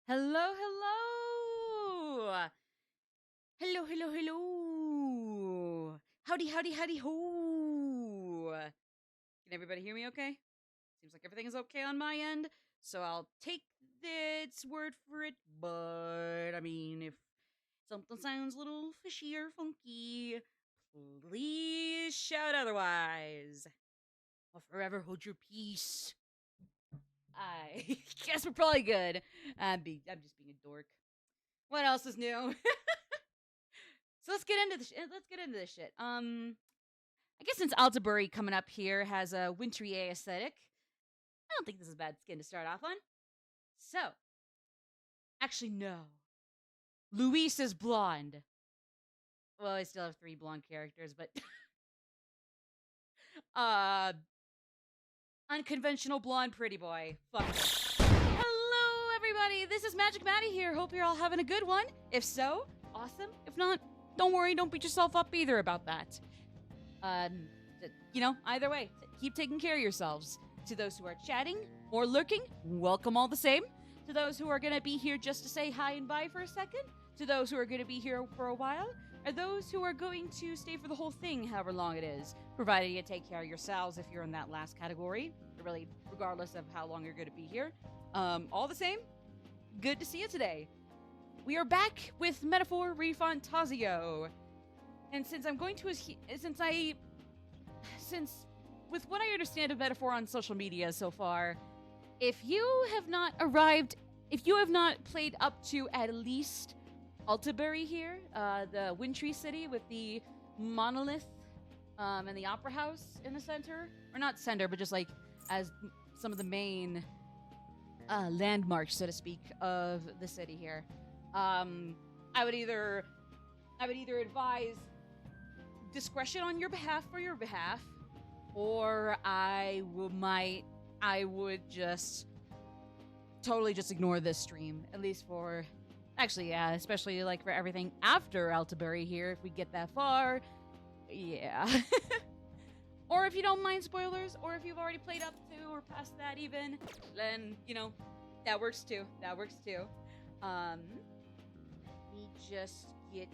Hello, hello. Hello, hello, hello. Howdy, howdy, howdy, ho. Can everybody hear me okay? Seems like everything is okay on my end, so I'll take its word for it. But, I mean, if something sounds a little fishy or funky, please shout otherwise. I'll forever hold your peace. I guess we're probably good. I'm just being a dork. What else is new? So let's get into this shit. I guess since Altabury coming up here has a wintry aesthetic, I don't think this is bad skin to start off on. So, Actually, no. Luis is blonde. Well, I still have 3 blonde characters, but uh unconventional blonde pretty boy. Fuck it. Hello everybody. This is Magic Maddie here. Hope you're all having a good one. If so, awesome. If not, don't worry, don't beat yourself up either about that. You know, either way, keep taking care of yourselves. To those who are chatting or lurking, welcome all the same. To those who are going to be here just to say hi and bye for a second, to those who are going to be here for a while, or those who are going to stay for the whole thing, however long it is, provided you take care of yourselves if you're in that last category, really, regardless of how long you're going to be here. All the same, good to see you today. We are back with Metaphor Refantazio. And since I'm going to, with what I understand of Metaphor on social media so far, if you have not played up to at least Altabury here, the Wintry City with the monolith, and the opera house in the center, or not center, but just like as some of the main landmarks, so to speak, of the city here, I would either advise discretion on your behalf, or I would just totally just ignore this stream, at least for, actually, yeah, especially like for everything after Altabury here, if we get that far, yeah. Or if you don't mind spoilers, or if you've already played up to or past that even, then, you know, that works too. Let me just get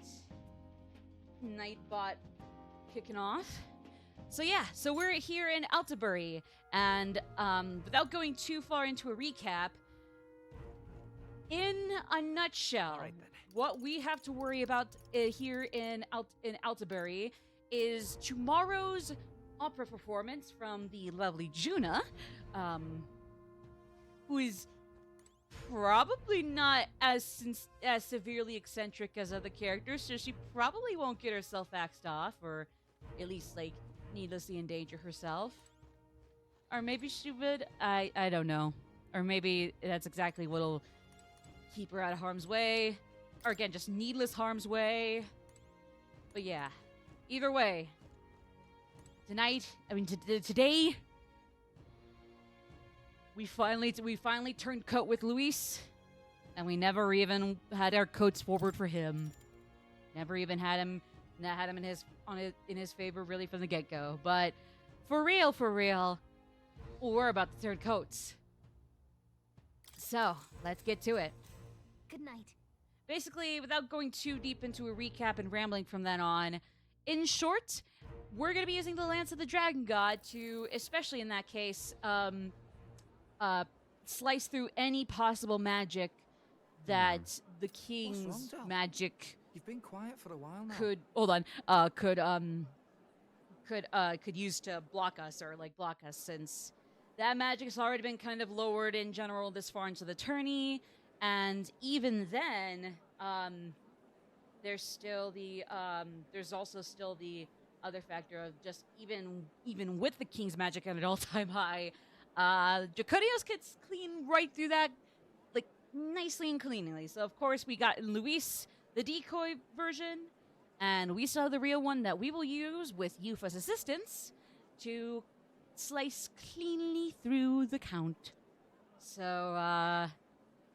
Nightbot kicking off. So yeah, so we're here in Altabury, and without going too far into a recap, in a nutshell, what we have to worry about here in Altabury is tomorrow's opera performance from the lovely Juna, who is probably not as severely eccentric as other characters, so she probably won't get herself axed off, or at least, like, needlessly endanger herself. Or maybe she would, I don't know. Or maybe that's exactly what'll keep her out of harm's way. Or again, just needless harm's way. But yeah, either way, today, we finally turned coat with Luis, and we never even had our coats forward for him. Never even had him in his favor really from the get-go. But for real, we're about to turn coats. So let's get to it. Good night. Basically, without going too deep into a recap and rambling from then on, in short, we're going to be using the Lance of the Dragon God to, especially in that case, slice through any possible magic that the king's magic. You've been quiet for a while now. Could use to block us, since that magic has already been kind of lowered in general this far into the tourney. And even then, there's also still the other factor of just even with the king's magic at an all-time high, Draconios gets clean right through that, like, nicely and cleanly. So of course we got Luis, the decoy version, and we saw the real one that we will use with Yufa's assistance to slice cleanly through the count. So,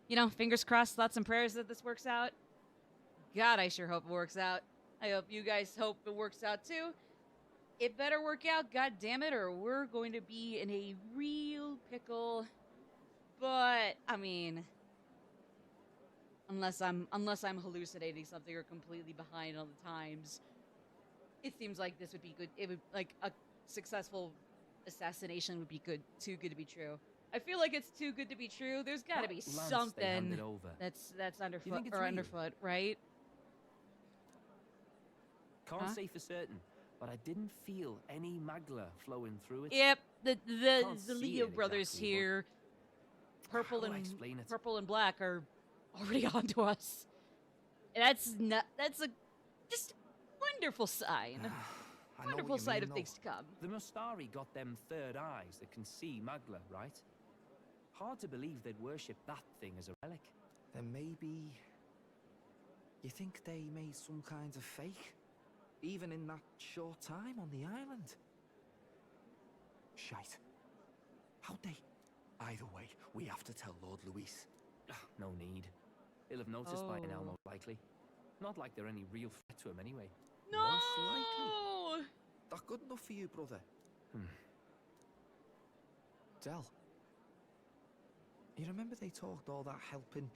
you know, fingers crossed, thoughts and prayers that this works out. God, I sure hope it works out. I hope you guys hope it works out too. It better work out, god damn it, or we're going to be in a real pickle. But, I mean, unless I'm hallucinating something or completely behind on the times, it seems like this would be good. It would, like, a successful assassination would be too good to be true. I feel like it's too good to be true. There's got to be something that's underfoot, right? Can't say for certain, but I didn't feel any magla flowing through it. Yep, the Leo brothers exactly, here, purple and black, are already onto us. That's a just wonderful sign. Wonderful sign of things to come. The Mustari got them third eyes that can see magla, right? Hard to believe they'd worship that thing as a relic. then maybe... You think they made some kind of fake? Even in that short time on the island? Shite. How'd they... Either way, we have to tell Lord Luis. No need. He'll have noticed by now, most likely. Not like they're any real threat to him anyway. No! Most likely. That good enough for you, brother? Del. You remember they talked all that helping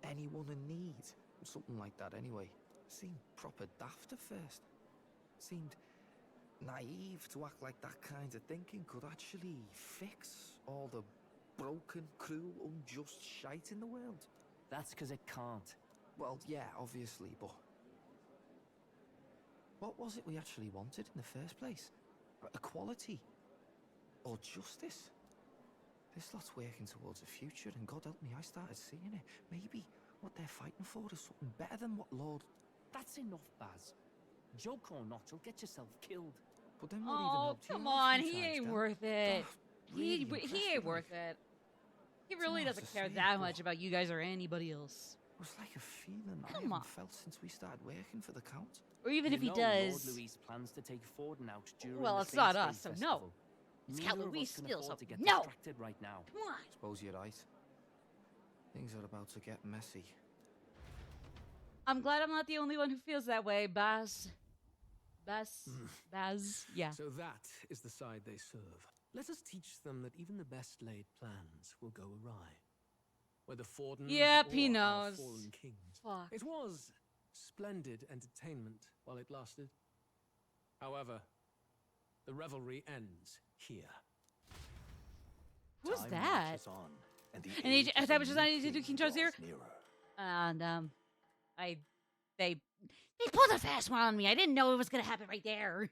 anyone in need? Something like that anyway. Seemed proper daft at first. Seemed naive to act like that kind of thinking could actually fix all the broken, cruel, unjust shite in the world. That's because it can't. Well, yeah, obviously, but... What was it we actually wanted in the first place? Equality? Or justice? This lot's working towards a future, and God help me, I started seeing it. Maybe what they're fighting for is something better than what Lord... That's enough, Baz. Joke or not, you'll get yourself killed. But then what even helped you come out a on, few he times, ain't Del? worth it. Really He impressed ain't with worth it. He really hard to doesn't care say, that but- much about you guys or anybody else. It was like a feeling I Come haven't on. felt since we started working for the Count. Or even if he Lord does. Luis plans to take Forden out during Well, the it's not Saints' us, Day so no. festival. It's Neither Count of Luis us can still, afford so to get no. distracted right now. Come on. Suppose you're right. Things are about to get messy. I'm glad I'm not the only one who feels that way, Baz. Baz. Yeah. So that is the side they serve. Let us teach them that even the best laid plans will go awry. Whether Forden Yep, or he our knows. fallen kings. Fuck. It was splendid entertainment while it lasted. However, the revelry ends here. Who's Time that? marches on, and the And age I of thought the was just new I need to do king King Charles here. draws nearer. And they pulled a fast one on me. I didn't know it was gonna happen right there.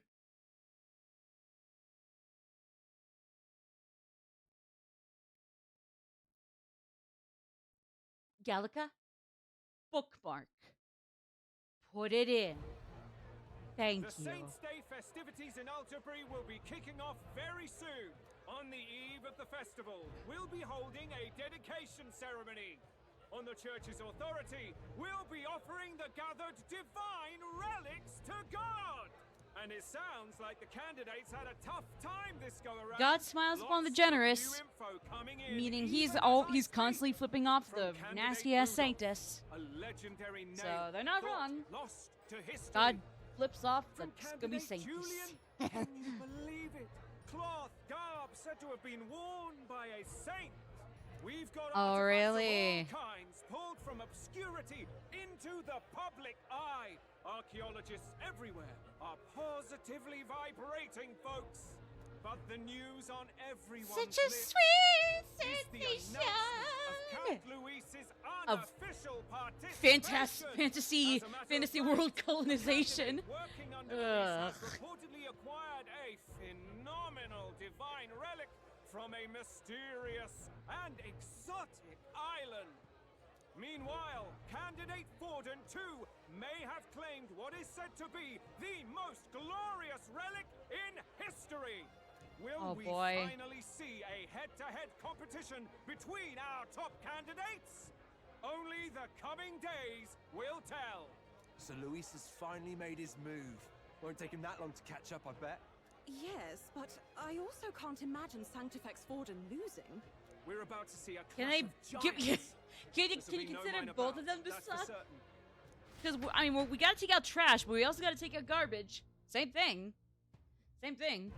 Gallica, bookmark. Put it in. Thank The you. Saints' Day festivities in Alderbury will be kicking off very soon. On the eve of the festival, we'll be holding a dedication ceremony. On the church's authority, we'll be offering the gathered divine relics to God. And it sounds like the candidates had a tough time this go around. God smiles upon the Lots of generous, new info coming in, meaning even he's as I he's speak. constantly flipping off From the candidate nasty ass Rudolph, Sanctus. a legendary name So they're not thought wrong. lost to history. God flips off the From scummy candidate Sanctus. Julian, can you believe it? Cloth garb said to have been worn by a saint. We've got Oh, artifacts really? of all kinds pulled from obscurity into the public eye. Archaeologists everywhere are positively vibrating, folks. But the news on everyone's Such a lips sweet is the announcement of Count sensation Luis's of unofficial fantasy fantasy world colonization. Working under Ugh. Luis has reportedly acquired a phenomenal divine relic from a mysterious and exotic island. Meanwhile, candidate Forden too may have claimed what is said to be the most glorious relic in history. Will Oh, we boy. finally see a head-to-head competition between our top candidates? Only the coming days will tell. So Luis has finally made his move. Won't take him that long to catch up, I bet. Yes, but I also can't imagine Sanctifex Forden losing. We're about to see a Can clash I of give giants. Can you This'll be no consider minor both bout, of them to that's for suck? certain. Because I mean, we gotta take out trash, but we also gotta take out garbage. Same thing. Same thing.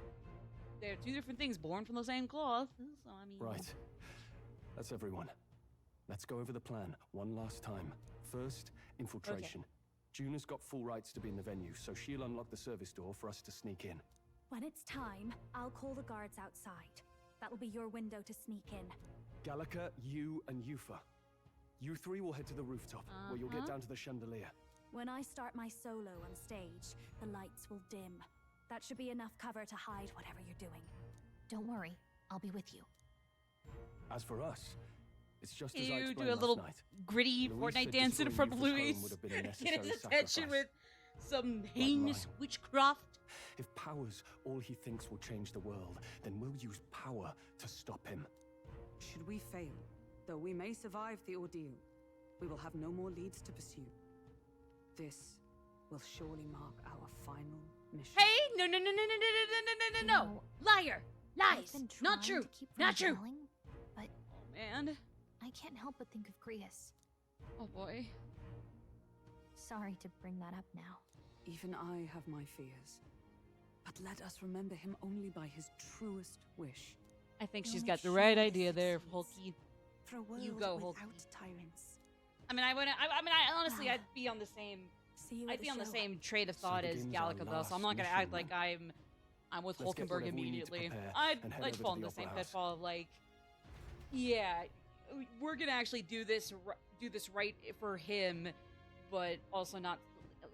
They're two different things born from the same cloth. So I mean, Right. That's everyone. Let's go over the plan one last time. First, infiltration. Juna's got full rights to be in the venue, so she'll unlock the service door for us to sneak in. When it's time, I'll call the guards outside. That'll be your window to sneak in. Gallica, you, and Yufa. You three will head to the rooftop, where you'll get Uh-huh. down to the chandelier. When I start my solo on stage, the lights will dim. That should be enough cover to hide whatever you're doing. Don't worry, I'll be with you. As for us, it's just as I you explained do a last little night. gritty Luis Fortnite said dance in destroying front of Yufa's home Luis. would have been a Get necessary his attention sacrifice. with some heinous mine. witchcraft. If power's all he thinks will change the world, then we'll use power to stop him. Should we fail, though we may survive the ordeal, We will have no more leads to pursue. This will surely mark our final mission. Hey, no, no, no, no, no, no, no, no, no, no, liar, I've lies, been not trying true, to keep from not true. yelling, but Man, I can't help but think of Grius. oh boy. Sorry to bring that up now. Even I have my fears. But let us remember him only by his truest wish. I think We'll she's make got the sure right this idea there, succeeds. Hulky. For a world You go, without Hulky. tyrants. I mean, I honestly, Wow. I'd be on the same. See you I'd at be on the show. same train of So thought as begins our Gallica though, so I'm last not gonna mission, act like I'm with Let's get Hulkenberg whatever we need to immediately. prepare I'd and head I'd over to fall the in the same Opera House. pitfall of like, yeah, we're gonna actually do this right for him, but also not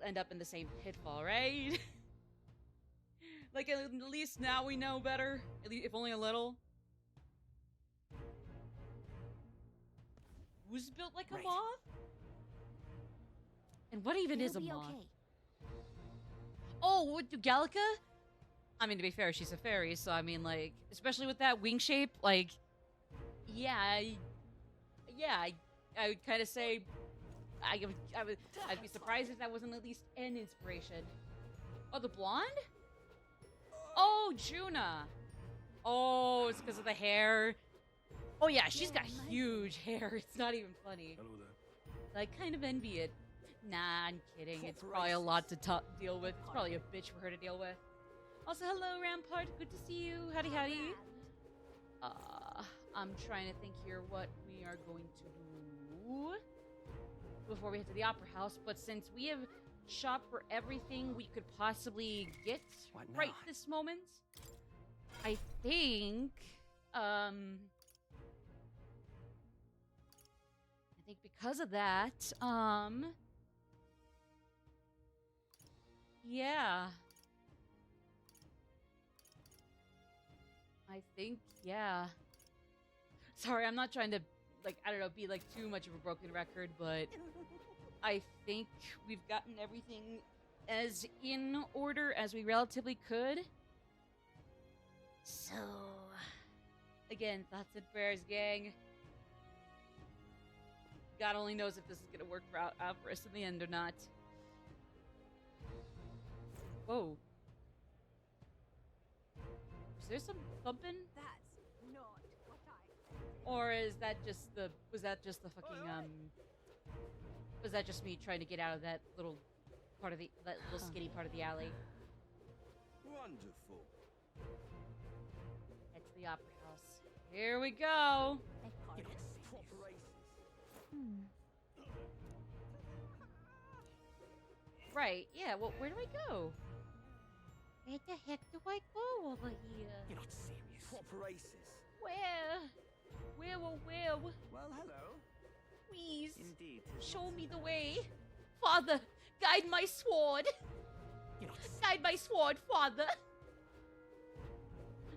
end up in the same pitfall, right? Like at least now we know better, at least if only a little. Who's built like a Right. moth? And what even is a It'll be moth? okay. Oh, what, Gallica? I mean, to be fair, she's a fairy, so I mean, like, especially with that wing shape, like, yeah, I would kind of say, I'd be surprised if that wasn't at least an inspiration. Oh, the blonde? Oh, Juna. Oh, it's because of the hair. Oh yeah, she's got huge hair. It's not even funny. Hello there. I kind of envy it. Nah, I'm kidding. It's probably a lot to deal with. It's probably a bitch for her to deal with. Also, hello, Rampart. Good to see you. Howdy, howdy. I'm trying to think here what we are going to do before we head to the Opera House. But since we have shopped for everything we could possibly get What now? right this moment, I think, because of that, yeah. I think, yeah. Sorry, I'm not trying to, like, I don't know, be, like, too much of a broken record, but I think we've gotten everything as in order as we relatively could. So, again, thoughts and prayers, gang. God only knows if this is gonna work out for us in the end or not. Whoa. Is there some thumping? That's not what I. Or is that just the, was that just the fucking, was that just me trying to get out of that little part of that little skinny part of the alley? Wonderful. Head to the Opera House. Here we go! Proper races. Right, yeah, well, where do I go? Where the heck do I go over here? You're not serious. Proper races. Where? Where? Well, hello. Please, Indeed. show me the way. Father, guide my sword. You're not Guide my sword, Father.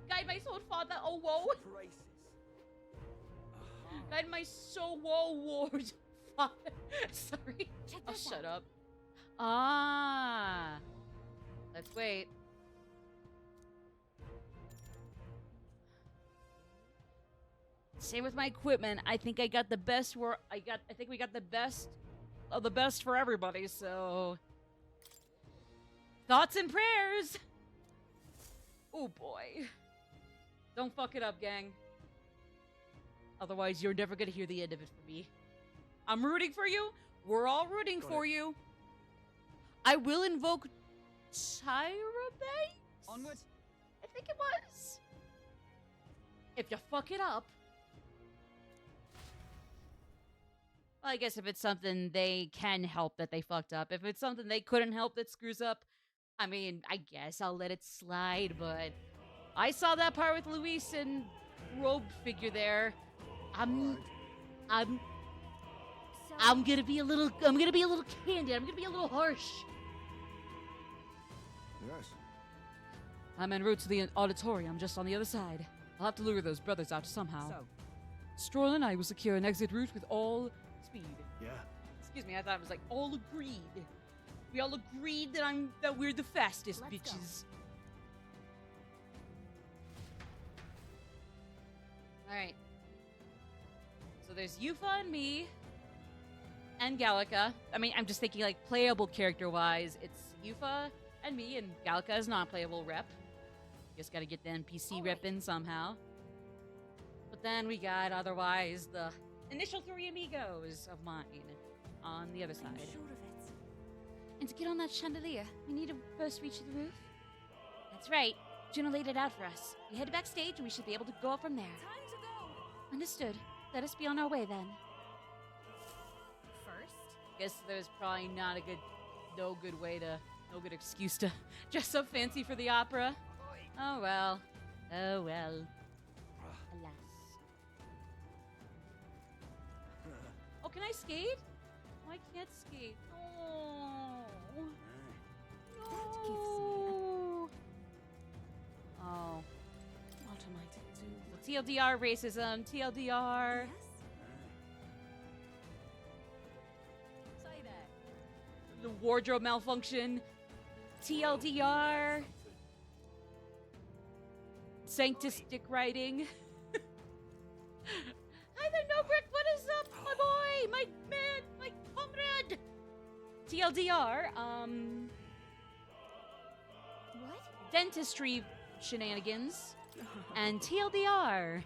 Guide my sword, Father. Oh, whoa. proper races. Guide my sword, Father. Sorry. I'll shut up. Ah. Let's wait. Same with my equipment. I think I got the best I think we got the best of the best for everybody, so thoughts and prayers. Oh boy. Don't fuck it up, gang. Otherwise, you're never gonna hear the end of it from me. I'm rooting for you. We're all rooting for you. I will invoke Tyra Banks? Onward. I think it was. If you fuck it up. Well, I guess if it's something they can help that they fucked up. If it's something they couldn't help that screws up, I mean, I guess I'll let it slide, but I saw that part with Luis and robed figure there. I'm gonna be a little candid. I'm gonna be a little harsh. Yes. I'm en route to the auditorium, just on the other side. I'll have to lure those brothers out somehow. So, Stroll and I will secure an exit route with all speed. Yeah. Excuse me, I thought it was like all agreed. We all agreed that we're the fastest, Let's go. bitches. Alright. So there's Yufa and me. and Gallica. I mean, I'm just thinking, like, playable character-wise, it's Yufa and me, and Gallica is non-playable rep. Just gotta get the NPC rep in somehow. But then we got, otherwise, the initial 3 amigos of mine on the other side. I'm sure of it. And to get on that chandelier, we need to first reach the roof. That's right. Juno laid it out for us. We head backstage and we should be able to go up from there. Time to go! Understood. Let us be on our way then. First? Guess there's probably not a no good excuse to dress up fancy for the opera. Oh well. Oh well. Alas. Oh, can I skate? Oh, I can't skate. Oh. That gives me Oh. what am I to do? TLDR racism. TLDR. Yes? Say that. The wardrobe malfunction. TLDR. Sanctus dick writing. Hi there, No Brick. What is up, my boy? My man. My comrade. TLDR. What? Dentistry shenanigans. And TLDR.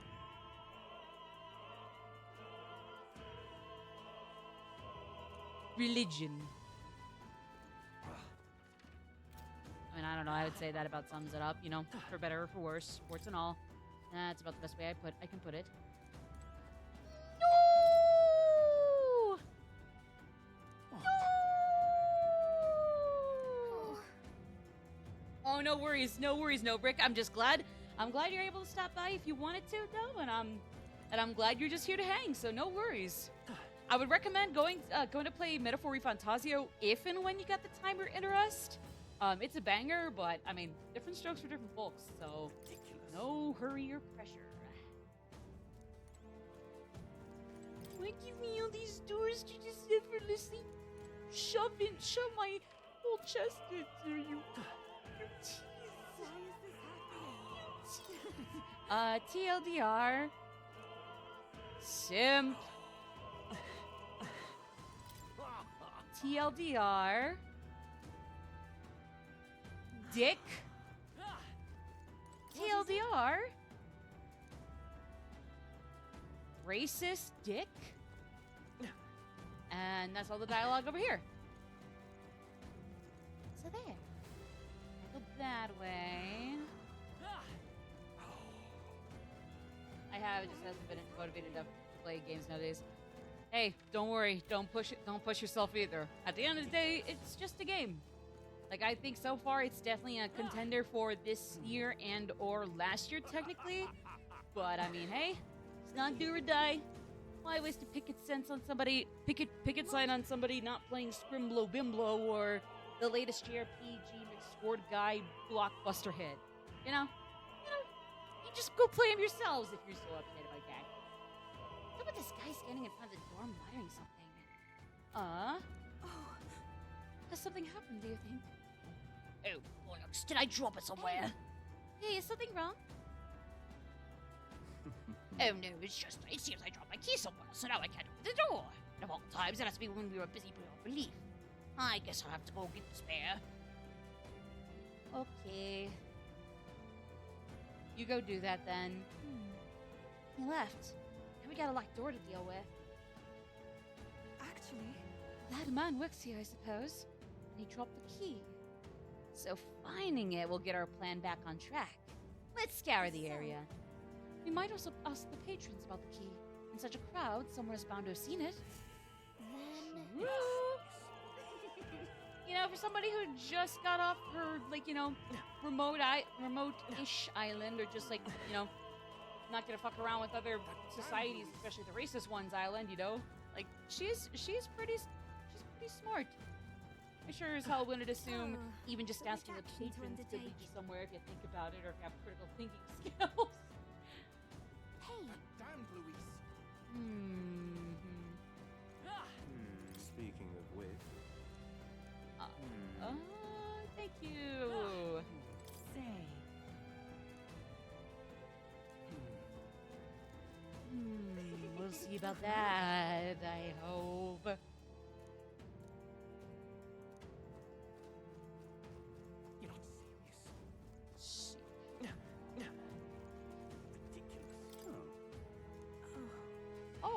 Religion. I mean, I don't know. I would say that about sums it up, you know, for better or for worse, warts and all. That's about the best way I can put it. No! Oh, no worries, no brick. I'm just glad. I'm glad you're able to stop by if you wanted to, though, and I'm glad you're just here to hang. So no worries. I would recommend going to play Metaphor Refantazio if and when you got the time or interest. It's a banger, but I mean, different strokes for different folks, so no hurry or pressure. Why give me all these doors to just effortlessly shove my whole chest into you? Why is this happening? TLDR. Simp. TLDR. Dick. TLDR. Racist dick. And that's all the dialogue over here. So there. I go that way. It just hasn't been motivated enough to play games nowadays. Hey, don't worry. Don't push yourself either. At the end of the day, it's just a game. Like, I think so far it's definitely a contender for this year and or last year technically. But I mean, hey, it's not do or die. Why waste a picket sign on somebody not playing Scrimblow Bimblow or the latest JRPG McScored Guy blockbuster hit? You know, you just go play them yourselves if you're so upset about that. Look at this guy standing in front of the door muttering something. Oh, has something happened, do you think? Oh, bollocks, did I drop it somewhere? Hey, is something wrong? Oh no, it seems I dropped my key somewhere, so now I can't open the door. And of all times, it has to be when we were busy beyond belief. I guess I'll have to go get the spare. Okay. You go do that then. He left. And we got a locked door to deal with. Actually, That man works here, I suppose. And he dropped the key. So finding it will get our plan back on track. Let's scour the area. We might also ask the patrons about the key. In such a crowd, someone is bound to have seen it. Then... You know, for somebody who just got off her, like, you know, remote-ish island, or just, like, you know, not gonna fuck around with other societies, especially the racist ones island, you know? Like, she's pretty smart. I sure as hell wouldn't assume even just the asking the rejection to patrons could lead you undertake. somewhere if you think about it or have critical thinking skills. Hey, Damn, Louise. Speaking of which, Thank you. say, We'll see about that, I hope.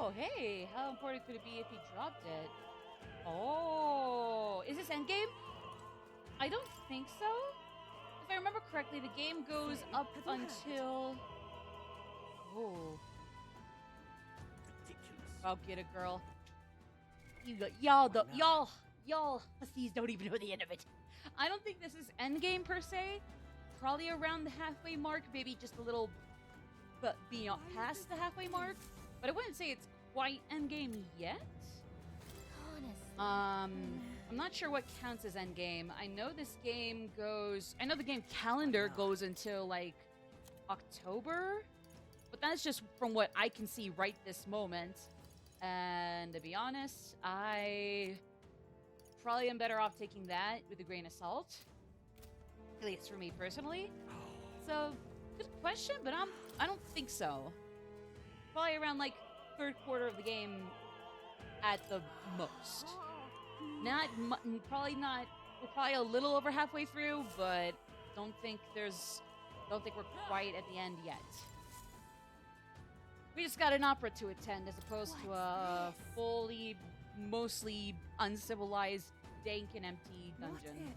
Oh, hey, how important could it be if he dropped it? Oh, is this endgame? I don't think so. If I remember correctly, the game goes up until... Oh. I'll get it, girl. Y'all pussies don't even know the end of it. I don't think this is endgame per se. Probably around the halfway mark, maybe just a little, but beyond past the halfway mark. But I wouldn't say it's quite endgame yet. I'm not sure what counts as endgame. I know this game goes. I know the game calendar goes until like October, but that's just from what I can see right this moment. And to be honest, I probably am better off taking that with a grain of salt. At least for me personally. So, good question, but I don't think so. Probably around like third quarter of the game at the most. Probably not. We're probably a little over halfway through, but don't think we're quite at the end yet. We just got an opera to attend as opposed to a fully, mostly uncivilized, dank and empty dungeon.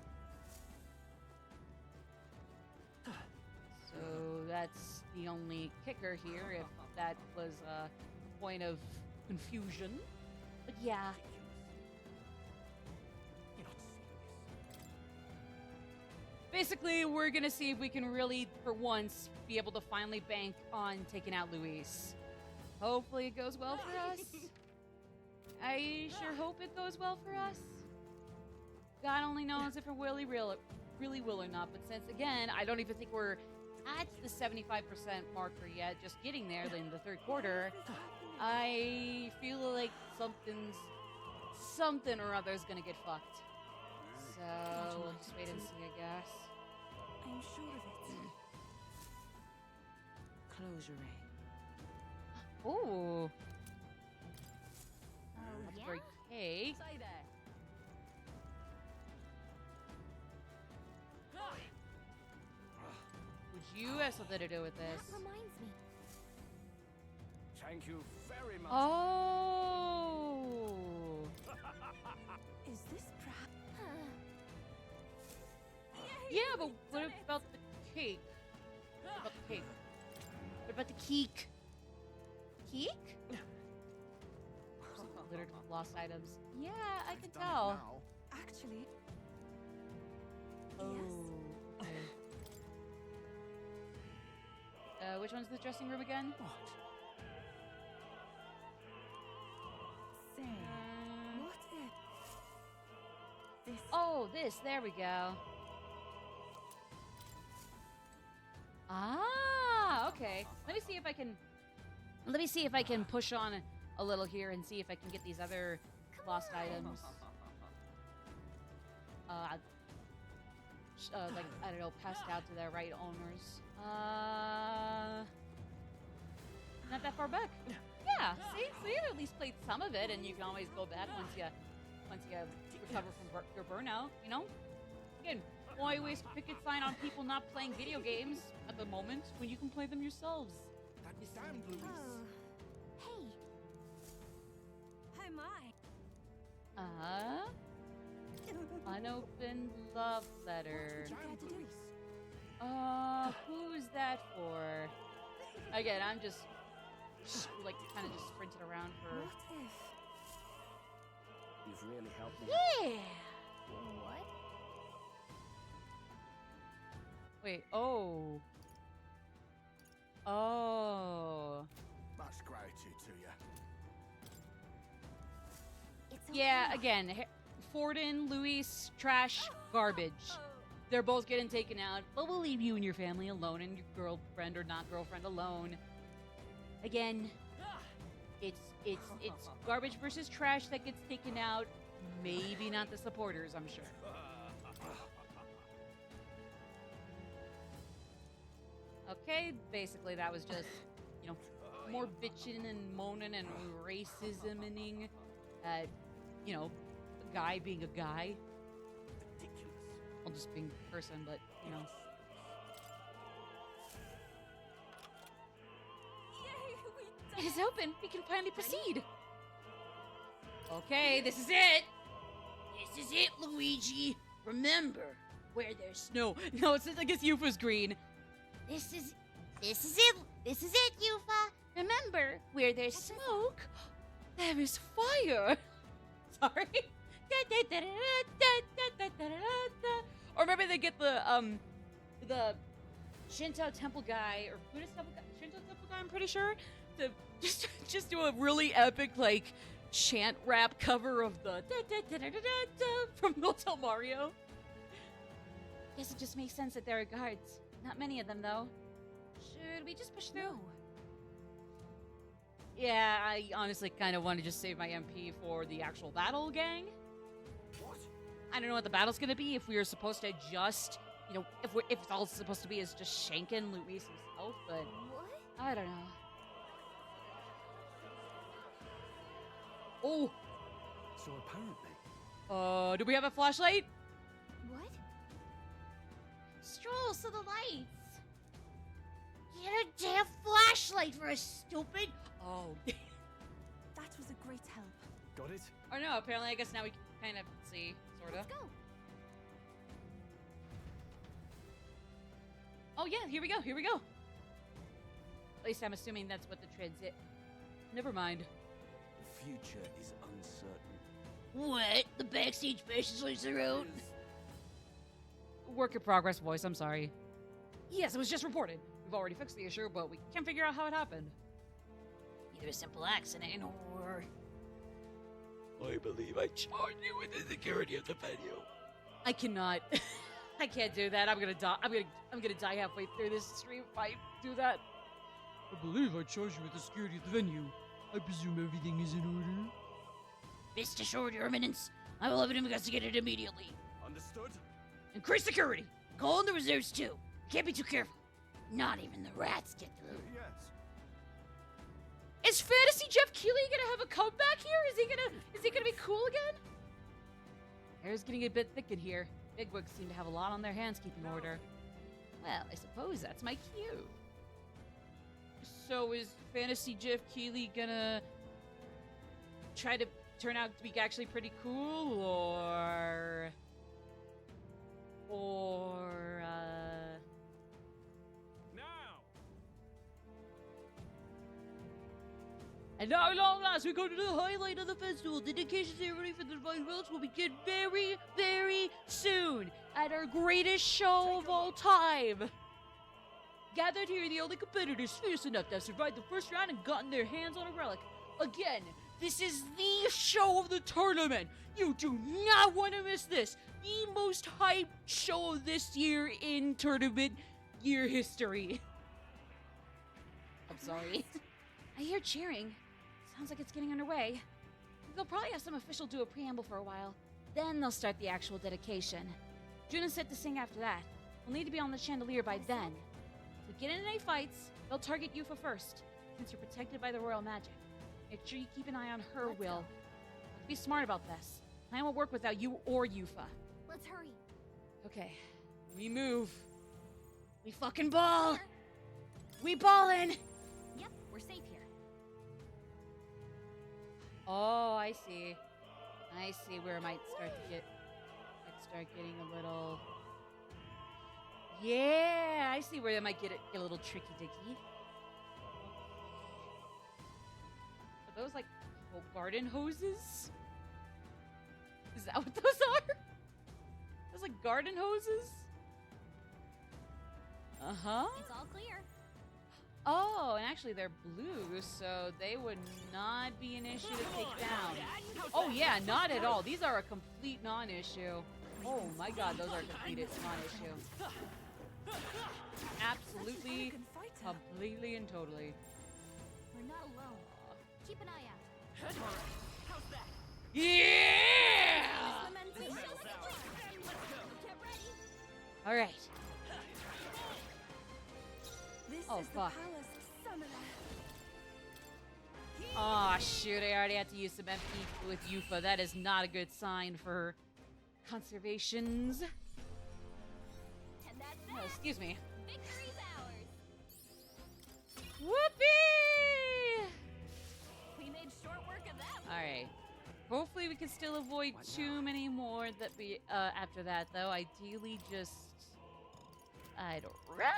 So that's the only kicker here, if that was a point of confusion. But yeah. Basically, we're gonna see if we can really, for once, be able to finally bank on taking out Luis. Hopefully it goes well for us. I sure hope it goes well for us. God only knows if it really will or not. But since, again, I don't even think we're at the 75% marker yet, just getting there in the third quarter, I feel like something or other is gonna get fucked. So we'll just wait and see, I guess. I'm sure of it. Close your eye. Ooh. Oh, That's yeah? very cake. Stay there. Would you have something to do with this? That reminds me. Thank you very much. Oh. Is this perhaps... Yeah, but what about the cake? What about the cake? What about the cake? Cake? Littered with lost items. Yeah, I can tell. Actually... Oh. Okay. Which one's the dressing room again? Say, what if... This... Oh, this. There we go. Ah, okay. Let me see if I can push on a little here and see if I can get these other lost items. Like, I don't know, passed out to their right owners. Not that far back. Yeah, see? So you at least played some of it, and you can always go back once you recover from your burnout, you know? Again, why waste a picket sign on people not playing video games at the moment when you can play them yourselves? Oh. Hey. Oh my. Unopened love letter. Who's that for? Again, I'm just like kind of just sprinting around for. What if... You've really helped me. Yeah. What? Wait. Oh. Oh. Much gratitude to you. It's Yeah. okay. Again, Forden, Luis, trash, garbage. They're both getting taken out, but we'll leave you and your family alone, and your girlfriend or not girlfriend alone. Again, it's garbage versus trash that gets taken out. Maybe not the supporters, I'm sure. Okay, basically that was just, you know, more bitching and moaning and racism-ing at, you know, a guy being a guy. Well, just being a person, but, you know. Yay, we It is open. We can finally proceed. Okay, this is it. This is it, Luigi. Remember, where there's snow. No, it's I guess Yufa's green. This is it. This is it, Yufa. Remember, where there's smoke, there is fire. Sorry. Or maybe they get the Shinto temple guy or Buddhist temple guy, Shinto temple guy, I'm pretty sure, to just do a really epic like chant rap cover of the from Hotel Mario. Guess it just makes sense that there are guards. Not many of them though. Should we just push through? No. Yeah, I honestly kind of want to just save my MP for the actual battle, gang. What? I don't know what the battle's gonna be. If we are supposed to just, you know, if all it's supposed to be is just shanking Luis himself, but What? I don't know. Oh, So apparently, do we have a flashlight? What? Stroll, so the lights. Get a damn flashlight for us, stupid. Oh. That was a great help. got it? Or no, apparently I guess now we can kind of see, sort of. Let's go. Oh yeah, here we go, here we go. At least I'm assuming that's what the transit. Never mind. The future is uncertain. What? The backstage fashion lights are out? Work in progress, voice, I'm sorry. Yes, it was just reported. We've already fixed the issue, but we can't figure out how it happened. Either a simple accident or... I believe I charge you with the security of the venue. I cannot. I can't do that. I'm gonna die. I'm gonna die halfway through this stream if I do that. I believe I charge you with the security of the venue. I presume everything is in order. Mr. Short, Your Eminence, I will have it investigated immediately. Understood? Increase security. Call in the reserves too. Can't be too careful. Not even the rats get through. Yes. Is Fantasy Jeff Keighley gonna have a comeback here? Is he gonna be cool again? Hair's getting a bit thick in here. Bigwigs seem to have a lot on their hands keeping order. Well, I suppose that's my cue. So is Fantasy Jeff Keighley gonna try to turn out to be actually pretty cool, or Now! And now, at long last, we go to the highlight of the festival. The dedication ceremony for the Divine Relics will begin very, very soon at our greatest show of all time. Gathered here, the only competitors fierce enough to have survived the first round and gotten their hands on a relic. Again, this is the show of the tournament. You do not want to miss this. The most hyped show of this year in tournament year history. I'm sorry. I hear cheering. Sounds like it's getting underway. They'll probably have some official do a preamble for a while. Then they'll start the actual dedication. Juna's set to sing after that. We'll need to be on the chandelier by then. If we get into any fights, they'll target Yufa first, since you're protected by the royal magic. Make sure you keep an eye on her, Will. Be smart about this. Plan will work without you or Yufa. Let's hurry. Okay, we move. We fucking ball! We ballin'! Yep, we're safe here. Oh, I see. I see where I might start getting a little... Yeah, I see where they might get a little tricky-dicky. Are those like garden hoses? Is that what those are? Those like garden hoses? Uh-huh. It's all clear. Oh, and actually they're blue, so they would not be an issue to take down. Oh yeah, not at all. These are a complete non-issue. Oh my god, those are a complete non-issue. Absolutely, completely and totally. We're not alone. Keep an eye out. Yeah! All right. This Oh, is the fuck. palace of Summoner. Aw, shoot, I already had to use some MP with Yufa. That is not a good sign for conservations. And that's Oh, excuse me. victory's ours. Whoopee! Alright. Hopefully we can still avoid too many more that we after that though. Ideally just I'd rather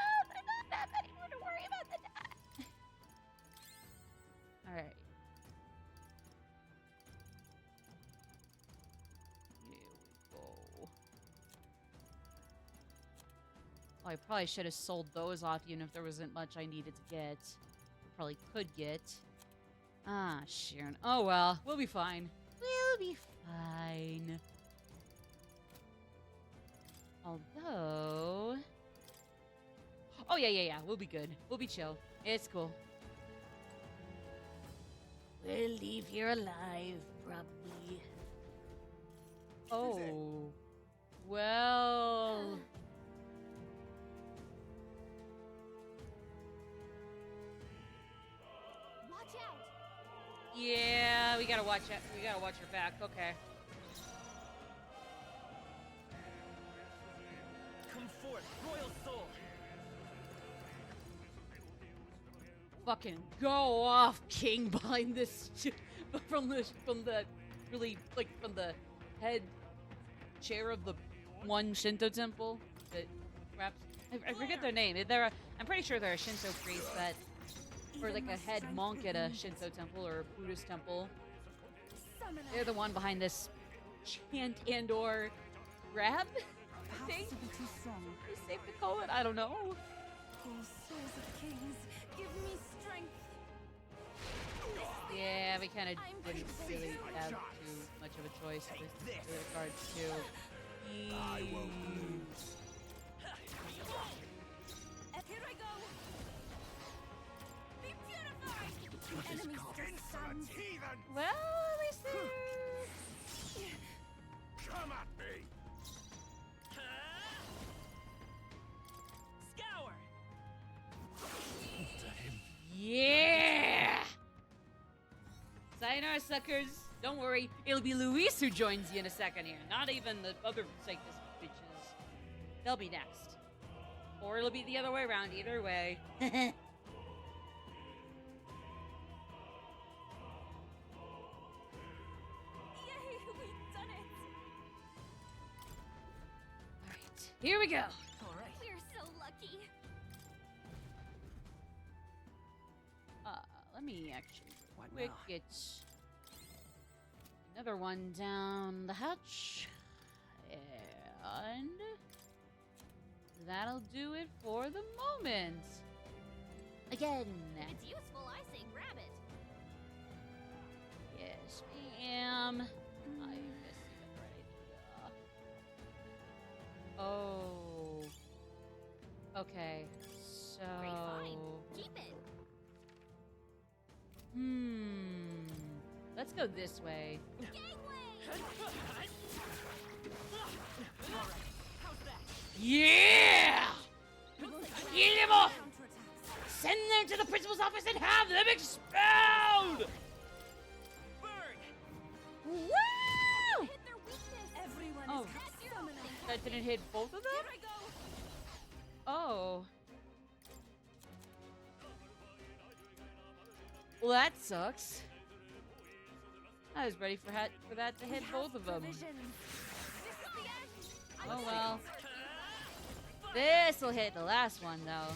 not have anyone to worry about than that. Alright. Here we go. Oh, I probably should have sold those off even if there wasn't much I needed to get. Probably could get. Ah, Sharon. Oh well, we'll be fine. We'll be fine. Although... Oh, yeah. We'll be good. We'll be chill. It's cool. We'll leave here alive, probably. Oh. Well... Watch out! Yeah, we gotta watch it. We gotta watch your back. Okay. Come forth, royal soul. Fucking go off, king, behind this from the really like from the head chair of the one Shinto temple that wraps. I forget their name. I'm pretty sure they're a Shinto priest that, or like a head monk at a Shinto temple or a Buddhist temple. They're the one behind this chant and/or grab thing. Too strong. Is safe to call it? I don't know. Oh, souls of kings, give me strength. Yeah, we kind of didn't really have too much of a choice with regards to. I won't lose. Here I go. Be purified. Enemy still stands. Well, at least they're... Come at me! Scour. Yeah! Sayonara, suckers. Don't worry, it'll be Luis who joins you in a second here. Not even the other Cycus bitches. They'll be next. Or it'll be the other way around, either way. Yay, we've done it. Alright, here we go. All right. We're so lucky. Let me actually What quick now? get another one down the hatch. And that'll do it for the moment. Again. It's useful, I say grab it. Yes, ma'am. I miss it right here. Oh. Okay. So. Great find. Keep it. Let's go this way. Yeah! Kill them off! Send them to the principal's office and have them expelled! Woo! Hit their weakness. Everyone Oh. is summoning. That didn't hit both of them? Here I go. Oh. Well, that sucks. I was ready for that to hit both of them. Oh well. This'll hit the last one though.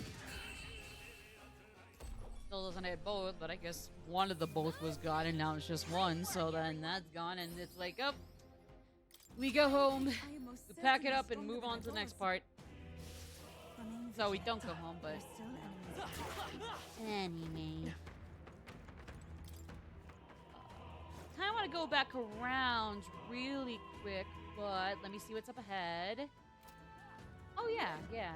Still doesn't hit both, but I guess one of the both was gone and now it's just one, so then that's gone and it's like, oh, we go home, we pack it up and move on to the next part. So we don't go home, but anyway. Kind of want to go back around really quick, but let me see what's up ahead. Oh yeah.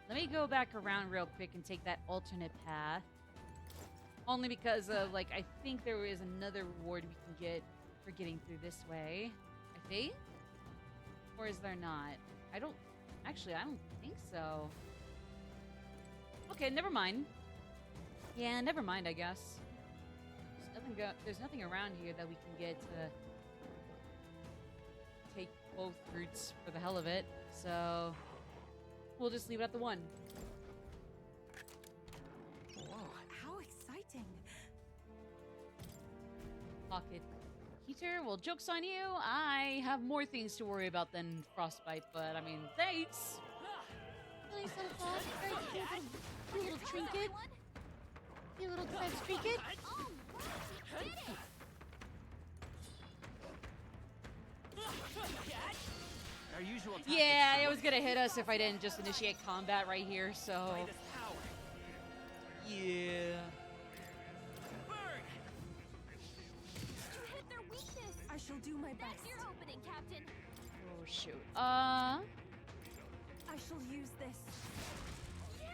Let me go back around real quick and take that alternate path. Only because of, like, I think there is another reward we can get for getting through this way. I think? Or is there not? I don't think so. Okay, never mind. Yeah, never mind, I guess. There's nothing around here that we can get to take both routes for the hell of it. So we'll just leave it at the one. How exciting. pocket heater. Well, joke's on you. I have more things to worry about than frostbite, but I mean, thanks. Nice little dog. Very cute little trinket. Cute little defense trinket. Our usual Yeah, it was gonna hit us if I didn't just initiate combat right here, so... Yeah. Hit their weakness. I shall do my best. That's your opening, Captain. Oh, shoot. I shall use this. Yeah!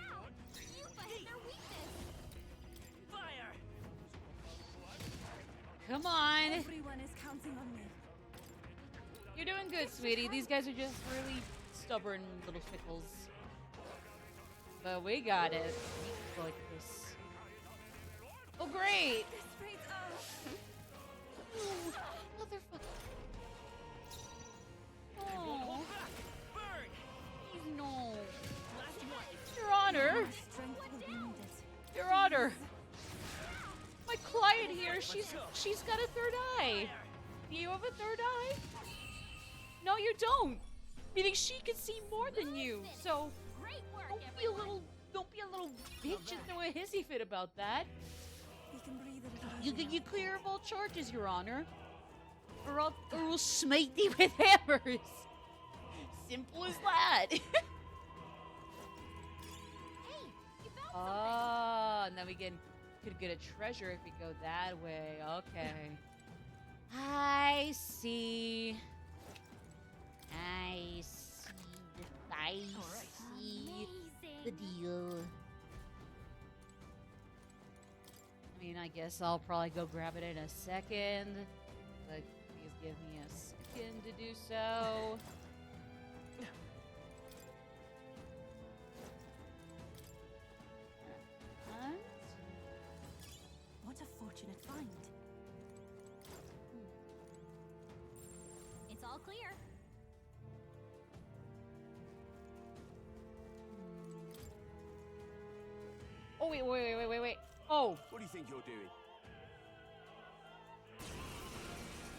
You hit their weakness. Fire! Come on. Everyone is counting on me. You're doing good, sweetie. These guys are just really stubborn little fickles. But we got it. We can go like this. Oh, great! This rate, Oh, motherfucker. Oh. No. Your Honor. strength will be needed. Your Honor. My client here, she's got a third eye. Do you have a third eye? No, you don't. Meaning she can see more than you. So Great work, don't be a little bitch and throw a hissy fit about that. We can breathe a little. You clear of all charges, Your Honor. Or we'll smite thee with hammers. Simple as that. Hey, you found Ah, and then we could get a treasure if we go that way. Okay. I see. I see the deal. I mean, I guess I'll probably go grab it in a second. But please give me a second to do so. And What a fortunate find. It's all clear. Oh, wait. Oh, What do you think you're doing?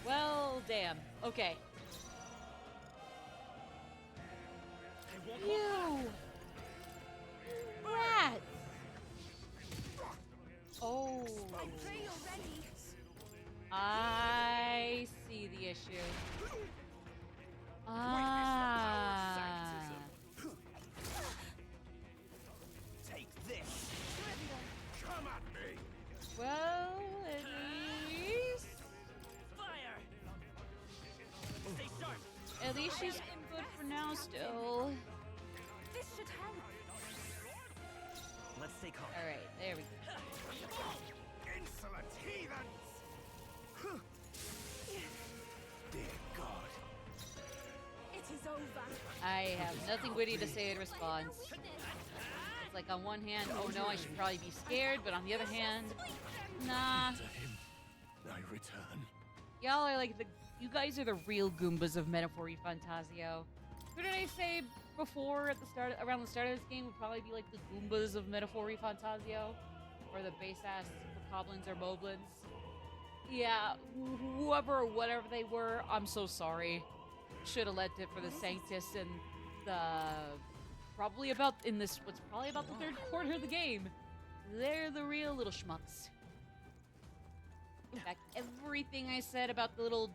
well, damn. Okay. You! Rat! Oh. I pray you're ready. I see the issue. Ah. Take this! Come at me! Well, at least... Fire! Stay sharp! At least she's good for now still. This should help. Let's stay calm. Alright, there we go. Insolent heathens! Dear God. It is over. I have nothing witty to say in response. It's like on one hand, oh no, I should probably be scared, but on the other hand, nah. To him, I return. Y'all are like you guys are the real Goombas of Metaphor Refantazio. Who did I say before around the start of this game would probably be like the Goombas of Metaphor Refantazio? Or the base-ass Bokoblins or Moblins? Yeah, whoever or whatever they were, I'm so sorry. Should have left it for the Sanctus and the... what's probably about the third quarter of the game. They're the real little schmucks. In fact, everything I said about the little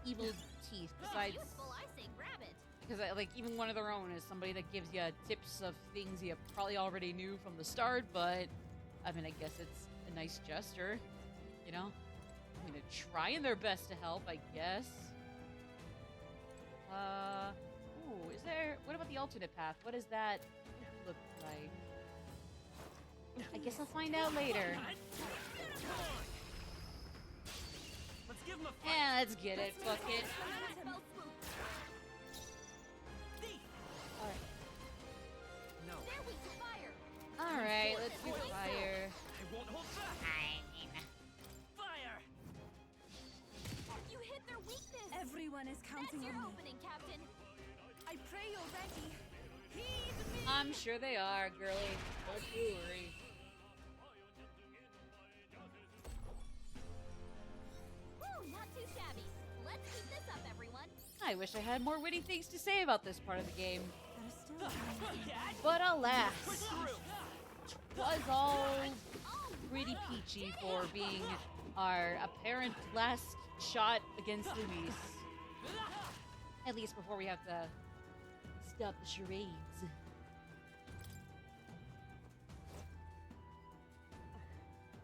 evil teeth, besides... I say grab it. Because, like, even one of their own is somebody that gives you tips of things you probably already knew from the start, but, I mean, I guess it's a nice gesture, you know? I mean, they're trying their best to help, I guess. Ooh, what about the alternate path? What does that look like? I guess I'll find out later. Let's give him a Yeah, let's get it. Fuck it. No. They're weak to fire. Alright, let's do fire. I won't hold back. Fire! You hit their weakness. Everyone is That's counting your on me. opening, Captain. I pray you're ready. Heed me. I'm sure they are, girly. Don't you worry. I wish I had more witty things to say about this part of the game. That is still But alas, was all pretty peachy for being our apparent last shot against Luis. At least before we have to stop the charades.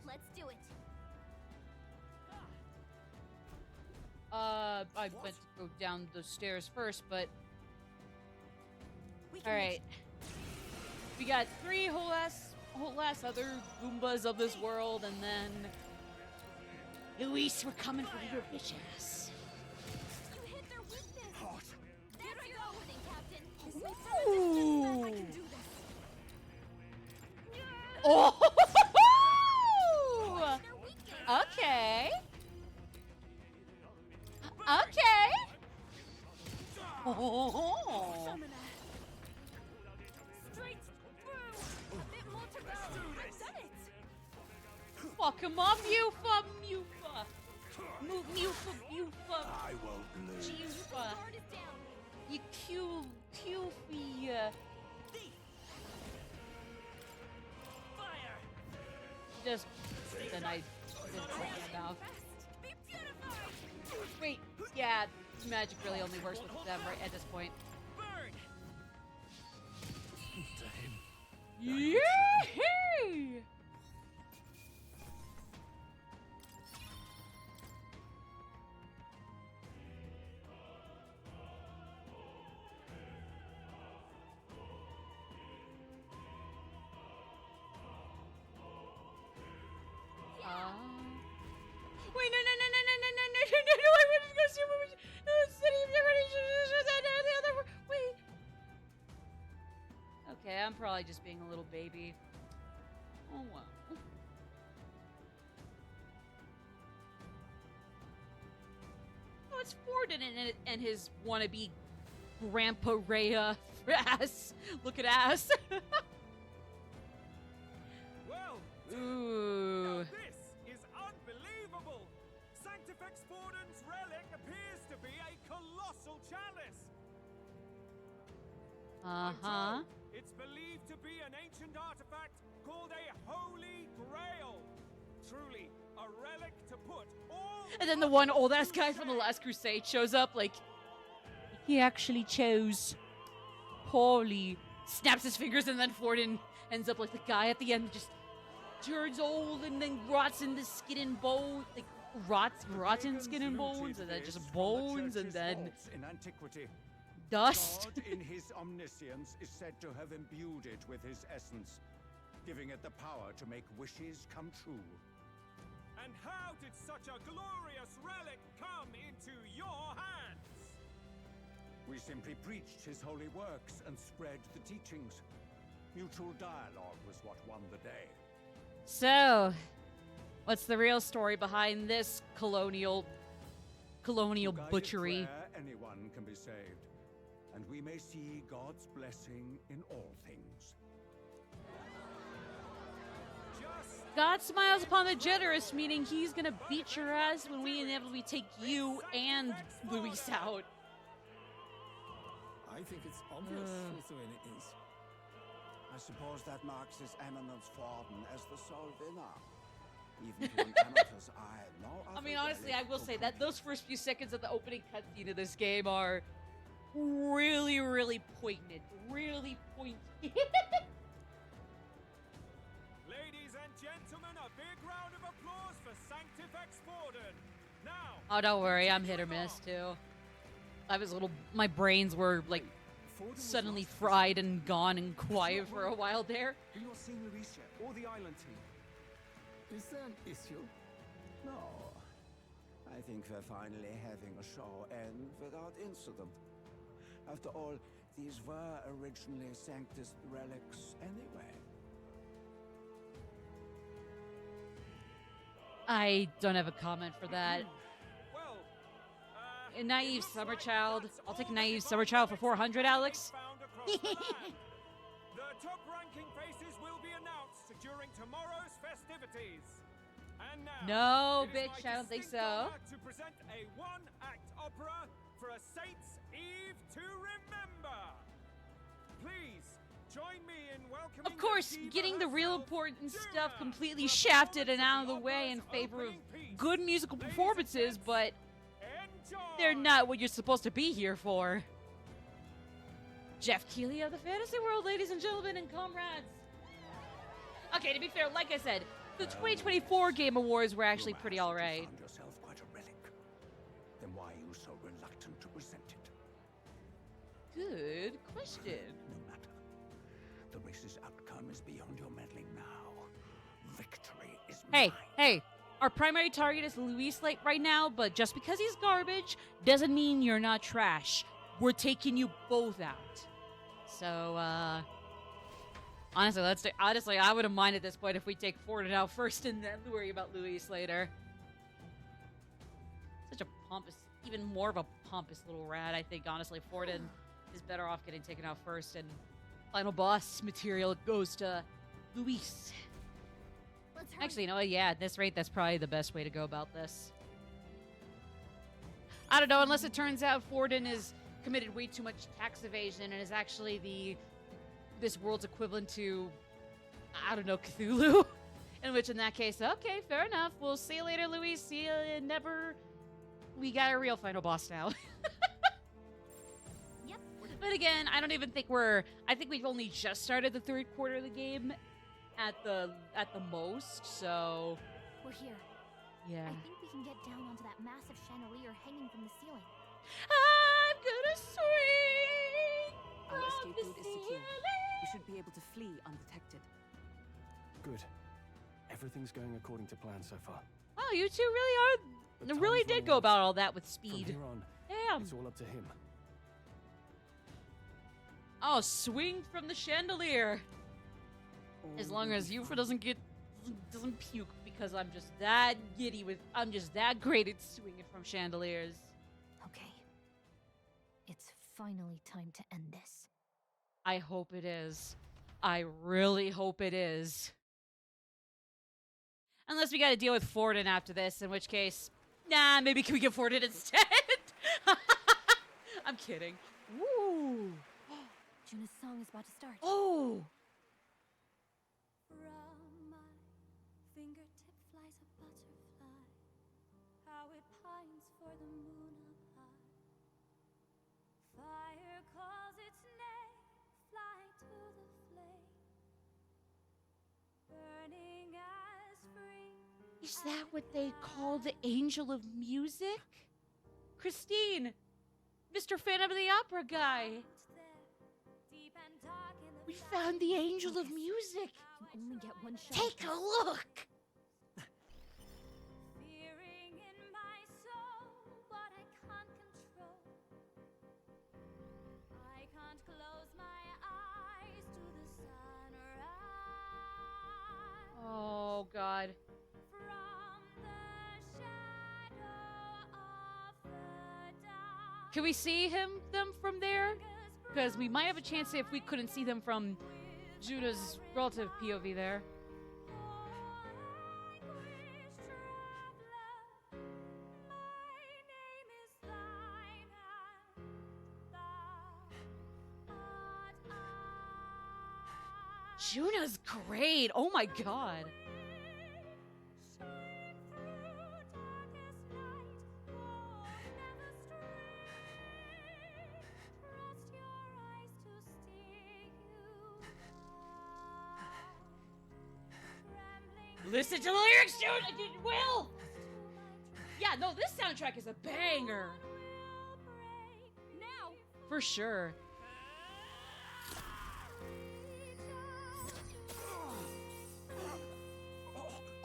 Let's do it. I went to go down the stairs first, but alright. We got 3 whole ass other Goombas of this world, and then Luis, we're coming for your bitch ass. You hit their weakness. Hot. That's your opening, Captain. This makes so much distance that I can do this. Oh! Their weakness. Okay. Okay. Oh. Summoner. Straight through. A bit more to go. I've done it. Fuck him up, Mufa, Mufa. Mufa, Mufa. I won't lose. Jufa. Guard is down. You Qfy. Just then I didn't open my mouth. Be beautified. Wait, yeah, magic really only works with them right at this point. Burn. Yee! Wait, no, I wanted to go see what was City of Decoration. Wait. Okay, I'm probably just being a little baby. Oh, well. Oh, it's Ford and his wannabe Grandpa Rhea ass. Look at ass. Well, Ooh. now this is unbelievable. Sanctifex Forden's relic appears to be a colossal chalice. I'm Uh-huh. told It's believed to be an ancient artifact called a Holy Grail. Truly, a relic to put all. And then the one old ass guy from the Last Crusade shows up, like, he actually chose poorly. Snaps his fingers, and then Forden ends up like the guy at the end, just turns old and then rots into skin and bone, like rotten skin and bones, and then just bones, and then in antiquity, dust. God, in his omniscience, is said to have imbued it with his essence, giving it the power to make wishes come true. And how did such a glorious relic come into your hands? We simply preached his holy works and spread the teachings. Mutual dialogue was what won the day. So, what's the real story behind this colonial To guided butchery? prayer, anyone can be saved, and we may see God's blessing in all things. Just God smiles upon the generous, meaning he's gonna beat your ass when we inevitably take you and Luis out. I think it's obvious who Thurin is. I suppose that marks His Eminence Forden as the sole winner. Even to an amateur's eye, no I other mean, honestly, I relic will could say that compare. those first few seconds of the opening cutscene of this game are really, really poignant. Really poignant. ladies and gentlemen, a big round of applause for Sanctifex Forden. Now, Oh, don't worry, I'm hit or miss too. I was my brains were like suddenly fried and gone and quiet for a while there. Have you not seen Luis yet, or the island team? Is there an issue? No. I think we're finally having a show end without incident. After all, these were originally Sanctus relics anyway. I don't have a comment for that. well, A naive summer child. I'll take a naive summer child for 400, Alex. found across the land. The top ranking faces will be announced during tomorrow's festivities. And now, No, it is bitch, my I don't think distinct so. honor to present a one-act opera for a Saints' Eve to remember. Please join me in welcoming. Of course, getting the real important stuff completely shafted and out of the way in favor of good musical performances, but they're not what you're supposed to be here for. Jeff Keighley of the fantasy world, ladies and gentlemen and comrades. Okay, to be fair, like I said, the 2024 Game Awards were actually pretty alright. Found yourself quite a relic. Then why are you so reluctant to present it? Good question. No matter. The race's outcome is beyond your meddling now. Victory is mine. Hey, our primary target is Luis Late right now, but just because he's garbage doesn't mean you're not trash. We're taking you both out. So, honestly, I wouldn't mind at this point if we take Forden out first and then worry about Luis later. Such a pompous, even more of a pompous little rat, I think, honestly. Forden is better off getting taken out first, and final boss material goes to Luis. Actually, you know what? Yeah, at this rate, that's probably the best way to go about this. I don't know, unless it turns out Forden is committed way too much tax evasion and is actually this world's equivalent to, I don't know, Cthulhu. In that case, okay, fair enough. We'll see you later, Luis. See you never. We got a real final boss now. Yep. But again, I don't even think I think we've only just started the third quarter of the game at the most, so. We're here. Yeah. I think we can get down onto that massive chandelier hanging from the ceiling. I'm gonna swing. Our escape the route is secure. ceiling. We should be able to flee undetected. Good. Everything's going according to plan so far. Oh, you two really did go about all that with speed. From here on, Damn. it's all up to him. Oh, swing from the chandelier. As long as Yufa doesn't puke, because I'm just that great at swinging from chandeliers. Okay. It's finally time to end this. I hope it is. I really hope it is. Unless we gotta deal with Forden after this, in which case, nah, maybe can we get Forden instead? I'm kidding. Woo! Juna's song is about to start. Oh! From my fingertip flies a butterfly, how it pines for the moon up high. Fire calls its name, fly to the flame, burning as free. Is that what they call the Angel of Music? Christine! Mr. Phantom of the Opera guy! We found the Angel of Music! You can only get one shot. Take a look! Fearing in my soul what I can't control. I can't close my eyes to the sunrise. Oh, God. From the shadow of the dark. Can we see them from there? Because we might have a chance if we couldn't see them from Juna's relative POV there. Juna's great! Oh my god! Listen to the lyrics, June! I did well! Yeah, no, this soundtrack is a banger! Now! For sure.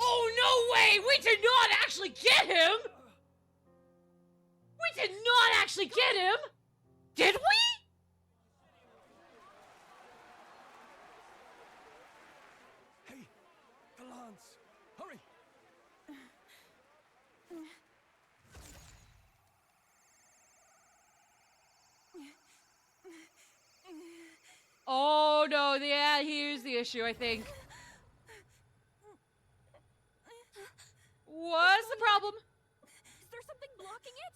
Oh, no way! We did not actually get him! We did not actually get him! Did we? Hey, the lance! Hurry! Oh, no, yeah, here's the issue, I think. What's the problem? Is there something blocking it?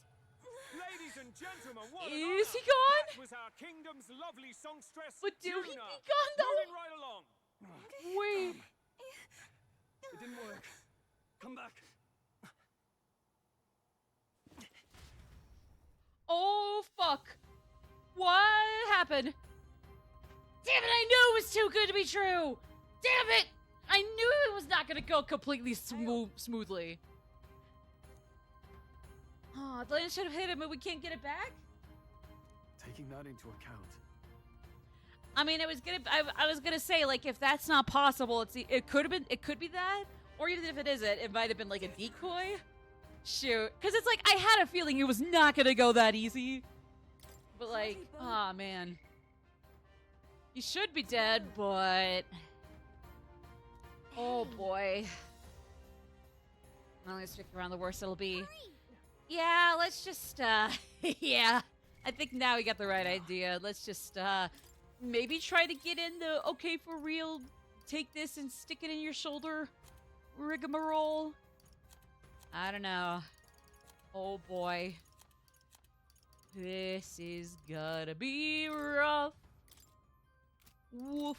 Ladies and gentlemen, what an Is he honor. gone? That was our kingdom's lovely songstress, But do he be Juna. gone, though? Moving right along. Wait. It didn't work. Come back. Oh, fuck. What happened? Damn it, I knew it was too good to be true. Damn it. I knew it was not going to go completely smoothly. Oh, Atlanta should have hit him, but we can't get it back? Taking that into account. I mean, I was gonna say, like, if that's not possible, it could be that, or even if it isn't, it might have been like a decoy. Shoot, because it's like I had a feeling it was not gonna go that easy, but like, oh man, he should be dead, but oh boy, well, let's pick around the worst it'll be. Yeah, let's just yeah, I think now we got the right idea. Let's just maybe try to get in the okay for real, take this and stick it in your shoulder rigmarole. I don't know. Oh boy. This is gonna be rough. Woof.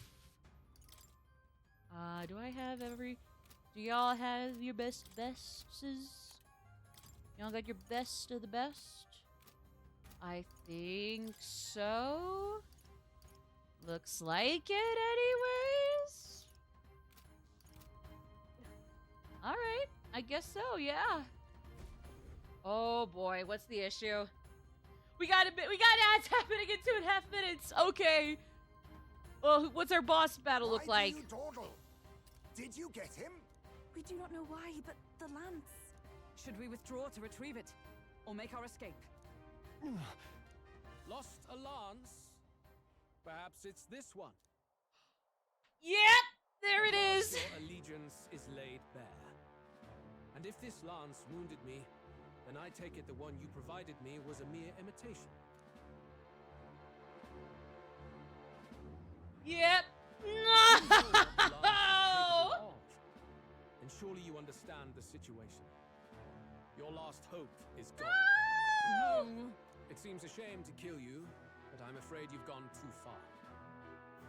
Do I have do y'all have your bestses? Y'all got your best of the best? I think so. Looks like it anyways. Alright, I guess so, yeah. Oh boy, what's the issue? We got ads happening in 2.5 minutes. Okay. Well, what's our boss battle look like? Why do you dawdle? Did you get him? We do not know why, but the lance. Should we withdraw to retrieve it, or make our escape? Lost a lance? Perhaps it's this one. Yep, there it is. Your allegiance is laid bare. And if this lance wounded me, then I take it the one you provided me was a mere imitation. Yep. No! And surely you understand the situation. Your last hope is gone. No! It seems a shame to kill you, but I'm afraid you've gone too far.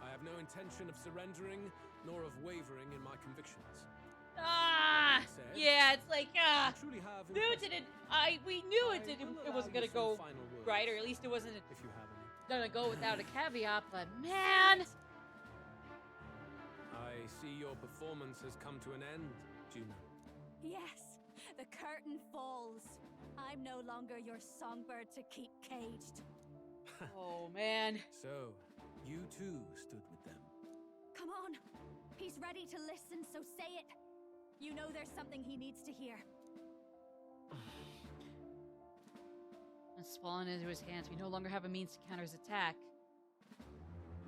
I have no intention of surrendering, nor of wavering in my convictions. Yeah, it's like, truly have we knew it wasn't gonna go right, or at least it wasn't if you have any. gonna go without a caveat, but man! I see your performance has come to an end, Juna. Yes, the curtain falls. I'm no longer your songbird to keep caged. Oh, man. So, you too stood with them. Come on. He's ready to listen, so say it. You know there's something he needs to hear. It's fallen into his hands. We no longer have a means to counter his attack.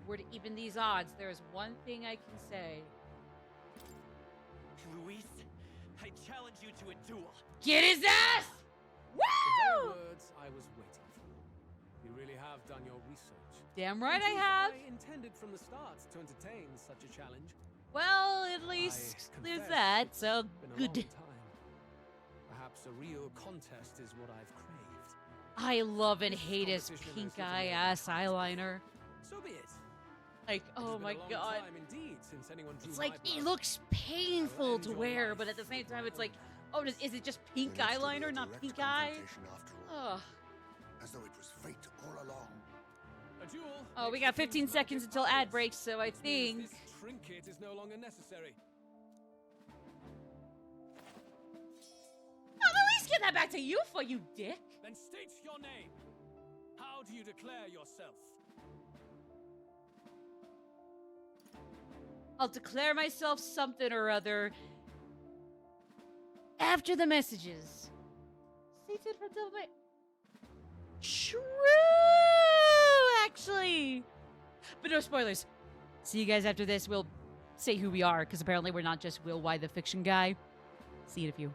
Were to even these odds, there is one thing I can say. Luis, I challenge you to a duel. Get his ass! The Woo! very words I was waiting for. You really have done your research. Damn right It I seems have. I intended from the start to entertain such a challenge. Well, at least there's that, so Been a good. long time. Perhaps a real contest is what I've craved. I love and hate his competition pink is little eye more ass eyeliner. So be it. Like, oh It's my been a long god. time indeed since anyone drew It's my like, it blood. looks painful to enjoy wear, life but at the same time, it's like, my oh, is it just pink There needs to be a eyeliner, not direct pink eye? confrontation after all. Ugh. As though it was fate all along. A duel Oh, we makes got the 15 king's seconds magic until ad powerless, breaks, so I which means think. this trinket is no longer necessary. I'll at least get that back to you for you dick. Then state your name. How do you declare yourself? I'll declare myself something or other after the messages. Seated for double. True, actually. But no spoilers. See you guys after this. We'll say who we are, because apparently we're not just Will Y the fiction guy. See you in a few.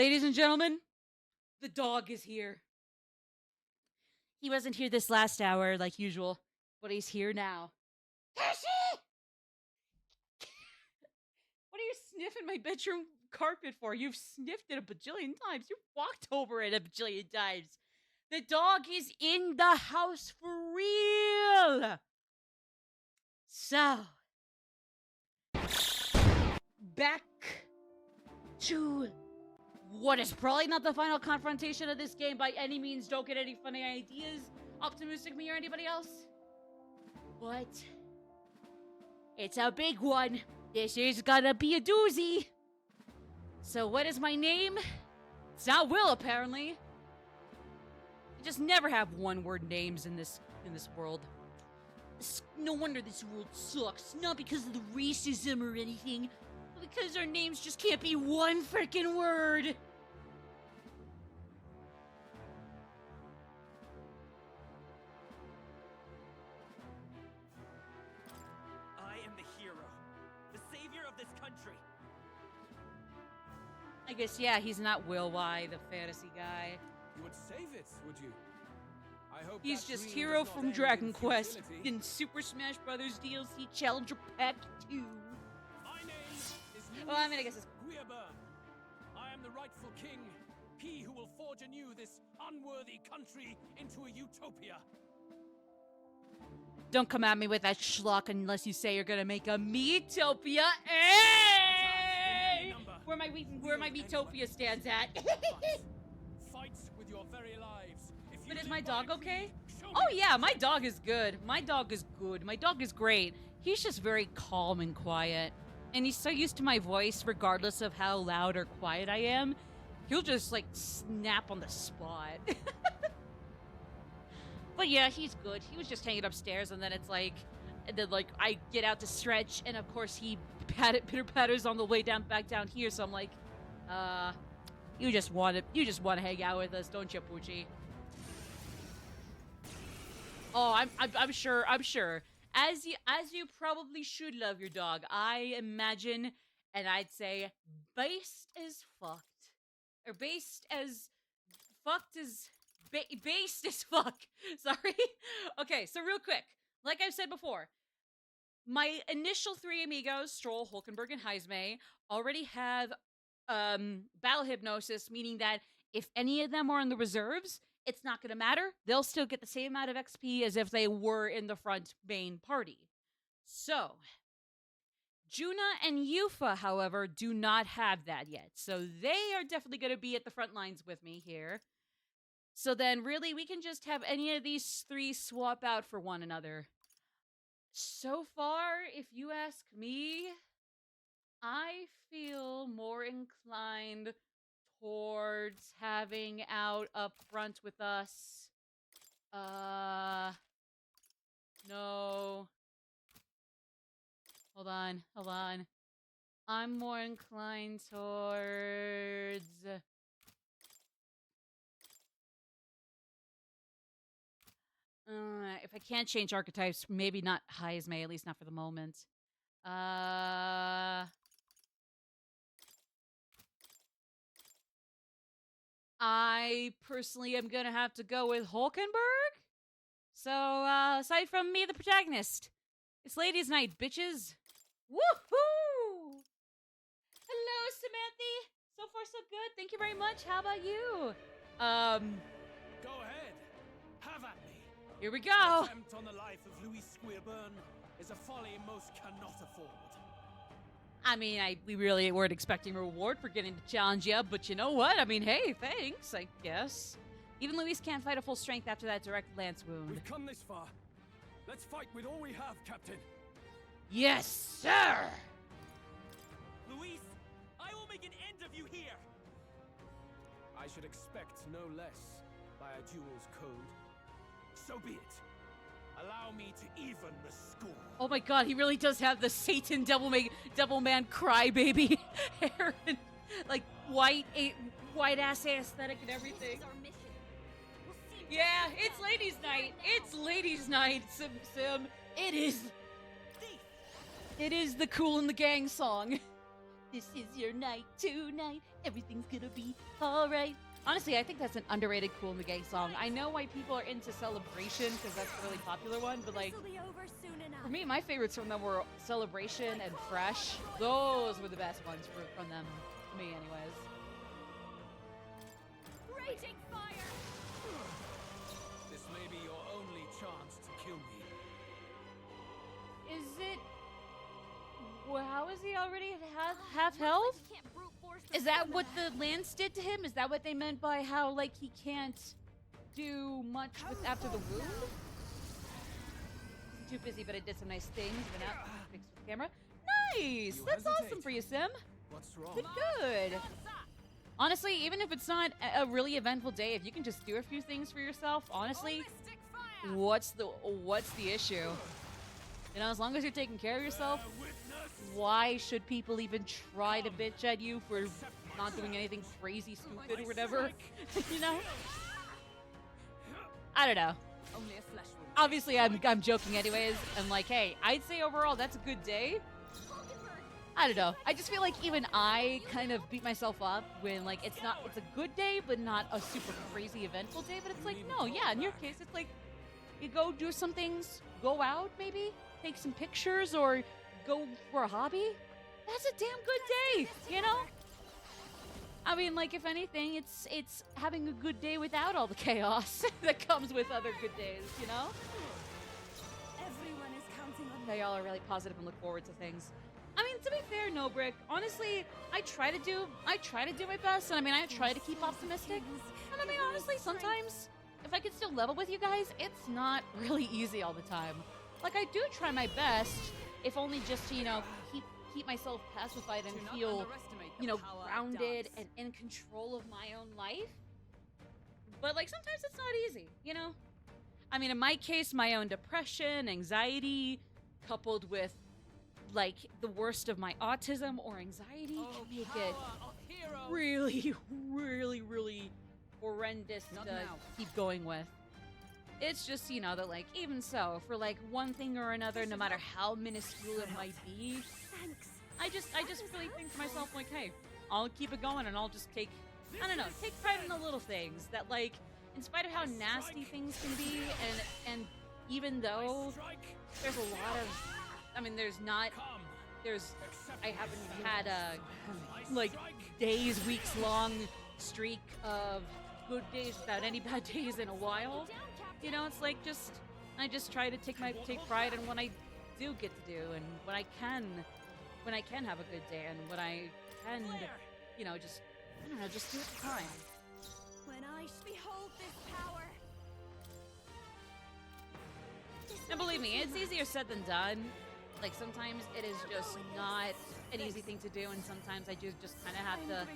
Ladies and gentlemen, the dog is here. He wasn't here this last hour like usual, but he's here now. Tashi! What are you sniffing my bedroom carpet for? You've sniffed it a bajillion times. You've walked over it a bajillion times. The dog is in the house for real. So, back to what is probably not the final confrontation of this game by any means. Don't get any funny ideas, Optimistic Me or anybody else. But it's a big one. This is gonna be a doozy. So what is my name? It's not Will, apparently. You just never have one-word names in this world. No wonder this world sucks. Not because of the racism or anything, but because our names just can't be one freaking word. I am the hero, the savior of this country. I guess, yeah, he's not Will Y, the fantasy guy. You would save it, would you? I hope He's that just dream hero does not from end Dragon in Quest futility. in Super Smash Bros. DLC Challenger Pack 2. My name is Well, I mean, I guess it's... Guiaburn. I am the rightful king, he who will forge anew this unworthy country into a utopia. Don't come at me with that schlock unless you say you're gonna make a Metopia. Hey! Where my Metopia stands at. Fight with your very lives. But is my dog okay? Oh yeah, my dog is good. My dog is good. My dog is great. He's just very calm and quiet. And he's so used to my voice, regardless of how loud or quiet I am. He'll just, like, snap on the spot. But yeah, he's good. He was just hanging upstairs, and then it's like... And then, like, I get out to stretch, and of course he pitter-patters on the way back down here, so I'm like... You just want to hang out with us, don't you, Poochie? Oh, I'm sure. As you probably should love your dog. I imagine, and I'd say, based as fucked, or based as fucked as based as fuck. Sorry. Okay, so real quick, like I've said before, my initial three amigos, Stroll, Hulkenberg, and Heismay, already have battle hypnosis, meaning that if any of them are in the reserves, it's not going to matter. They'll still get the same amount of XP as if they were in the front main party. So, Juna and Yufa, however, do not have that yet. So they are definitely going to be at the front lines with me here. So then, really, we can just have any of these three swap out for one another. So far, if you ask me, I feel more inclined towards having out up front with us. No. Hold on. I'm more inclined towards... if I can't change archetypes, maybe not Heismay, at least not for the moment. I personally am gonna have to go with Hulkenberg. So, aside from me, the protagonist, it's ladies' night, bitches. Woohoo! Hello, Samantha. So far, so good. Thank you very much. How about you? Go ahead. Have at me. Here we go. Attempt on the life of Louis Squeerburn is a folly most cannot afford. I mean, we really weren't expecting a reward for getting to challenge you, but you know what? I mean, hey, thanks, I guess. Even Luis can't fight at full strength after that direct lance wound. We've come this far. Let's fight with all we have, Captain. Yes, sir! Luis, I will make an end of you here. I should expect no less by a duel's code. So be it. Allow me to even the score. Oh my god, he really does have the Satan Devilman crybaby hair and like white ass aesthetic and everything. Yeah, it's ladies' night. It's ladies' night, Sim. It is the Cool and the Gang song. This is your night tonight. Everything's gonna be alright. Honestly, I think that's an underrated Cool and the Gang song. I know why people are into Celebration because that's a really popular one, but like, for me, my favorites from them were Celebration and Fresh. Those were the best ones from them, to me, anyways. Raging fire! This may be your only chance to kill me. Is it? Well, how is he already at half health? Is that what the Lance did to him? Is that what they meant by how, like, he can't do much after the wound? Wasn't too busy, but it did some nice things. Went out, fixed the camera. Nice! That's awesome for you, Sim. What's wrong? Good. Honestly, even if it's not a really eventful day, if you can just do a few things for yourself, honestly, what's the issue? You know, as long as you're taking care of yourself, why should people even try to bitch at you for not doing anything crazy stupid or whatever? You know? I don't know. Only a flesh wound. Obviously, I'm joking anyways. I'm like, hey, I'd say overall that's a good day. I don't know. I just feel like even I kind of beat myself up when, like, it's a good day, but not a super crazy eventful day. But it's like, no, yeah, in your case, it's like, you go do some things, go out maybe, take some pictures, or go for a hobby. That's a damn good day, you know? I mean, like, if anything, it's having a good day without all the chaos that comes with other good days, you know? Everyone is counting on Okay, y'all are really positive and look forward to things. I mean, to be fair, No Brick, honestly, I try to do my best, and I mean, I try to keep optimistic. And I mean, honestly, sometimes, if I could still level with you guys, it's not really easy all the time. Like, I do try my best, if only just to, you know, keep myself pacified and feel, you know, grounded and in control of my own life. But, like, sometimes it's not easy, you know? I mean, in my case, my own depression, anxiety, coupled with, like, the worst of my autism or anxiety can make it really, really, really horrendous to keep going with. It's just, you know, that, like, even so, for, like, one thing or another, no matter how minuscule it might be, I just really think to myself, like, hey, I'll keep it going and I'll just take pride in the little things that, like, in spite of how nasty things can be, and even though there's a lot of, I mean, I haven't had a, like, days, weeks long streak of good days without any bad days in a while. You know, it's like, I just try to take pride in what I do get to do, and when I can have a good day, and when I can, you know, just do it the time. when I behold this power. And believe me, it's easier said than done. Like, sometimes it is just not an easy thing to do, and sometimes I just kind of have to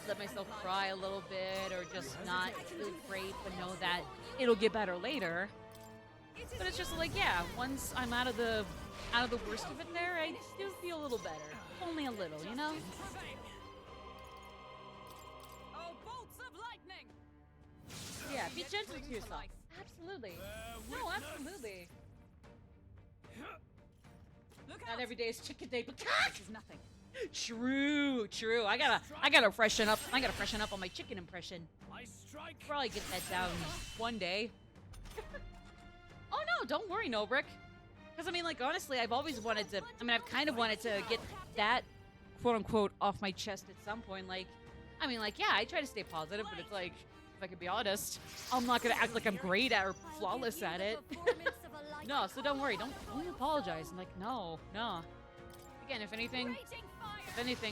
let myself cry a little bit, or just not feel great, but know that it'll get better later. But it's just like, yeah, once I'm out of the worst of it there, I do feel a little better. Only a little, you know? Oh, bolts of lightning! Yeah, be gentle to yourself. Absolutely. No, absolutely. Not every day is chicken day, but Is nothing. True. I gotta freshen up. I gotta freshen up on my chicken impression. Probably get that down one day. Oh no, don't worry, Nobrick. Because I mean, like, honestly, I've always wanted to. I mean, I've kind of wanted to get that, quote unquote, off my chest at some point. Like, I mean, like, yeah, I try to stay positive, but it's like, if I could be honest, I'm not gonna act like I'm great at or flawless at it. No, so don't worry. Don't apologize. I'm like, no. Again, if anything,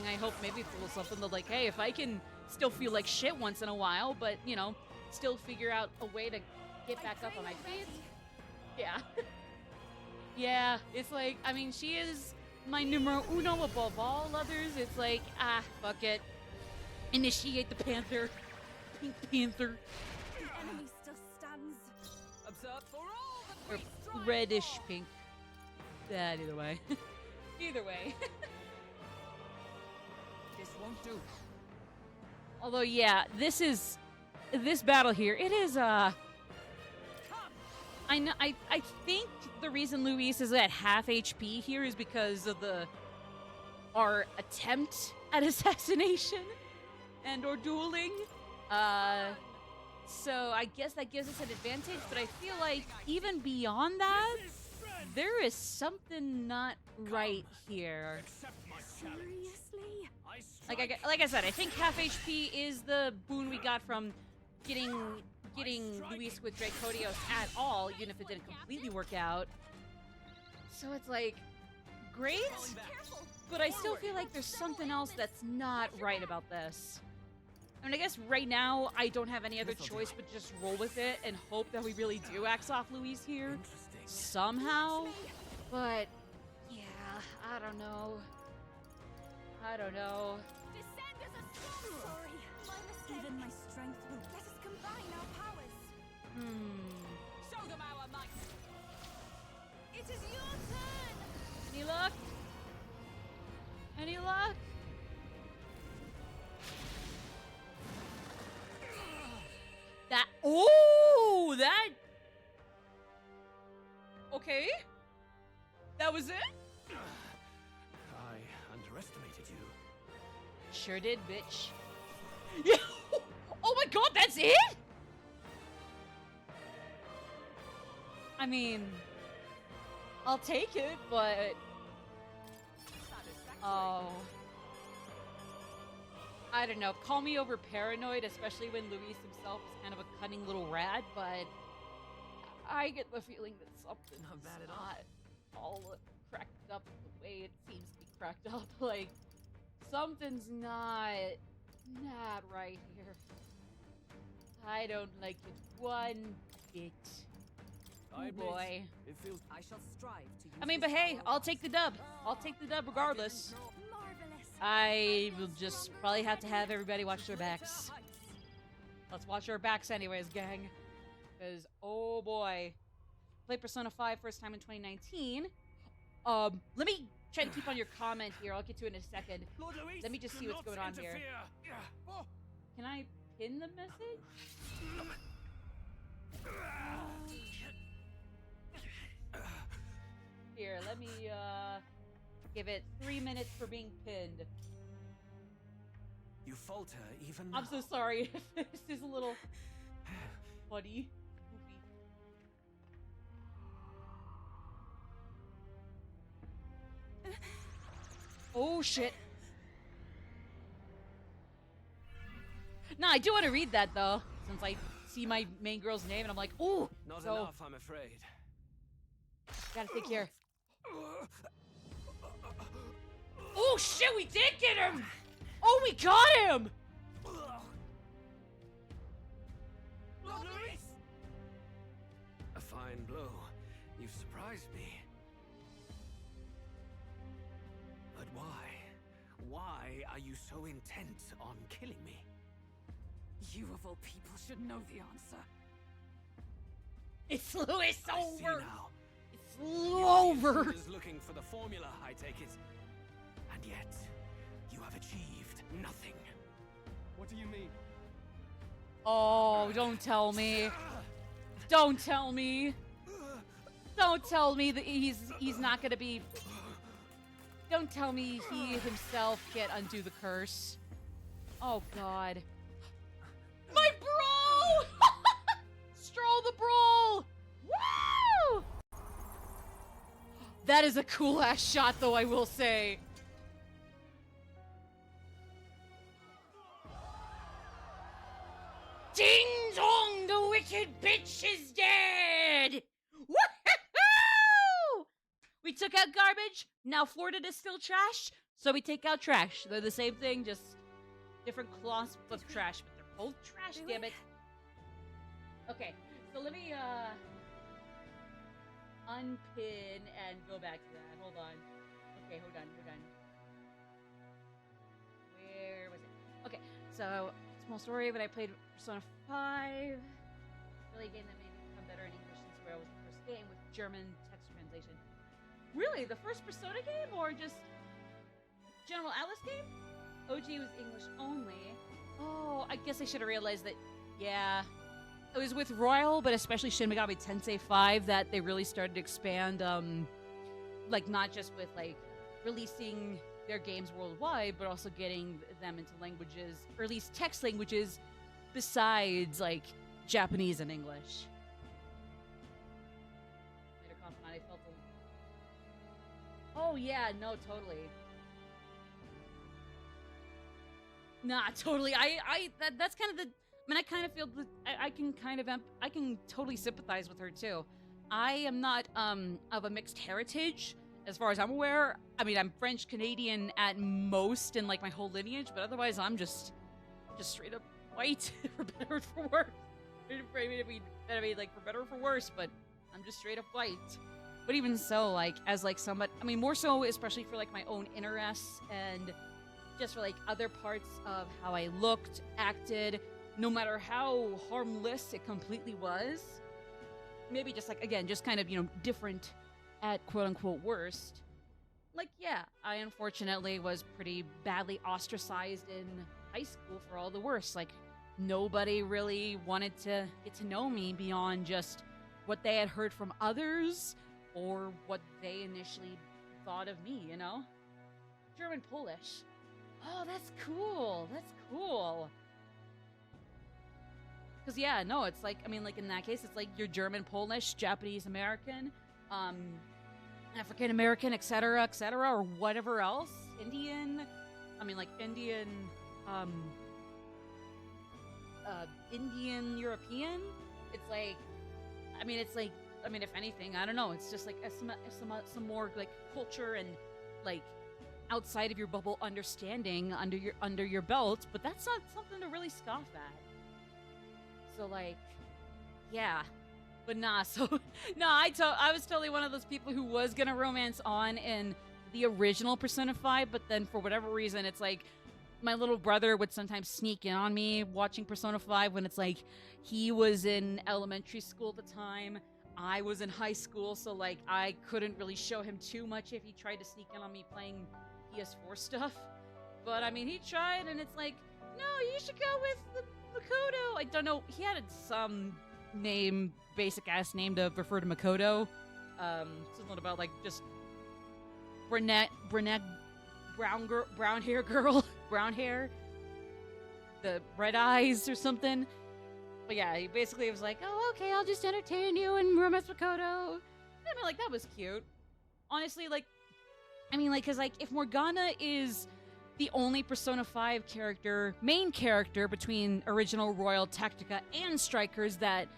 I hope maybe it's a little something that, like, hey, if I can still feel like shit once in a while, but, you know, still figure out a way to get back up on my feet. Yeah. Yeah, it's like, I mean, she is my numero uno above all others. It's like, fuck it. Initiate the Panther. Pink Panther. The enemy still stands. Observe for all the Or reddish pink. Either way. Either way. This won't do. Although, yeah, this battle here, it is, I think the reason Luis is at half HP here is because of our attempt at assassination and or dueling. So I guess that gives us an advantage, but I feel like even beyond that, there is something not right here. Seriously? Like I said, I think half HP is the boon we got from getting Luis with Dracodios at all, even if it didn't completely work out. So it's like, great, but I still feel like there's something else that's not right about this. I mean, I guess right now I don't have any other choice but just roll with it and hope that we really do axe off Luis here somehow. But yeah, I don't know. I don't know. Descend as a storm. Sorry, my mistake. Even my strength will let us combine our powers. Show them our might. It is your turn. Any luck? Any luck? That. Oh, that. Okay. That was it? I underestimated you. Sure did, bitch. Yeah. Oh my god, that's it? I mean, I'll take it, but... Oh. I don't know. Call me over paranoid, especially when Luis himself is kind of a cunning little rat, but I get the feeling that something's not all cracked up the way it seems to be cracked up. Like, something's not right here. I don't like it one bit. Oh boy. It feels. I shall strive to use I mean, but hey, I'll take the dub. I'll take the dub regardless. Marvelous. I will just probably have to have everybody watch their backs. Let's watch our backs anyways, gang. Because, oh boy. Played Persona 5 first time in 2019. Let me try to keep on your comment here. I'll get to it in a second. Let me just see what's going on here. Can I pin the message? Here, let me, give it 3 minutes for being pinned. You falter even I'm so sorry if this is a little funny. Goofy. Oh, shit. No, I do want to read that, though, since I see my main girl's name, and I'm like, ooh! Not so, enough, I'm afraid. gotta think here. Oh, shit, we did get him! Oh, we got him! A fine blow. You've surprised me. But why? Why are you so intent on killing me? You of all people should know the answer. It's Luis I see over! now. It's over! Is looking for the formula, I take it. And yet, you have achieved nothing. What do you mean? Oh, don't tell me. Don't tell me. Don't tell me that he's not gonna be... Don't tell me he himself can't undo the curse. Oh, God. My bro! Stroll the brawl! Woo! That is a cool-ass shot, though, I will say. Ding dong, the wicked bitch is dead! Woohoo! We took out garbage, now Florida is still trash, so we take out trash. They're the same thing, just different cloths of trash, but they're both trash, damn it. Okay, so let me, unpin and go back to that. Hold on. Okay, hold on. Where was it? Okay, so, small story, but I played Persona 5. Really a game that made me become better in English since where I was the first game with German text translation. Really? The first Persona game? Or just General Atlas game? OG was English only. Oh, I guess I should have realized that, yeah. It was with Royal, but especially Shin Megami Tensei 5 that they really started to expand, like, not just with, like, releasing their games worldwide, but also getting them into languages, or at least text languages, besides like Japanese and English. Later confidant, I felt oh yeah, no, totally. Nah, totally. That's kind of the. I mean, I kind of feel that I can totally sympathize with her too. I am not of a mixed heritage, as far as I'm aware. I mean, I'm French Canadian at most in like my whole lineage, but otherwise I'm just straight up white, for better or for worse. I mean, like for better or for worse, but I'm just straight up white. But even so, like as like somebody, I mean, more so especially for like my own interests and just for like other parts of how I looked, acted, no matter how harmless it completely was. Maybe just like, again, just kind of, you know, different at quote unquote worst. Like, yeah, I unfortunately was pretty badly ostracized in high school for all the worst. Like, nobody really wanted to get to know me beyond just what they had heard from others or what they initially thought of me, you know? German Polish. Oh, that's cool. That's cool. Because, yeah, no, it's like, I mean, like, in that case, it's like you're German, Polish, Japanese American, African American, etc., or whatever else. Indian. I mean, like, Indian European. It's like, I mean, if anything, I don't know. It's just like some more, like, culture and, like, outside of your bubble understanding under your belt, but that's not something to really scoff at. So like, yeah, but nah. So no, I was totally one of those people who was gonna romance on in the original Persona 5, but then for whatever reason, it's like my little brother would sometimes sneak in on me watching Persona 5 when it's like he was in elementary school at the time. I was in high school, so like I couldn't really show him too much if he tried to sneak in on me playing PS4 stuff. But I mean, he tried, and it's like, no, you should go with the Makoto. I don't know. He had some name, basic ass name to refer to Makoto. Something about like just brunette, brown hair girl, brown hair, the red eyes or something. But yeah, he basically was like, oh, okay, I'll just entertain you and romance Makoto. I mean, like, that was cute. Honestly, like, I mean, like, because, like, if Morgana is the only Persona 5 main character between original Royal, Tactica, and Strikers that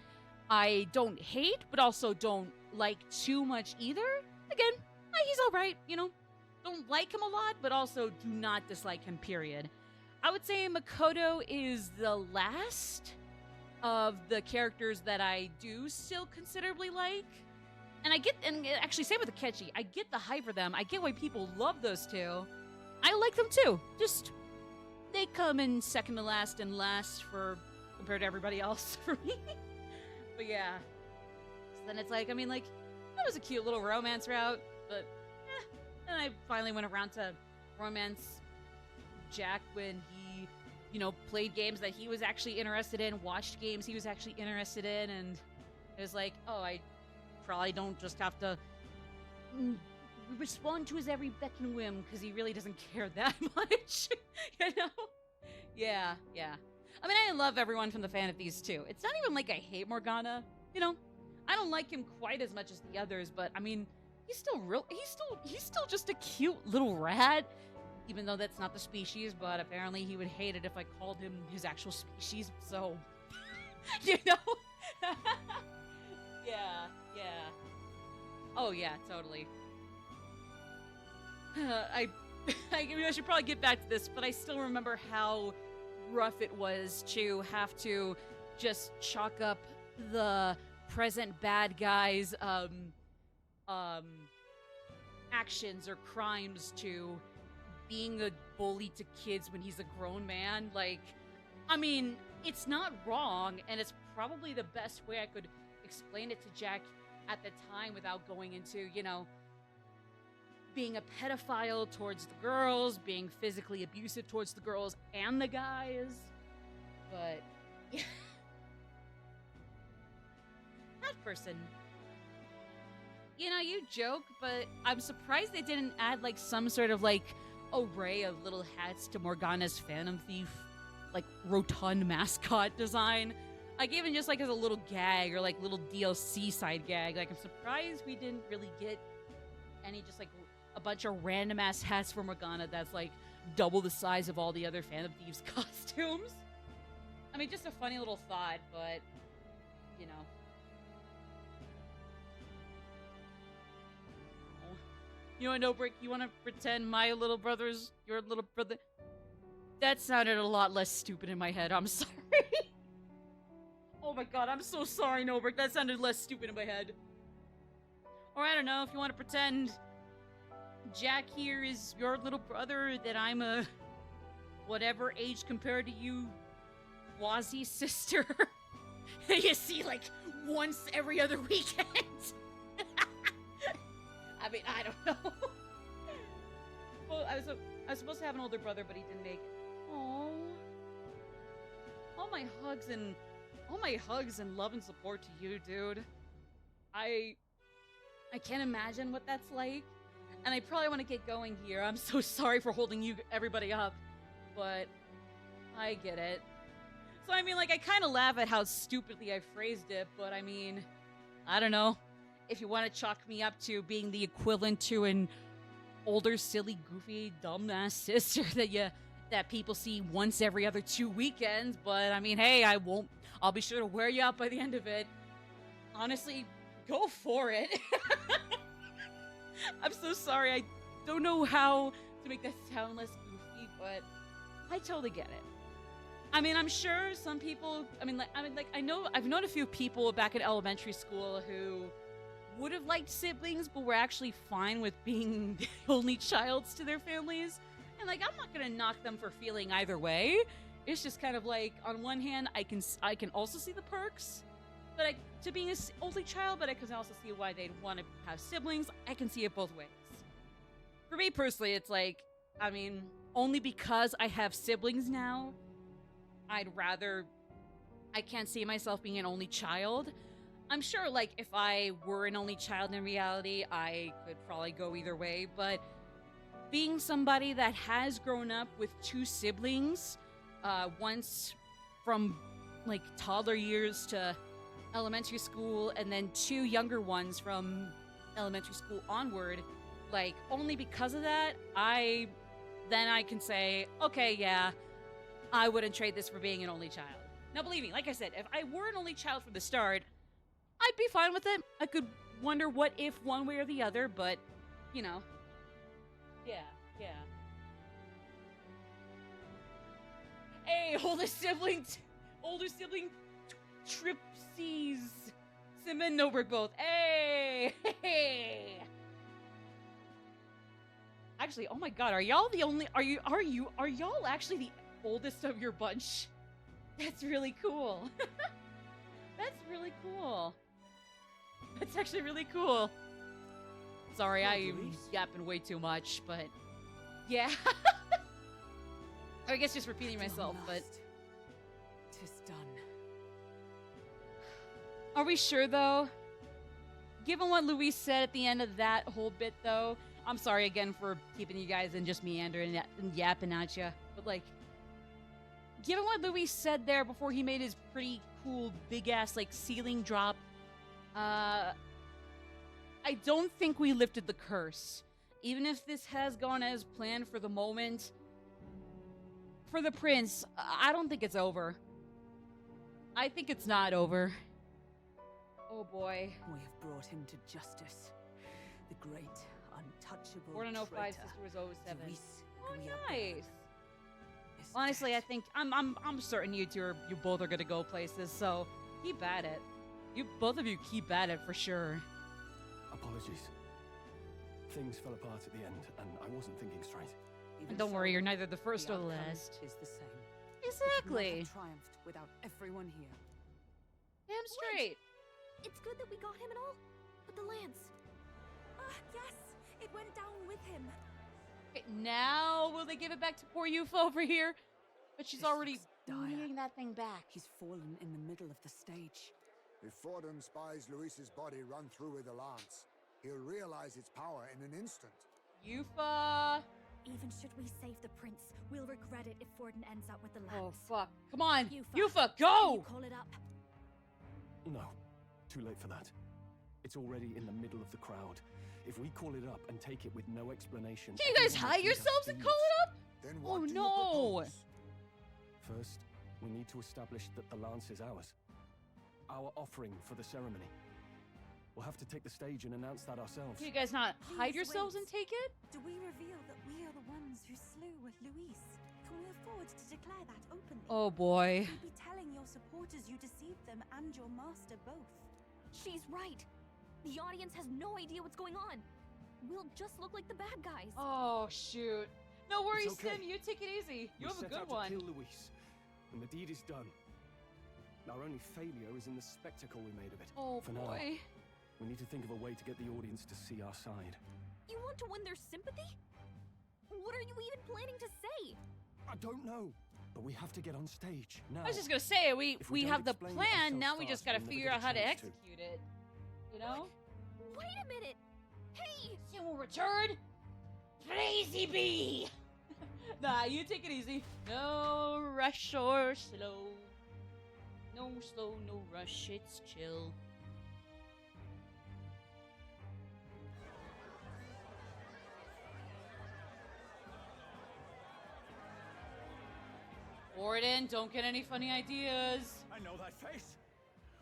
I don't hate, but also don't like too much either, again, he's alright, you know? Don't like him a lot, but also do not dislike him, period. I would say Makoto is the last of the characters that I do still considerably like. And actually, same with Akechi. I get the hype for them. I get why people love those two. I like them too. Just, they come in second to last and last compared to everybody else for me. But yeah. So then it's like, I mean, like, that was a cute little romance route, but Then I finally went around to romance Jack when he, you know, played games that he was actually interested in, watched games he was actually interested in, and it was like, oh, I probably don't just have to respond to his every beck and whim because he really doesn't care that much, you know? Yeah. I mean, I love everyone from the fan of these two. It's not even like I hate Morgana, you know? I don't like him quite as much as the others, but I mean, he's still just a cute little rat, even though that's not the species, but apparently he would hate it if I called him his actual species, so, you know? Yeah. Oh yeah, totally. I should probably get back to this, but I still remember how rough it was to have to just chalk up the present bad guy's actions or crimes to being a bully to kids when he's a grown man. Like, I mean, it's not wrong, and it's probably the best way I could explain it to Jack at the time without going into, you know, being a pedophile towards the girls, being physically abusive towards the girls and the guys. But, yeah. That person. You know, you joke, but I'm surprised they didn't add, like, some sort of, like, array of little hats to Morgana's Phantom Thief, like, rotund mascot design. Like, even just, like, as a little gag or, like, little DLC side gag. Like, I'm surprised we didn't really get any just, like, a bunch of random-ass hats for Morgana that's, like, double the size of all the other Phantom Thieves costumes. I mean, just a funny little thought, but, you know. You know, Brick, you want to pretend my little brother's your little brother? That sounded a lot less stupid in my head. I'm sorry. Oh my god, I'm so sorry, Nobrick. That sounded less stupid in my head. Or I don't know, if you want to pretend Jack here is your little brother, that I'm a whatever age compared to you, Wazzy's sister. You see, like, once every other weekend. I mean, I don't know. Well, I was supposed to have an older brother, but he didn't make it. Oh, all my hugs and love and support to you, dude. I can't imagine what that's like, and I probably want to get going here. I'm so sorry for holding everybody up, but I get it. So I mean, like, I kind of laugh at how stupidly I phrased it, but I mean, I don't know. If you want to chalk me up to being the equivalent to an older, silly, goofy, dumbass sister that people see once every other 2 weekends, but I mean, hey, I'll be sure to wear you out by the end of it. Honestly, go for it. I'm so sorry. I don't know how to make that sound less goofy, but I totally get it. I mean, I'm sure some people, I've known a few people back in elementary school who would have liked siblings, but were actually fine with being the only childs to their families. And, like, I'm not gonna knock them for feeling either way. It's just kind of like, on one hand, I can also see the perks, but to being an only child, but I can also see why they'd want to have siblings. I can see it both ways. For me personally, it's like, I mean, only because I have siblings now, I can't see myself being an only child. I'm sure, like, if I were an only child in reality, I could probably go either way, but being somebody that has grown up with 2 siblings, once from, like, toddler years to elementary school, and then 2 younger ones from elementary school onward, like, only because of that, then I can say, okay, yeah, I wouldn't trade this for being an only child. Now, believe me, like I said, if I were an only child from the start, I'd be fine with it. I could wonder what if one way or the other, but, you know. Yeah. Hey, older sibling tripsies. Sim and Nobrick both. Hey! Actually, oh my god, are y'all actually the oldest of your bunch? That's really cool. That's really cool. That's actually really cool. Sorry, I'm yapping way too much, but yeah. I guess just repeating myself, but 'tis done. Are we sure though? Given what Louise said at the end of that whole bit though, I'm sorry again for keeping you guys and just meandering and yapping at you, but like, given what Louis said there before he made his pretty cool big ass like ceiling drop, I don't think we lifted the curse. Even if this has gone as planned for the moment, for the prince, I don't think it's over. I think it's not over. Oh boy. We have brought him to justice. The great, untouchable 4105 traitor. Sister was 07. Luis Oh, Guillaume nice. is Honestly, dead. I think I'm certain you both are gonna go places. So keep at it. Both of you keep at it for sure. Apologies. Things fell apart at the end, and I wasn't thinking straight. And don't worry, you're neither the first or the outcome last. Is the same. Exactly. We could not have triumphed without everyone here. Damn straight. It's good that we got him and all, but the lance. Yes, it went down with him. Okay, now will they give it back to poor Yufa over here? But she's This already looks dire. bringing that thing back. He's fallen in the middle of the stage. If Fordham spies Luis's body run through with the lance, he'll realize its power in an instant. Yufa. Even should we save the prince, we'll regret it if Forden ends up with the Oh, lands. fuck. Come on. Yufa, Yufa, go! can you call it up? No, too late for that. It's already in the middle of the crowd. If we call it up and take it with no explanation... Can you guys hide yourselves and call it up? Then Oh what do you no! propose? First, we need to establish that the lance is ours. Our offering for the ceremony. We'll have to take the stage and announce that ourselves. Can you guys not hide Please yourselves wait. and take it? Do we reveal that we are the ones who slew Luis? Can we afford to declare that openly? Oh boy. You'd be telling your supporters you deceived them and your master both. She's right. The audience has no idea what's going on. We'll just look like the bad guys. Oh shoot. No worries, It's okay. Tim. You take it easy. You We have a set good out one. to kill Luis, and the deed is done. Our only failure is in the spectacle we made of it. Oh For now, boy. we need to think of a way to get the audience to see our side. You want to win their sympathy? What are you even planning to say? I don't know, but we have to get on stage now. I was just gonna say we If we don't have the explain plan. ourselves Now we fast, just gotta we'll never figure get out a how to chance to. execute it. You know? Wait a minute. Hey! Sin will return. Crazy bee. Nah, you take it easy. No rush or slow. No slow, no rush. It's chill. Warden, don't get any funny ideas. I know that face.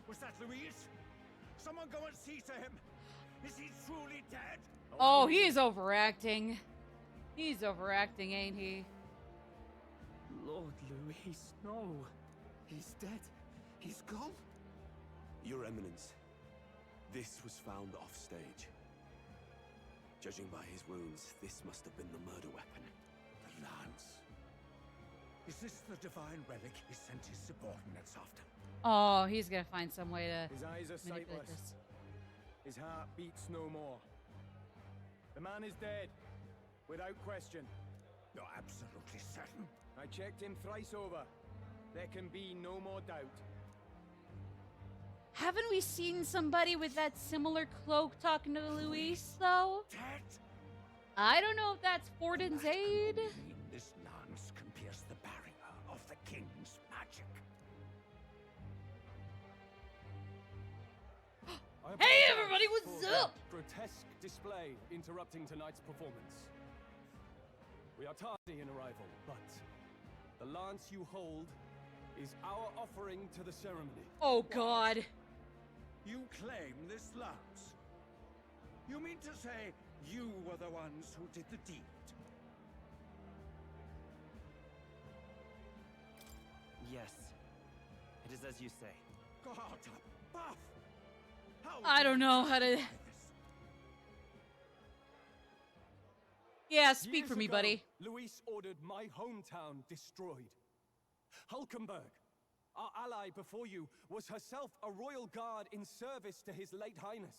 Was that Luis? Someone go and see to him. Is he truly dead? Oh, he's overacting. He's overacting, ain't he? Lord Luis, no. He's dead. He's gone. Your Eminence, this was found off stage. Judging by his wounds, this must have been the murder weapon. The lance. Is this the divine relic he sent his subordinates after? Oh, he's gonna find some way to His eyes are manipulate sightless. this. His heart beats no more. The man is dead, without question. You're absolutely certain? I checked him thrice over. There can be no more doubt. Haven't we seen somebody with that similar cloak talking to Luis, though? Dead? I don't know if that's Forden's aid. This lance can pierce the barrier of the king's magic. Hey, everybody, what's for up? the grotesque display interrupting tonight's performance. We are tardy in arrival, but the lance you hold is our offering to the ceremony. Oh, God. You claim this lance? You mean to say you were the ones who did the deed? Yes. It is as you say. God, Buff! How I don't know how to... Yeah, speak Years for me, ago, buddy. Luis ordered my hometown destroyed. Hulkenberg, our ally before you, was herself a royal guard in service to his late highness.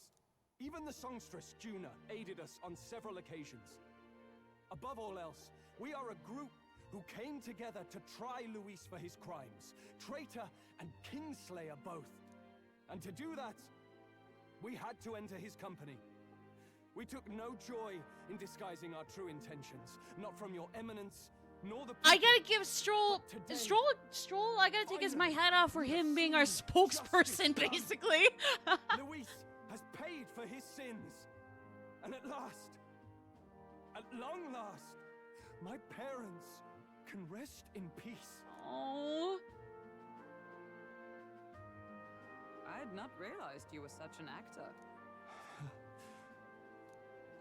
Even the songstress, Juna, aided us on several occasions. Above all else, we are a group who came together to try Luis for his crimes, traitor and kingslayer both. And to do that, we had to enter his company. We took no joy in disguising our true intentions, not from your eminence, nor the people. I gotta give Stroll, I gotta take my hat off for him being our spokesperson, basically. Luis has paid for his sins. And at last, at long last, my parents can rest in peace. Oh. I had not realized you were such an actor.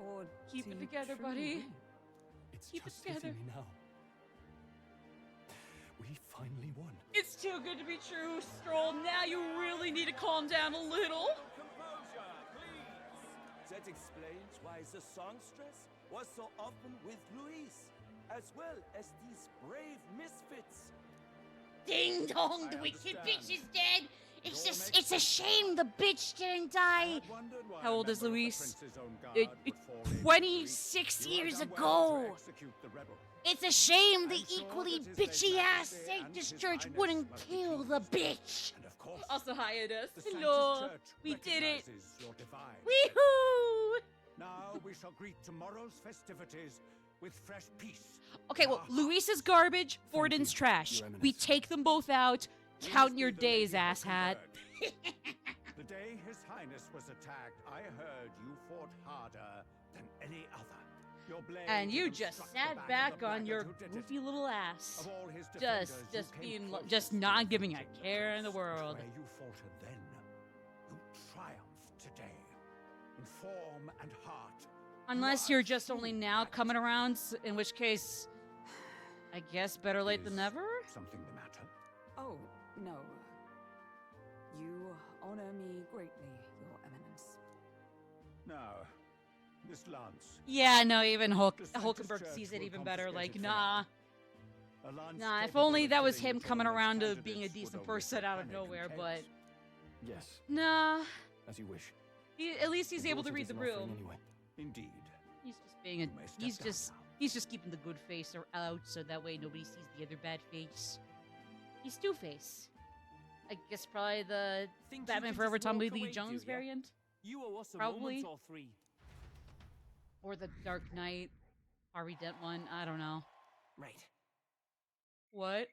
Or Keep do it you together, truly buddy. win? It's Keep it just hitting together. me now. We finally won. It's too good to be true, Stroll. Now you really need to calm down a little. Composure, please. That explains why the songstress was so often with Luis, as well as these brave misfits. Ding dong, the wicked bitch is dead. It's a shame the bitch didn't die. How old is Luis? 26 years ago. It's a shame the equally bitchy ass Sanctus Church wouldn't kill the bitch. Also, hi, Edis. Hello. We did it. Weehoo! Now we shall greet tomorrow's festivities with fresh peace. Okay, well, Luis is garbage, Forden's trash. We take them both out. Count your days, asshat. The day His Highness was attacked, I heard you fought harder than any other. Your blade And you even just struck the sat back back of the on your blackguard who did it. goofy little ass. Of all his defenders, Just you being, came closest just to not giving a defeating the care in the rest. world. Where you faltered then, you triumph today. In form and heart. Unless you're just only now coming around, in which case, I guess better late than never? Something the matter? Oh, no. You honor me greatly, Your Eminence. Now, this lance. Yeah, no, even The Sanctus Hulkenberg Church sees it will even better. confiscate Like, it for nah. A lance Nah, if capable only of that was killing him the coming tournament around to being a candidates decent would only person out of panic and nowhere, chaos. but Yes, nah. as you wish. At least he's The able to Dwarf read is the an offering room. Anyway. Indeed. He's just being a he's just keeping the good face out so that way nobody sees the other bad face. He's Two-Face. I guess probably the Think you Batman can Forever just Tommy walk Lee away, Jones do ya? variant. You owe us a Probably. moment or three. Or the Dark Knight Harvey Dent one. I don't know. Right. What?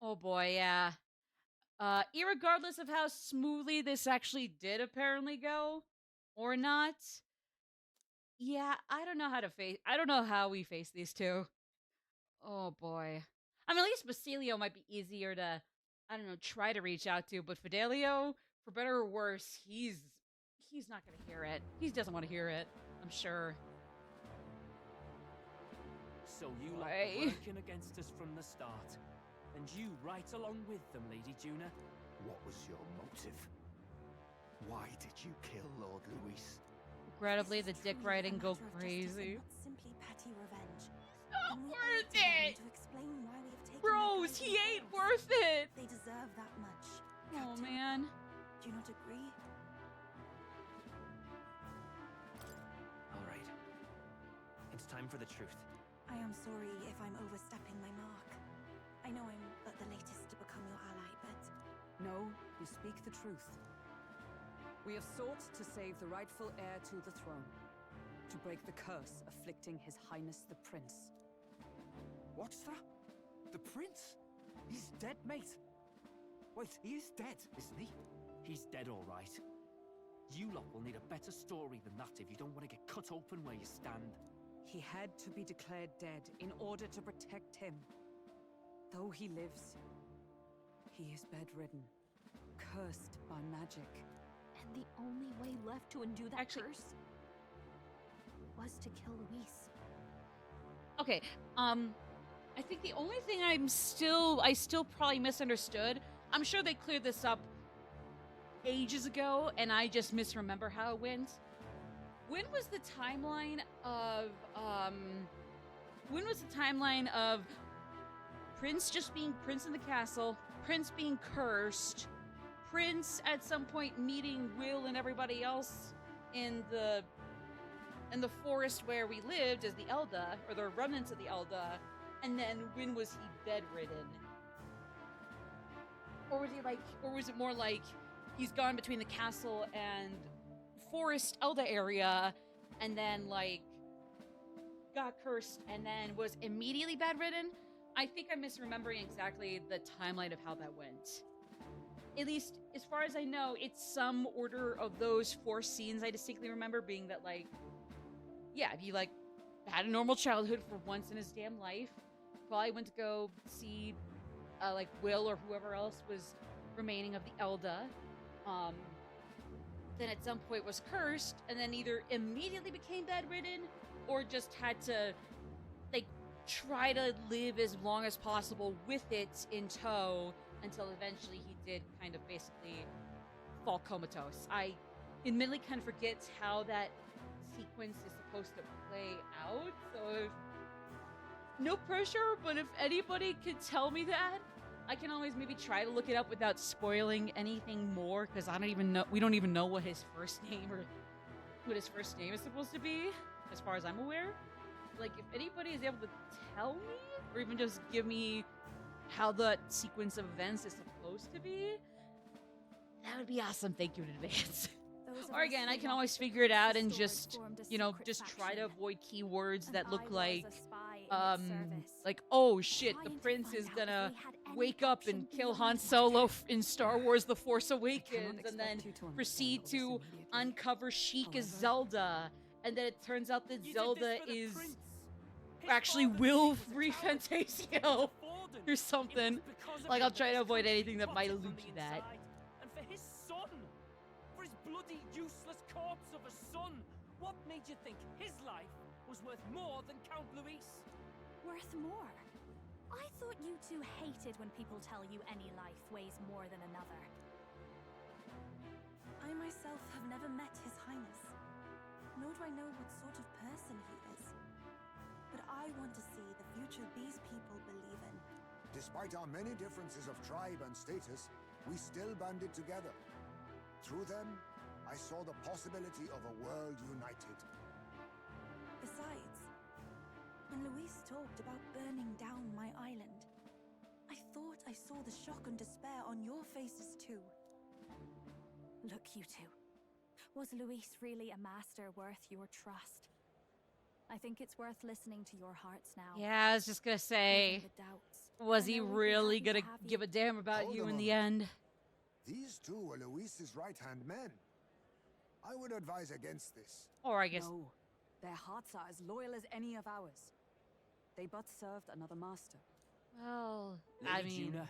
Oh boy, yeah. Irregardless of how smoothly this actually did apparently go, or not, yeah, I don't know how we face these two. Oh boy. I mean, at least Basilio might be easier to, I don't know, try to reach out to, but Fidelio, for better or worse, he's not gonna hear it. He doesn't want to hear it, I'm sure. So you lot Why? were working against us from the start. And you right along with them, Lady Juna. What was your motive? Why did you kill Lord Luis? Regrettably, the dick writing go crazy. Simply petty revenge. Not And we worth owe them it! To explain why we have taken Bros, he ain't worth it! They deserve that much. Oh man. Do you not agree? All right. It's time for the truth. I am sorry if I'm overstepping my mark. I know I'm but the latest to become your ally, but No, you speak the truth. We have sought to save the rightful heir to the throne. To break the curse afflicting His Highness the Prince. What's that? The prince? He's dead, mate. Wait, he is dead, isn't he? He's dead, all right. You lot will need a better story than that if you don't want to get cut open where you stand. He had to be declared dead in order to protect him. Though he lives, he is bedridden, cursed by magic. And the only way left to undo that curse was to kill Luis. Okay, I think the only thing I still probably misunderstood. I'm sure they cleared this up ages ago, and I just misremember how it went. When was the timeline of Prince just being Prince in the castle, Prince being cursed, Prince at some point meeting Will and everybody else in the forest where we lived as the Elda, or the remnants of the Elda, and then when was he bedridden? Or was it more like he's gone between the castle and forest Elda area, and then like got cursed and then was immediately bedridden? I think I'm misremembering exactly the timeline of how that went. At least, as far as I know, it's some order of those 4 scenes I distinctly remember being that, like, yeah, he, like, had a normal childhood for once in his damn life. Probably went to go see, like, Will or whoever else was remaining of the Elda. Then at some point was cursed, and then either immediately became bedridden, or just had to, like, try to live as long as possible with it in tow until eventually he did kind of basically fall comatose. I admittedly kind of forget how that sequence is supposed to play out, so no pressure, but if anybody could tell me that, I can always maybe try to look it up without spoiling anything more, because we don't even know what his first name is supposed to be, as far as I'm aware. Like, if anybody is able to tell me, or even just give me how the sequence of events is supposed to be, that would be awesome. Thank you in advance. Or again, I can always figure it out and just, you know, just try to avoid keywords that look like, oh shit, the prince is gonna wake up and kill Han Solo in Star Wars The Force Awakens, and then proceed to uncover Sheik as Zelda, and then it turns out that Zelda is actually Will Refantazio or something. Like, I'll try to avoid anything that might allude to that. And for his son! For his bloody useless corpse of a son! What made you think his life was worth more than Count Luis? Worth more? I thought you two hated when people tell you any life weighs more than another. I myself have never met His Highness, nor do I know what sort of person he is. But I want to see the future these people believe in. Despite our many differences of tribe and status, we still banded together. Through them, I saw the possibility of a world united. Besides, when Luis talked about burning down my island, I thought I saw the shock and despair on your faces too. Look, you two. Was Luis really a master worth your trust? I think it's worth listening to your hearts now. Yeah, I was just gonna say, was he really gonna give a damn about you in the end? These two were Luis's right-hand men. I would advise against this. Or I guess... No, their hearts are as loyal as any of ours. They but served another master. Well, Lady I mean... Juna.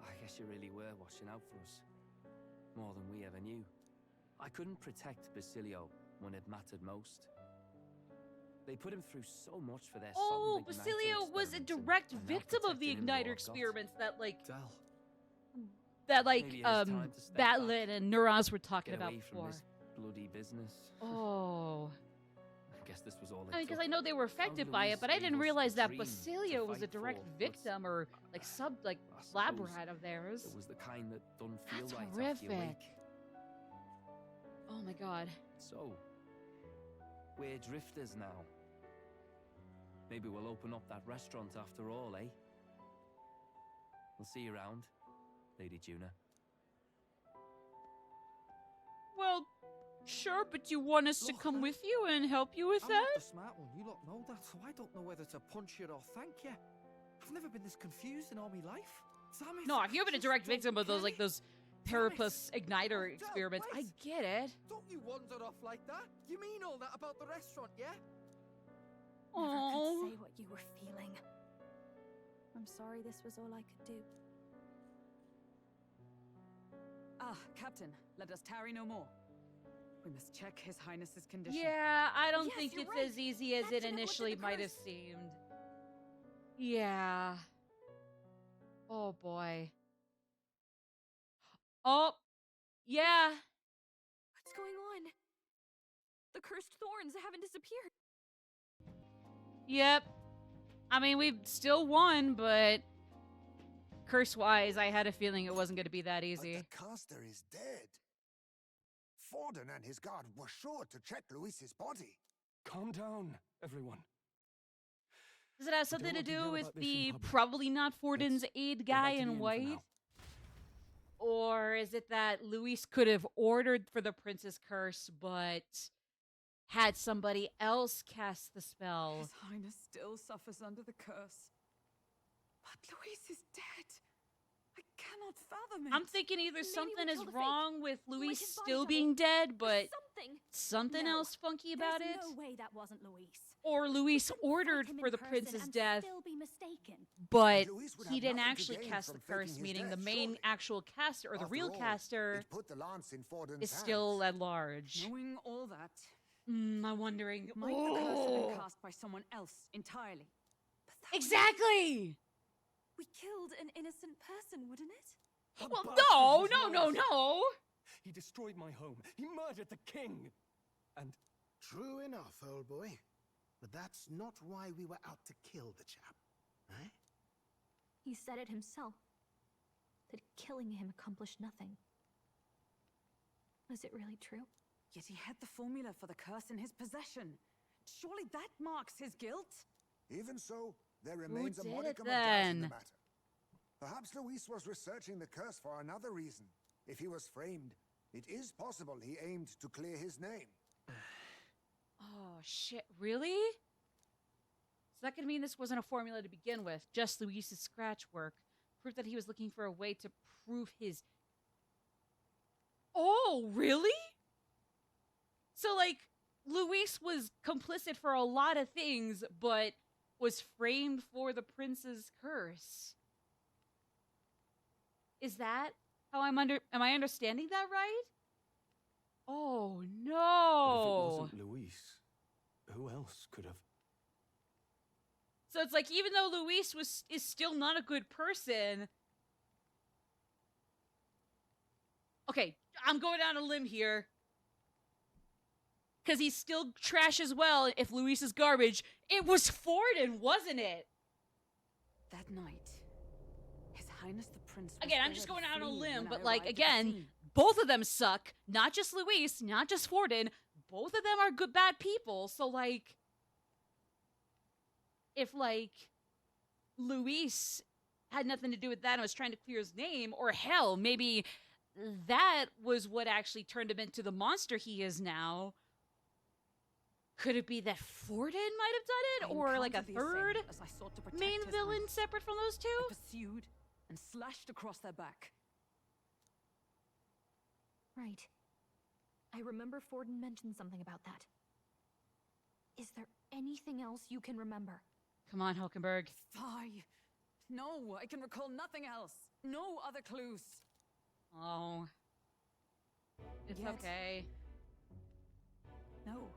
I guess you really were watching out for us. More than we ever knew. I couldn't protect Basilio when it mattered most. They put him through so much for their Oh, sudden Basilio Igniter was a experiments, direct and now victim of the protecting him Igniter more experiments that, like... Maybe it is time to step Batlin and Neuros were talking Get about away from before. this bloody business. Oh. I guess this was all I mean, because I know they were affected by it, but I didn't realize that Basilio was a direct victim or, like, lab rat of theirs. It was the kind that don't feel That's right after you horrific. wake. Oh my god. So, we're drifters now. Maybe we'll open up that restaurant after all, eh? We'll see you around, Lady Juna. Well, sure, but you want us to come with you and help you with I'm that? not the smart one, you lot know that, so I don't know whether to punch you or thank you. I've never been this confused in all my life. Damn it. No, if you've been a direct victim of those, like, those Damn it. Paraplus Igniter experiments, I wait. get it. Don't you wander off like that? You mean all that about the restaurant, yeah? Never Oh. could say what you were feeling. I'm sorry this was all I could do. Ah, Captain, let us tarry no more. We must check His Highness's condition. Yeah, I don't Yes, think you're it's right. as easy as it Imagine it wasn't initially the might have curse. seemed. Yeah. Oh boy. Oh, yeah. What's going on? The cursed thorns haven't disappeared. Yep. I mean, we still won, but curse-wise, I had a feeling it wasn't going to be that easy. But the caster is dead. Forden and his guard were sure to check Luis's body. Calm down, everyone. Does it have don't something to want to do hear with about this the in public. probably not Forden's Let's aid go guy back to the in inn for white? now. Or is it that Luis could have ordered for the Prince's Curse, but had somebody else cast the spell? His Highness still suffers under the curse. But Luis is dead. I cannot fathom it. I'm thinking either Maybe something we is killed a fake. wrong with Like Luis his body still double. being dead, but Something. something No, else funky about it. There's no way that wasn't Luis. Or Luis Couldn't ordered fight him for in the person Prince's and death, still be mistaken. but Luis would he have didn't nothing to actually gain cast from the curse, faking his meaning the death, main surely. actual caster, or the After real all, caster, it put the lance in Forden's is still hands. at large. Knowing all that, I'm wondering. might the curse have Oh. been cast by someone else entirely? But that would- Exactly! We killed an innocent person, wouldn't it? A Well, bastard no, was no, no, Luis. no! He destroyed my home. He murdered the king. And True enough, old boy. But that's not why we were out to kill the chap. Eh? He said it himself. That killing him accomplished nothing. Was it really true? Yet he had the formula for the curse in his possession. Surely that marks his guilt? Even so, there remains a did it modicum of doubt in the then? matter. Perhaps Luis was researching the curse for another reason. If he was framed, it is possible he aimed to clear his name. Oh, shit. Really? So that could mean this wasn't a formula to begin with, just Luis's scratch work. Proof that he was looking for a way to prove his... Oh, really? So, like, Luis was complicit for a lot of things, but was framed for the prince's curse. Is that how am I understanding that right? Oh, no. But if it wasn't Luis, who else could have? So it's like, even though Luis is still not a good person... Okay, I'm going down a limb here. Because he's still trash as well if Luis is garbage. It was Forden, wasn't it? That night, His Highness the Prince... Again, I'm just going out on a limb, but like, again, both of them suck. Not just Luis, not just Forden. Both of them are good, bad people. So, like... If, like, Luis had nothing to do with that and was trying to clear his name, or hell, maybe that was what actually turned him into the monster he is now. Could it be that Forden might have done it? Or like a third main villain separate from those two? I pursued and slashed across their back. Right. I remember Forden mentioned something about that. Is there anything else you can remember? Come on, Hulkenberg. Fie. No, I can recall nothing else. No other clues. Oh. It's Yet, okay. No.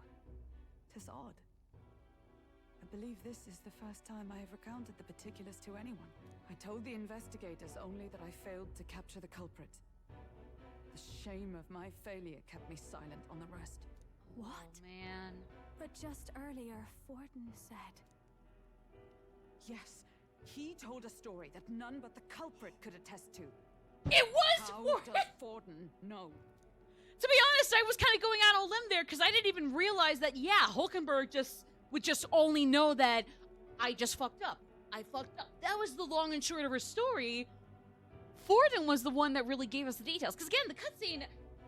'Tis odd. I believe this is the first time I have recounted the particulars to anyone. I told the investigators only that I failed to capture the culprit. The shame of my failure kept me silent on the rest. What? Oh, man. But just earlier, Forden said... Yes, he told a story that none but the culprit could attest to. It was How Forden! does Forden know? To be honest, I was kind of going out on a limb there because I didn't even realize that, yeah, Hulkenberg would just only know that I just fucked up. I fucked up. That was the long and short of her story. Forden was the one that really gave us the details. Because again, the cutscene,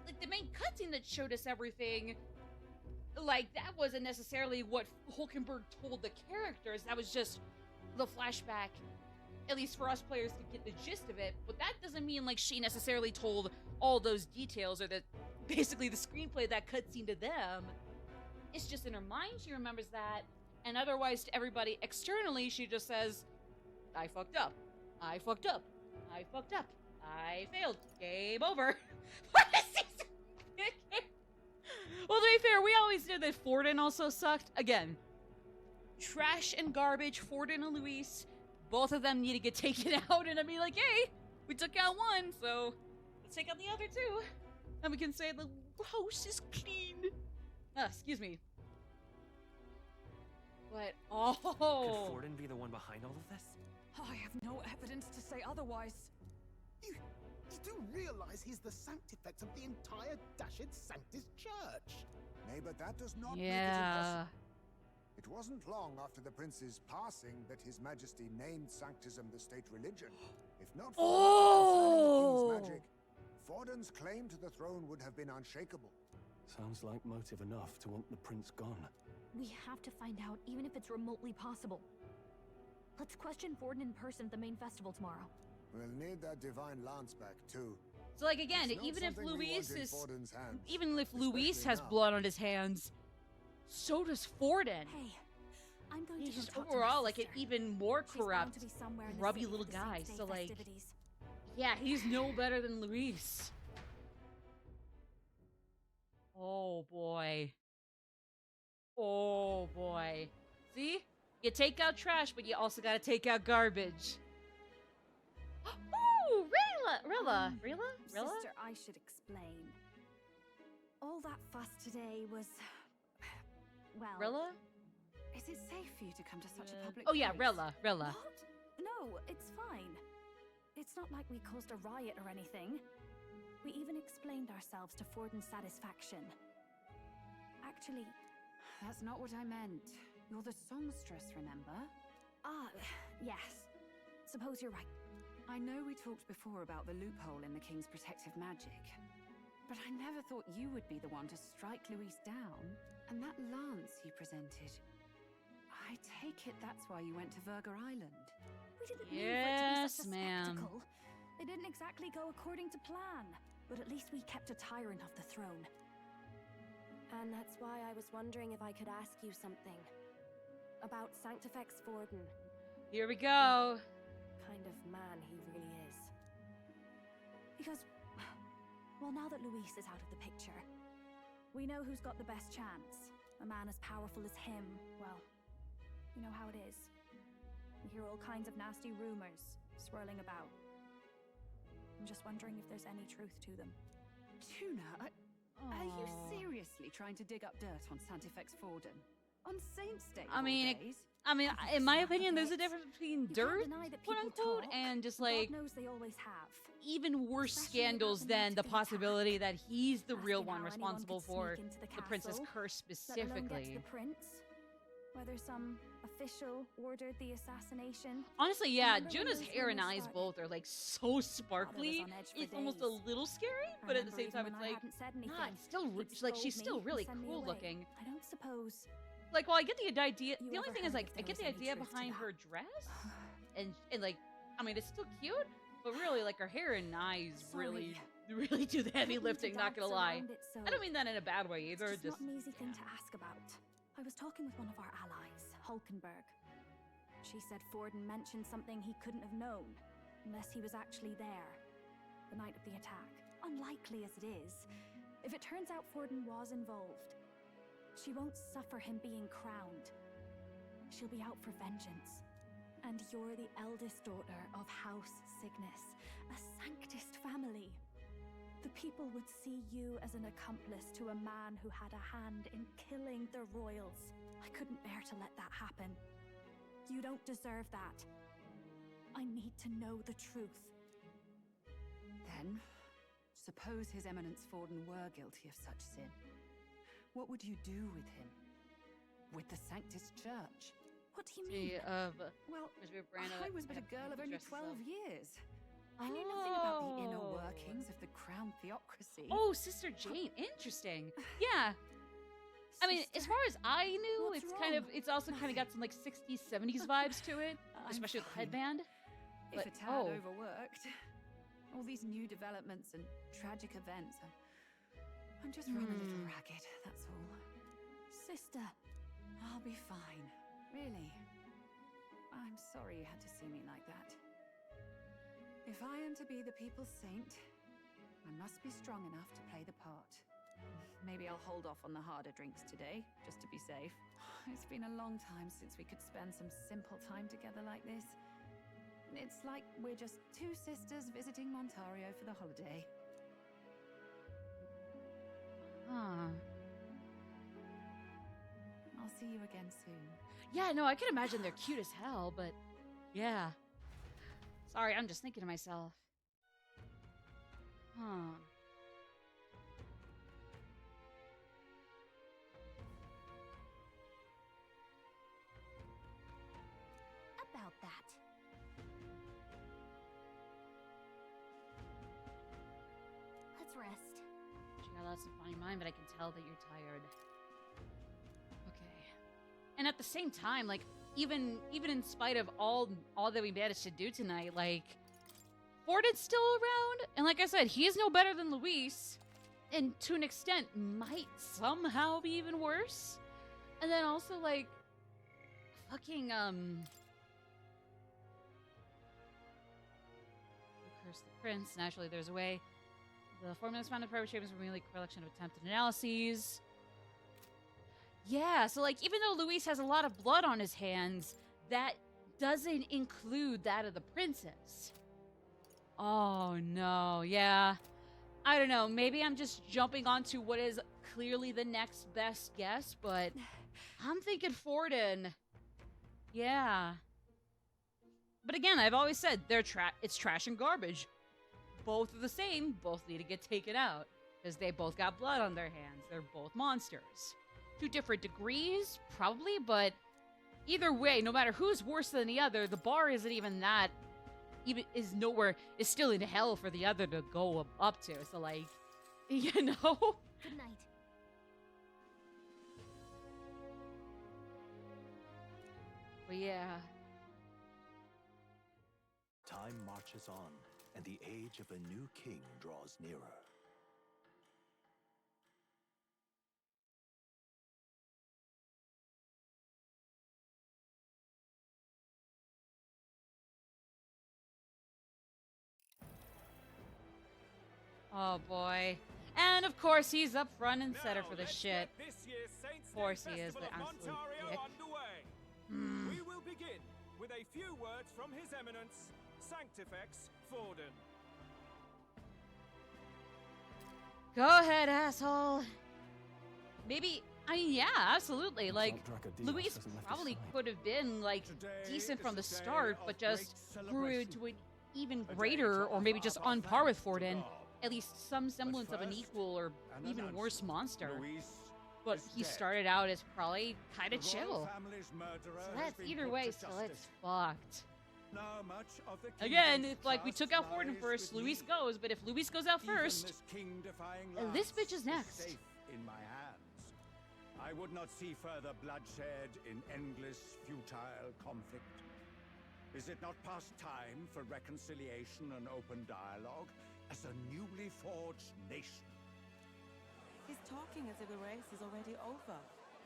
like the main cutscene that showed us everything, like that wasn't necessarily what Hulkenberg told the characters. That was just the flashback, at least for us players to get the gist of it. But that doesn't mean like she necessarily told all those details or that basically the screenplay that cutscene to them. It's just in her mind she remembers that, and otherwise to everybody externally she just says, I fucked up. I fucked up. I fucked up. I failed. Game over. Well, to be fair, we always knew that Forden also sucked. Again, trash and garbage, Forden and Luis, both of them need to get taken out, and I'd be like, hey, we took out one, so let's take out the other two. And we can say the house is clean. Excuse me. But, oh. Could Forden be the one behind all of this? I have no evidence to say otherwise. You do realize he's the sanctifex of the entire Dashed Sanctus Church. Nay, but that does not make it Yeah. impossible. It wasn't long after the prince's passing that His Majesty named Sanctism the state religion. If not for the king's magic, Forden's claim to the throne would have been unshakable. Sounds like motive enough to want the prince gone. We have to find out, even if it's remotely possible. Let's question Forden in person at the main festival tomorrow. We'll need that divine lance back, too. So, like, again, It's not even if something we Luis want in is... Forden's hands, Even if Luis especially has now. blood on his hands, so does Forden. Hey, I'm going He's to go just talk to my overall, like, an sister. even more She's bound corrupt, to be somewhere in the grubby city little for the guy. Saints' Day So, like, festivities. yeah, he's no better than Luis. Oh, boy. Oh, boy. See? You take out trash, but you also gotta take out garbage. Ooh, Rilla. Sister, I should explain. All that fuss today was... well... Rilla? Is it safe for you to come to such a public Oh, yeah, place? Rilla. What? No, it's fine. It's not like we caused a riot or anything. We even explained ourselves to Forden's satisfaction. Actually... That's not what I meant. You're the songstress, remember? Ah, yes. Suppose you're right. I know we talked before about the loophole in the king's protective magic, but I never thought you would be the one to strike Luis down. And that lance you presented, I take it that's why you went to Verger Island. We didn't mean for it to be Yes, such a ma'am. spectacle. It didn't exactly go according to plan, but at least we kept a tyrant off the throne. And that's why I was wondering if I could ask you something. About Sanctifex Vorden. Here we go. Kind of man he really is. Because, well, now that Luis is out of the picture, we know who's got the best chance. A man as powerful as him, well, you know how it is. We hear all kinds of nasty rumors swirling about. I'm just wondering if there's any truth to them. Tuna, are you seriously trying to dig up dirt on Sanctifex Vorden? On Saint's Day, I mean, days? in my opinion, there's a difference between dirt, Deny that quote people unquote, talk, and just God like knows they always have. even worse Especially scandals about the than night the of the possibility that he's the real Asking one how anyone responsible could for sneak into the Princess castle, Curse let alone get to specifically. the prince. Whether some official ordered the assassination. Honestly, yeah, Remember when Juna's those hair and rumors eyes started? both are like so sparkly. on edge for It's almost a days. little scary, I but at the remember same even time, when it's I like, hadn't said nah, anything, it's still he'd like she's scold still me and really send me cool away. looking. I don't suppose. Like, well, I get the idea. You The only ever thing is, heard like, if I there get was the any idea truth to behind that? her dress, and like, I mean, it's still cute, but really, like, her hair and eyes really do the heavy lifting. Not gonna lie. I don't mean that in a bad way either. It's just Just not an easy thing to ask about. I was talking with one of our allies, Hulkenberg. She said Vorden mentioned something he couldn't have known, unless he was actually there, the night of the attack. Unlikely as it is, if it turns out Vorden was involved, she won't suffer him being crowned. She'll be out for vengeance. And you're the eldest daughter of House Cygnus, a Sanctist family. The people would see you as an accomplice to a man who had a hand in killing the royals. I couldn't bear to let that happen. You don't deserve that. I need to know the truth. Then, suppose His Eminence Vorden were guilty of such sin. What would you do with him? With the Sanctist Church? What do you mean? Well, Brando I was but a girl of only dresses 12 up. years. I knew nothing about the inner Oh. workings of the crown theocracy. Oh, Sister Jane, interesting. Yeah. I mean, as far as I knew, What's it's also kind of got some like 60s, 70s vibes to it, especially with the headband. If But, a tad overworked. All these new developments and tragic events. I'm just run a little ragged, that's all. Sister. I'll be fine. Really. I'm sorry you had to see me like that. If I am to be the people's saint, I must be strong enough to play the part. Maybe I'll hold off on the harder drinks today, just to be safe. It's been a long time since we could spend some simple time together like this. It's like we're just two sisters visiting Montario for the holiday. Huh. I'll see you again soon. Yeah, no, I can imagine they're cute as hell, but yeah. Sorry, I'm just thinking to myself. Huh. About that. Let's rest. She got lots of funny mind, but I can tell that you're tired. Okay. And at the same time, like, even in spite of all that we managed to do tonight, like, Vorden's still around, and like I said, he is no better than Luis, and to an extent might somehow be even worse. And then also, like, fucking curse the prince. Naturally, there's a way. The formulas found in private shapers were merely a collection of attempted analyses. Yeah, so like, even though Luis has a lot of blood on his hands, that doesn't include that of the princess. Oh no, yeah. I don't know, maybe I'm just jumping onto what is clearly the next best guess, but I'm thinking Vorden. Yeah. But again, I've always said it's trash and garbage. Both are the same, both need to get taken out, because they both got blood on their hands. They're both monsters. To different degrees, probably, but either way, no matter who's worse than the other, the bar isn't even that is still in hell for the other to go up to. So like, you know. Good night. But yeah. Time marches on, and the age of a new king draws nearer. Oh boy. And of course he's up front and center for this shit. Of course he is, the absolute dick. We will begin with a few words from His Eminence, Sanctifex Forden. Go ahead, asshole. Maybe, yeah, absolutely. Like, Luis probably could have been, like, decent from the start, but just grew into an even greater, or maybe just on par with Forden, at least some semblance of an equal or even worse monster. But he started out as probably kind of chill. So that's either way, still it's fucked. Again, if like we took out Forden first, Luis goes, but if Luis goes out first, this bitch is next. In my hands. I would not see further bloodshed in endless, futile conflict. Is it not past time for reconciliation and open dialogue as a newly forged nation? He's talking as if the race is already over.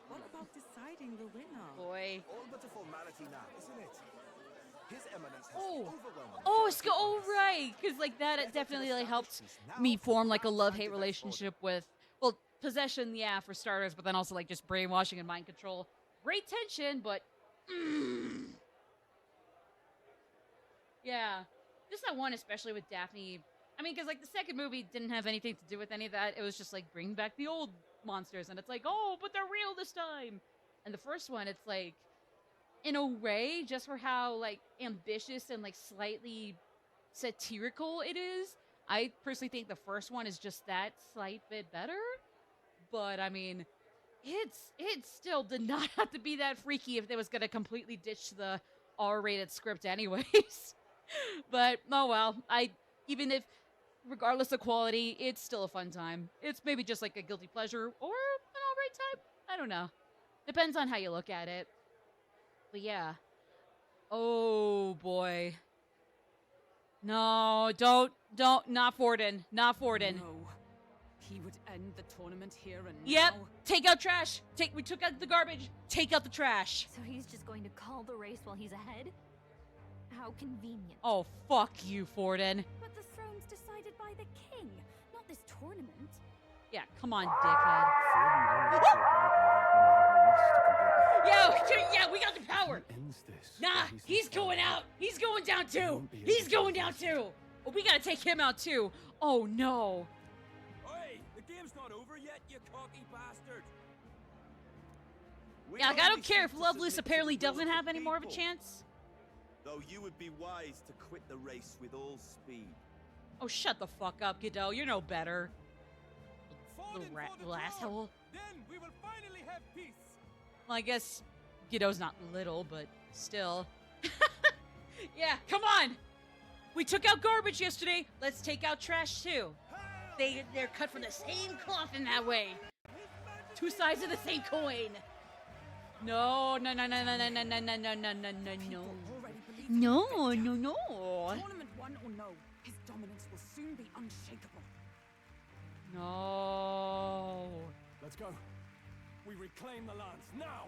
What about deciding the winner? Boy. All but a formality now, isn't it? His Eminence has overwhelming. Oh, right, because like that, it definitely like helped me form like a love-hate relationship with, well, possession, yeah, for starters, but then also like just brainwashing and mind control. Great tension, but yeah, just that one, especially with Daphne. I mean, because like the second movie didn't have anything to do with any of that. It was just like bring back the old monsters, and it's like, oh, but they're real this time. And the first one, it's like, in a way, just for how like ambitious and like slightly satirical it is, I personally think the first one is just that slight bit better. But I mean, it still did not have to be that freaky if they was gonna completely ditch the R-rated script anyways. But oh well, even if regardless of quality, it's still a fun time. It's maybe just like a guilty pleasure or an alright time. I don't know. Depends on how you look at it. But yeah. Oh boy. No, don't, not Forden. Not Forden. No. He would end the tournament here and Yep. now. Take out trash. We took out the garbage. Take out the trash. So he's just going to call the race while he's ahead? How convenient. Oh, fuck you, Forden. But the throne's decided by the king, not this tournament. Yeah, come on, dickhead. Yeah, we got the power. Nah, he's going out. He's going down too. He's going down too. Oh, we gotta take him out too. Oh no. Hey, the game's not over yet, you cocky bastard. Yeah, like, I don't care if Loveless apparently doesn't have any more of a chance. Though you would be wise to quit the race with all speed. Oh, shut the fuck up, Godot. You're no better. Little asshole. Then we will finally have peace. Well, I guess Godot's not little, but still. Yeah, come on. We took out garbage yesterday. Let's take out trash too. They're cut from the same cloth in that way. Two sides of the same coin. No. Tournament won or no, his dominance will soon be unshakable. No. Let's go. We reclaim the lands now.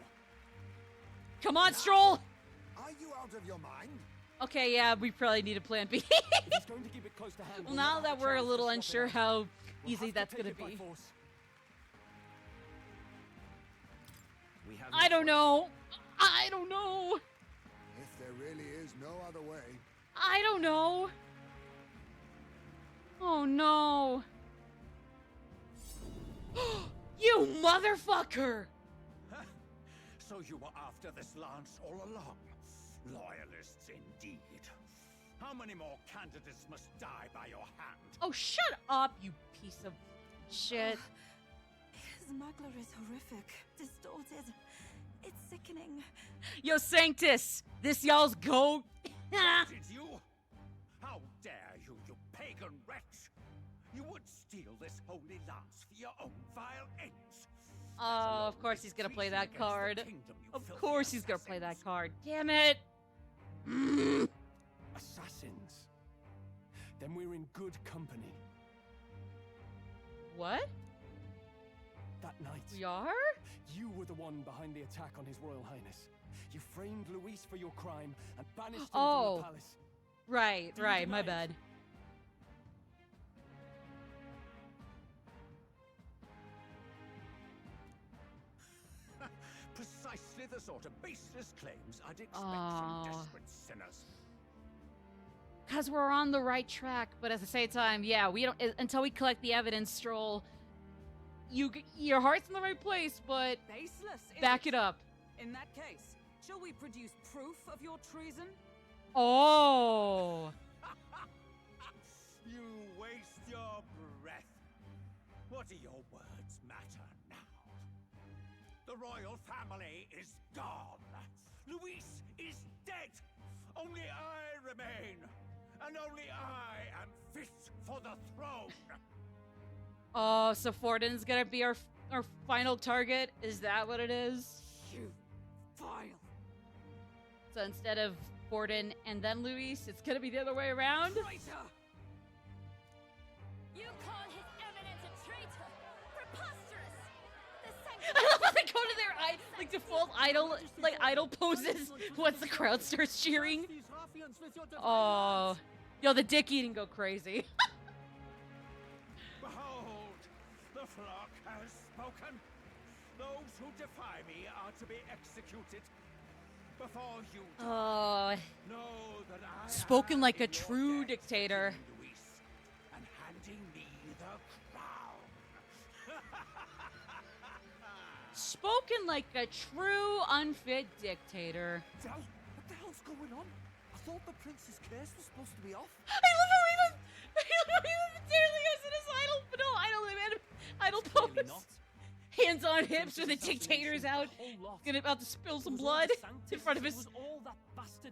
Come on, Stroll. Are you out of your mind? Okay, yeah, we probably need a plan B. Going to keep it close to hand. Well, now that we're a little unsure how easy that's gonna be. I don't know. If there really is no other way. I don't know. Oh no. You motherfucker! So you were after this lance all along? Loyalists indeed. How many more candidates must die by your hand? Oh, shut up, you piece of shit. His magler is horrific, distorted. It's sickening. Yo, Sanctus! This y'all's goat! Did you? holy lance for your own vile ends. Oh, of course he's gonna play that card. Of course he's gonna play that card. Damn it! Assassins. Then we're in good company. What? That night. We are? You were the one behind the attack on His Royal Highness. You framed Luis for your crime and banished him from the palace. Right, right, my bad. Precisely the sort of baseless claims I'd expect from desperate sinners. Because we're on the right track, but at the same time, yeah, we don't until we collect the evidence. Stroll, your heart's in the right place, but Baseless, back it up. In that case, shall we produce proof of your treason? Oh. You waste your breath. What do your words matter now? The royal family is gone. Luis is dead. Only I remain. And only I am fit for the throne. Oh, so Forden's gonna be our final target? Is that what it is? You vile. So instead of Forden and then Luis, it's gonna be the other way around? Traitor! You call His Eminence a traitor? Preposterous! I love how they go to their default idol poses once the crowd starts cheering. Oh, yo, the dick eating go crazy. Behold, the flock has spoken. Those who defy me are to be executed. Before you Oh, know that I spoken like a true dictator. Luis and handing me the crown. Spoken like a true unfit dictator. Del, what the hell's going on? I thought the prince's curse was supposed to be off. I love how he literally has in his idol pose. Hands on hips with the dictator's out. About to spill some blood in front of his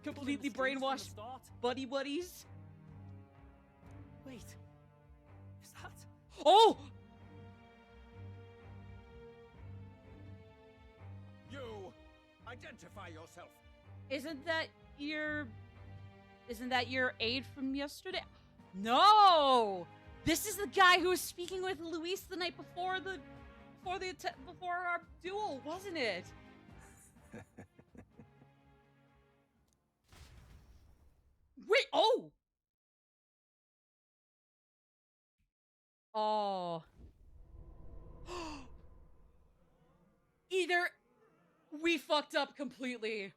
completely brainwashed buddies. Wait, is that? Oh! You identify yourself. Isn't that your aide from yesterday? No! This is the guy who was speaking with Luis the night before before our duel, wasn't it? Wait, oh! Oh. Either we fucked up completely.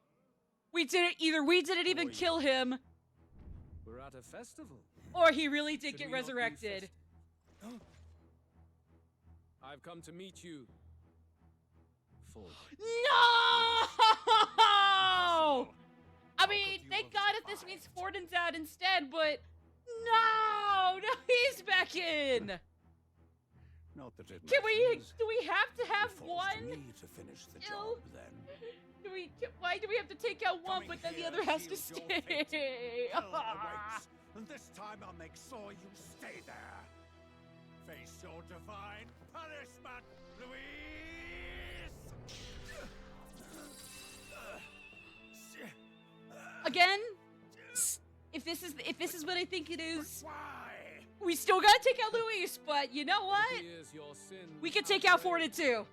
Either we didn't even kill him, We're at a festival. or he really did Should get we not be resurrected. I've come to meet you. Ford. No! I mean, thank God if this means Forden's out instead, but no, he's back in. Not that it Do we matters. have to have It falls one? to me to finish the No. job, then. Why do we have to take out one, but then the other has to stay? Hell awaits, and this time I'll make sure you stay there. Face your divine punishment, Luis! Again, if this is what I think it is, we still gotta take out Luis. But you know what? We can take out Forden too.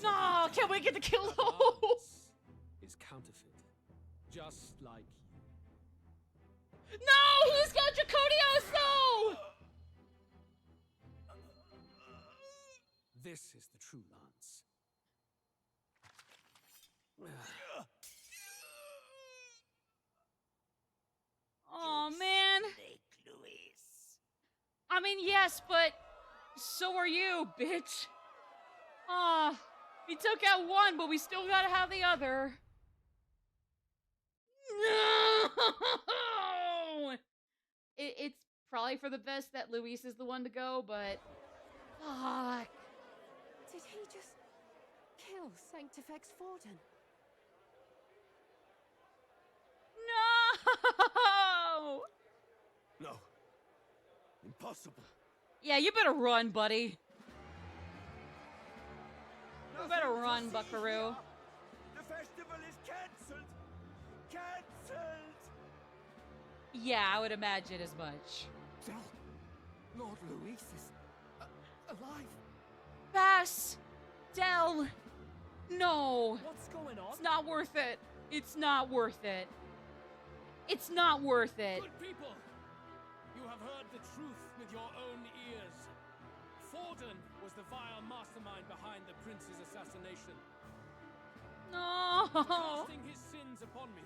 No, can't wait to get the kill. Is counterfeit, just like you. No, who's got Draconios though? This is the true lance. Oh man. I mean, yes, but so are you, bitch. Ah, we took out one, but we still gotta have the other. No! It's probably for the best that Luis is the one to go, but fuck. Did he just kill Sanctifex Forden? No! No. Impossible. Yeah, you better run, buddy. You better run, buckaroo. The festival is cancelled! Cancelled! Yeah, I would imagine as much. Del, Lord Luis is alive. Bass! Del! No! What's going on? It's not worth it. It's not worth it. It's not worth it. Good people, you have heard the truth with your own ears. Forden was the vile mastermind behind the prince's assassination. No! For casting his sins upon me,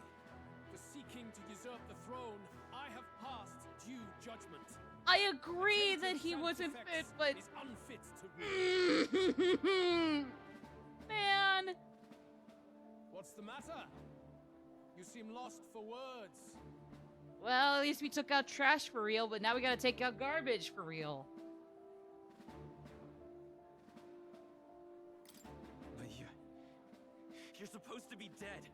for seeking to usurp the throne, I have passed due judgment. I agree that he wasn't fit, but... is unfit to rule. Man! What's the matter? You seem lost for words. Well, at least we took out trash for real, but now we gotta take out garbage for real. But you're supposed to be dead.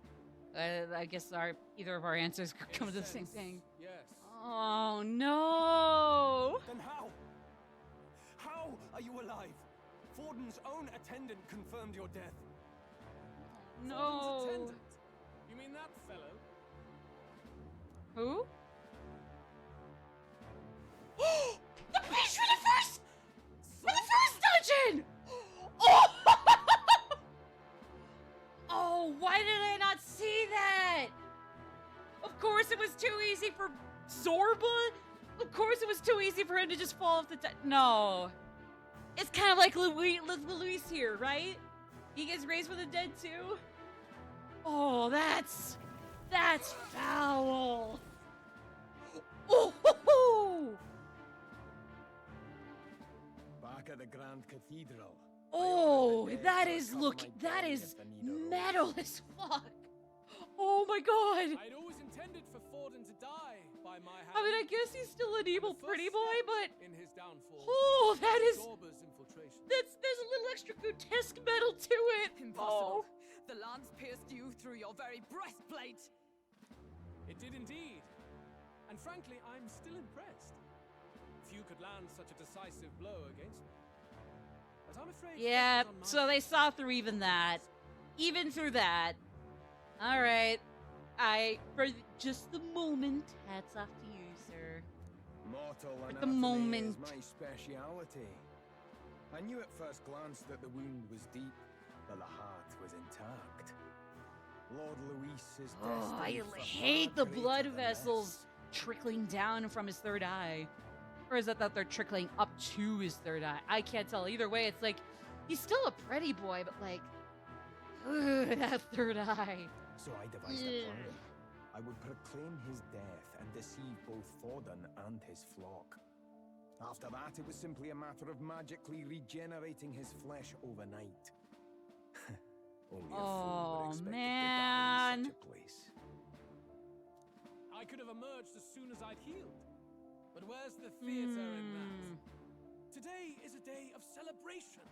I guess either of our answers could come to the same thing. Yes. Oh, no! Then how? How are you alive? Forden's own attendant confirmed your death. No. Forden's attendant? You mean that fellow? Who? The bitch for the first dungeon! Oh! Oh, why did I not see that? Of course it was too easy for Zorba. Of course it was too easy for him to just fall off the no. It's kind of like Luis here, right? He gets raised from the dead too. Oh, that's foul. Oh, Back at the Grand Cathedral. oh, that is metal as fuck. Oh my god. I'd always intended for Forden to die by my hand. I mean, I guess he's still an evil pretty boy, but in his downfall. oh, that is Zorba's infiltration. there's a little extra grotesque metal to it. Impossible. Oh. The lance pierced you through your very breastplate. It did indeed. And frankly, I'm still impressed. Few could land such a decisive blow against me. But I'm afraid... Yeah, so they saw through even that. Even through that. Alright. For just the moment, hats off to you, sir. Mortal For the anatomy moment. is my speciality. I knew at first glance that the wound was deep, but the heart was intact. Lord Luis is Oh, I destined for hate far the blood greater than vessels this. trickling down from his third eye. Or is it that they're trickling up to his third eye? I can't tell. Either way, it's like, he's still a pretty boy, but like, ugh, that third eye. So I devised a plan. I would proclaim his death and deceive both Forden and his flock. After that, it was simply a matter of magically regenerating his flesh overnight. Only a fool would expect man. to die in such a place. I could have emerged as soon as I'd healed. But where's the theater in that? Today is a day of celebration.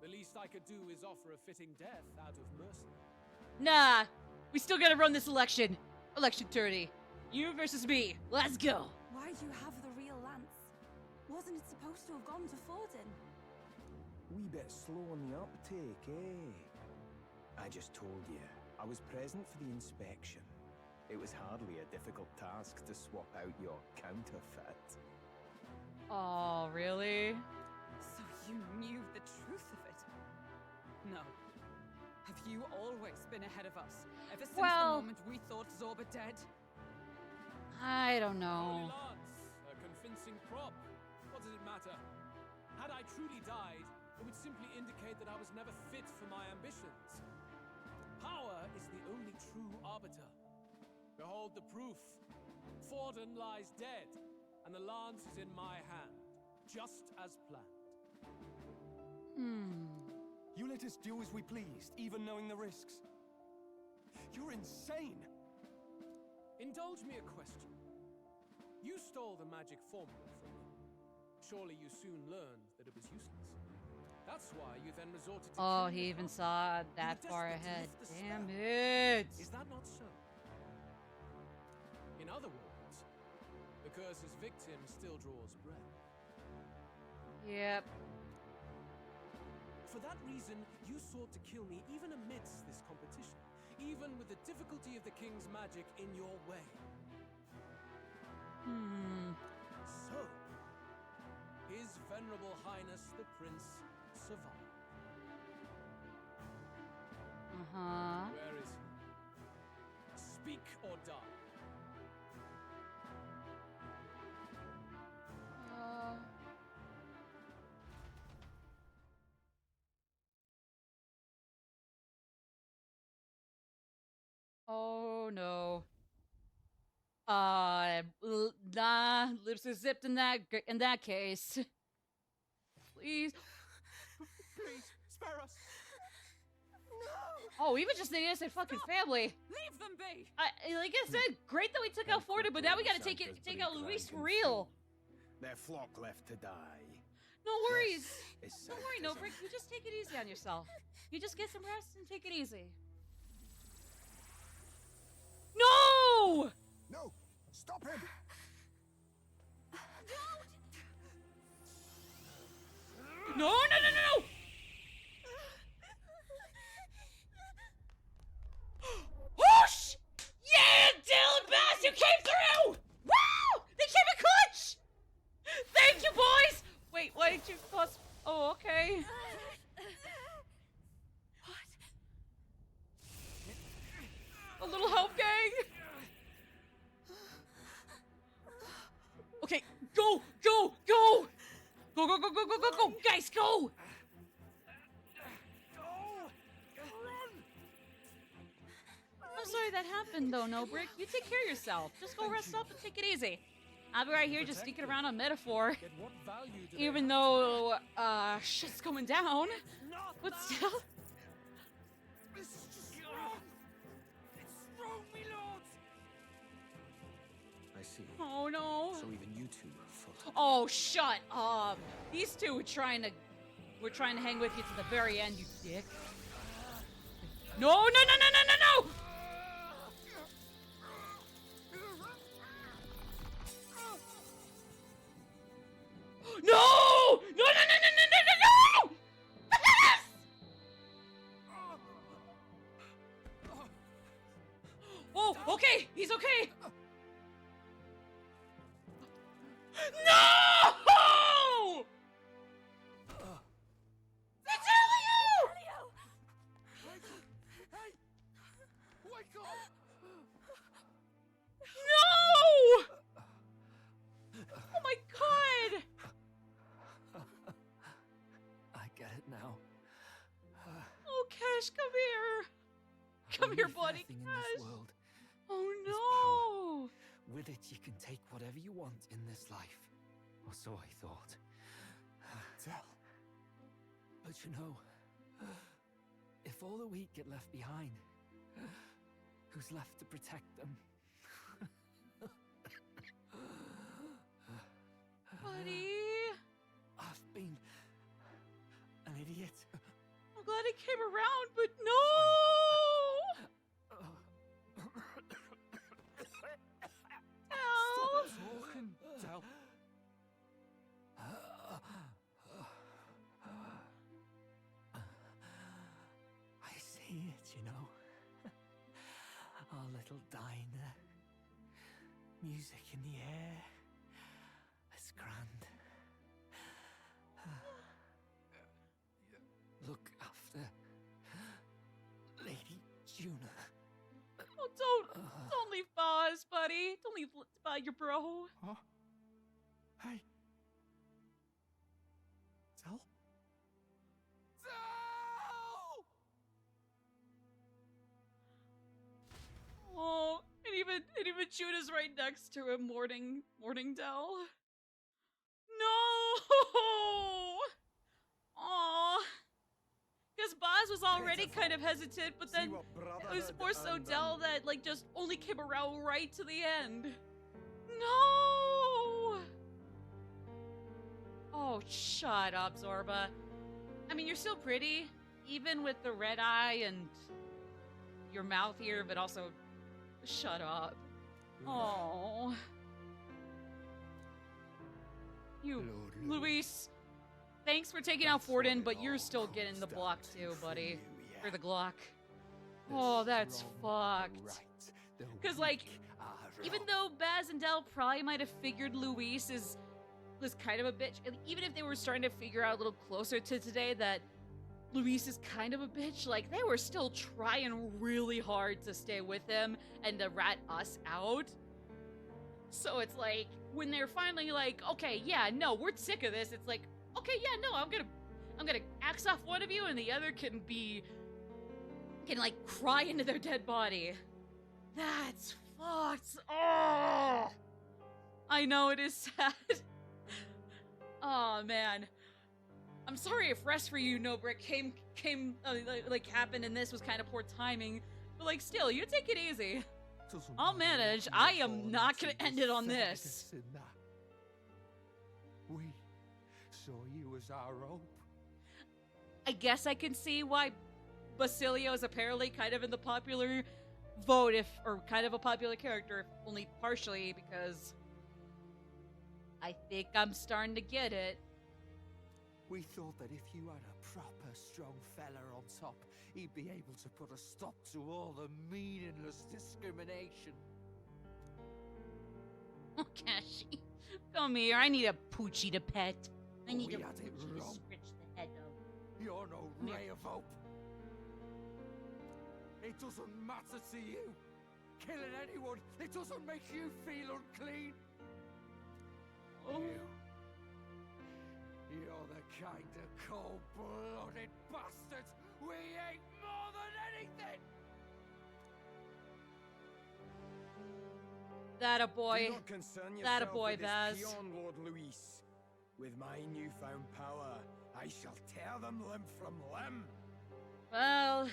The least I could do is offer a fitting death out of mercy. Nah, we still gotta run this election. Election tourney. You versus me. Let's go. Why do you have the real lance? Wasn't it supposed to have gone to Forden? Wee bit slow on the uptake, eh? I just told you, I was present for the inspection. It was hardly a difficult task to swap out your counterfeit. Oh, really? So you knew the truth of it? No. Have you always been ahead of us? Ever since the moment we thought Zorba dead? I don't know. Holy Lance, a convincing prop. What does it matter? Had I truly died, it would simply indicate that I was never fit for my ambitions. Power is the only true arbiter. Behold the proof. Forden lies dead, and the lance is in my hand, just as planned. You let us do as we pleased, even knowing the risks. You're insane! Indulge me a question. You stole the magic formula from me. Surely you soon learned that it was useless. That's why you then resorted to Oh, killing he the even prophet. saw You that were far desperate to ahead. lift the Damn spell. it. Is that not so? In other words, the curse's victim still draws breath. Yep. For that reason, you sought to kill me even amidst this competition, even with the difficulty of the king's magic in your way. So, His Venerable Highness the Prince survived. Where is he? Speak or die. Oh no. Nah, lips are zipped in that case. Please. Please, spare us. Oh, even just the innocent fucking family. Leave them be. Like I said, great that we took out Forden, but now we gotta take out Luis for real. Their flock left to die. No worries. This is Don't worry, sanctism. Novrik. You just take it easy on yourself. You just get some rest and take it easy. No! No! Stop him! No, no, no, no, no! Whoosh! Yeah, Dylan Bass, you came through! Woo! They came in clutch! Thank you, boys! Wait, why did you cost... Oh, okay. What? A little help, gang? Okay, go, go, go! Go, go, go, go, go, go, go! Guys, go! I'm sorry that happened, though, No Brick. You take care of yourself. Just go rest up and take it easy. I'll be right here just sneaking around on Metaphor. Even though, shit's going down. But still... This is just wrong. It's wrong, me lords. I see. Oh, no. So even you two are full. Oh, shut up. These two were trying to hang with you to the very end, you dick. No, no, no, no, no, no, no! No! No, no, no, no, no, no, no, no! Oh, okay, he's okay. No! Vitelio! Hey! Wake up! No! Oh my god! I get it now. Oh, Cash, come here. Come here, buddy. Nothing in Cash. this world. Oh no! With it, you can take whatever you want in this life. Or so I thought. But you know, if all the weak get left behind, who's left to protect them? Buddy! I've been an idiot. I'm glad it came around, but no! Stop talking, Del. I see it, you know. Our little diner. Music in the air. It's grand. Look after Lady Juna. Oh, don't leave Boz, buddy. Don't leave your bro. Huh? Hey. Del? Oh, and even Juna's right next to him, mourning Dell. No! Aw. Because Boz was already kind of hesitant, but then it was more so Dell that, like, just only came around right to the end. No! Oh, shut up, Zorba. I mean, you're still pretty, even with the red eye and your mouth here, but also, shut up. Oh. You, Luis. thanks for taking out Forden, but you're still getting the block too, buddy. Or the Glock. Oh, that's fucked. Because, like, even though Baz and Del probably might have figured Luis was kind of a bitch, and even if they were starting to figure out a little closer to today that Luis is kind of a bitch, like, they were still trying really hard to stay with him and to rat us out. So it's like, when they're finally like, okay, yeah, no, we're sick of this, it's like, okay, yeah, no, I'm gonna axe off one of you and the other can like cry into their dead body. That's fucked. Oh, I know it is sad. Oh man, I'm sorry if Rest for You, No Brick like happened and this was kind of poor timing, but like still, you take it easy. I'll manage. I am not gonna end it on this. We saw you as our hope. I guess I can see why Basilio is apparently kind of in the popular vote, or kind of a popular character, if only partially, because I think I'm starting to get it. We thought that if you had a proper strong fella on top, he'd be able to put a stop to all the meaningless discrimination. Oh, Cashy, come here. I need a poochie to pet. I need a We had it poochie to wrong. scratch the head of. You're no ray of hope. It doesn't matter to you. Killing anyone, it doesn't make you feel unclean. Oh. You're the kind of cold-blooded bastards we hate more than anything. That a boy. Do not concern That a yourself boy, with this Baz. peon, Lord Luis. With my newfound power, I shall tear them limb from limb. Well,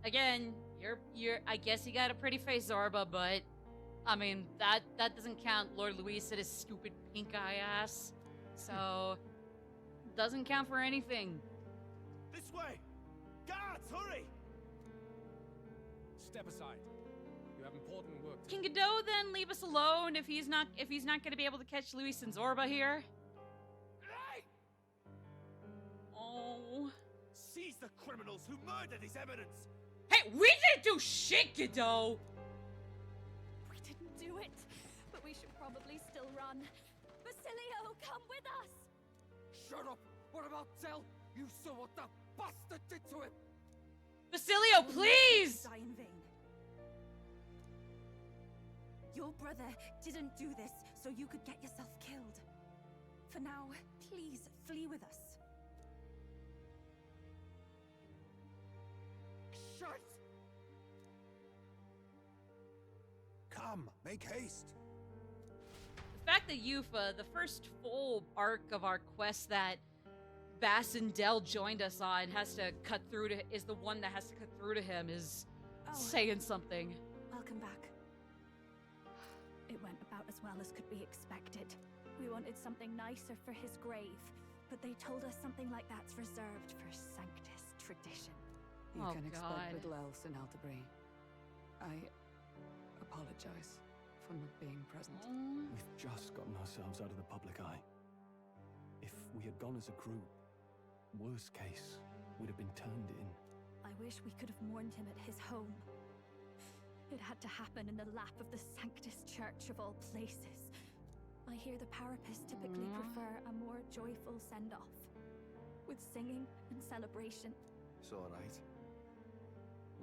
again, you're. I guess you got a pretty face, Zorba, but I mean that doesn't count Lord Luis and his stupid pink eye ass. So doesn't count for anything. This way! Guards, hurry! Step aside. You have important work to Can Godot then leave us alone if he's not going to be able to catch Luis and Zorba here? Oh. Seize the criminals who murdered His Eminence! Hey, we didn't do shit, Godot! We didn't do it, but we should probably still run. Basilio, come with us! Shut up! What about Del? You saw what that bastard did to him! Basilio, please! Die in vain. Your brother didn't do this so you could get yourself killed. For now, please flee with us. Shite! Come, make haste. The fact that Yufa, the first full arc of our quest that Bass and Del joined us on, is the one that has to cut through to him is saying something. Welcome back. It went about as well as could be expected. We wanted something nicer for his grave, but they told us something like that's reserved for Sanctus tradition. You Oh, can expect God. little else in Altabri. I apologize for not being present. We've just gotten ourselves out of the public eye. If we had gone as a group, worst case, we'd have been turned in. I wish we could have mourned him at his home. It had to happen in the lap of the Sanctus Church of all places. I hear the Parapists typically prefer a more joyful send-off, with singing and celebration. It's alright.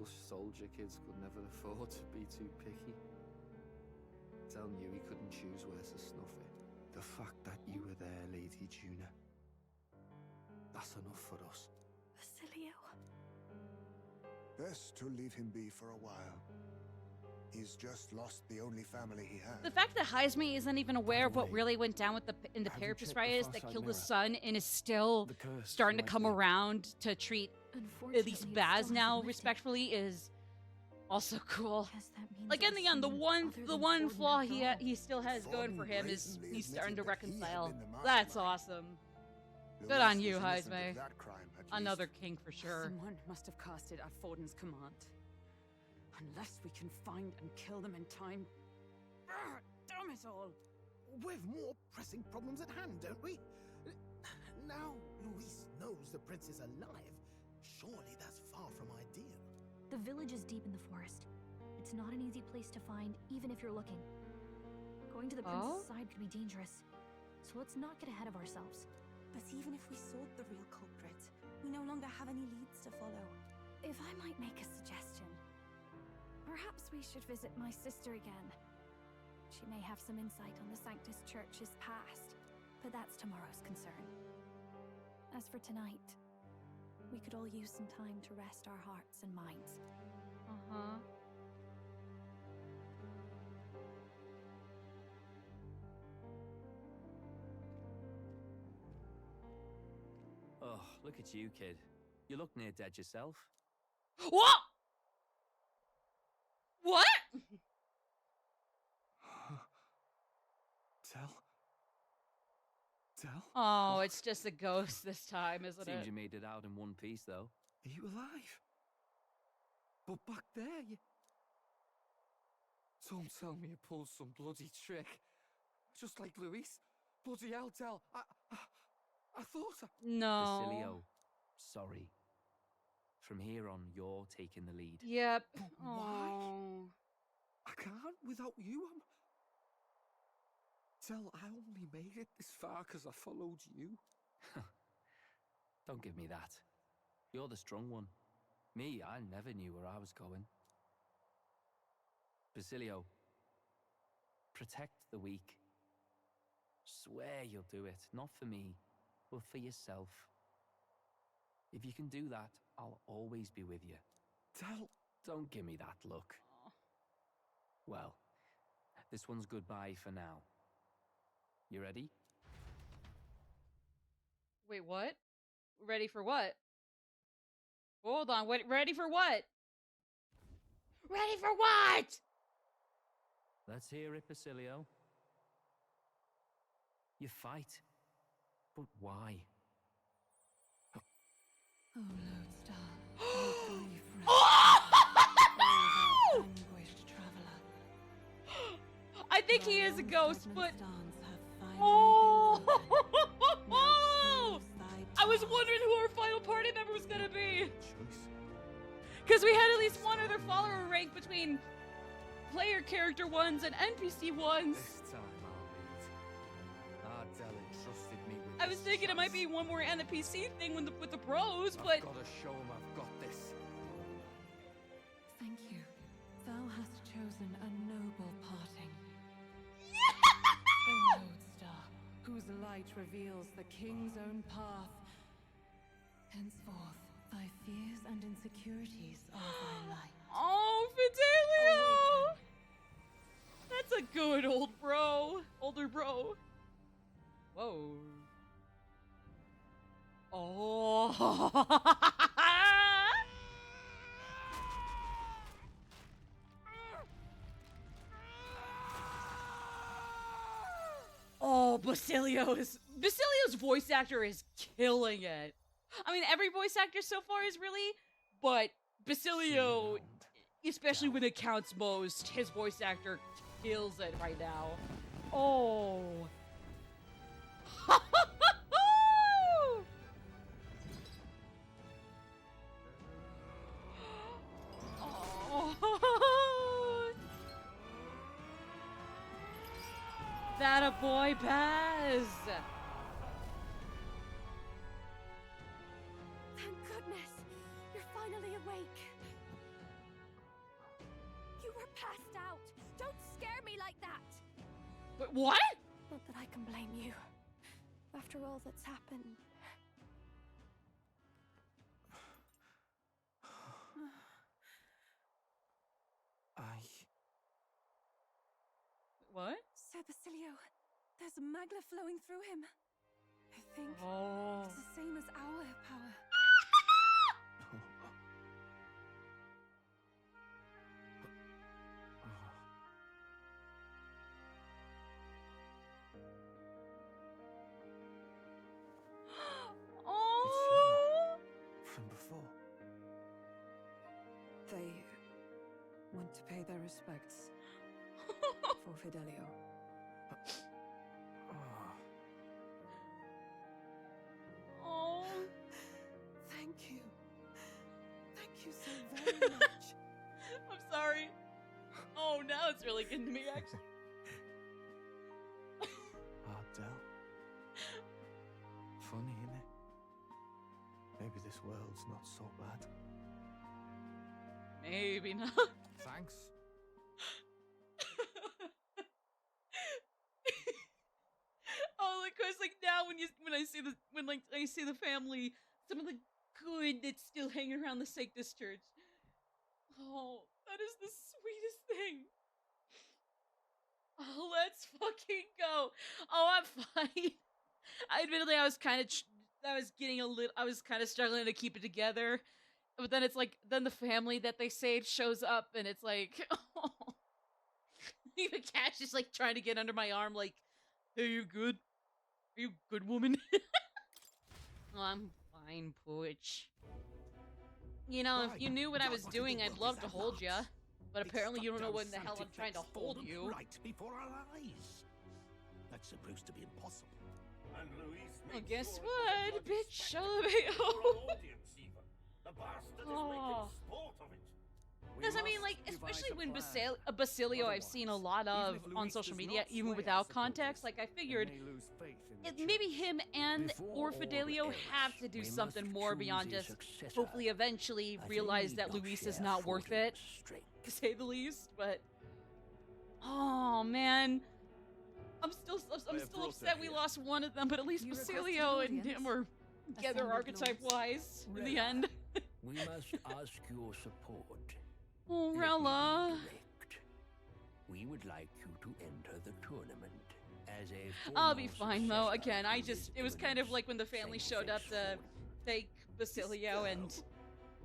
Us soldier kids could never afford to be too picky. Del knew he couldn't choose where to snuff it. The fact that you were there, Lady Juna, that's enough for us. Basilio. Best to leave him be for a while. He's just lost the only family he had. The fact that Heisme isn't even aware of what really went down with in the Parapist riots that killed his son and is still starting to come around to treat at least Baz now respectfully is also like in the end, the one flaw he still has going for him is he's starting to reconcile. That's awesome. Good on you, Heisme. Another king for sure. Someone must have cast it at Forden's command. Unless we can find and kill them in time. Damn it all! We've more pressing problems at hand, don't we? Now, Luis knows the prince is alive, surely that's far from ideal. The village is deep in the forest. It's not an easy place to find, even if you're looking. Going to the prince's side could be dangerous, so let's not get ahead of ourselves. But even if we sought the real culprit, we no longer have any leads to follow. If I might make a suggestion, perhaps we should visit my sister again. She may have some insight on the Sanctus Church's past, but that's tomorrow's concern. As for tonight, we could all use some time to rest our hearts and minds. Uh-huh. Oh, look at you, kid. You look near dead yourself. What? What? Tell? Oh, it's just a ghost this time, isn't Seems it? you made it out in one piece, though. Are you alive? But back there, you... Don't tell me you pulled some bloody trick. Just like Luis. Bloody hell, Tell. I thought I... No. Basilio, sorry. From here on, you're taking the lead. Yep. But why? I can't without you. Tell, I only made it this far because I followed you. Don't give me that. You're the strong one. Me, I never knew where I was going. Basilio, protect the weak. Swear you'll do it, not for me, but for yourself. If you can do that, I'll always be with you. Tell... Don't give me that look. Well, this one's goodbye for now. You ready? Wait, what? Ready for what? Hold on, wait, ready for what? Ready for what? Let's hear it, Basilio. You fight. But why? Oh, Lodestar, oh grief, oh, anguished traveler. I think he is a ghost, but... Oh! I was wondering who our final party member was gonna be. Because we had at least one other follower rank between player character ones and NPC ones. This time I'll lead. Ardell entrusted me with I was thinking it might be one more NPC thing with the bros, but... I've got to show him I've got this. Thank you. Thou hast chosen a noble parting. O Lodestar, whose light reveals the king's own path. Henceforth, thy fears and insecurities are thy light. Oh, Fidelio! That's a good old bro. Older bro. Whoa. Oh. Oh, Basilio's voice actor is killing it. I mean, every voice actor so far is really, but Basilio, especially when it counts most, his voice actor kills it right now. Oh. Oh. That a boy, Baz. Thank goodness, you're finally awake. You were passed out. Don't scare me like that. But what? Not that I can blame you. After all that's happened. What? Sir Basilio, there's magna flowing through him. I think it's the same as our power. Oh. From before. They want to pay their respects for Fidelio. Oh. was really getting to me, actually. Ardell. Funny, innit? Maybe this world's not so bad. Maybe not. Thanks. Oh, like, cause like now when I see the family, some of the good that's still hanging around the Sanctus Church. Oh, that is the sweetest thing. Oh, let's fucking go. Oh, I'm fine. Admittedly, I was kind of struggling to keep it together. But then it's like, then the family that they saved shows up, and it's like, oh. Even Cash is like trying to get under my arm, like, hey, you good? Are you a good woman? Oh, I'm fine, Pooch. You know, if you knew what I was doing, I'd love to hold you. But apparently you don't know when the hell I'm trying to hold you. Right before our eyes. That's supposed to be impossible. And Louise Well, makes guess sure what? everybody Bitch, sweats Shelby. it for our audience even. The bastard is Oh. making sport of it. Because I mean, like, especially when Basilio I've seen a lot of on social media, even without context, like, I figured maybe him and or Fidelio have to do something more beyond just hopefully eventually realize that Luis is not worth it, to say the least. But oh man, I'm still upset we lost one of them, but at least Basilio and him were together archetype-wise in the end. We must ask your support. Oh, Let me Rella. be direct. We would like you to enter the tournament as a I'll be formal fine though. successor Again, to his it was kind of like when the family showed up to thank Basilio and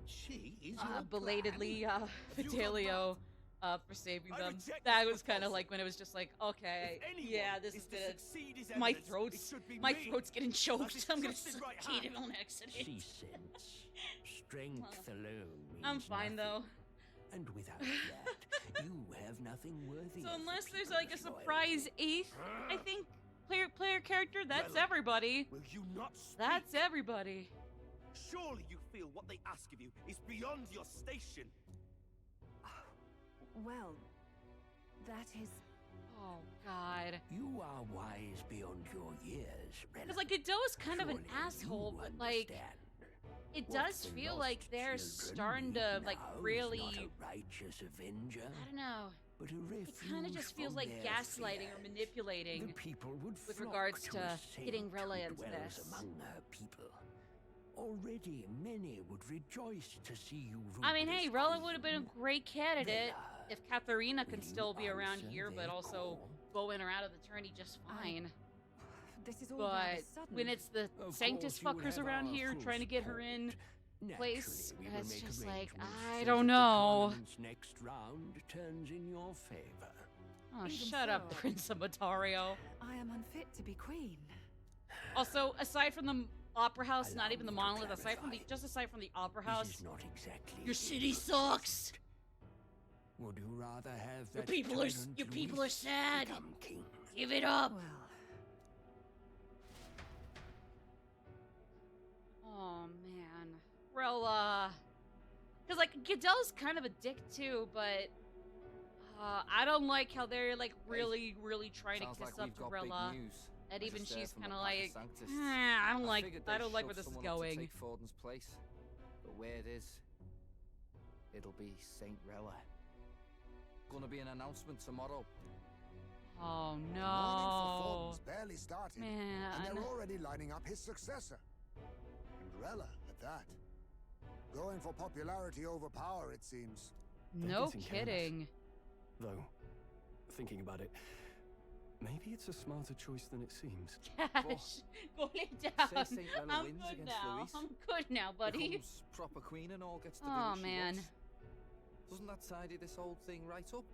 She is belatedly Fidelio for saving them. That was kind of like when it was just like, okay, yeah, this is gonna. My throat's getting choked. I'm gonna suffocate it on accident. She sense strength alone. I'm means fine nothing. though. And without that, you have nothing worthy. So of the unless there's people like a of loyalty. surprise eighth, I think player character, that's everybody. Will you not speak? That's everybody. Surely you feel what they ask of you is beyond your station. Well, that is... Oh, God. You are wise beyond your years, Because, like, Godot's kind of an asshole, but, like, it does feel like they're starting to, like, really... Not a righteous avenger, I don't know. but a It kind of refuge just feels from like their gaslighting fear. or manipulating The people would with flock regards to to a saint getting Rella who into dwells this. among her people. Already many would rejoice to see you rule I mean, hey, this Rella queen. would have been a great candidate if Katharina can still be around here, but also go in or out of the tourney just fine. This is all rather But sudden. when it's the Of Sanctus course you fuckers have around our here full trying to get her support. in place, Naturally, we will it's make just like, arrangements I so don't that the know. tournament's next round turns in your favor. Oh, Even shut up, so, Prince Amatario. I am unfit to be queen. Also, aside from the Opera House, not Allow even the me to monolith, aside from clarify. the Opera This House, is not exactly your city sucks. Would you rather have Your that people are tyrant your people are Luis sad. become king? Give it up. Well, Oh man, Rella. Because like Godel's kind of a dick too, but I don't like how they're like really trying Sounds to kiss like up we've to got Rella, big news. and I even just heard she's from kind the of Pater like, Sanctus. I don't like figured I they'd don't like shove where this is someone up to going. take Forden's place, but where it is, it'll be Saint Rella. Gonna be an announcement tomorrow. Oh The morning for no, Forden's barely started, and man. they're already lining up his successor. And Rella, at that. Going for popularity over power, it seems. No getting careless. kidding. Though, thinking about it, maybe it's a smarter choice than it seems. Cash, go lay down. Say Saint Rella I'm wins good against now. Luis. I'm good now, buddy. Becomes proper queen and all, gets to do Oh what she man. wants. Doesn't that tidy this whole thing right up?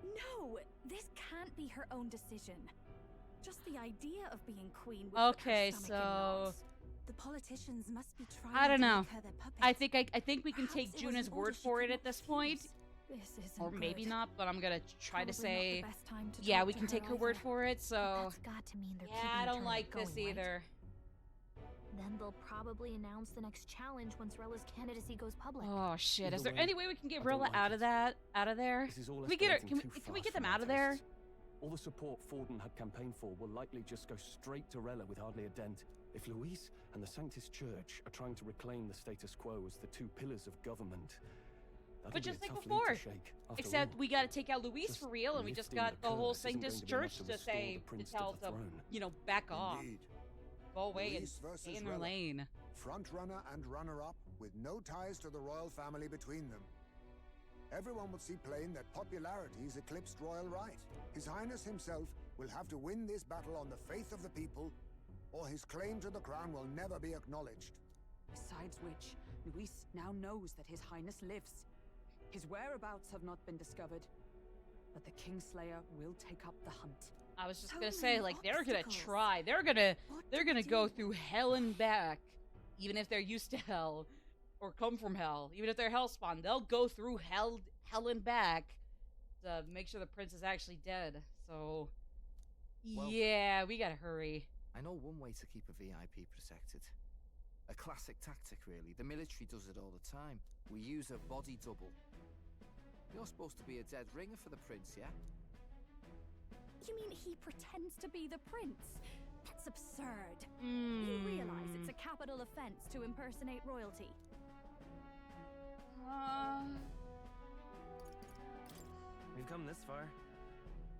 No, this can't be her own decision. Just the idea of being queen would Okay, put her stomach in so knots. The politicians must be trying I don't to know. make her their puppet. I think we can take Perhaps it was Juna's an word order she for could it at not this point, This isn't or maybe good. not. But I'm gonna try to Probably not say, the best time to yeah, talk we to can her take her word either. for it. So That's got to mean they're yeah, keeping I the don't like tournament this going, right? either. Then they'll probably announce the next challenge once Rella's candidacy goes public. Oh shit! Either Is there way, any way we can get I don't Rella like out it. of that? Out of there? This is all Can we get her? escalating Can too we fast get for them my out of there? tastes. All the support Forden had campaigned for will likely just go straight to Rella with hardly a dent. If Luis and the Sanctus Church are trying to reclaim the status quo as the two pillars of government, that'll But be just a like tough before, lead to shake. After except all, we got to take out Luis just for real, and we just lifting got the the whole curse isn't Sanctus going to be enough Church to to restore say the to prince to tell the them, throne. you know, back off, Indeed. go away, and Luis versus stay in their Rella. lane. Front runner and runner-up with no ties to the royal family between them. Everyone will see plain that popularity's eclipsed royal right. His Highness himself will have to win this battle on the faith of the people, or his claim to the crown will never be acknowledged. Besides which, Luis now knows that His Highness lives. His whereabouts have not been discovered, but the Kingslayer will take up the hunt. I was just So gonna say, many like, they're gonna obstacles. try. They're gonna go through hell and back, even if they're used to hell, or come from hell. Even if they're hellspawn, they'll go through hell and back to make sure the prince is actually dead. So, Well, yeah, we gotta hurry. I know one way to keep a VIP protected. A classic tactic, really. The military does it all the time. We use a body double. You're supposed to be a dead ringer for the prince, yeah? You mean he pretends to be the prince? That's absurd. You realize it's a capital offense to impersonate royalty. We've come this far.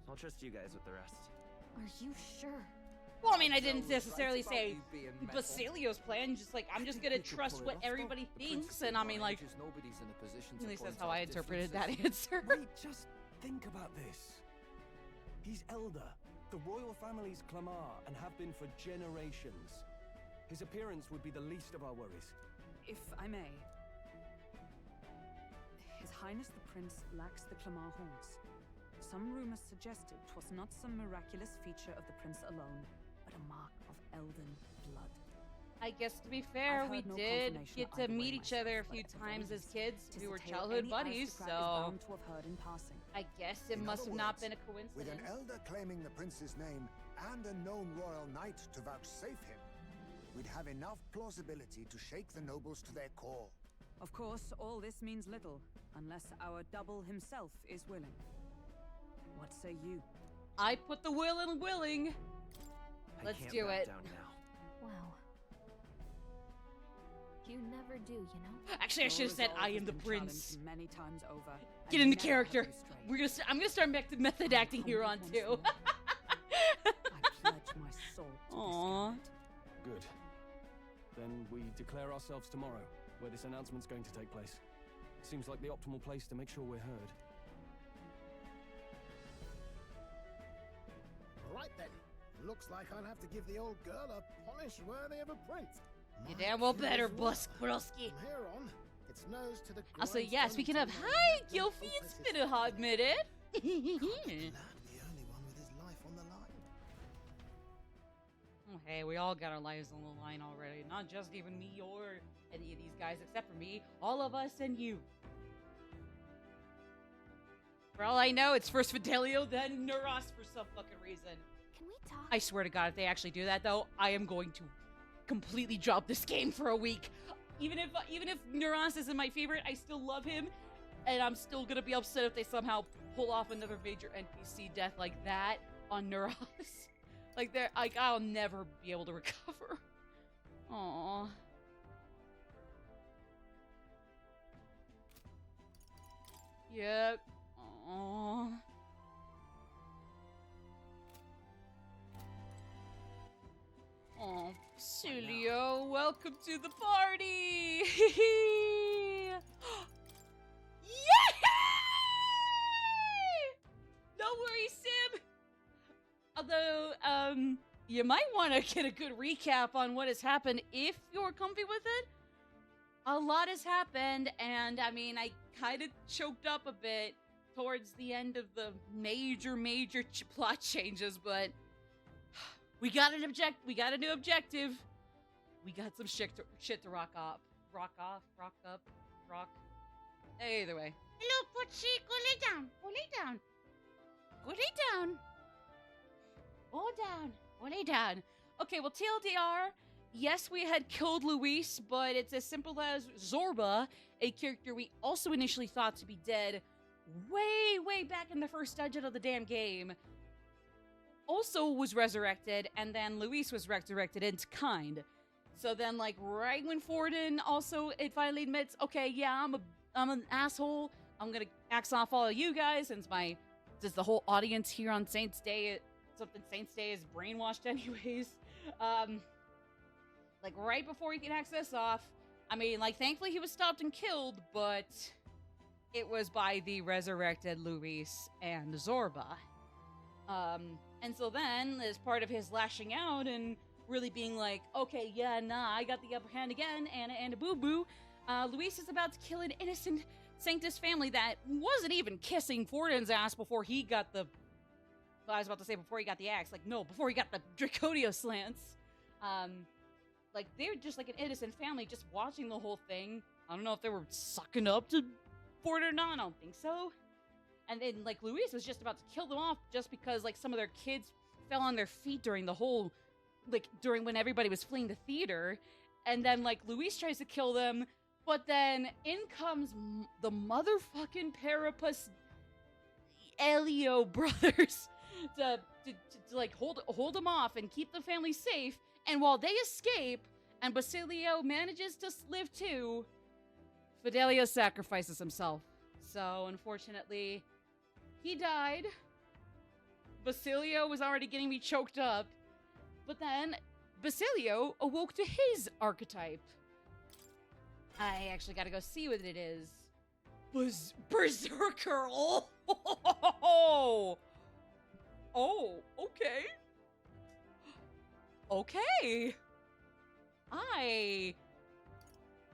I'll trust you guys with the rest. Are you sure? Well, I mean, I didn't necessarily about say you being metal. Basilio's plan. Just like, I'm just gonna They could trust pull it what off, though. everybody The thinks, prince's and I mean, like, advantage is nobody's in a position at to least that's point how out I interpreted that differences. answer. Wait, just think about this. He's elder, the royal family's Clamar, and have been for generations. His appearance would be the least of our worries. If I may. His Highness the Prince lacks the Clamar horns. Some rumors suggested 'twas not some miraculous feature of the prince alone, but a mark of elven blood. I guess to be fair, I've we heard no did confirmation get to either way meet each other a myself, few but at the times very as kids. least, 'tis We a were tale childhood any buddies, aristocrat is so bound to have heard in passing. I guess it In must other have not words, been a With coincidence. an elder claiming the prince's name and a known royal knight to vouchsafe him, we'd have enough plausibility to shake the nobles to their core. Of course, all this means little, unless our double himself is willing. What say you? I put the will in willing. Let's can't do back it. down now. Wow. You never do, you know? Actually, I Your should have said, resolve "I has am the been prince." challenged many times over. Get and into never have character. you strayed. We're gonna. I'm gonna start back to method acting here on Once too. more. I pledge my soul to Aww. this Good. Then we declare ourselves tomorrow, where this announcement's going to take place. Seems like the optimal place to make sure we're heard. Right then. Looks like I'll have to give the old girl a polish worthy of a prince. You My damn well better, cue is one. Broski. From here on, it's nose to the Also, yeah, grindstone speaking of, until my hi, blood Gilfy, it's pulses. been a hot minute. Can't be glad the only one with his life on the line. Oh, hey, we all got our lives on the line already. Not just even me or any of these guys, except for me. All of us and you. For all I know, it's first Fidelio, then Neuros for some fucking reason. Can we talk? I swear to God, if they actually do that, though, I am going to completely drop this game for a week. Even if Neuros isn't my favorite, I still love him, and I'm still gonna be upset if they somehow pull off another major NPC death like that on Neuros. I'll never be able to recover. Aww. Yep. Aww. Oh, Basilio, welcome to the party! Yay! Don't worry, Sim! Although, you might want to get a good recap on what has happened if you're comfy with it. A lot has happened, and I mean, I kind of choked up a bit towards the end of the major plot changes, but we got a new objective. We got some shit to rock up. Either way. Hello, Pochi, go lay down. Go lay down. Go lay down. Go down. Go lay down. Okay, well, TLDR, yes, we had killed Luis, but it's as simple as Zorba, a character we also initially thought to be dead way back in the first dungeon of the damn game, also was resurrected, and then Luis was resurrected into kind. So then, like, right when Forden also, it finally admits, okay, yeah, I'm an asshole. I'm gonna axe off all of you guys, since does the whole audience here on Saints Day, Saints Day is brainwashed anyways. Like, right before he can axe us off, I mean, like, thankfully he was stopped and killed, but it was by the resurrected Luis and Zorba. And so then, as part of his lashing out and really being like, okay, yeah, nah, I got the upper hand again, and a boo-boo, Luis is about to kill an innocent Sanctus family that wasn't even kissing Forden's ass before he got the... Well, I was about to say before he got the axe. Like, no, before he got the Dracodio slants. Like, they're just like an innocent family just watching the whole thing. I don't know if they were sucking up to Forden or not. I don't think so. And then, like, Luis was just about to kill them off just because, like, some of their kids fell on their feet during the whole... Like, during when everybody was fleeing the theater. And then, like, Luis tries to kill them, but then in comes the motherfucking Parapus Elio brothers to like, hold them off and keep the family safe. And while they escape, and Basilio manages to live too, Fidelio sacrifices himself. So, unfortunately, he died. Basilio was already getting me choked up. But then, Basilio awoke to his archetype. I actually gotta go see what it is. Berserker! Oh, okay. Okay.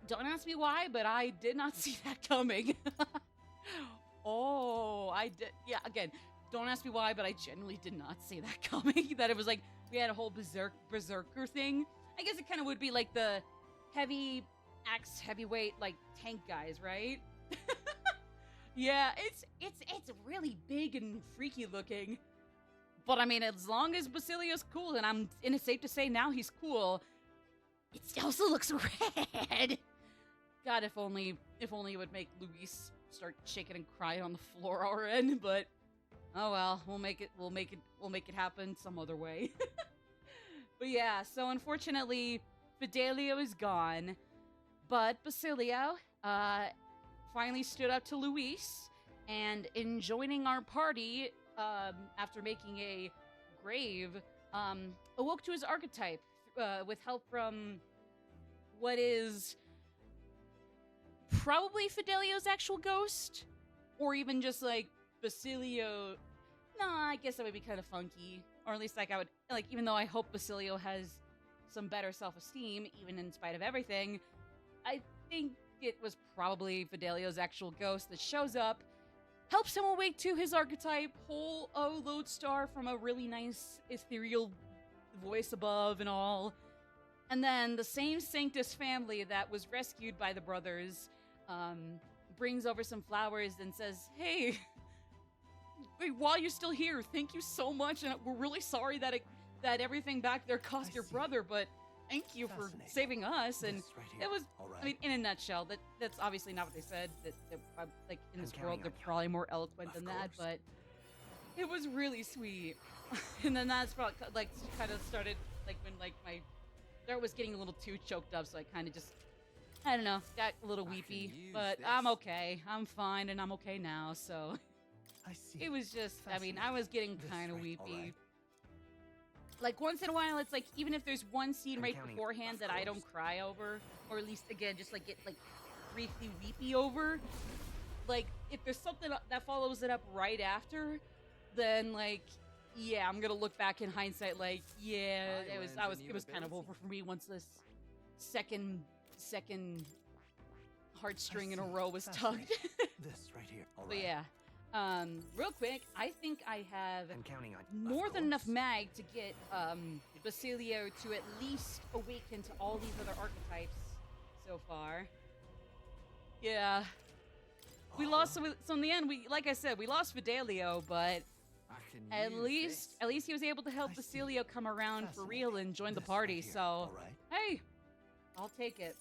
Don't ask me why, but I did not see that coming. Oh, I did. Yeah, again, don't ask me why, but I genuinely did not see that coming. That it was like, we had a whole berserker thing. I guess it kind of would be like the heavyweight, like, tank guys, right? Yeah, it's really big and freaky looking. But I mean, as long as Basilio's cool, and it's safe to say now he's cool, it also looks rad. God, if only it would make Luis start shaking and crying on the floor already, but oh well, we'll make it happen some other way. But yeah, so unfortunately, Fidelio is gone, but Basilio finally stood up to Luis, and in joining our party, after making a grave, awoke to his archetype with help from what is probably Fidelio's actual ghost, or even just like Basilio. Nah, I guess that would be kind of funky, or at least like I would like. Even though I hope Basilio has some better self-esteem, even in spite of everything, I think it was probably Fidelio's actual ghost that shows up, helps him awake to his archetype, whole lodestar from a really nice ethereal voice above and all. And then the same Sanctus family that was rescued by the brothers brings over some flowers and says, hey, while you're still here, thank you so much, and we're really sorry that everything back there cost your brother, but thank you for saving us. And it was, I mean, in a nutshell, that's obviously not what they said. That like, in this world, they're probably more eloquent than that, but it was really sweet. And then that's probably, like, kind of started, like, when, like, my throat was getting a little too choked up, so I kind of just, I don't know, got a little weepy. But I'm okay. I'm fine, and I'm okay now, so. I see. It was just, I mean, I was getting kind of weepy. Like, once in a while, it's like, even if there's one scene right beforehand that I don't cry over, or at least, again, just, like, get, like, briefly weepy over, like, if there's something that follows it up right after, then, like, yeah, I'm gonna look back in hindsight, like, yeah, it was kind of over for me once this second heartstring in a row was tugged. This right here. But yeah. Real quick, I think I have I'm counting on more than enough mag to get Basilio to at least awaken to all these other archetypes so far. Yeah. We lost, so in the end, like I said, we lost Fidelio, but At least he was able to help Basilio come around for real and join the party. So, hey, I'll take it.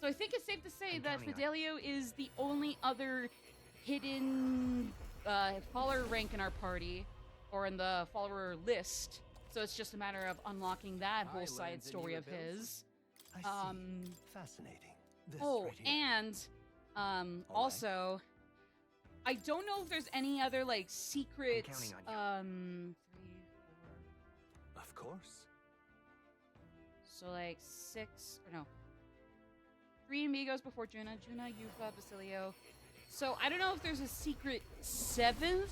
So I think it's safe to say that Fidelio is the only other hidden follower rank in our party, or in the follower list. So it's just a matter of unlocking that whole side story of his. Fascinating. And also, I don't know if there's any other like secret. 3, 4. Of course. So like 6 or no. 3 amigos before Juna, Yufa, Basilio. So I don't know if there's a secret 7th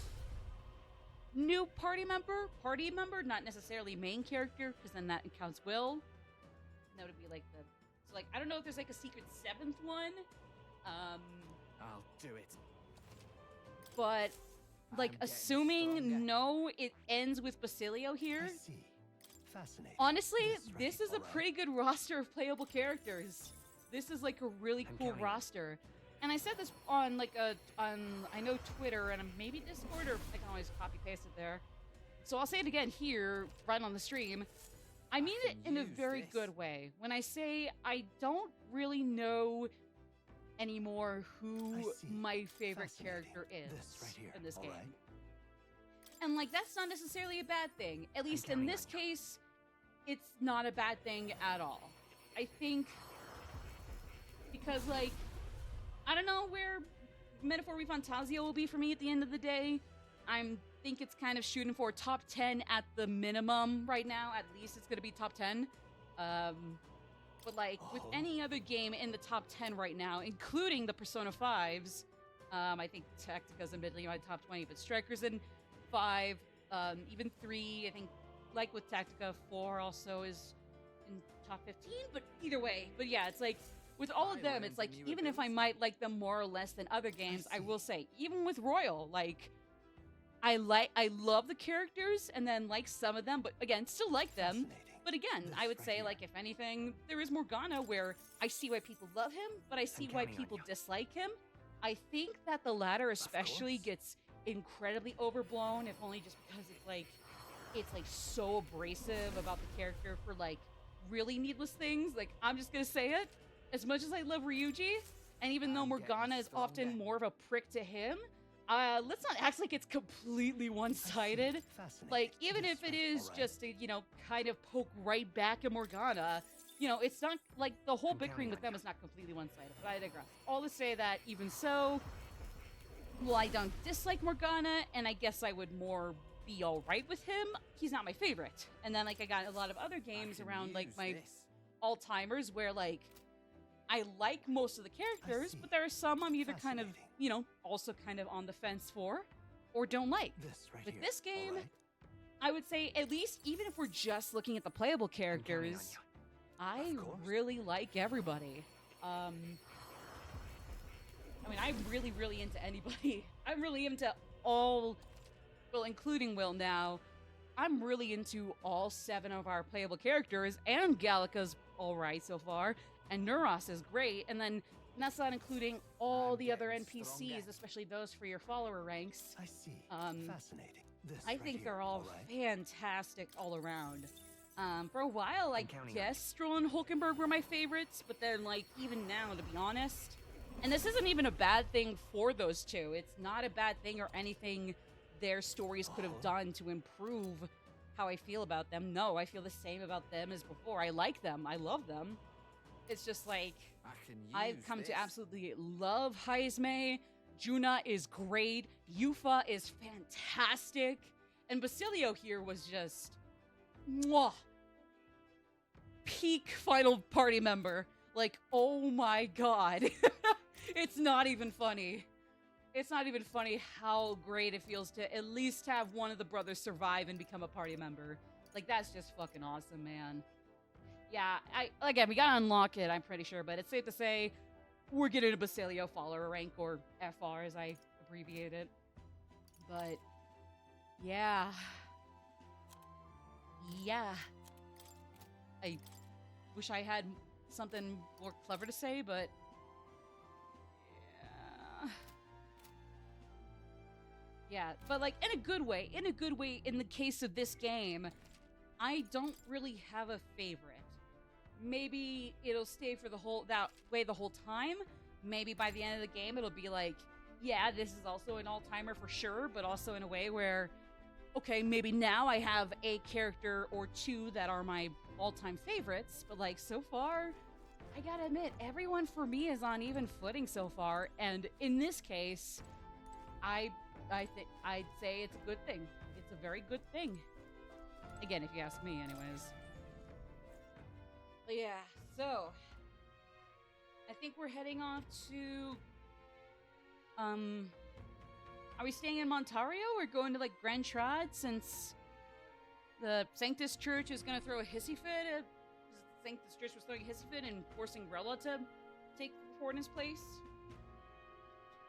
new party member, not necessarily main character, because then that counts Will. And that would be like the. So like I don't know if there's like a secret 7th one. I'll do it. But like assuming no, it ends with Basilio here. I see. Fascinating. Honestly, this is a pretty good roster of playable characters. This is like a really cool roster. And I said this on like on I know Twitter and maybe Discord, or I can always copy paste it there. So I'll say it again here, right on the stream. I mean it in a very good way. When I say I don't really know anymore who my favorite character is in this game. And like that's not necessarily a bad thing. At least in this case, it's not a bad thing at all. I think because like I don't know where Metaphor Refantazio will be for me at the end of the day. I think it's kind of shooting for top 10 at the minimum right now. At least it's going to be top 10. But like with any other game in the top 10 right now, including the Persona 5s, I think Tactica's admittedly my top 20, but Striker's in 5, even 3, I think like with Tactica, 4 also is in top 15, but either way. But yeah, it's like with all of them, it's like even if I might like them more or less than other games, I will say, even with Royal, like I love the characters and then like some of them, but again, still like them. But again, I would say like if anything, there is Morgana where I see why people love him, but I see why people dislike him. I think that the latter especially gets incredibly overblown, if only just because it's like so abrasive about the character for like really needless things. Like I'm just gonna say it. As much as I love Ryuji, and even though Morgana is often more of a prick to him, let's not act like it's completely one-sided. Like, even if it is just to, you know, kind of poke right back at Morgana, you know, it's not, like, the whole bickering with them is not completely one-sided, but I digress. All to say that, even so, well, I don't dislike Morgana, and I guess I would more be alright with him. He's not my favorite. And then, like, I got a lot of other games around, like, my all-timers where, like, I like most of the characters, but there are some I'm either kind of, you know, also kind of on the fence for, or don't like. With this game, I would say at least even if we're just looking at the playable characters, I really like everybody. I mean, I'm really, really into anybody. I'm really into all, well, including Will now. I'm really into all 7 of our playable characters, and Gallica's alright so far. And Neuros is great, and then that's not including all the other NPCs, especially those for your follower ranks. I see. Fascinating. I think they're all fantastic all around. For a while, I guess Stroll and Hulkenberg were my favorites, but then, like, even now, to be honest, and this isn't even a bad thing for those two. It's not a bad thing or anything their stories could have done to improve how I feel about them. No, I feel the same about them as before. I like them. I love them. It's just like, I've come to absolutely love Haizme. Juna is great. Yufa is fantastic. And Basilio here was just, mwah, peak final party member. Like, oh my god. It's not even funny. It's not even funny how great it feels to at least have one of the brothers survive and become a party member. Like, that's just fucking awesome, man. Yeah, again, we gotta unlock it, I'm pretty sure, but it's safe to say we're getting a Basilio follower rank, or FR as I abbreviate it. But, yeah. Yeah. I wish I had something more clever to say, but... yeah. Yeah, but like in a good way. In a good way, in the case of this game, I don't really have a favorite. Maybe it'll stay for that way the whole time. Maybe by the end of the game, it'll be like, yeah, this is also an all-timer for sure, but also in a way where, okay, maybe now I have a character or two that are my all-time favorites, but like so far, I gotta admit, everyone for me is on even footing so far, and in this case, I'd say it's a good thing. It's a very good thing. Again, if you ask me, anyways. But yeah, so I think we're heading off to are we staying in Montario or going to like Grand Trad, since the Sanctus Church is gonna throw a hissy fit? Sanctus Church was throwing a hissy fit and forcing Rella to take Fortin's place,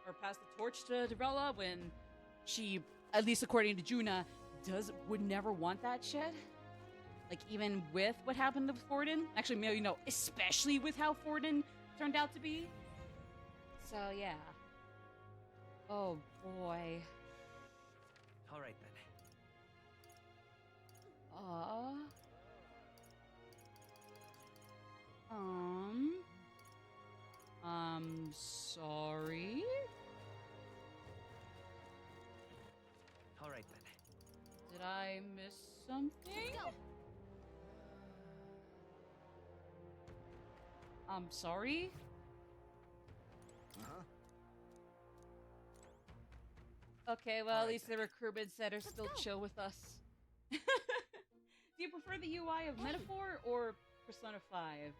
or pass the torch to Rella, when she, at least according to Juna, would never want that shit. Like, even with what happened to Fortin. Actually, maybe no, especially with how Fortin turned out to be. So, yeah. Oh, boy. All right, then. Sorry? All right, then. Did I miss something? I'm sorry? Okay, well, at least the recruitment center still chill with us. Do you prefer the UI of Metaphor or Persona 5?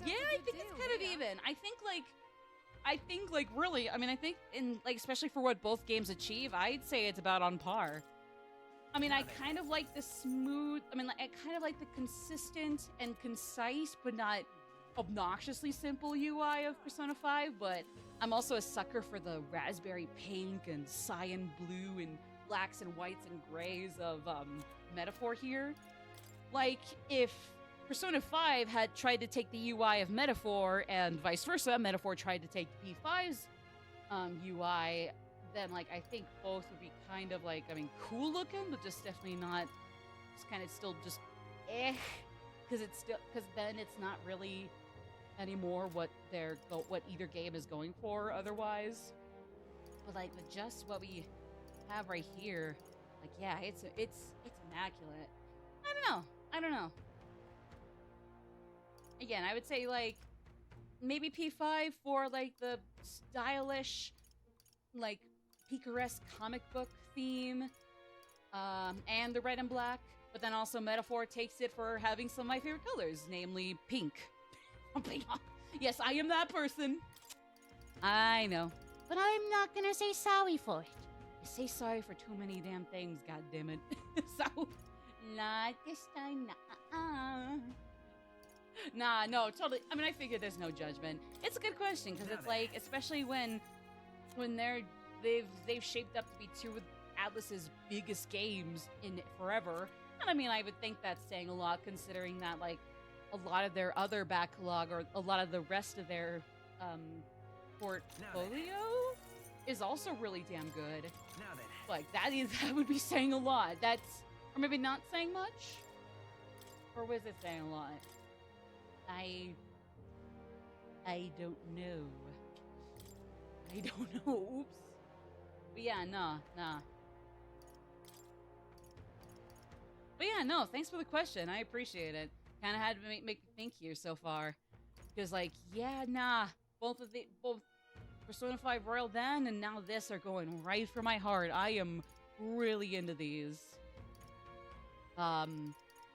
Yeah, I think it's kind of even. I think really, I mean, I think in, like, especially for what both games achieve, I'd say it's about on par. I mean, I kind of like the smooth, I mean, I kind of like the consistent and concise, but not obnoxiously simple UI of Persona 5, but I'm also a sucker for the raspberry pink and cyan blue and blacks and whites and grays of Metaphor here. Like, if Persona 5 had tried to take the UI of Metaphor and vice versa, Metaphor tried to take P5's UI, then, like, I think both would be kind of, like, I mean, cool looking, but just definitely not, just kind of still just because then it's not really anymore what either game is going for otherwise. But like just what we have right here, like, yeah, it's immaculate. I don't know. Again, I would say like maybe P5 for like the stylish, like picaresque comic book theme, and the red and black. But then also Metaphor takes it for having some of my favorite colors, namely pink. Yes, I am that person. I know. But I'm not gonna say sorry for it. I say sorry for too many damn things, goddammit. So, not this time, Nah, no, totally. I mean, I figured there's no judgment. It's a good question, because it's like, especially when they've shaped up to be two of Atlas's biggest games in forever. And I mean, I would think that's saying a lot, considering that, like, a lot of their other backlog, or a lot of the rest of their portfolio is also really damn good. Like, that would be saying a lot. That's, or maybe not saying much? Or was it saying a lot? I don't know. I don't know. Oops. But yeah, nah. But yeah, no, thanks for the question. I appreciate it. Kind of had to make me think here so far. Because, like, yeah, nah. Both Persona 5 Royal then and now this are going right for my heart. I am really into these.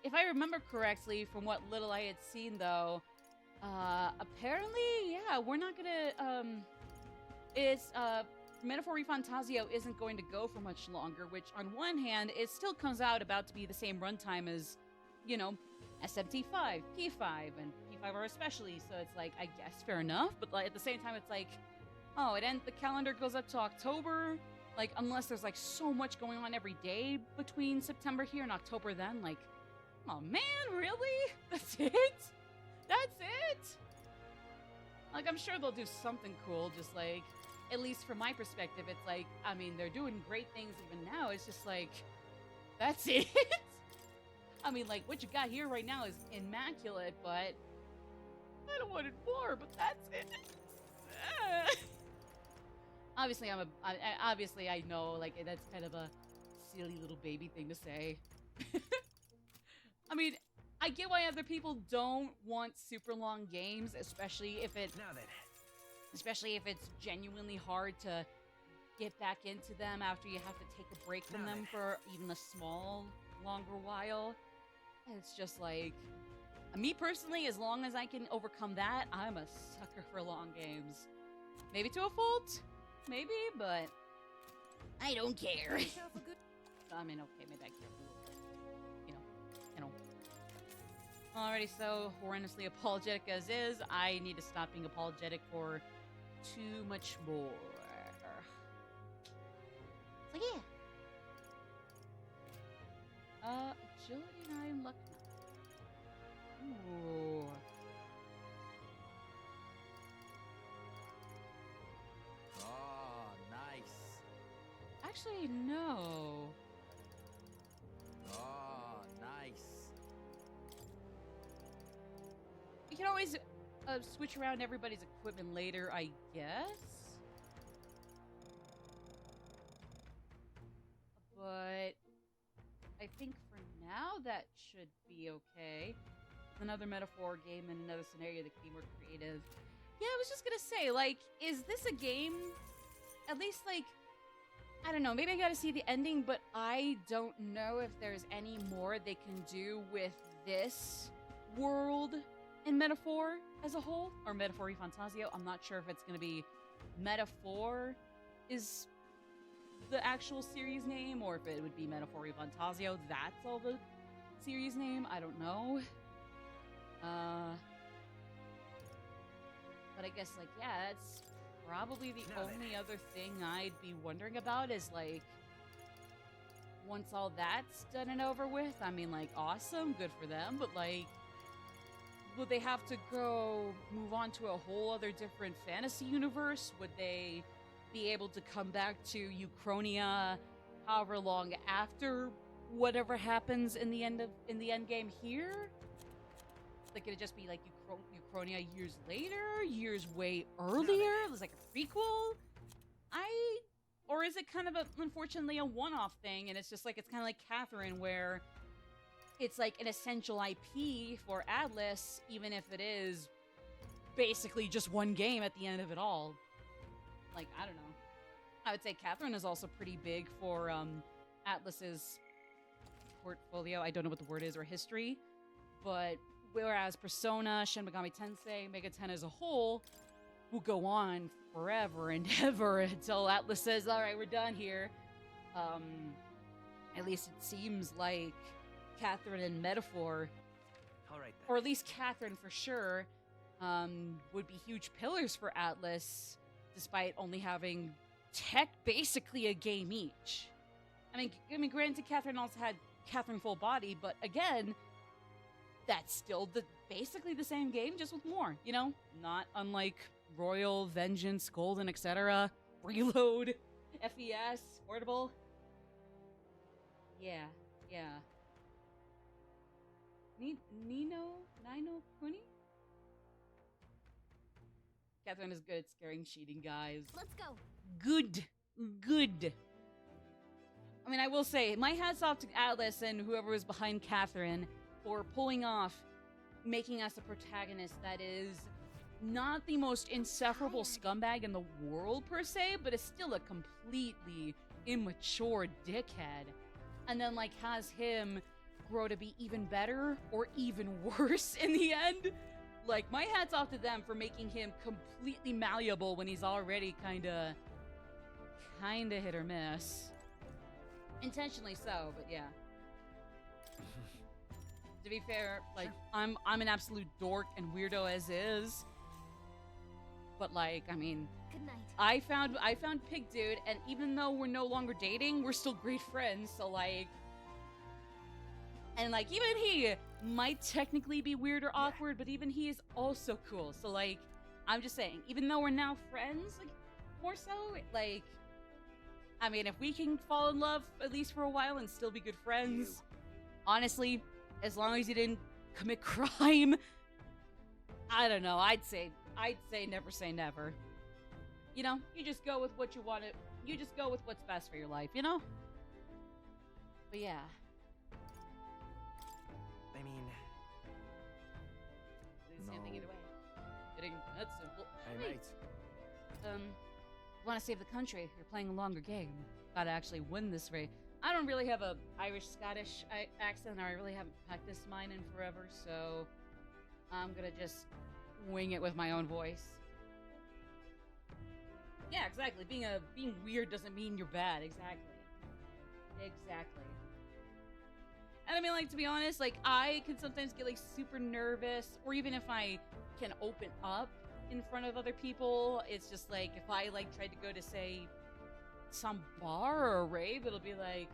If I remember correctly from what little I had seen, though, apparently, yeah, we're not gonna, Metaphor Refantazio isn't going to go for much longer, which on one hand, it still comes out about to be the same runtime as, you know, SMT5, P5, and P5R especially, so it's like, I guess fair enough, but like, at the same time, it's like, oh, the calendar goes up to October, like, unless there's like so much going on every day between September here and October then, like, oh man, really? That's it? That's it? Like, I'm sure they'll do something cool, just like, at least from my perspective, it's like, I mean, they're doing great things even now. It's just like, that's it. I mean, like, what you got here right now is immaculate, but I don't want it more, but that's it. Obviously, obviously I know, like, that's kind of a silly little baby thing to say. I mean, I get why other people don't want super long games, especially if it's genuinely hard to get back into them after you have to take a break from them for even a small, longer while. It's just like, me personally, as long as I can overcome that, I'm a sucker for long games. Maybe to a fault, maybe, but I don't care. I mean, okay, maybe I care a little bit. You know. Alrighty, so horrendously apologetic as is, I need to stop being apologetic for too much more. So yeah. Agility, I'm lucky. Ooh. Oh, nice. Actually, no. Oh, nice. You can always switch around everybody's equipment later, I guess. But I think for now that should be okay. Another metaphor game in another scenario that could be more creative. Yeah, I was just gonna say, like, is this a game? At least, like, I don't know, maybe I gotta see the ending, but I don't know if there's any more they can do with this world in Metaphor as a whole, or Metaphor Refantazio. I'm not sure if it's gonna be Metaphor is the actual series name, or if it would be Metaphor Refantazio. That's all the series name. I don't know. But I guess, like, yeah, that's probably the only other thing I'd be wondering about is, like, once all that's done and over with, I mean, like, awesome, good for them, but, like, would they have to go move on to a whole other different fantasy universe? Would they be able to come back to Uchronia however long after whatever happens in the end game here? Like, it'd just be like Uchronia years later, years way earlier? It was like a prequel? Or is it kind of unfortunately a one-off thing, and it's just like, it's kind of like Catherine, where it's like an essential IP for Atlas, even if it is basically just one game at the end of it all. Like, I don't know. I would say Catherine is also pretty big for Atlas's portfolio. I don't know what the word is, or history. But whereas Persona, Shin Megami Tensei, Mega 10 as a whole will go on forever and ever until Atlas says, all right, we're done here. At least it seems like Catherine and Metaphor, or at least Catherine for sure, would be huge pillars for Atlas, despite only having basically a game each. I mean, granted, Catherine also had Catherine Full Body, but again, that's still basically the same game, just with more, you know? Not unlike Royal, Vengeance, Golden, etc. Reload, FES, Portable. Yeah. Nino Kuni? Catherine is good at scaring cheating guys. Let's go. Good. I mean, I will say, my hat's off to Atlas and whoever was behind Catherine for pulling off making us a protagonist that is not the most insufferable scumbag in the world per se, but is still a completely immature dickhead. And then, like, has him grow to be even better or even worse in the end. Like, my hat's off to them for making him completely malleable when he's already kinda hit or miss. Intentionally so, but yeah. To be fair, like, I'm an absolute dork and weirdo as is. But, like, I mean, good night. I found Pig Dude, and even though we're no longer dating, we're still great friends, so, like, and, like, even he might technically be weird or awkward, but even he is also cool. So, like, I'm just saying, even though we're now friends, like, more so. Like, I mean, if we can fall in love at least for a while and still be good friends, honestly, as long as you didn't commit crime, I don't know. I'd say never say never. You know, you just go with what you want to. You just go with what's best for your life. You know. But yeah. I mean, Same thing either way. Getting that's simple. hey Wait. mate. Want to save the country? You're playing a longer game. Gotta actually win this race. I don't really have a Irish-Scottish accent, or I really haven't practiced mine in forever, so I'm gonna just wing it with my own voice. Yeah, exactly. Being weird doesn't mean you're bad. Exactly. And I mean, like, to be honest, like, I can sometimes get like super nervous, or even if I can open up in front of other people, it's just like if I like tried to go to say some bar or a rave, it'll be like,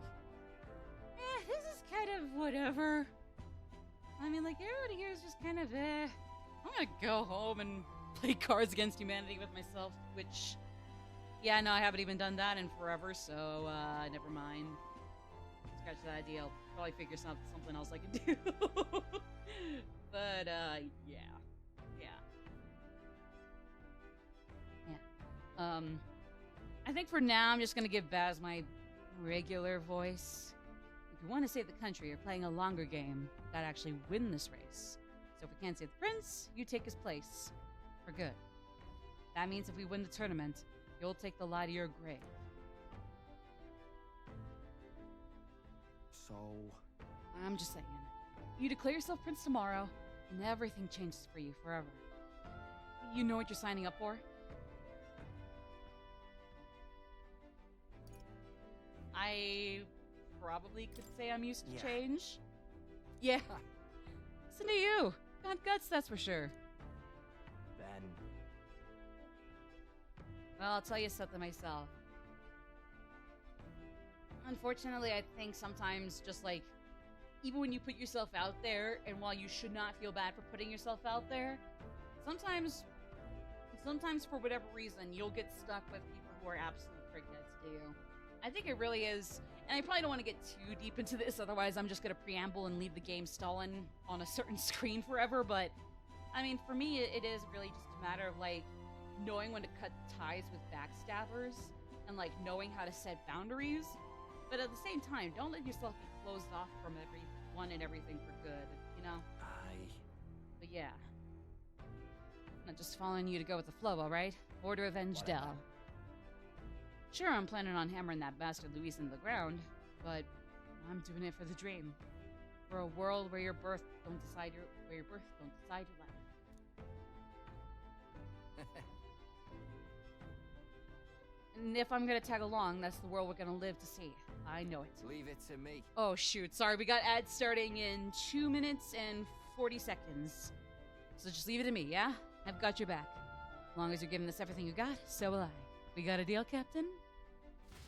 this is kind of whatever. I mean, like, everybody here is just kind of I'm gonna go home and play Cards Against Humanity with myself, which, yeah, no, I haven't even done that in forever, so never mind. Scratch that idea. I'll probably figure something else I can do. But yeah. I think for now I'm just gonna give Baz my regular voice. If you want to save the country, you're playing a longer game. You gotta actually win this race. So if we can't save the prince, you take his place. For good. That means if we win the tournament, you'll take the lie to your grave. So... I'm just saying. You declare yourself prince tomorrow, and everything changes for you forever. You know what you're signing up for? I probably could say I'm used to change. Yeah. Listen to you. Got guts, that's for sure. Then... Well, I'll tell you something myself. Unfortunately, I think sometimes just like, even when you put yourself out there, and while you should not feel bad for putting yourself out there, sometimes for whatever reason, you'll get stuck with people who are absolute prickheads to you. I think it really is, and I probably don't want to get too deep into this, otherwise I'm just going to preamble and leave the game stalling on a certain screen forever, but, I mean, for me, it is really just a matter of, like, knowing when to cut ties with backstabbers, and, like, knowing how to set boundaries, but at the same time, don't let yourself be closed off from everyone and everything for good, you know? But yeah. Not just following you to go with the flow, alright? Order of Angel. Sure, I'm planning on hammering that bastard Luis into the ground, but I'm doing it for the dream. For a world where your birth don't decide your life. And if I'm gonna tag along, that's the world we're gonna live to see. I know it. Leave it to me. Oh shoot, sorry, we got ads starting in 2 minutes and 40 seconds. So just leave it to me, yeah? I've got your back. As long as you're giving this everything you got, so will I. We got a deal, Captain?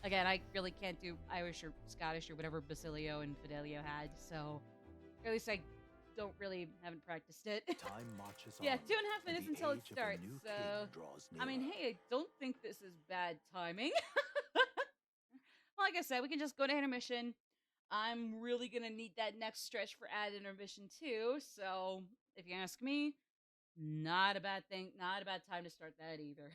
Again, I really can't do Irish or Scottish or whatever Basilio and Fidelio had, so... Or at least I haven't practiced it. Time marches Yeah, on, 2.5 minutes and the until it age of the starts, new so... king draws I mean, nearer. hey, I don't think this is bad timing. Well, like I said, we can just go to intermission. I'm really gonna need that next stretch for ad intermission too, so if you ask me, not a bad thing, not a bad time to start that either.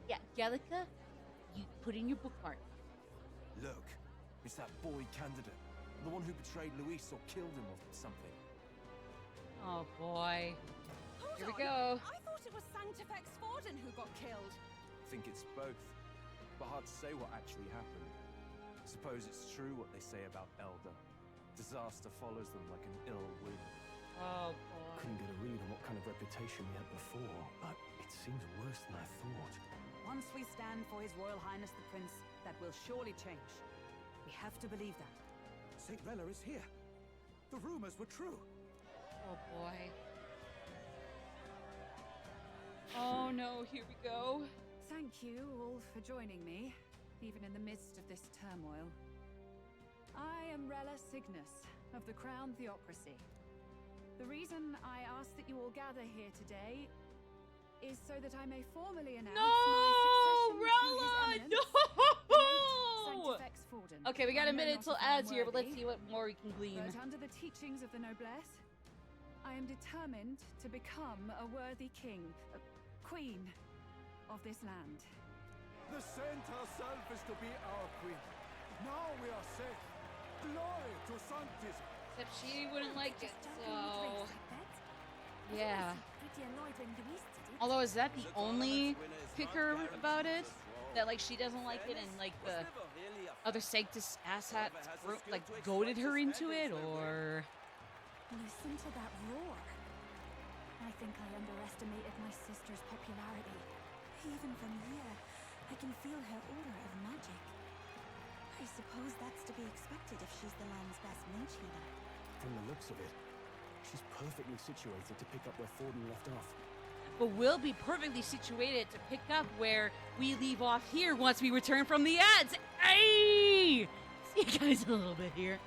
Yeah, Gallica, you put in your bookmark. Look, it's that boy candidate. The one who betrayed Luis or killed him or something. Oh boy. Hold Here we on. go. I thought it was Sanctifex Forden who got killed. I think it's both, but hard to say what actually happened. Suppose it's true what they say about Elder. Disaster follows them like an ill wind. Oh boy. Couldn't get a read on what kind of reputation he had before, but it seems worse than I thought. Once we stand for His Royal Highness the Prince, that will surely change. We have to believe that. St. Rella is here. The rumors were true. Oh boy. Oh no, here we go. Thank you all for joining me, even in the midst of this turmoil. I am Rella Cygnus of the Crown Theocracy. The reason I ask that you all gather here today is so that I may formally announce my succession to His Eminence, the late Sanctifex Forden. Okay, we got a I know minute not till if I am ads here, but let's worthy, see what more we can glean. But under the teachings of the noblesse, I am determined to become a worthy king, queen of this land. The saint herself is to be our queen. Now we are safe. Glory to Sanctism. Except she wouldn't like it, so... Yeah. Although, is that the only kicker about it? That, like, she doesn't like it and, like, the other Sanctus asshats, like, goaded her into it, or... Listen to that roar. I think I underestimated my sister's popularity. Even from here, I can feel her aura of magic. I suppose that's to be expected if she's the land's best mage healer. From the looks of it, she's perfectly situated to pick up where Forden left off. But we'll be perfectly situated to pick up where we leave off here once we return from the ads. Hey! See you guys in a little bit here.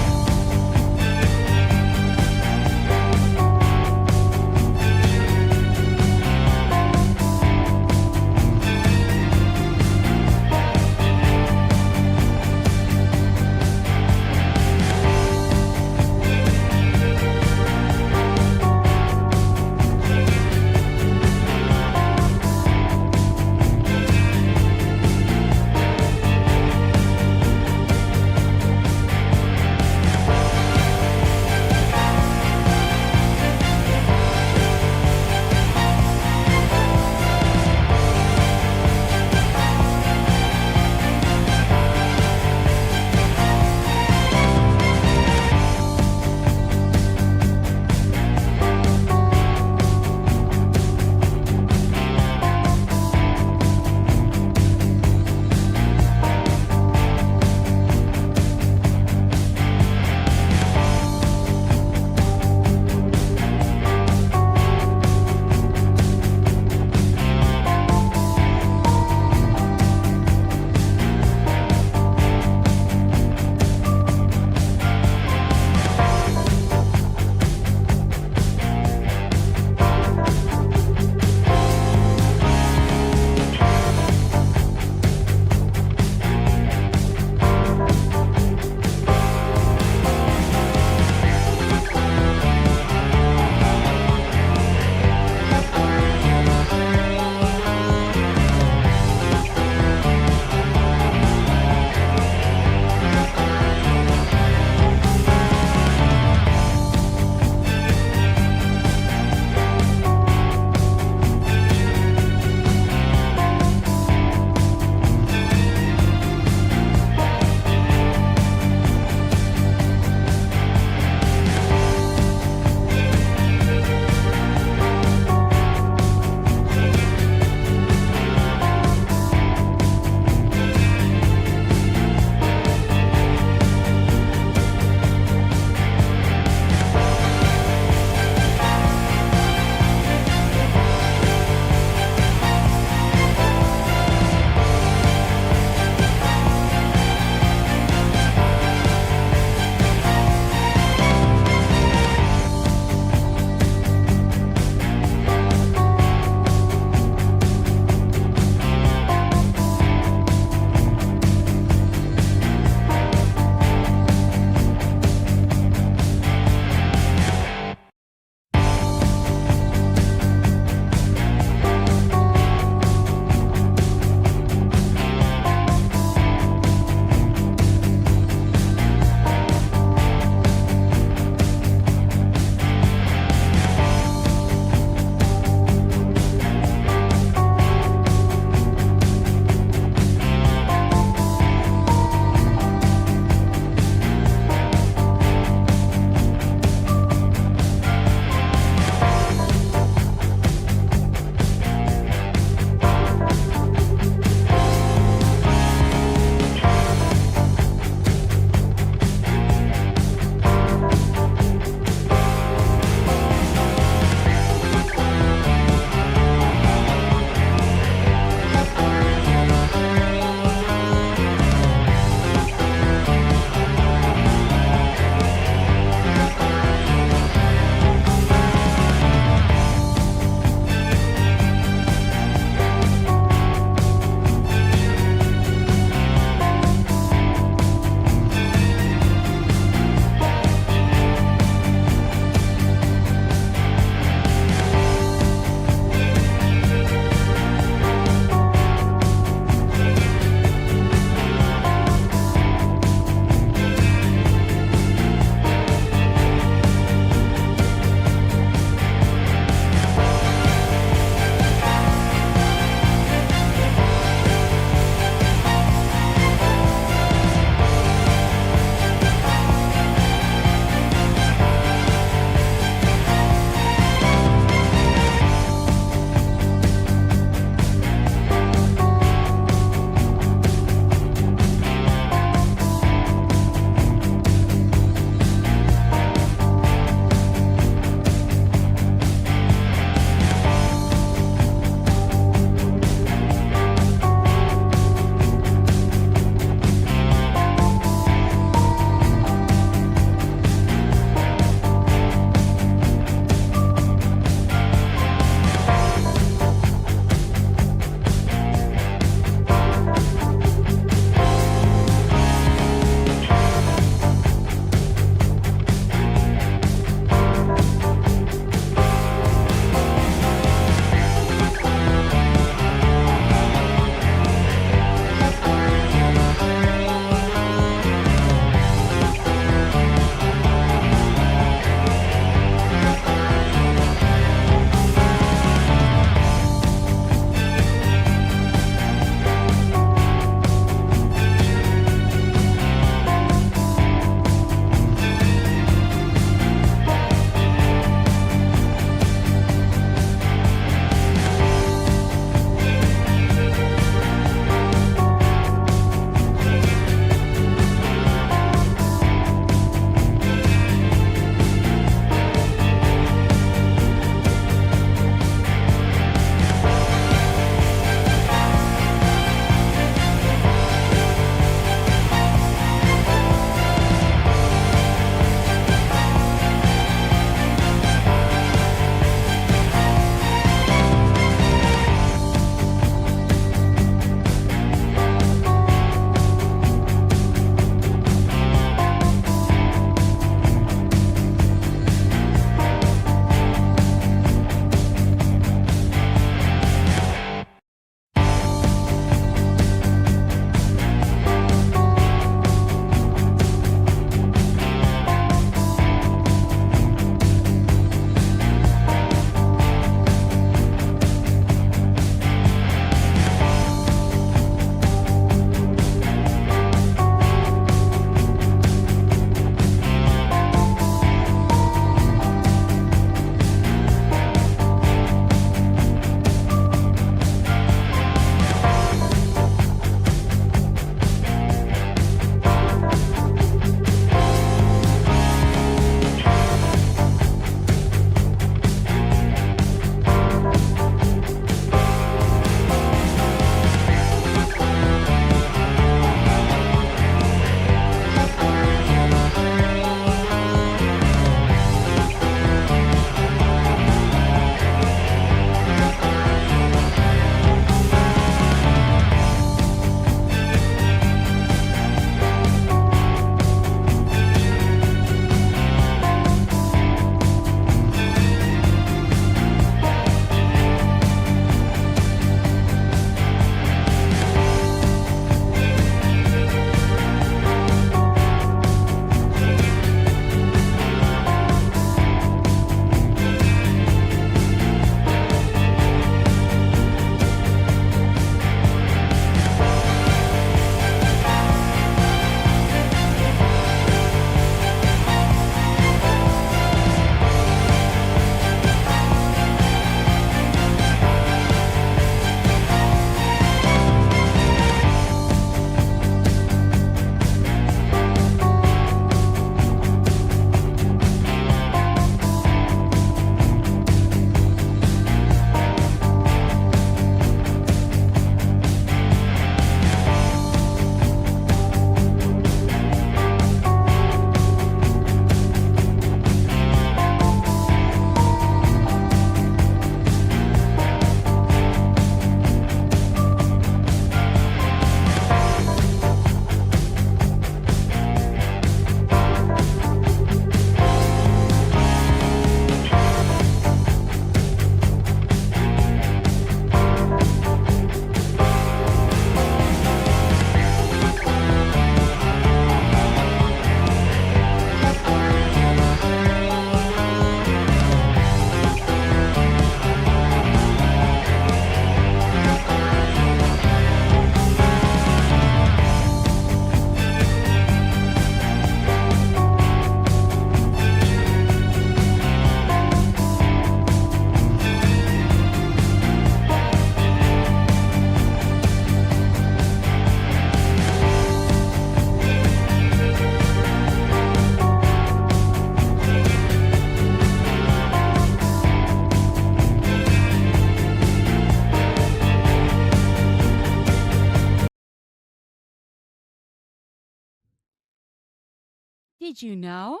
Did you know?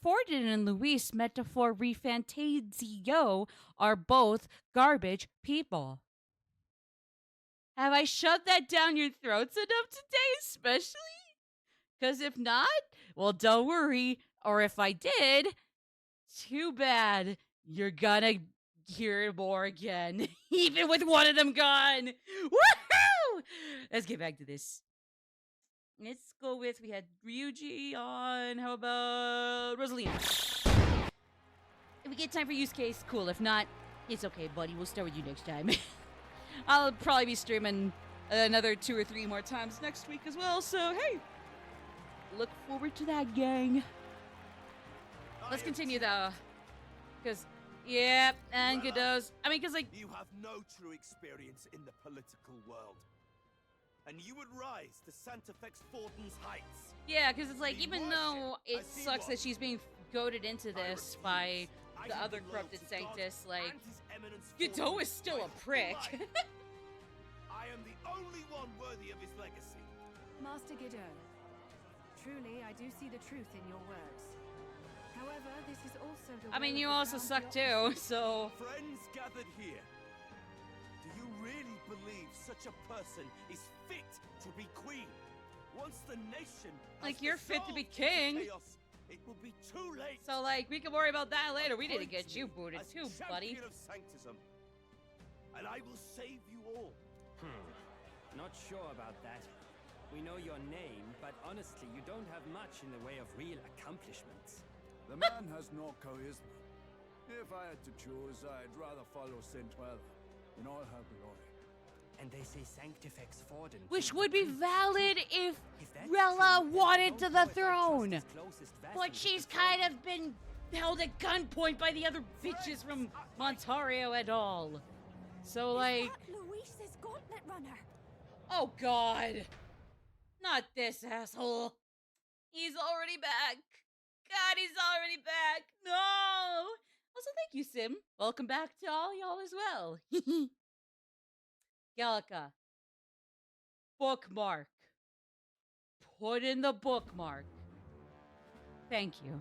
Forden and Luis metaphor Refantazio are both garbage people. Have I shoved that down your throats enough today, especially? Because if not, well, don't worry. Or if I did, too bad. You're gonna hear more again, even with one of them gone. Woohoo! Let's get back to this. Let's go with, we had Ryuji on. How about Rosalina? If we get time for use case, cool. If not, it's okay, buddy. We'll start with you next time. I'll probably be streaming another 2 or 3 more times next week as well. So, hey, look forward to that, gang. Let's continue, though. Because, yeah, and Godot. I mean, because, like... You have no true experience in the political world. And you would rise to Santafex Fortin's heights. Yeah, because it's like, even though it sucks that she's being goaded into this by the other corrupted Sanctus, like, Godot is still a prick. I am the only one worthy of his legacy. Master Godot, truly I do see the truth in your words. However, this is also the I mean, you also suck too, so... Friends gathered here. Do you really believe such a person is fit to be queen? Once the nation like, you're fit to be king. Chaos, it will be too late. So, like, we can worry about that later. We didn't get you booted too, buddy. Of sanctism, and I will save you all. Not sure about that. We know your name, but honestly, you don't have much in the way of real accomplishments. The man has no charisma. If I had to choose, I'd rather follow Saint-Well in all her glory. And they say Sanctifex Forden. Which would be valid if Rella wanted to the throne. But she's kind of been held at gunpoint by the other bitches from Montario and all. So, like... Luis's gauntlet runner. Oh, God. Not this asshole. He's already back. God, he's already back. No. Also, thank you, Sim. Welcome back to all y'all as well. Gallica. Bookmark. Put in the bookmark. Thank you.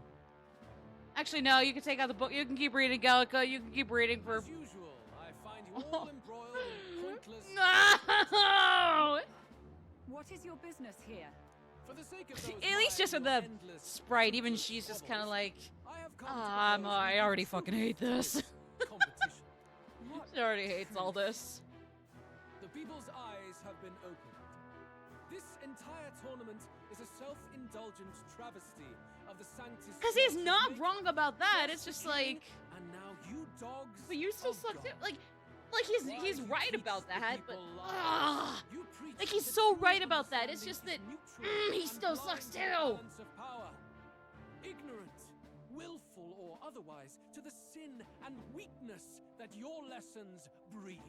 Actually, no, you can take out the book. You can keep reading, Gallica. You can keep reading for... As usual, I find you all embroiled in pointless... No! What is your business here? For the sake of those At least just with the sprite, even she's just kind of like, I already fucking hate this. She already hates all this. The people's eyes have been opened. This entire tournament is a self-indulgent travesty of the Sanctus. Because he's not wrong about that. It's just like, and now you dogs. But you still suck too. Like he's right about that. But like he's so right about that. It's just that he still sucks too. Ignorant, willful or otherwise, to the sin and weakness that your lessons breed.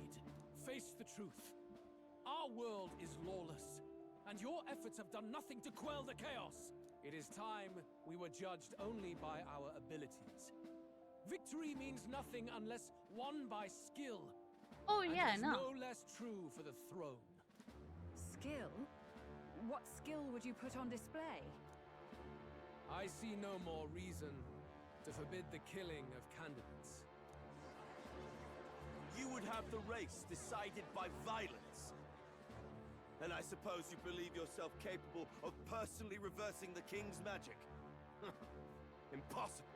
Face the truth. Our world is lawless, and your efforts have done nothing to quell the chaos. It is time we were judged only by our abilities. Victory means nothing unless won by skill. Oh yeah, no. No less true for the throne. Skill? What skill would you put on display? I see no more reason to forbid the killing of candidates. You would have the race decided by violence. And I suppose you believe yourself capable of personally reversing the king's magic. Impossible.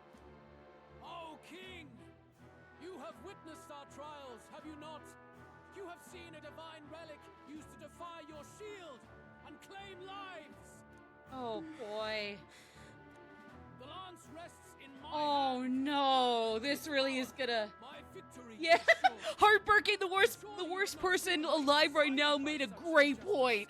Oh, King! You have witnessed our trials, have you not? You have seen a divine relic used to defy your shield and claim lives! Oh, boy. The lance rests in my Oh, no. This really is gonna... My victory. Yeah. Heartbreaking, the worst person alive right now made a great point.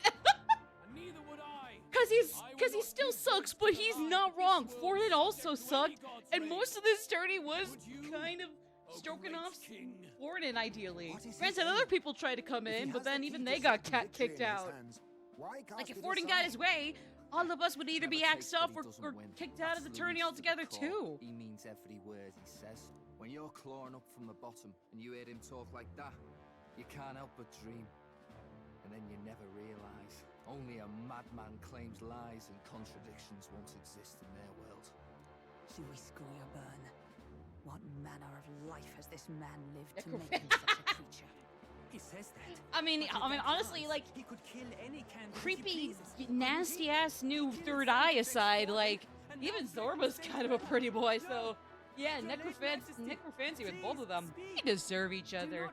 Neither would I. Because he still sucks, but he's not wrong. Forden also sucked, and most of this tourney was kind of stroking off Forden, ideally. Granted, other people tried to come in, but then even they got kicked out. Like, if Forden got his way, all of us would either be axed off or kicked out of the tourney altogether, too. He means every word he says. When you're clawing up from the bottom and you hear him talk like that, you can't help but dream. And then you never realise. Only a madman claims lies and contradictions won't exist in their Louis Burn. What manner of life has this man lived to make him such a creature? He says that. I mean, honestly, like, he could kill any candidate creepy, nasty ass new third eye aside, like, even Zorba's kind of a pretty boy, so yeah, Necrophancy with both of them. They deserve each other.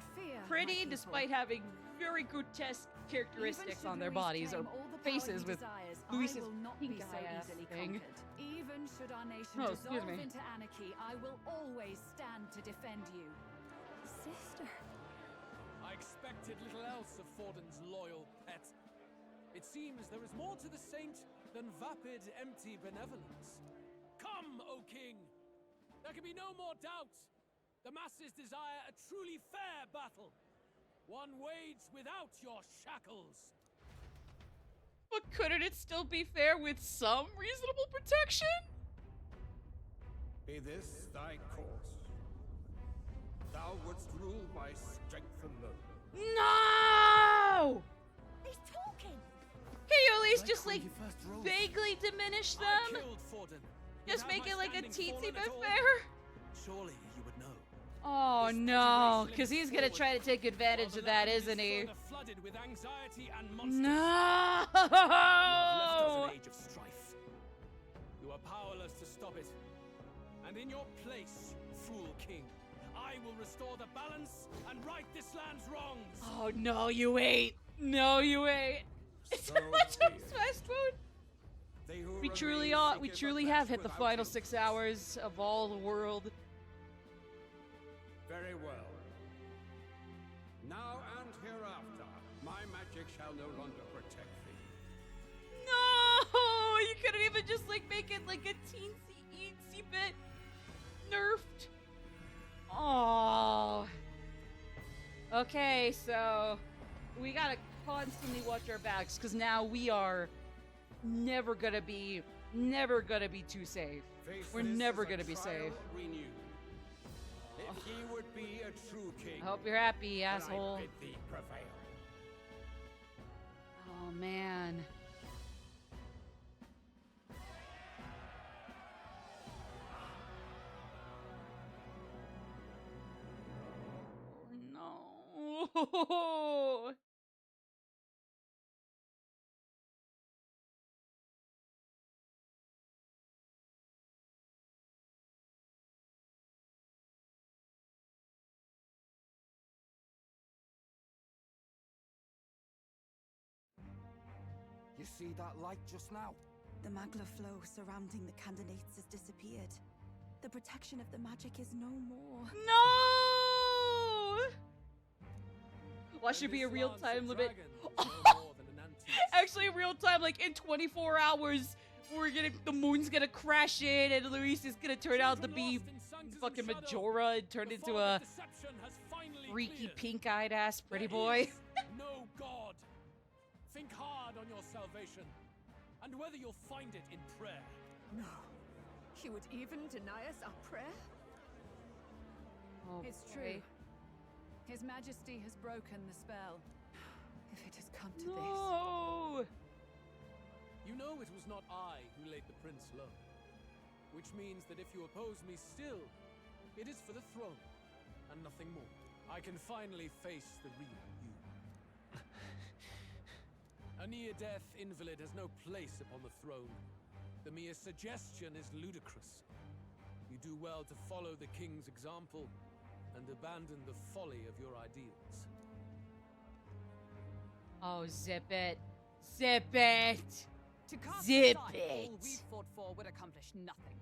Pretty, despite having very grotesque characteristics on their bodies or faces with Luis's pink eye ass thing. Even should our nation dissolve into anarchy, I will always stand to defend you. Sister. I expected little else of Forden's loyal pet. It seems there is more to the saint than vapid, empty benevolence. Come, O king! There can be no more doubt. The masses desire a truly fair battle. One waged without your shackles. But couldn't it still be fair with some reasonable protection? Be this thy course. Thou wouldst rule by strength alone. No! He's talking! Can you at least just, like, vaguely diminish them? Just make it like a teensy bit fair? Surely you would know. Oh no, because he's gonna try to take advantage of that, isn't he? No! Age of strife. You are powerless to stop it. And in your place, fool king, I will restore the balance and right this land's wrongs. Oh no, you ain't. No, you ain't. It's so much fast food. We truly are. We truly have hit the final 6 hours of all the world. Very well. Now and hereafter, my magic shall no longer protect thee. No, you couldn't even just like make it like a teensy bit nerfed. Oh. Okay, so we gotta constantly watch our backs because now we are never gonna be too safe. We're never gonna be safe. Renewed. If he would be a true king, I hope you're happy, then asshole. I bid thee prevail. Oh man. Oh no. You see that light just now? The magla flow surrounding the candidates has disappeared. The protection of the magic is no more. No! Why should be a real-time limit? Actually, real-time, like in 24 hours, the moon's gonna crash in, and Luis is gonna turn out to be fucking Majora and turn into a freaky pink-eyed ass pretty boy. No god. Think hard on your salvation, and whether you'll find it in prayer. No. He would even deny us our prayer? Oh, it's true. His Majesty has broken the spell. If it has come to this. You know it was not I who laid the prince low. Which means that if you oppose me still, it is for the throne, and nothing more. I can finally face the real you. A near-death invalid has no place upon the throne. The mere suggestion is ludicrous. You do well to follow the king's example and abandon the folly of your ideals. Oh, zip it. Zip it. To cast Zip aside it. all we fought for would accomplish nothing.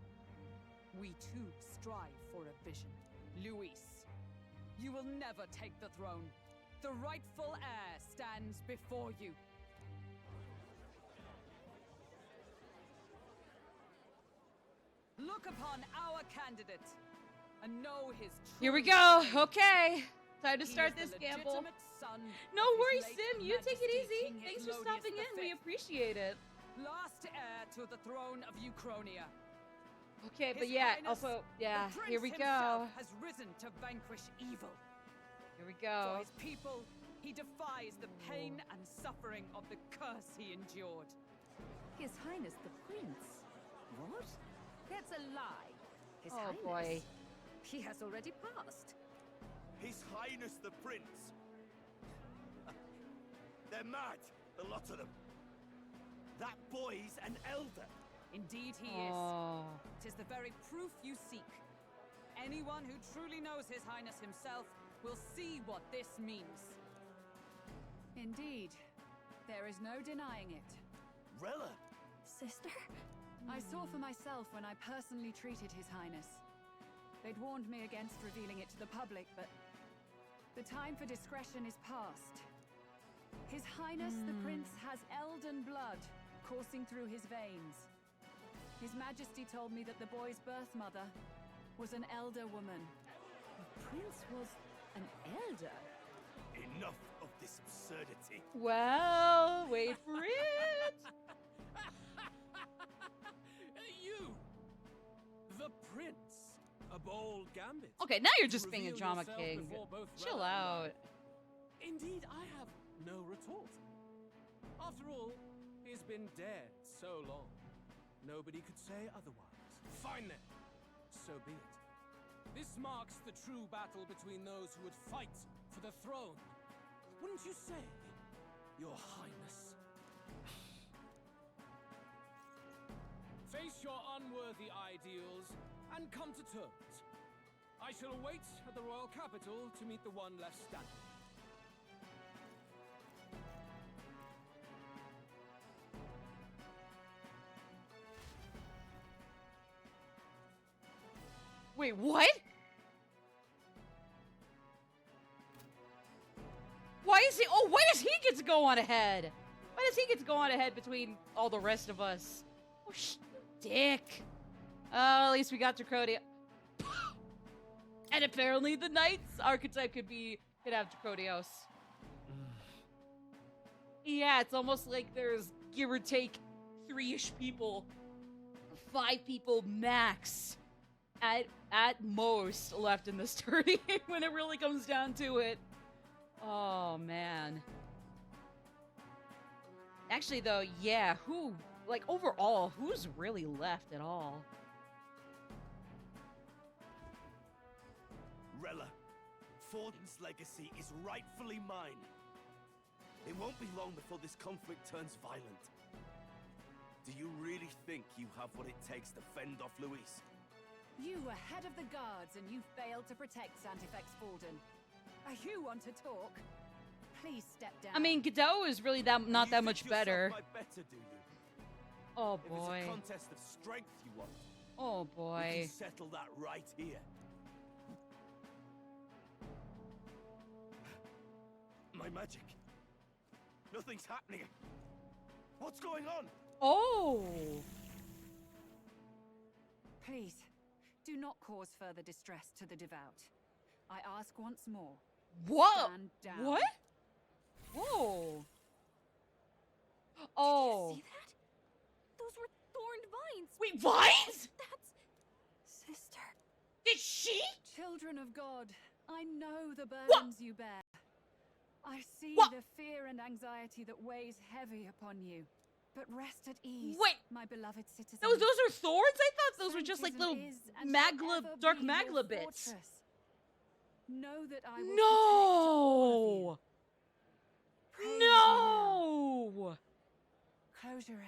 We too strive for a vision. Luis, you will never take the throne. The rightful heir stands before you. Look upon our candidate and know his true Here we go. Okay. Time to start this gamble. No worries, Sim. You take it easy. Thanks for stopping in. We appreciate it. Last heir to the throne of Uchronia. Okay, but yeah, also, yeah, here we go. Has risen to vanquish evil. Here we go. For his people, he defies the pain and suffering of the curse he endured. His Highness the Prince? What? That's a lie. His Oh, Highness. boy. He has already passed. His Highness the Prince. They're mad, the lot of them. That boy's an elder. Indeed he Oh. is. 'Tis the very proof you seek. Anyone who truly knows His Highness himself will see what this means. Indeed, there is no denying it. Rella! Sister? I saw for myself when I personally treated His Highness. They'd warned me against revealing it to the public, but the time for discretion is past. His Highness the Prince has elden blood coursing through his veins. His Majesty told me that the boy's birth mother was an elder woman. The prince was an elder. Enough of this absurdity. Well, wait for it. You! The Prince! A bold gambit. Okay, now you're just being a Reveal drama yourself king. before both Chill Rella and I. out. Indeed, I have no retort. After all, he's been dead so long. Nobody could say otherwise. Fine then. So be it. This marks the true battle between those who would fight for the throne. Wouldn't you say, Your Highness? Face your unworthy ideals and come to terms. I shall await at the royal capital to meet the one left standing. Wait, what? Why is he? Oh, why does he get to go on ahead? Why does he get to go on ahead between all the rest of us? Oh, dick. At least we got Dracodia. And apparently the Knight's archetype could have Dracodios. Yeah, it's almost like there's give or take 3-ish people, 5 people max at most left in this tourney when it really comes down to it. Oh man. Actually though, yeah, overall, who's really left at all? Rella, Forden's legacy is rightfully mine. It won't be long before this conflict turns violent. Do you really think you have what it takes to fend off Luis? You were head of the guards and you failed to protect Santifex Forden. You want to talk? Please step down. I mean, Godot is really not that much better. Better, do you? Oh If boy. it's a contest of strength you want, Oh we boy. can settle that right here. My magic. Nothing's happening. What's going on? Oh. Please, do not cause further distress to the devout. I ask once more. Whoa! Stand down. What? Whoa. Oh. Did you see that? Those were thorned vines. Wait, vines? That's... Sister. Did she? Children of God, I know the burdens you bear. I see the fear and anxiety that weighs heavy upon you. But rest at ease, Wait. my beloved citizens. Those are thorns? I thought those were just like little Sanctism is and shall ever dark be your magla bits. fortress. Know that I will No! protect No! Closure.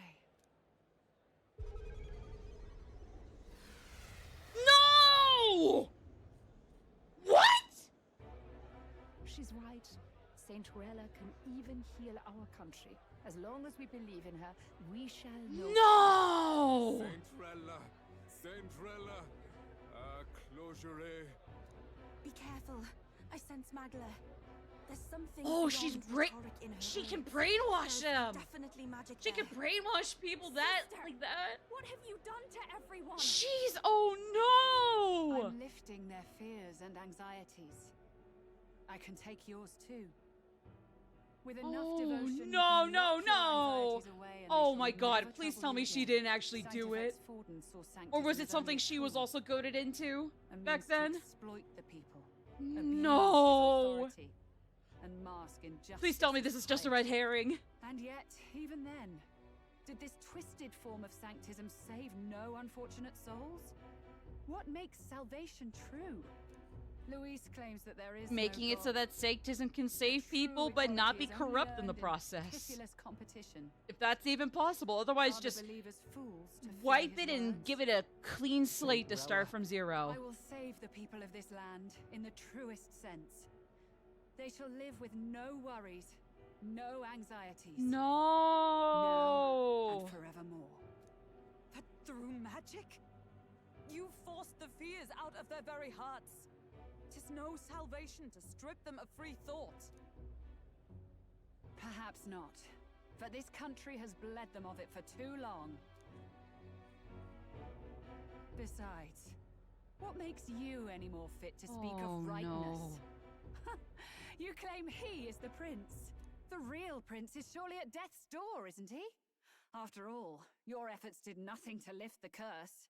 No! What? She's right. Saint Rella can even heal our country. As long as we believe in her, we shall know. No! Saint Rella, closure. Be careful. I sense Magla. There's something. Oh, she's beyond rhetoric in her she can voice. brainwash There's them. Definitely magic. She can there. brainwash people like that. What have you done to everyone? Jeez, oh no! I'm lifting their fears and anxieties. I can take yours too. With enough devotion, you no, can no, lock your no! anxieties away and Oh they my shall god, never please trouble tell you me she again. didn't actually do Sanctifex it. Forden saw Or was sanctism it as something only she was tool, also goaded into a back means to then? exploit the people. No! And mask injustice. Please tell me this is just a red herring. And yet, even then, did this twisted form of sanctism save no unfortunate souls? What makes salvation true? Luis claims that there is Making no it so God. that Sanctism can save people but not be corrupt in the process. Pitiless competition. If that's even possible. Otherwise, Are the just believers fools to fear wipe his it and words? give it a clean slate to start from zero. I will save the people of this land in the truest sense. They shall live with no worries, no anxieties. No. Now and forevermore. But through magic? You forced the fears out of their very hearts. 'Tis no salvation to strip them of free thought. Perhaps not. But this country has bled them of it for too long. Besides, what makes you any more fit to speak of rightness? You claim he is the prince. The real prince is surely at death's door, isn't he? After all, your efforts did nothing to lift the curse.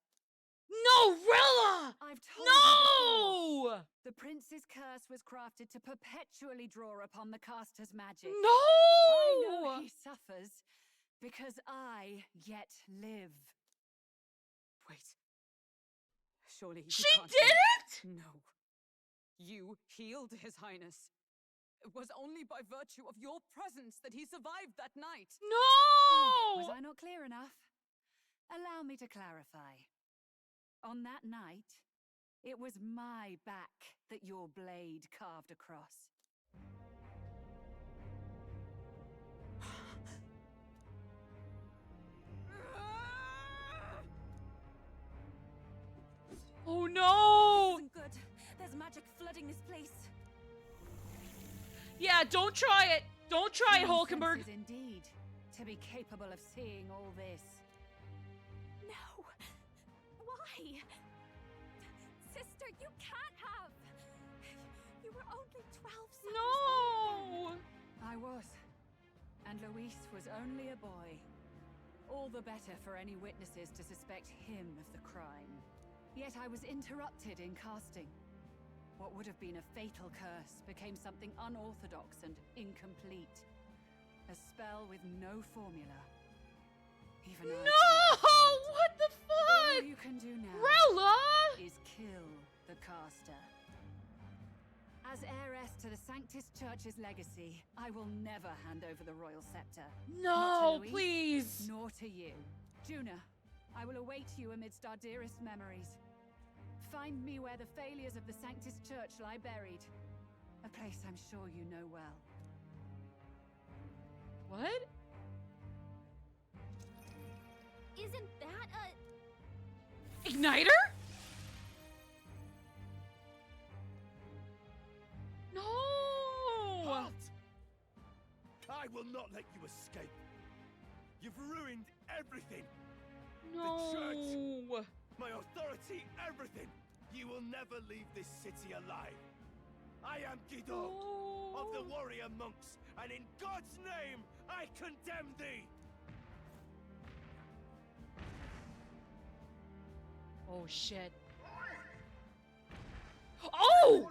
No, Rilla! I've told you before. The prince's curse was crafted to perpetually draw upon the caster's magic. No! I know he suffers because I yet live. Wait. Surely you She can't did be- it? No. You healed His Highness. It was only by virtue of your presence that he survived that night. No! Was I not clear enough? Allow me to clarify. On that night, it was my back that your blade carved across. Oh no! This isn't good. There's magic flooding this place. Yeah, don't try it. Don't try it, Hulkenberg. Senses indeed, to be capable of seeing all this. No. Why? Sister, you can't have. You were only 12 seconds. No! I was. And Luis was only a boy. All the better for any witnesses to suspect him of the crime. Yet I was interrupted in casting. What would have been a fatal curse became something unorthodox and incomplete. A spell with no formula. Even I No! can't. What the All fuck? you can do now Rella! is kill the caster. As heiress to the Sanctis Church's legacy, I will never hand over the royal scepter. No, Not to Luis, please. nor to you. Juna, I will await you amidst our dearest memories. Find me where the failures of the Sanctis Church lie buried. A place I'm sure you know well. What? Isn't that a... Igniter? No! Halt! I will not let you escape. You've ruined everything. No! The church, my authority, everything. You will never leave this city alive. I am Guido of the warrior monks, and in God's name, I condemn thee. Oh shit. Oh!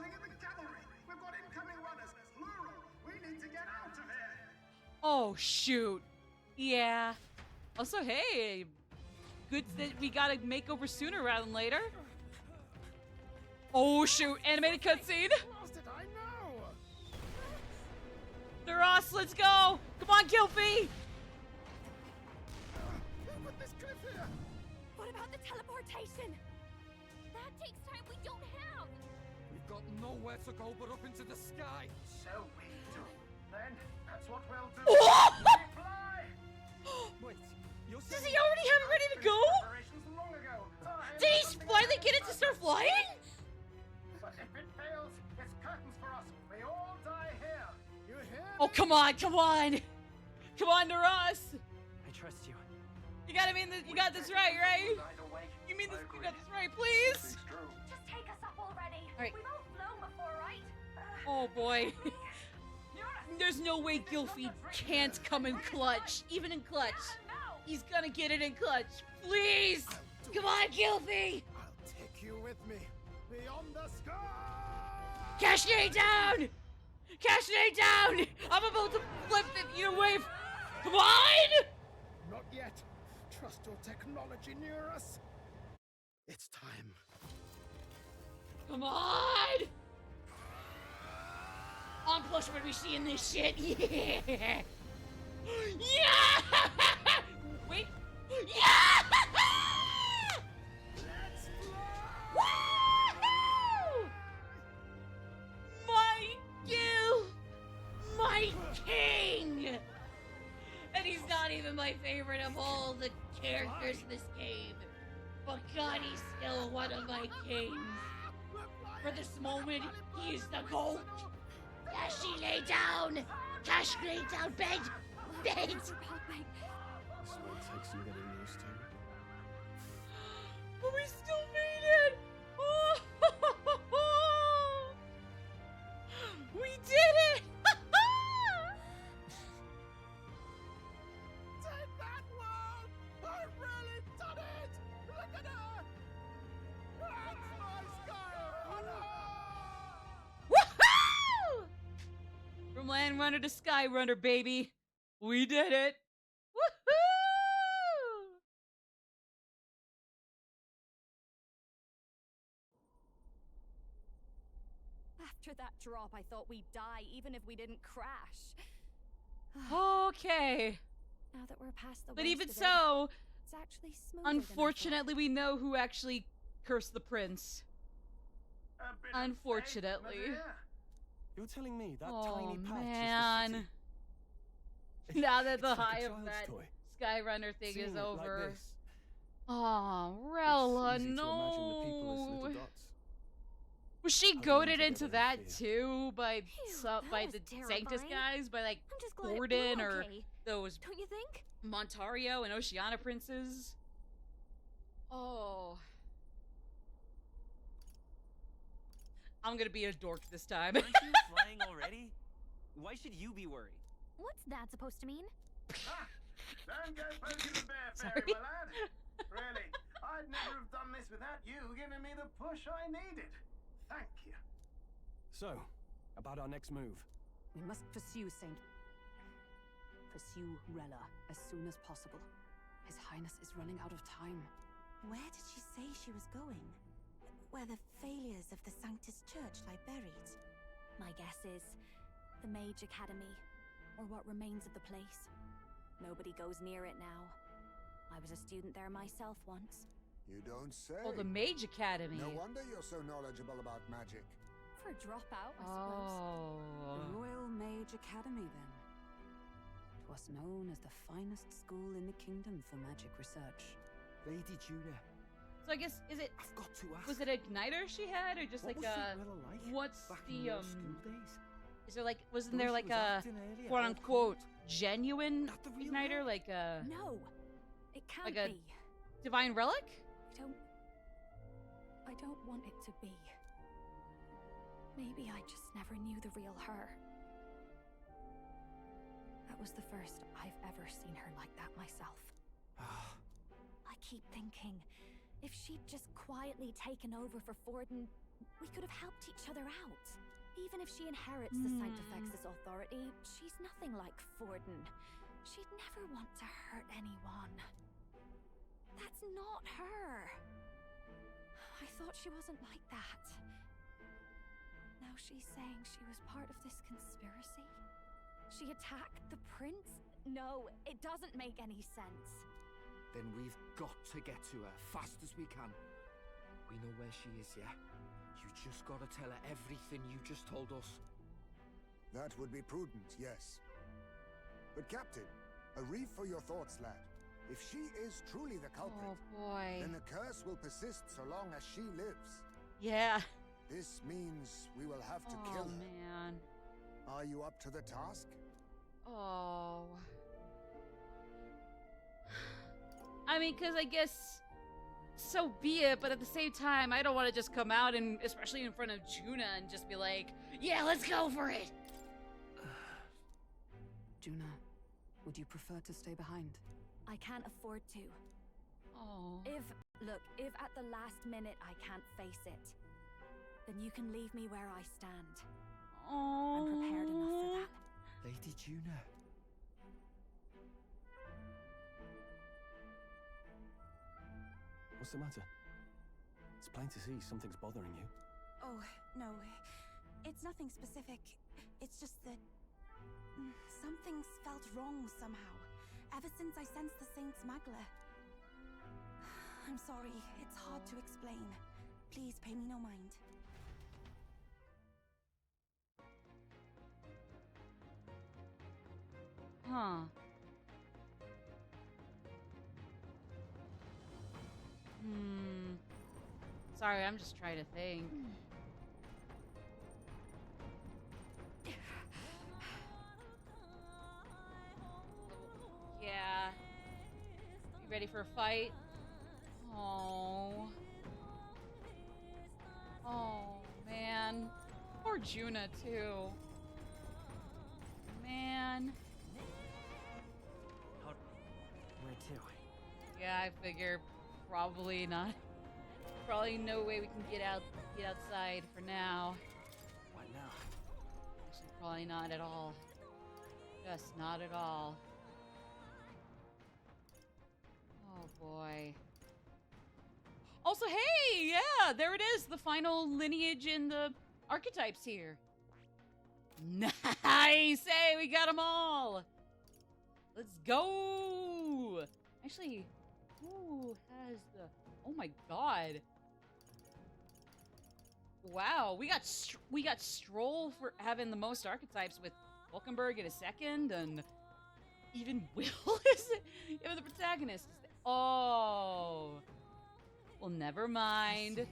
We've got incoming runners, plural. We need to get out of here. Oh shoot. Yeah. Also, hey, good that we got a makeover sooner rather than later. Oh shoot, animated cutscene. Lost it, I know. They're us, let's go. Come on, Gilfie. Put this cliff here. What about the teleportation? That takes time we don't have. We've got nowhere to go but up into the sky. So we do. Then that's what we'll do. What? We fly. Wait, you're Does saying he already have it ready to go? Preparations long ago. Did he finally get it to start flying? But if it fails, it's curtains for us. We all die here. You hear? Oh, come on, come on. Come on to us. I trust you. You gotta mean that you got this right, right? You mean this, you got this right, please? Just take us up already. All right. We've all flown before, right? Oh boy. There's no way Gilfie can't come in clutch. Even in clutch. He's gonna get it in clutch. Please! Come on, Gilfie! I'll take you with me. Beyond the sky! Cashnade down! Cashnade down! I'm about to flip it your way. Come on! Not yet. Trust your technology near us. It's time. Come on! On plus when we seeing this shit. Yeah! Yeah! Wait. Yeah! Let's Woohoo! My Gil! My king! And he's not even my favorite of all the characters in this game. But God, he's still one of my kings. For this moment, he is the GOAT. Kashi, lay down! Cash, lay down, bed! Bed! This is what it takes some getting used to. But we still made it! We did it! Take that one! I've really done it! Look at her! That's my Skyrunner! Woohoo! From Land Runner to Sky Runner, baby. We did it. Woohoo! After that drop, I thought we'd die, even if we didn't crash. Okay. Now that we're past the But worst even of it, so, it's actually smoother than I thought. unfortunately, we know who actually cursed the prince. Unfortunately. You're telling me that Oh, tiny patch man. is the city? Now that the It's like a high of child's that toy. Skyrunner thing Seeing is it like over. this, Oh, it's Rella, easy to imagine the people as no. little dots. Was she Huddling goaded together into in that fear. too by by was the terrifying. Sanctus guys, by like I'm just glad it Gordon blew or okay. those Don't you think? Montario and Oceana princes? Oh, I'm gonna be a dork this time. Aren't you flying already? Why should you be worried? What's that supposed to mean? Don't go poking the bear fairy, Sorry. my lad. Really, I'd never have done this without you giving me the push I needed. Thank you. So, about our next move. We must pursue Rella as soon as possible. His Highness is running out of time. Where did she say she was going? Where the failures of the Sanctus Church lie buried? My guess is the Mage Academy, or what remains of the place. Nobody goes near it now. I was a student there myself once. You don't say. Oh, the Mage Academy. No wonder you're so knowledgeable about magic. For a dropout, I suppose. Oh. The Royal Mage Academy, then. 'Twas known as the finest school in the kingdom for magic research. Lady Judah, So I guess I've got to ask. was it Igniter she had, or just what like was a Cinderella like what's back in the your school days? Is there like wasn't The way there she like was a acting earlier, quote all unquote genuine Not the real Igniter, her? like a No, it can't like a be. divine relic? I don't want it to be. Maybe I just never knew the real her. That was the first I've ever seen her like that myself. I keep thinking, if she'd just quietly taken over for Forden, we could have helped each other out. Even if she inherits the Sanctifex's authority, she's nothing like Forden. She'd never want to hurt anyone. That's not her. I thought she wasn't like that. Now she's saying she was part of this conspiracy? She attacked the prince? No, it doesn't make any sense. Then we've got to get to her fast as we can. We know where she is, yeah? You just gotta tell her everything you just told us. That would be prudent, yes. But Captain, a reef for your thoughts, lad. If she is truly the culprit, Oh boy. then the curse will persist so long as she lives. Yeah. This means we will have to kill her. Man. Are you up to the task? Oh. I mean, because I guess so be it, but at the same time, I don't want to just come out and, especially in front of Juna, and just be like, yeah, let's go for it. Juna, would you prefer to stay behind? I can't afford to. Oh. If at the last minute I can't face it, then you can leave me where I stand. Oh. I'm prepared enough for that. Lady Juna. What's the matter? It's plain to see something's bothering you. Oh, no. It's nothing specific. It's just that something's felt wrong somehow, ever since I sensed the Saint's Magla. I'm sorry, it's hard to explain. Please pay me no mind. Huh. Sorry, I'm just trying to think. Yeah. You ready for a fight? Oh. Oh, man. Poor Juna, too. Man. Where to? Yeah, I figure probably not. Probably no way we can get outside for now. What now? Actually, probably not at all. Just not at all. Oh boy. Also, hey, yeah, there it is. The final lineage in the archetypes here. Nice! Hey, we got them all! Let's go! Actually, who has the... Oh my god. Wow, we got Stroll for having the most archetypes with Hulkenberg in a second, and even Will is even the protagonist. Oh. Well, never mind.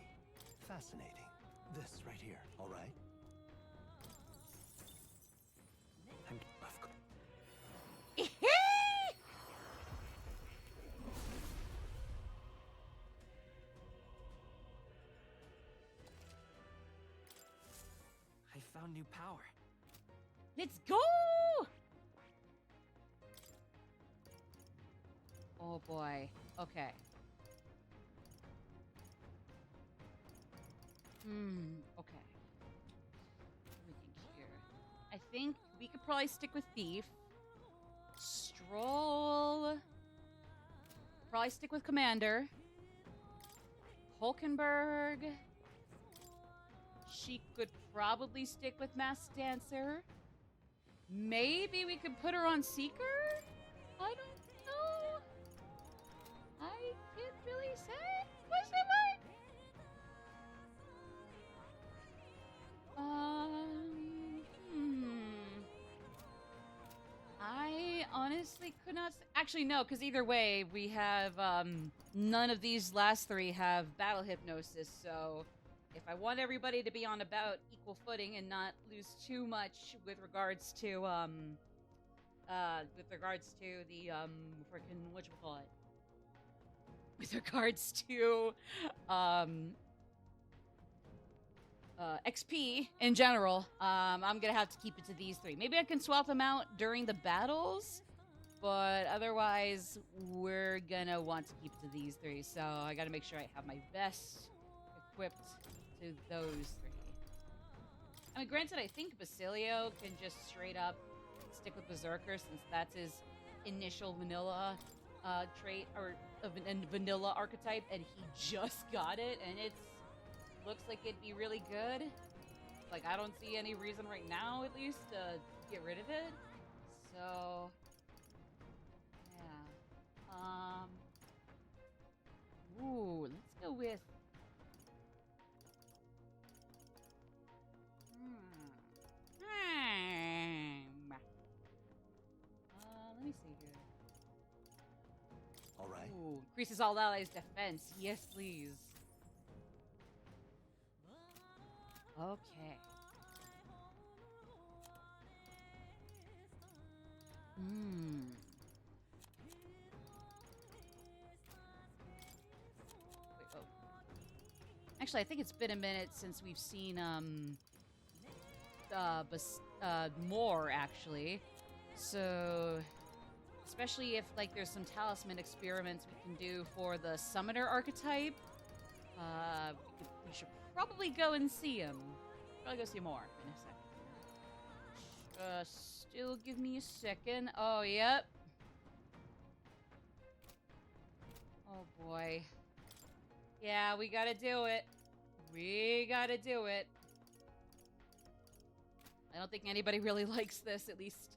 Fascinating. This right here, all right? I found new power. Let's go! Oh boy. Okay. Okay. Let me think here. I think we could probably stick with Thief. Stroll. Probably stick with Commander. Hulkenberg. She could probably stick with Masked Dancer. Maybe we could put her on Seeker? I don't know. I can't really say. Question mark? I honestly could not... Actually, no, because either way, we have... none of these last three have Battle Hypnosis, so... If I want everybody to be on about equal footing and not lose too much with regards to, the, frickin' whatchamacallit? With regards to, XP in general, I'm gonna have to keep it to these three. Maybe I can swap them out during the battles, but otherwise, we're gonna want to keep it to these three. So I gotta make sure I have my best equipped to those three. I mean, granted, I think Basilio can just straight up stick with Berserker since that's his initial vanilla trait or vanilla archetype, and he just got it, and it looks like it'd be really good. Like, I don't see any reason right now, at least, to get rid of it. So, yeah. Ooh, let's go with. Let me see here. All right. Ooh, increases all allies' defense. Yes, please. Okay. Wait, oh. Actually, I think it's been a minute since we've seen, more, actually. So, especially if, like, there's some talisman experiments we can do for the summoner archetype, we should probably go and see him. Probably go see more in a second. Still give me a second. Oh, yep. Oh, boy. Yeah, we gotta do it. We gotta do it. I don't think anybody really likes this, at least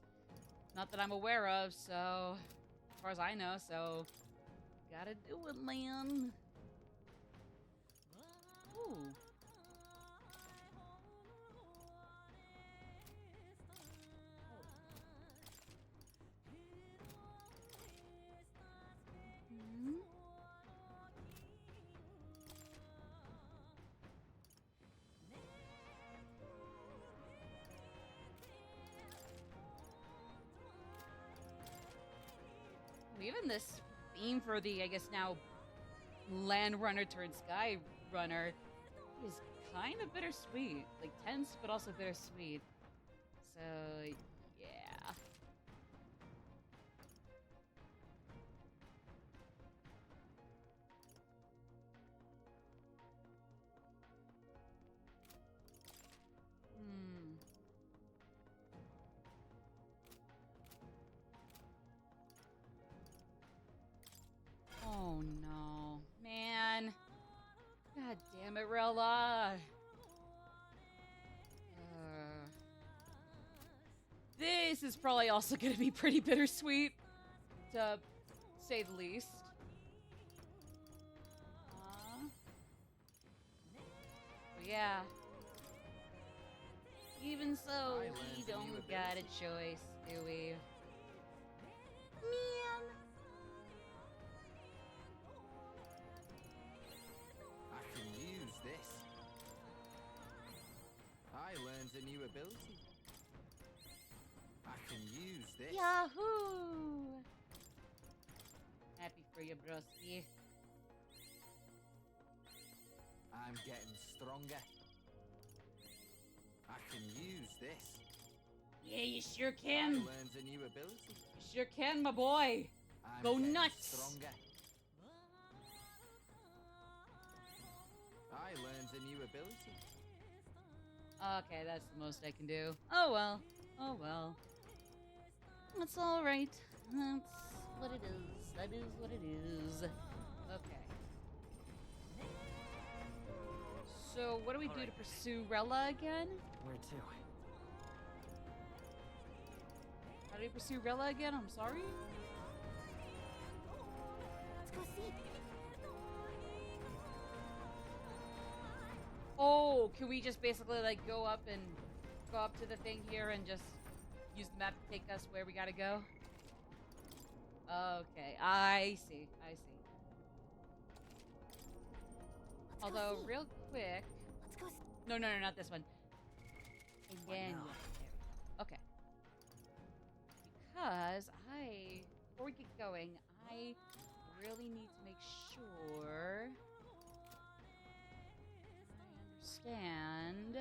not that I'm aware of, so as far as I know, so gotta do it, man. Ooh. Even this theme for the, I guess now, Land Runner turned Sky Runner is kind of bittersweet. Like, tense, but also bittersweet. So, yeah. Oh no, man. God damn it, Rella. This is probably also going to be pretty bittersweet, to say the least. But yeah. Even so, we don't got a choice, do we? Man. I can use this. I learned a new ability. I can use this. Yahoo! Happy for you, broski. I'm getting stronger. I can use this. Yeah, you sure can. I learned a new ability. You sure can, my boy. I'm Go getting nuts. Stronger. I learned a new ability. Okay, that's the most I can do. Oh well. Oh well. That's alright. That's what it is. That is what it is. Okay. So, what do we do to pursue Rella again? Where to? How do we pursue Rella again? I'm sorry? Let's go see. Oh, can we just basically like go up to the thing here and just use the map to take us where we gotta go? Okay, I see. I see. Although, real quick. Let's go. No, not this one. And then, yeah, there we go. Okay. Because before we get going, I really need to make sure I understand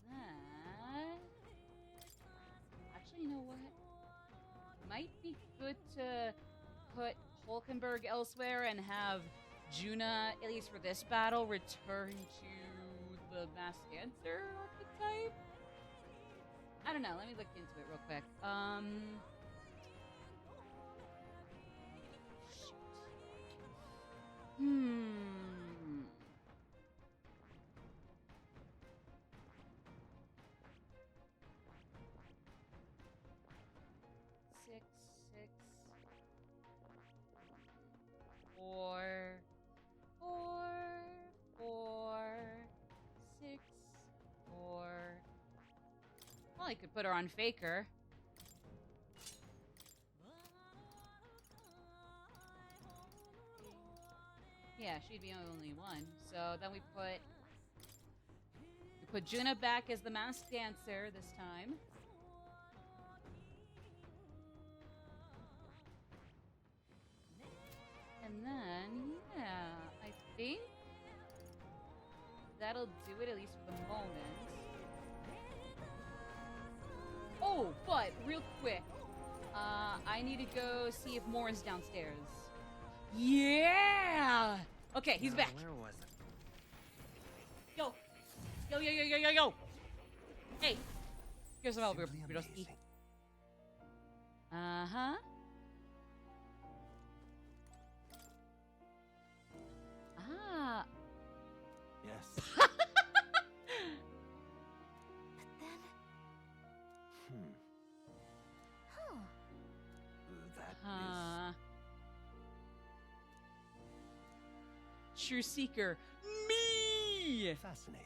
that. Actually, you know what? Might be good to put Hulkenberg elsewhere and have Juna, at least for this battle, return to the Masked Dancer archetype? I don't know. Let me look into it real quick. Shoot. 6, 6, 4, 4, 4, 6, 4. Well, I could put her on Faker. Yeah, she'd be only one. So then we put Juna back as the Masked Dancer this time. And then, yeah, I think that'll do it, at least for the moment. Oh, but real quick, I need to go see if Morin's downstairs. Yeah! Okay, he's back. Where was it? Yo! Yo! Hey! Here's some help, Broski. Uh-huh. Ah. Yes. true seeker. Me! Fascinating.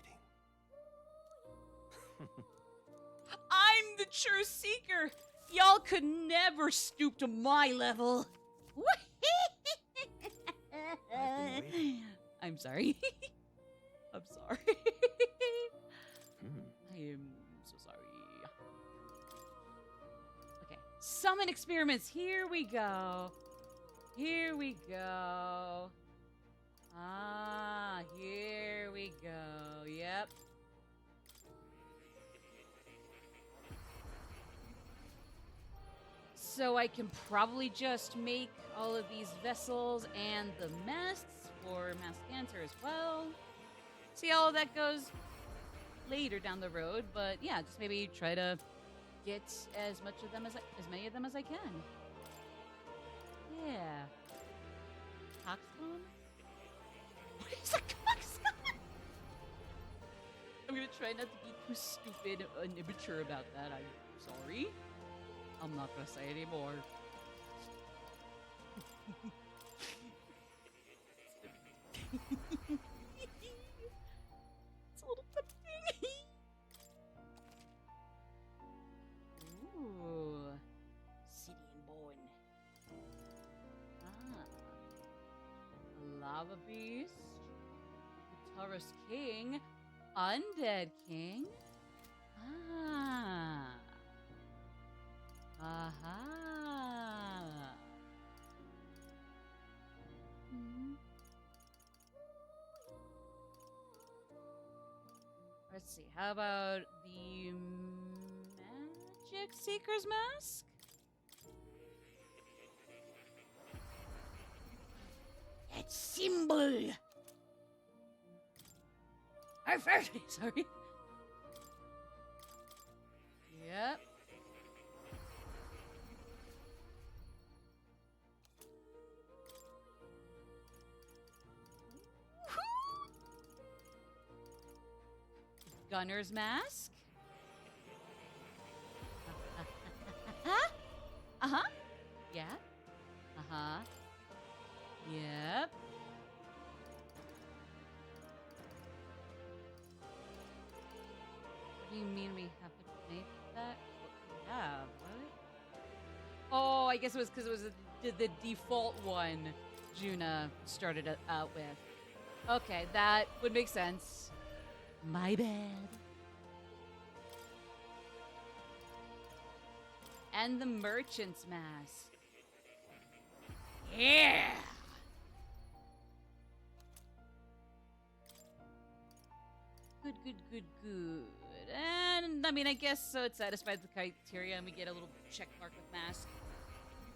I'm the true seeker! Y'all could never stoop to my level. I'm sorry. I'm sorry. I am so sorry. Okay, summon experiments. Here we go. Here we go. Ah, here we go. Yep. So I can probably just make all of these vessels and the masks for Masked Dancer as well. See how all that goes later down the road, but yeah, just maybe try to get as much of them as many of them as I can. Yeah. Coxcomb? What is a coxcomb? I'm gonna try not to be too stupid and immature about that. I'm sorry. I'm not gonna say anymore. It's a little tempting. Ooh. City and Bone. Ah. A Lava Beast. Taurus King. Undead King. Ah. Aha. Let's see. How about the Magic Seeker's Mask? That symbol. Sorry. Yep. Gunner's Mask. Uh-huh. Yeah. Uh-huh. Yep. What do you mean we have to make that? Yeah, what? Oh, I guess it was because it was the default one Juna started it out with. Okay, that would make sense. My bad. And the Merchant's Mask. Yeah! Good. And, I mean, I guess so it satisfies the criteria and we get a little check mark with Mask.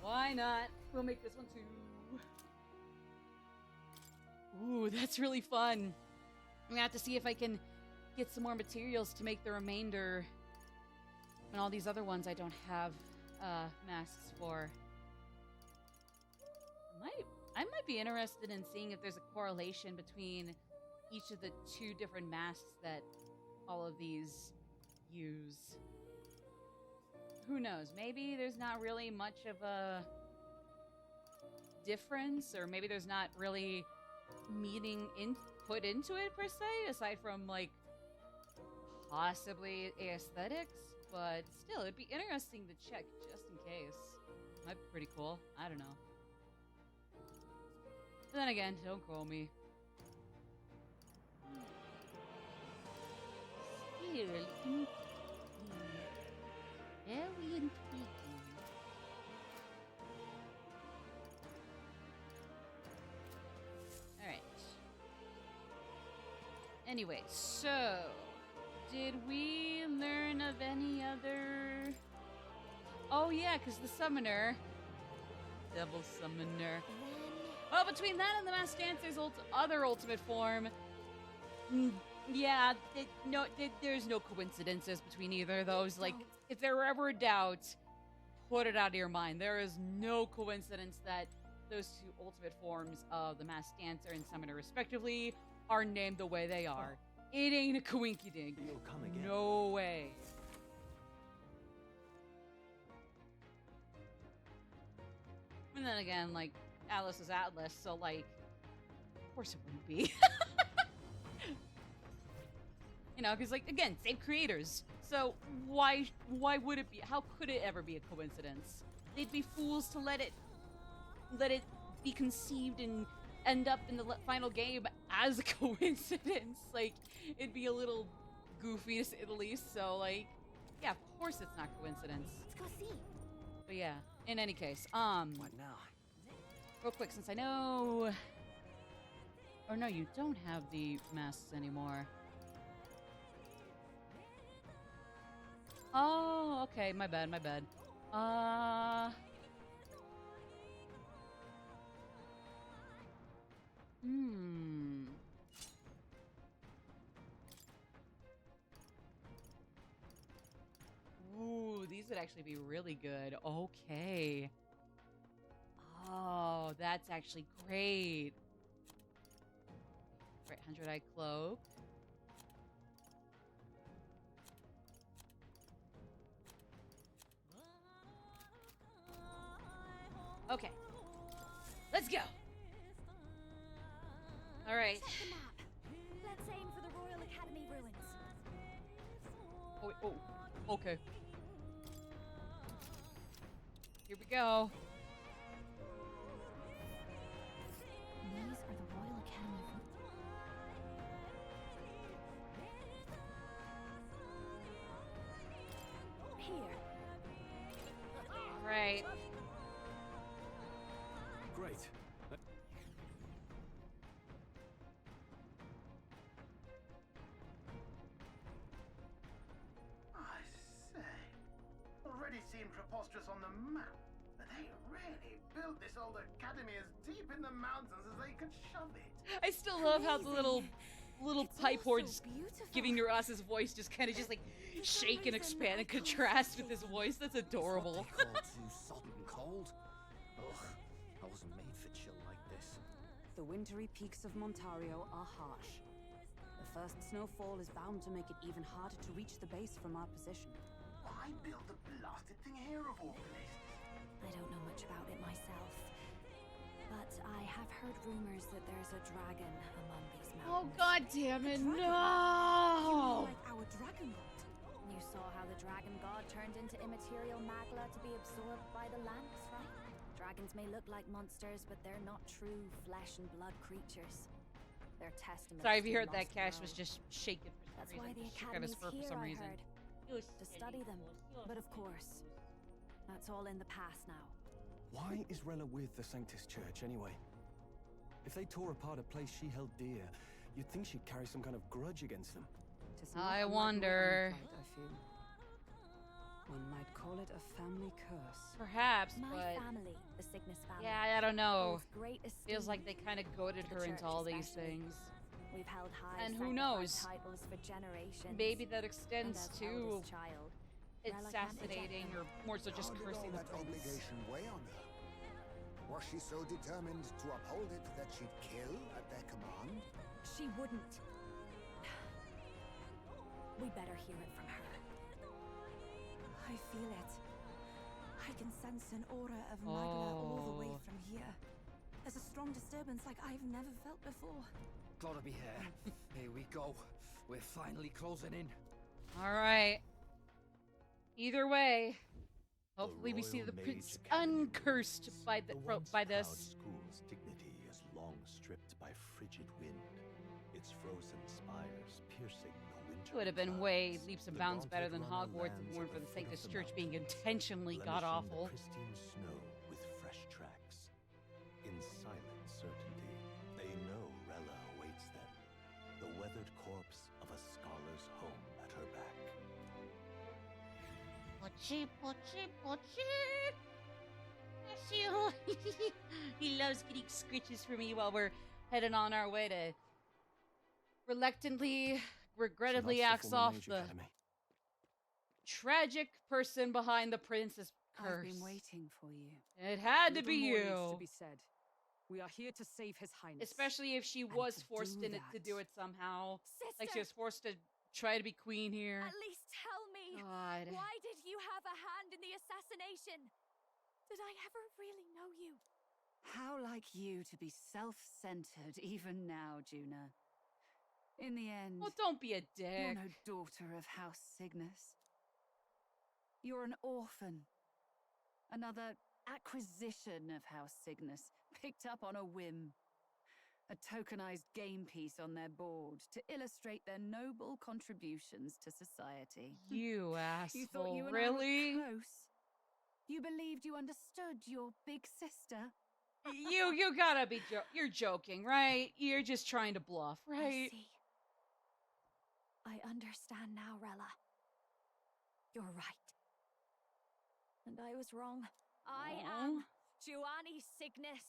Why not? We'll make this one too. Ooh, that's really fun. I'm gonna have to see if I can get some more materials to make the remainder. And all these other ones I don't have masks for. I might be interested in seeing if there's a correlation between each of the two different masks that all of these use. Who knows? Maybe there's not really much of a difference, or maybe there's not really put into it per se, aside from like possibly aesthetics, but still it'd be interesting to check just in case. Might be pretty cool. I don't know. But then again, don't call me. Still intriguing. Very intriguing. Alright. Anyway, so did we learn of any other... Oh yeah, because the summoner... Devil Summoner. Well, between that and the Masked Dancer's other ultimate form... Yeah, there's no coincidences between either of those. Like, if there were ever a doubt, put it out of your mind. There is no coincidence that those two ultimate forms of the Masked Dancer and Summoner, respectively, are named the way they are. It ain't a coinky-dink. You'll come again. No way. And then again, like, Atlas is Atlas, so, like, course it wouldn't be. You know, because, like, again, same creators. So why would it be? How could it ever be a coincidence? They'd be fools to let it be conceived and end up in the final game as a coincidence. Like, it'd be a little goofy to say the least. So, like, yeah, of course it's not coincidence. Let's go see. But yeah, in any case, What now? real quick, since I know... Or no, you don't have the masks anymore. Oh, okay, my bad, my bad. Ooh, these would actually be really good. Okay. Oh, that's actually great. Right, 100-eye cloak. Okay. Let's go. All right. Check the map. Let's aim for the Royal Academy ruins. Oh, okay. Here we go. These are the Royal Academy ruins. Here. All right. Great. I say, already seemed preposterous on the map, but they really built this old academy as deep in the mountains as they could shove it. I still love how the little pipe horns giving your ass's voice just kind of just like shake and expand and contrast with his voice. That's adorable. Too sodden cold. Ugh, I wasn't made for chill like this. The wintry peaks of Montario are harsh. The first snowfall is bound to make it even harder to reach the base from our position. Why build a blasted thing here of all places? I don't know much about it myself, but I have heard rumors that there's a dragon among these mountains. Oh, god damn it, no! Like our dragon god. You saw how the dragon god turned into immaterial magla to be absorbed by the lamps, right? Dragons may look like monsters, but they're not true flesh and blood creatures. They're testaments. Sorry if you to heard that. lost Cash realm. was just shaking for some That's reason. why the Shook out his academy's fur for here, some I reason. heard. To study them. But of course, that's all in the past now. Why is Rella with the Sanctus Church anyway? If they tore apart a place she held dear, you'd think she'd carry some kind of grudge against them. I wonder. I feel. One might call it a family curse. Perhaps, My but family, the Cygnus family. yeah, I don't know. holds great Feels like esteem they kind of goaded to the her into church all these especially. things. We've held high And who sanctified knows? titles for generations. Maybe that And extends as to eldest child, Rella can't assassinating eject or them. more so just How did cursing all the that prince. obligation weigh on her? Was she so determined to uphold it that she'd kill at their command? She wouldn't. We better hear it from her. I feel it. I can sense an aura of magla all the way Oh. from here. There's a strong disturbance like I've never felt before. Gotta be here. Here we go. We're finally closing in. All right. Either way, hopefully we see Royal the Mage prince Academy uncursed ruins, by the once by proud this. school's dignity is long stripped by frigid wind. Its frozen spires piercing the winter. It would have been way leaps and bounds better than Hogwarts if it weren't for the Sanctus Church being intentionally god awful. Pristine snow with fresh tracks. In silent certainty, they know Rella awaits them. The weathered corpse of a scholar's home at her back. Pochi, pochi, pochi. Bless you. He loves getting scritches for me while we're heading on our way to reluctantly, regrettably So that's axe the former off Mage the Academy. tragic person behind the princess curse. I've been waiting for you. It had to Little be more needs you. to be said. We are here to save His Highness. Especially if she And was to forced do in it to that- do it somehow. Like she Sister! was forced to try to be queen here. At least tell me, God. why did you have a hand in the assassination? Did I ever really know you? How like you to be self-centered even now, Juna. In the end, Oh, don't be a you're dick. no daughter of House Cygnus. You're an orphan. Another acquisition of House Cygnus, picked up on a whim. A tokenized game piece on their board to illustrate their noble contributions to society. You asshole, You thought you and really? I were close? You believed you understood your big sister? You gotta be you're joking, right? You're just trying to bluff, I right? see. I understand now, Rella. You're right. And I was wrong. I am Giovanni Cygnus,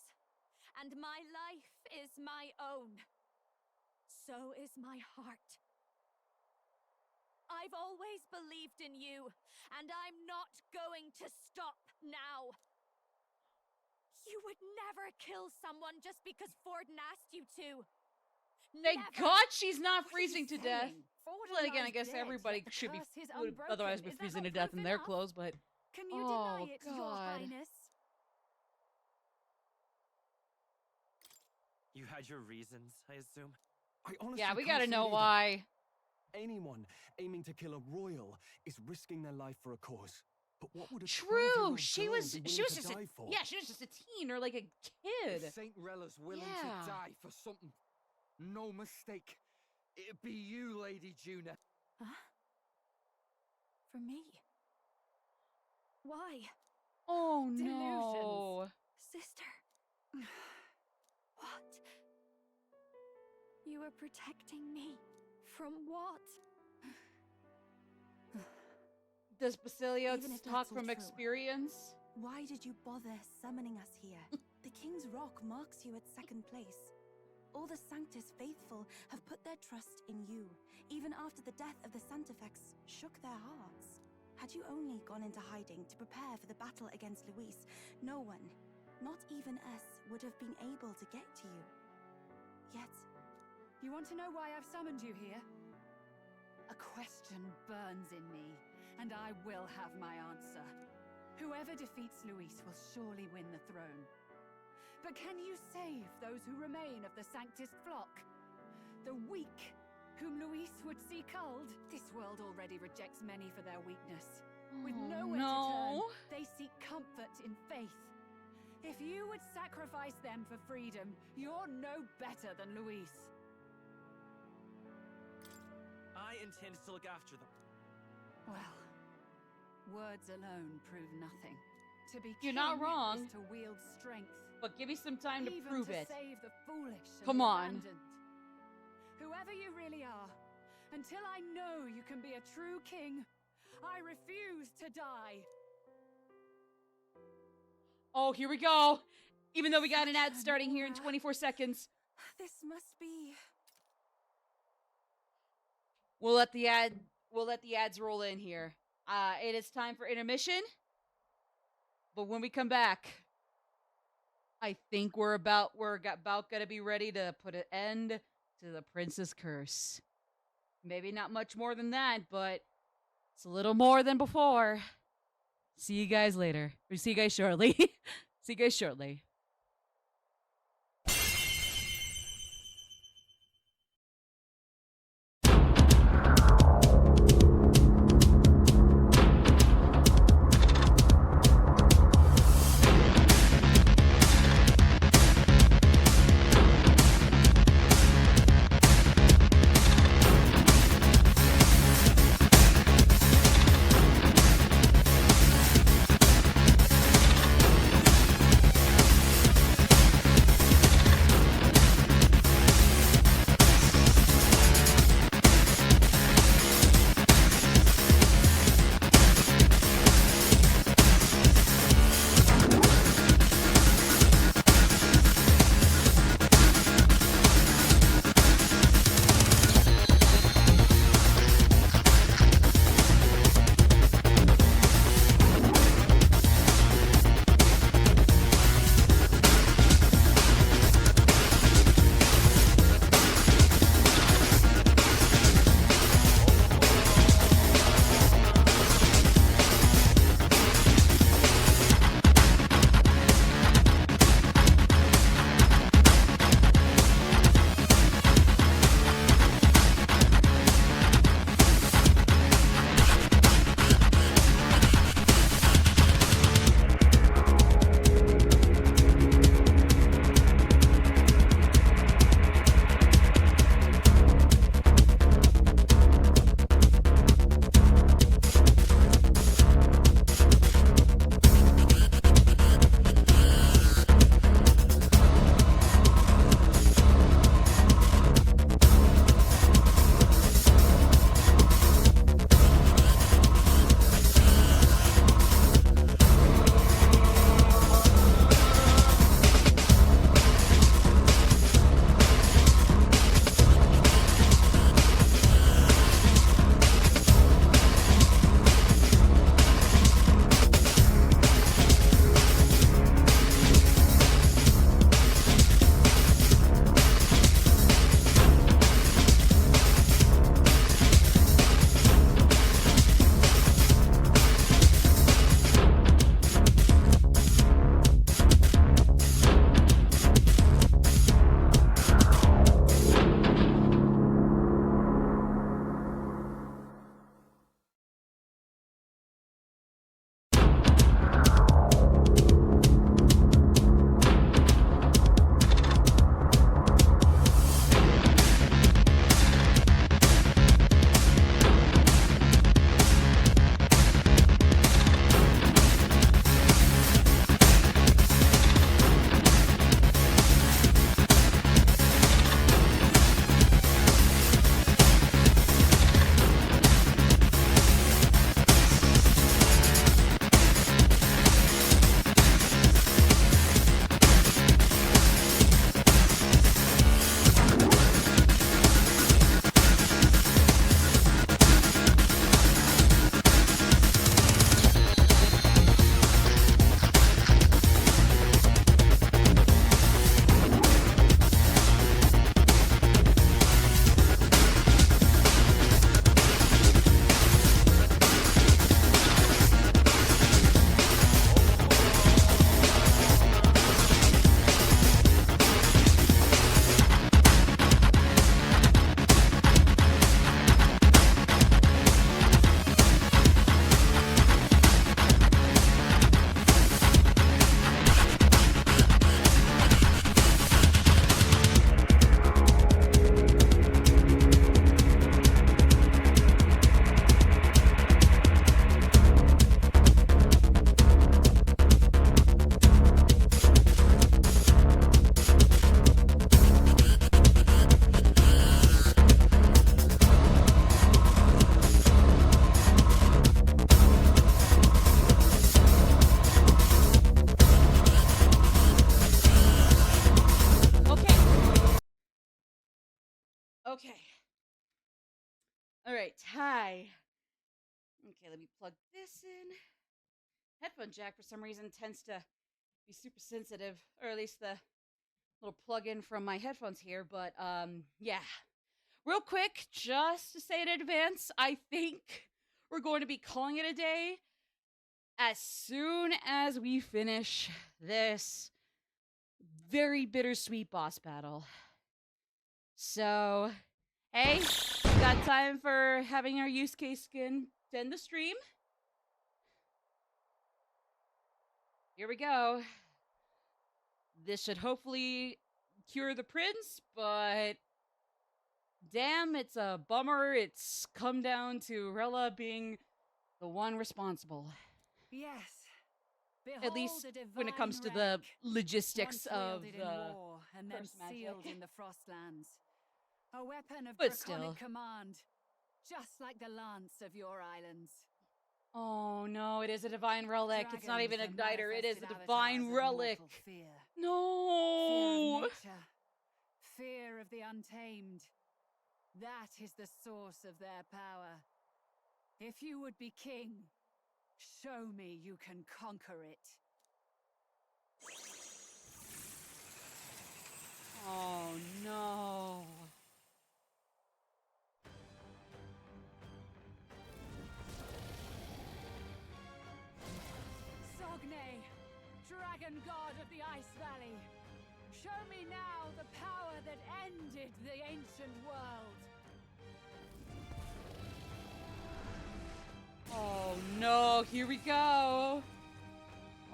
and my life is my own. So is my heart. I've always believed in you, and I'm not going to stop now. You would never kill someone just because Forden asked you to. Thank God she's not freezing to death. Forden Well, again, I lies guess dead, everybody yet the should be curse is would unbroken. otherwise be Is that freezing not to death proof in their enough? clothes, but Can you oh, deny it, God. Your Highness? You had your reasons, I assume? I honestly yeah, we can't gotta see know it either. why. Anyone aiming to kill a royal is risking their life for a cause. But what would a True, 12-year-old she girl was be she willing was to just a, die for? yeah, she was just a teen or like a kid. If Saint Rella's willing Yeah. to die for something, no mistake. It'd be you, Lady Juna. Huh? For me? Why? Oh Delusions. no. Sister. What? You were protecting me. From what? Does Basilio Even if talk that's all from true, experience? why did you bother summoning us here? The King's Rock marks you at second place. All the Sanctus faithful have put their trust in you, even after the death of the Santafex shook their hearts. Had you only gone into hiding to prepare for the battle against Luis, no one, not even us, would have been able to get to you. Yet, You want to know why I've summoned you here? A question burns in me, and I will have my answer. Whoever defeats Luis will surely win the throne. But can you save those who remain of the Sanctus flock? The weak, whom Luis would see culled? This world already rejects many for their weakness. With nowhere to turn, they seek comfort in faith. If you would sacrifice them for freedom, you're no better than Luis. I intend to look after them. Well, words alone prove nothing. To be You're not king wrong. is to wield strength. But give me some time to even prove to it. save the foolish and Come the on. abandoned. Whoever you really are, until I know you can be a true king, I refuse to die. Oh, here we go. Even though we got an ad starting here in 24 seconds. this must be... We'll let the ads roll in here. It is time for intermission. But when we come back, I think we're about gonna be ready to put an end to the Prince's Curse. Maybe not much more than that, but it's a little more than before. See you guys later. Or see you guys shortly. See you guys shortly. All right, hi. Okay, let me plug this in. Headphone jack, for some reason, tends to be super sensitive, or at least the little plug-in from my headphones here. But yeah, real quick, just to say in advance, I think we're going to be calling it a day as soon as we finish this very bittersweet boss battle. So, hey, got time for having our use case skin to end the stream? Here we go. This should hopefully cure the prince, but damn, it's a bummer. It's come down to Rella being the one responsible. Yes. At least when it comes to the logistics of in the war and then curse magic. sealed in the Frostlands. A weapon of But draconic still. command, just like the lance of your islands. Oh no, it is a divine relic. It's not even an Dragons, the igniter. It is a manifested divine avatars of relic. mortal fear. No. Fear of nature, fear of the untamed. That is the source of their power. If you would be king, show me you can conquer it. Oh no. Sogne, dragon god of the Ice Valley. Show me now the power that ended the ancient world. Oh no, here we go.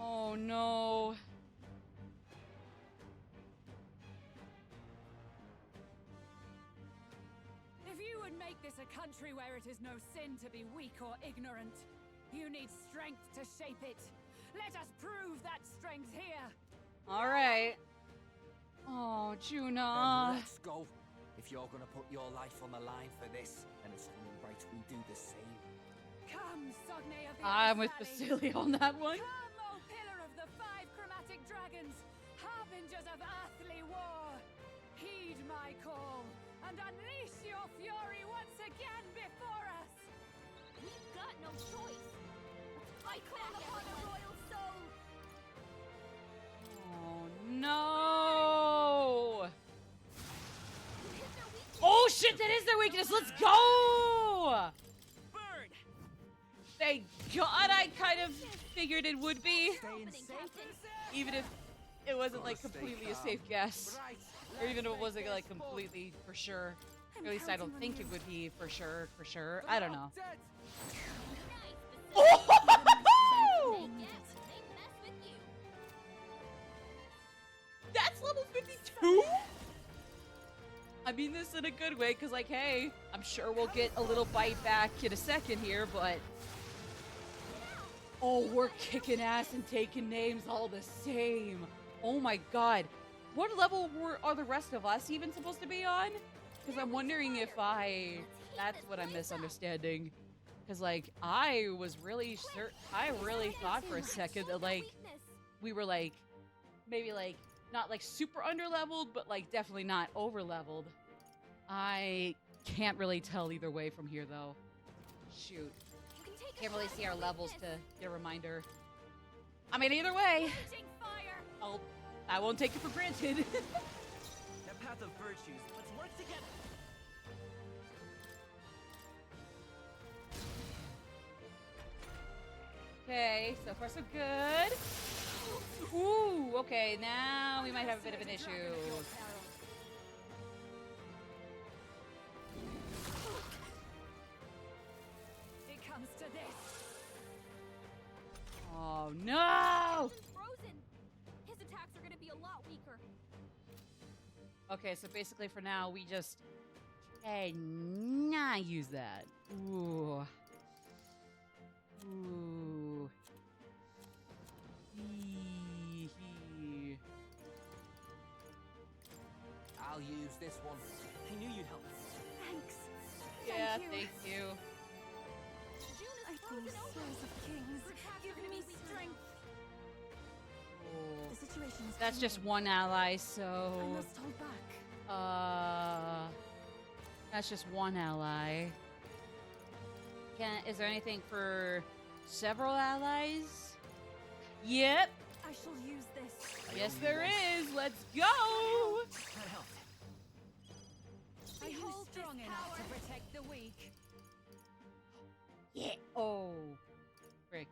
Oh no. If you would make this a country where it is no sin to be weak or ignorant, you need strength to shape it. Let us prove that strength here. All right. Oh, Juna. Then let's go. If you're gonna put your life on the line for this, then it's only right we do the same. Come, Sogne of the I'm Ice with Valley. Basilio on that one. Come, O pillar of the 5 chromatic dragons, harbingers of earthly war. Heed my call and unleash your fury once again before us. We've got no choice. I call upon a royal soul. Oh no. Oh shit, that is their weakness. Let's go. Bird. Thank God, I kind of figured it would be. Even if it wasn't like completely a safe guess. Or even if it wasn't like completely for sure. Or at least I don't think it would be for sure, I don't know. Oh! That's level 52? I mean this in a good way, because like, hey, I'm sure we'll get a little bite back in a second here, but... Oh, we're kicking ass and taking names all the same. Oh my god. What level are the rest of us even supposed to be on? Because I'm wondering if that's what I'm misunderstanding. Because, like, I was really I really thought for a second that, like, we were, like, maybe, like, not, like, super under-leveled, but, like, definitely not over-leveled. I can't really tell either way from here, though. Shoot. Can't really see our levels to get a reminder. I mean, either way, I won't take it for granted. That path of virtues, let's work together. Okay, so far so good. Ooh, okay, now we might have a bit of an issue. It comes to this. Oh no! Frozen. His attacks are gonna be a lot weaker. Okay, so basically for now we just cannot use that. Ooh. Ooh. Hee. I'll use this one. I knew you'd help. Thanks. Yeah, thank you. I those souls of kings, give me strength. Oh. The situation is That's just one ally, so... I must hold back. That's just one ally. Is there anything for several allies? Yep. I shall use this. Yes, there is. Let's go. Are you strong enough to protect the weak? Yeah. Oh, frick.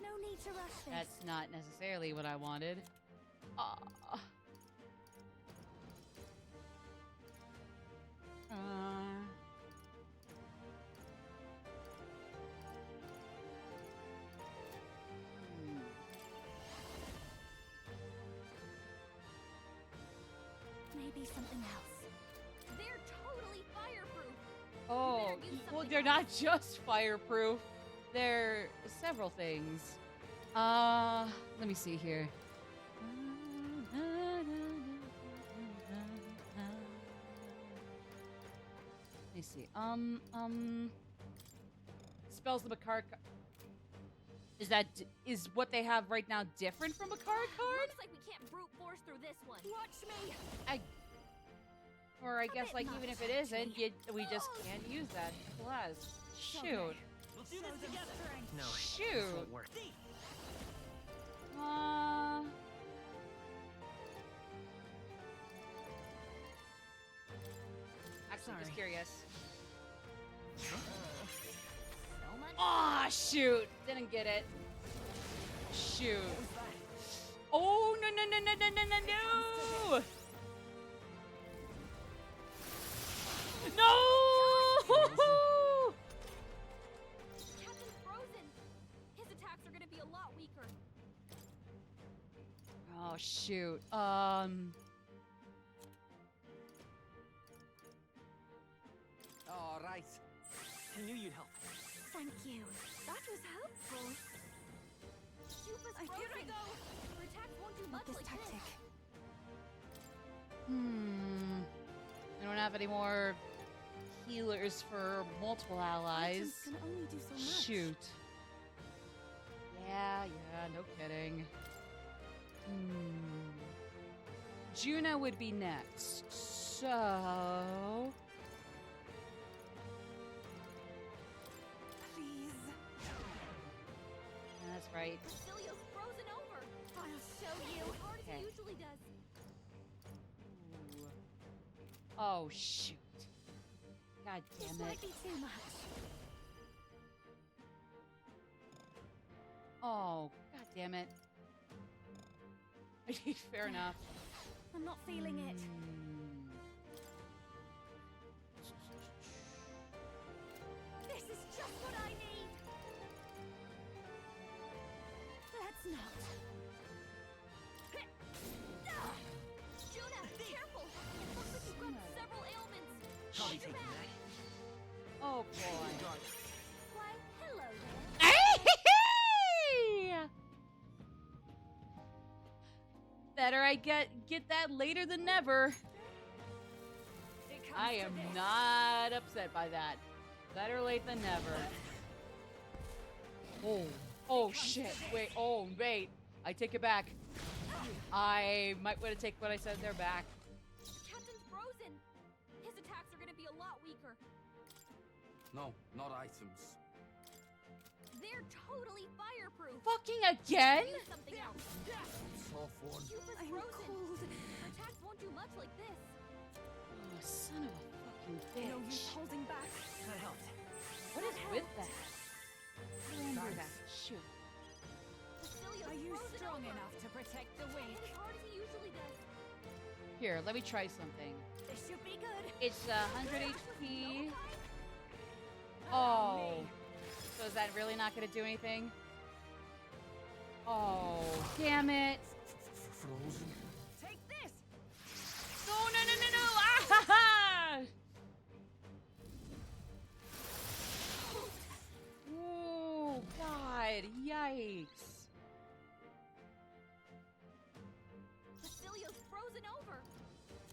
No need to rush this. That's not necessarily what I wanted. Maybe something else. They're totally fireproof. Oh, well, they're not just fireproof. They're several things. Let me see here. Let me see. Spells of a card. Is what they have right now different from a card card? Looks like we can't brute force through this one. Watch me. I guess like even if it isn't, we just can't use that class. Shoot. We'll do this together. No, shoot. This won't work. Actually, I'm just curious. So much. Ah, shoot! Didn't get it. Shoot. Oh no no no no no no no no! No! Captain's frozen. His attacks are gonna be a lot weaker. Oh shoot. All right. I knew you'd help. Thank you. That was helpful. Cuba's frozen. Here I go. Her attacks won't do much This like tactic. I don't have any more healers for multiple allies. Items can only do so much. Shoot. Yeah, no kidding. Juno would be next. So... Please. That's right. Cecilia's frozen over. I'll show you. As hard as Okay. he usually does. Oh, shoot. God This damn might it. be too much. Oh, god damn it. Fair enough. I'm not feeling it. This is just what I need. Let's not. Juna, careful. It looks like you've got several ailments. I'll be Watch your taking back. that. Oh, boy. Why, hello there. Hey! Better I get that later than never. I am not upset by that. Better late than never. Oh shit. Wait. I take it back. I might want to take what I said there back. Captain's frozen. His attacks are gonna be a lot weaker. No, not items. They're totally fireproof. Fucking again? Use something else. Soft one. Cuba's I'm frozen. cold. Her attacks won't do much like this. Oh, son of a fucking No use bitch. holding back. That helped. What is with that? How do I do that? Shoot. Cecilia's Are you frozen strong over. enough to protect the Hit weak? as hard as he usually does. Here, let me try something. This should be good. It's 100 HP. Oh. So is that really not going to do anything? Oh, damn it. Frozen. Take this. No. Ah, ha, ha. Oh, God. Yikes. Cecilia's frozen over.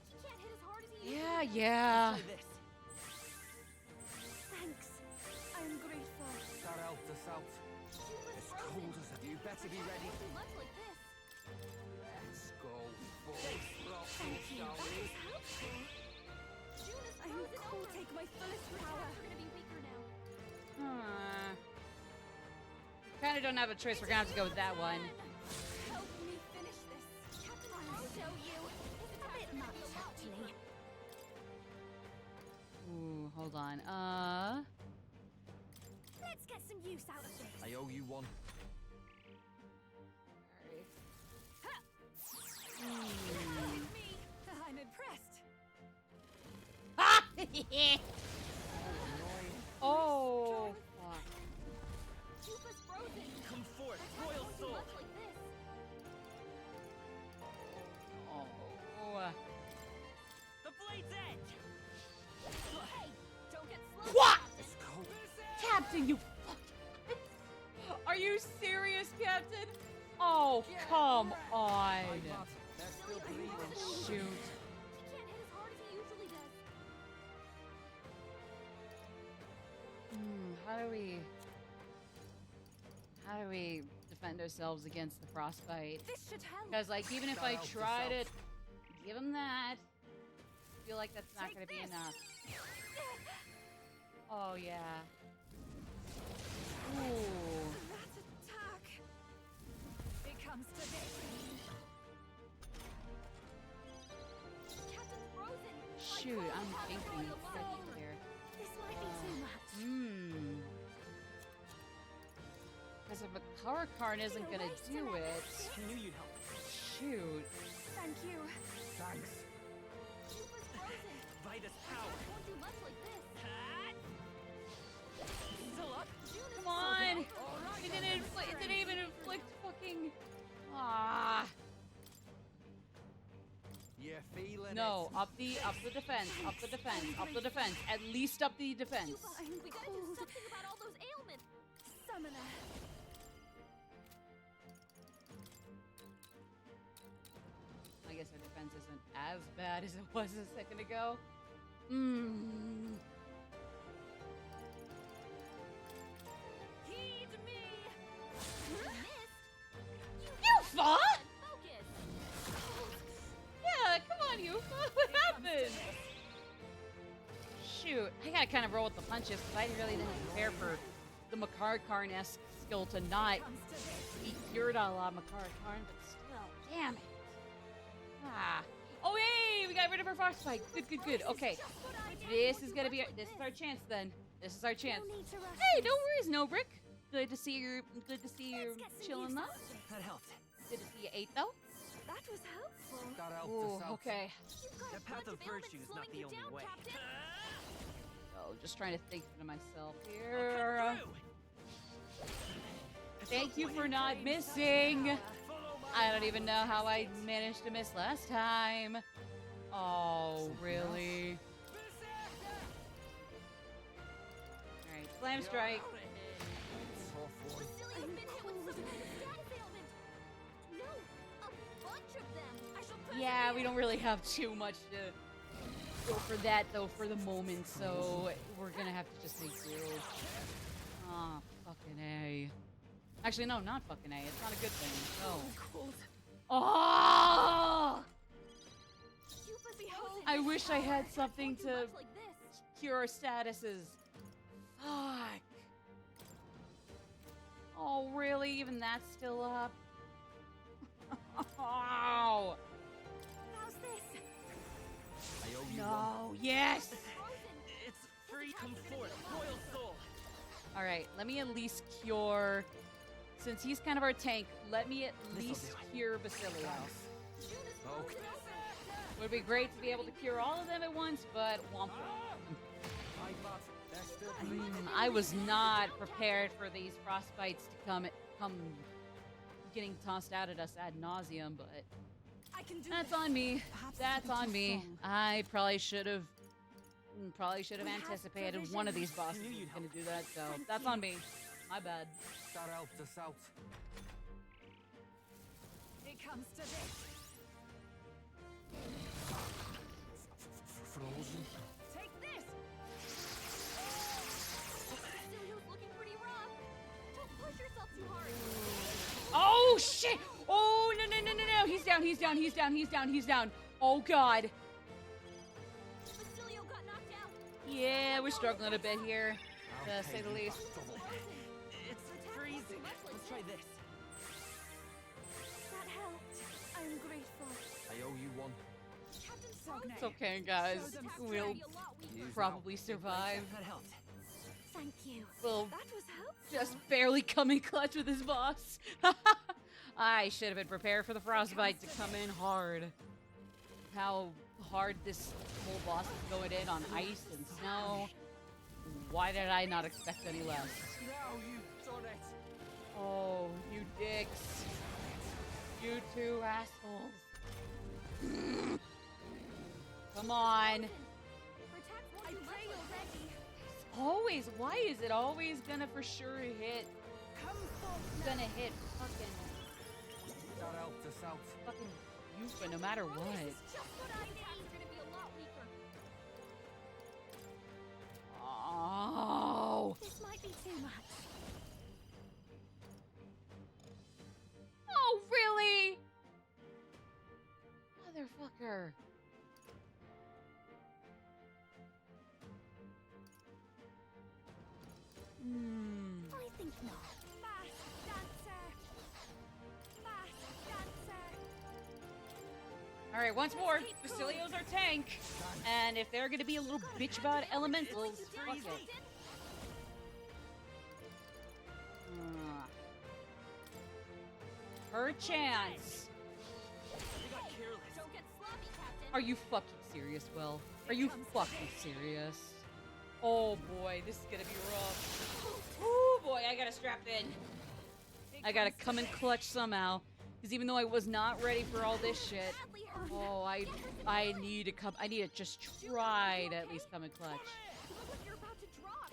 She can't hit as hard as he usually does. Yeah. Try this. Thanks. I'm grateful. That helped us out. Cuba's It's frozen. cold as You better be ready. Won't do much like this. Let's go full throttle, Thank you. shall That we? was helpful. Juna's I'm frozen cold. over. Take my fullest Her power. attacks are gonna be weaker now. I don't have a choice. We're gonna have to go with that one. Help me finish this. Captain, I'll show you. It's a bit much, actually. Ooh, hold on. Let's get some use out of this. I owe you one. With me. I'm impressed. Ah! Oh, fuck. Jupa's frozen. Come forth, Attack royal won't do soul. much like this. Oh. The blade's edge. Hey, don't get slow. What? It's cold. Captain, you fucking... Are you serious, Captain? Oh, come on. Shoot. He can't hit as hard as he usually does. How do we defend ourselves against the frostbite? This should help. Because, like, even if I try to give him that, I feel like that's not going to be enough. Oh, yeah. Ooh. That attack. It comes to this. Captain's frozen. Shoot, I'm thinking here. This might be too much. Because if a car card isn't going to do it... I knew you'd help. Shoot. Thank you. Thanks. Jupa's frozen. Vitus power. Won't do much like this. Still up? Come on! It didn't even inflict fucking... Ah. You're feeling No, it. up the defense, up the defense, up the defense. At least up the defense. We gotta do something about all those ailments. Summoner. I guess our defense isn't as bad as it was a second ago. Heed me. Yufa! Focus. Yeah, come on, Yufa. What happened? Shoot, I gotta kind of roll with the punches because I really didn't prepare for the Makar-Karn-esque skill to not be cured a la Makar-Karn, but still, damn it. Ah. Oh, yay! We got rid of our frostbite. Good. Okay. This is gonna be this is our chance then. This is our chance. Hey, no worries, Nobrick. Good to see you. Good to see you chilling though. That helped. Good to see you ate though. That was helpful. That helped Ooh, us out. okay. The path of virtue is not the only way. Oh, just trying to think to myself here. Thank you for not missing. I don't even know how I managed to miss last time. Oh, really? Alright, slam strike. Basilia been hit with some kind of status ailment. No, a bunch of them. I shall press Yeah, we don't really have too much to go for that though for the moment, so we're gonna have to just make do. Ah, fucking A. Actually, no, not fucking A. It's not a good thing. No. Oh! I wish I had something to cure our statuses. Fuck. Oh, really? Even that's still up? Oh. How's this? I owe you No. one. Yes. It's free. Come forth, royal soul. All right. Let me at least cure. Since he's kind of our tank, let me at least cure Basilio. Okay. Would be great to be able to cure all of them at once, but womp I was not prepared for these frostbites to come getting tossed out at us ad nauseum, but that's on me. That's on me. I probably should have anticipated one of these bosses was going to do that, so that's on me. My bad. That helped us out. It comes to this. Frozen. Take this. Basilia's looking pretty rough. Don't push yourself too hard. Oh shit! Oh no! He's down. Oh god. Basilio got knocked out. Yeah, we're struggling a bit here, to say the least. It's freezing. try this. That helped. I'm grateful. I owe you one. It's okay, guys. We'll probably survive. That helped. Thank you. We'll That was helpful. just barely come in clutch with his boss. I should have been prepared for the frostbite to come in hard. How hard this whole boss is going in on ice and snow. Why did I not expect any less? Now you've done it. Oh, you dicks. You two assholes. Come on. I pray you're ready. Always. Why is it always gonna for sure hit? It's gonna hit fucking. That helped us out. Fucking Yufa no matter what. Just what I need. Are gonna be a lot weaker. Oh. This might be too much. Oh, really? Motherfucker. I think not. Fast dancer. Fast dancer. All right, once more, Basilio's our tank. And if they're gonna be a little bitch about elementals, fuck it. Her chance. Don't get sloppy, Captain. Are you fucking serious, Will? Are you fucking serious? Oh boy, this is gonna be rough. Oh boy, I gotta strap in. I gotta come in clutch somehow. Because even though I was not ready for all this shit, oh, I need to come. I need to just try to at least come in clutch. You're about to drop.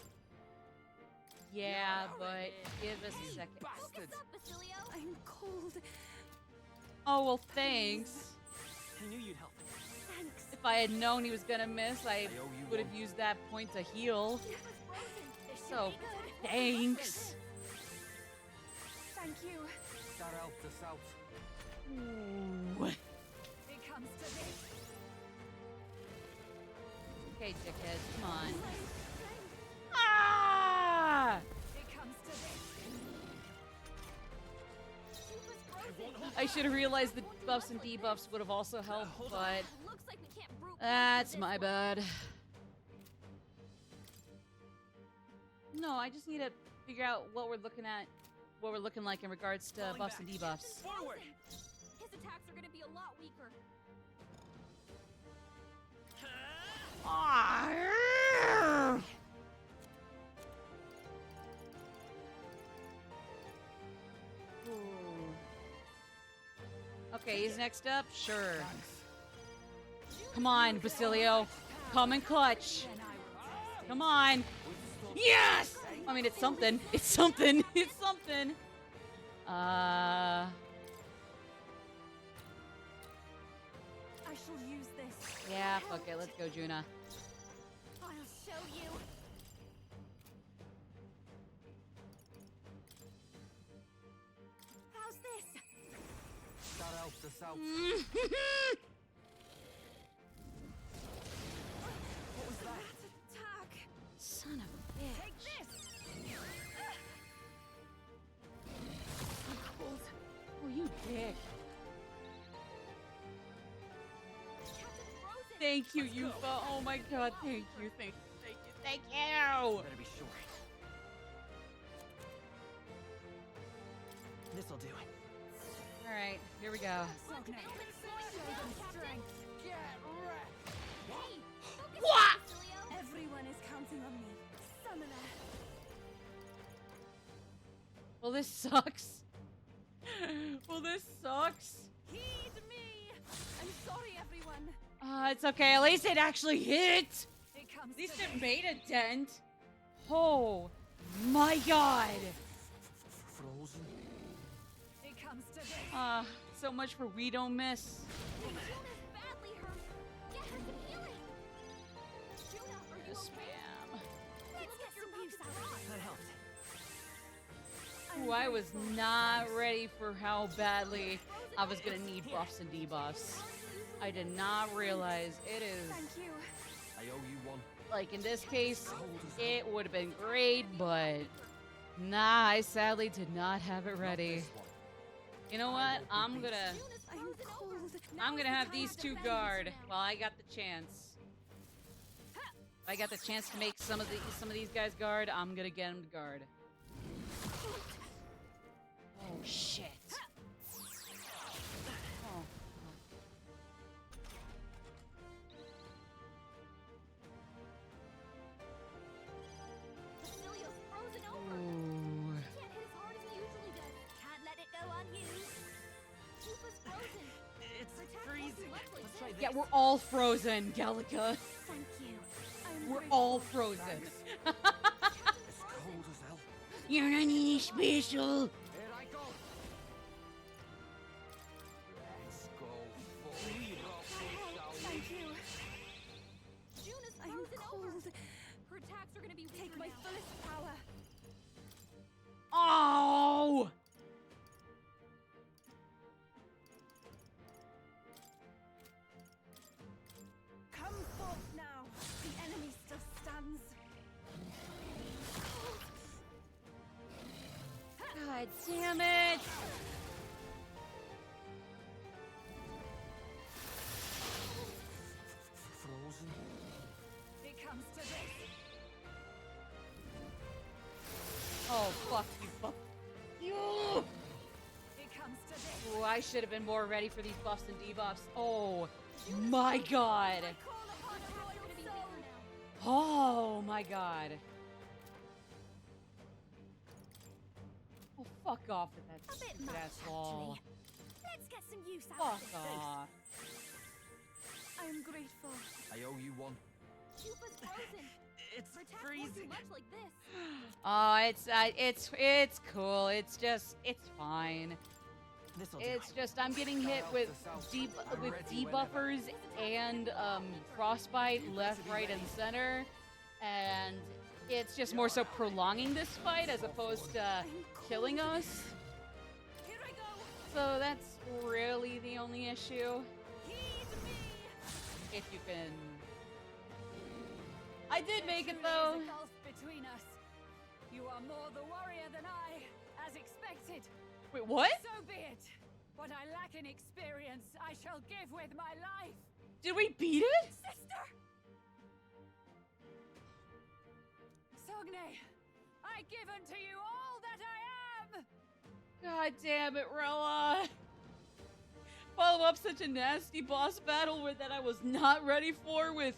Yeah, but give us a second. Focus up, Basilio. I'm cold. Oh well, thanks. I knew you'd help. Thanks. If I had known he was gonna miss, I would have used that point to heal. So, thanks. Thank you. That helped us out. Ooh. It comes to this. Okay, dickhead, come on. Ah! It comes to this. I should have realized the buffs and debuffs would have also helped, but Looks like we can't brute that's my bad. No, I just need to figure out what we're looking at, what we're looking like in regards to buffs and debuffs. Forward. His attacks are gonna be a lot weaker. Ah! Okay, he's next up? Sure. Come on, Basilio. Come in clutch. Come on. Yes! I mean, it's something. It's something. It's something. I shall use this. Yeah, fuck it. Let's go, Juna. I'll show you. How's this? That helped us out. What was that? Attack. Son of a bitch. Take this. Oh, you dick. Thank you, Yufa. Oh my god, thank you, thank you, thank you, thank you! Better be sure. This'll do it. Alright, here we go. What? Everyone is counting on me. Summoner. Well, this sucks. Well, this sucks. Heed me. I'm sorry, everyone. It's okay. At least it actually hit. It comes At least to it this. made a dent. Oh my god. Frozen. It comes to this. So much for we don't miss. Juna's badly hurt. Get her some healing. Juna, are you Yes, okay? ma'am. Let's get some use out. That helped. Ooh, I was not ready for how badly I was gonna need buffs and debuffs. I did not realize it is, Thank you. I owe you one. like in this case, it would have been great, but Nah, I sadly did not have it ready. You know what? I'm gonna have these two guard while I got the chance. If I got the chance to make some of these guys guard, I'm gonna get them to guard. Oh shit. Oh. Basilio's frozen over. Ooh. He can't hit as hard as he usually does. Can't let it go unused. Tufa's frozen. It's Protect freezing. won't be Let's like try this. Yeah, we're all frozen, Gallica. Thank you. We're all frozen. It's cold as hell. You're not any special. Here I go. Let's go for Thank you. Juna's frozen over. Her attacks are gonna be weaker. Take my fullest power. Oh! Come forth now. The enemy still stands. God damn it! Frozen. It comes to this. Oh, fuck you, fuck you! It comes to this. Oh, I should have been more ready for these buffs and debuffs. Oh, my god! Oh, my god. Oh, fuck off with that A bit stupid much, ass wall. actually. Let's get some use out of Fuck this. off. I am grateful. I owe you one. Tufa's frozen. It's Protect freezing. won't do much like this. Oh, it's cool. It's fine. This'll do. It's just I'm getting hit with debuffers and frostbite left, right, and center, and it's just more so prolonging this fight as opposed to killing us. Here I go. So that's really the only issue. Heed me. If you can. I did make it though. There's a gulf between us. You are more the warrior than I, as expected. Wait, what? So be it. What I lack in experience, I shall give with my life. Did we beat it? Sister! Sogne, I give unto you all that I am! God damn it, Rella. Follow up such a nasty boss battle that I was not ready for with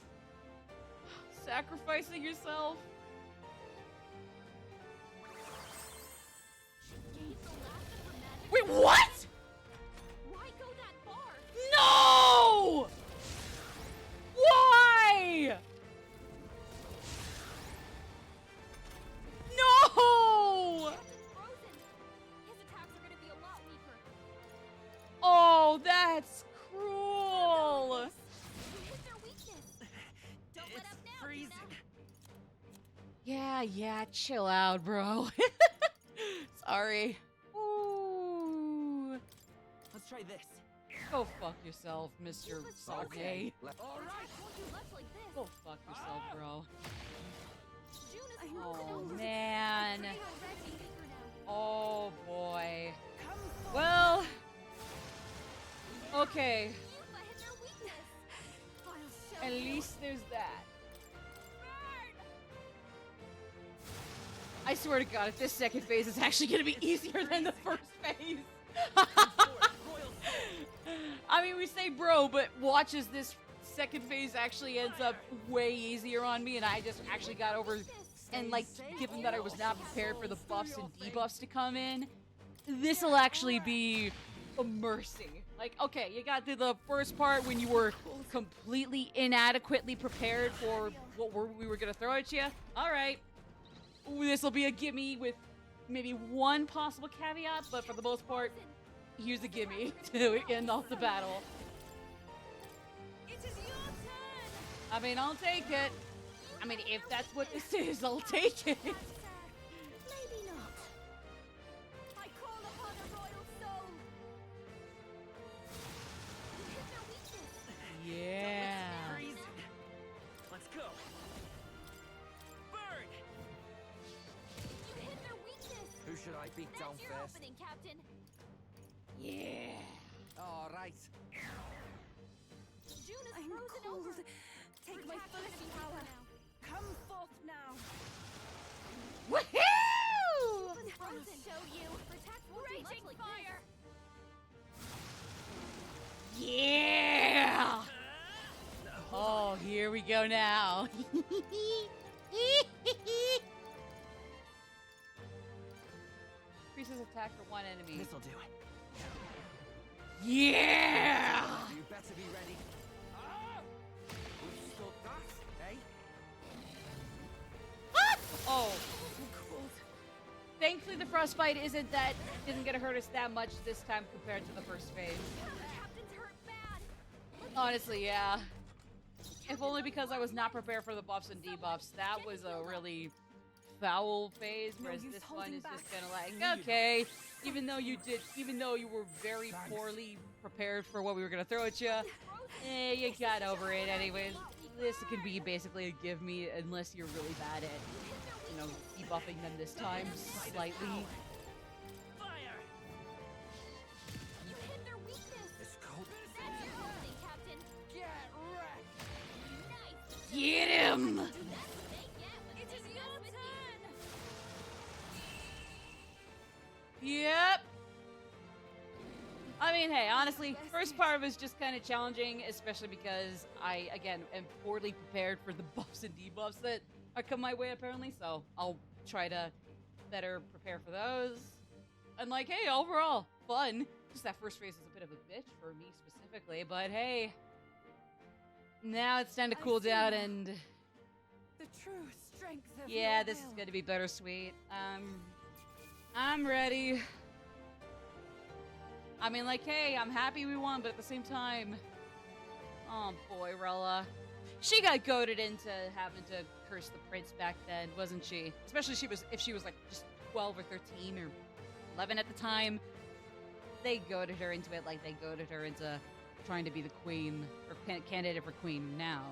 sacrificing yourself. Wait, what? Why go that far? No! Why? No! Frozen. His attacks are gonna be a lot weaker. Oh, that's cruel. You hit their weakness. Don't let up now, freezing. Yeah, chill out, bro. Sorry. Ooh. Let's try this. Go fuck yourself, Mr. Sake. All right. Won't do much like this. Go fuck yourself, bro. Juna's Oh, frozen over. man. They are already weaker now. Oh, boy. Well. Okay. Yufa hit their weakness. I'll show At you. least there's that. I swear to God, if this second phase is actually going to be easier than the first phase. I mean, we say bro, but watch as this second phase actually ends up way easier on me, and I just actually got over, and like, given that I was not prepared for the buffs and debuffs to come in, this will actually be a mercy. Like, okay, you got through the first part when you were completely inadequately prepared for what we were going to throw at you. All right. This will be a gimme with maybe one possible caveat, but for the most part, here's a gimme to end off the battle. It is your turn. I mean, I'll take it. I mean, if that's what this is, I'll take it. Maybe not. I call upon a royal soul. You hit their weakness. Yeah. Freezing. Let's go. Burn. You hit their weakness. I beat down That's your first. opening, Captain. Yeah. All right. Juna's I'm frozen cold. over. Take We're my tapping fullest into power. now. Come forth now. Woohoo! Juna's frozen. Show you. Protect raging like fire. Yeah! Oh, here we go now. Increases attack for one enemy. This'll do it. Yeah! You better be ready. Who stood that, eh? Oh. Thankfully, the frostbite didn't get to hurt us that much this time compared to the first phase. Captain's hurt bad. Honestly, yeah. If only because I was not prepared for the buffs and debuffs. That was a really foul phase, whereas this one is just kind of like, okay, even though you were very poorly prepared for what we were gonna throw at you, you got over it anyways. This could be basically a give me unless you're really bad at, debuffing them this time slightly. Fire. You hit their weakness. It's cold. That's your opening, Captain. Get wrecked. Nice. Get him! That's what they get when It is your turn. Yep. I mean, hey, honestly, first part was just kind of challenging, especially because I, again, am poorly prepared for the buffs and debuffs that are come my way, apparently, so I'll try to better prepare for those. And, like, hey, overall, fun. Just that first phase is a bit of a bitch for me specifically, but hey, now it's time to cool down and... The true strength of Yeah, your this is will. gonna be bittersweet. I'm ready. I mean, like, hey, I'm happy we won, but at the same time, oh boy, Rella. She got goaded into having to curse the prince back then, wasn't she? Especially if she was like just 12 or 13 or 11 at the time. They goaded her into it like they goaded her into trying to be the queen or candidate for queen now,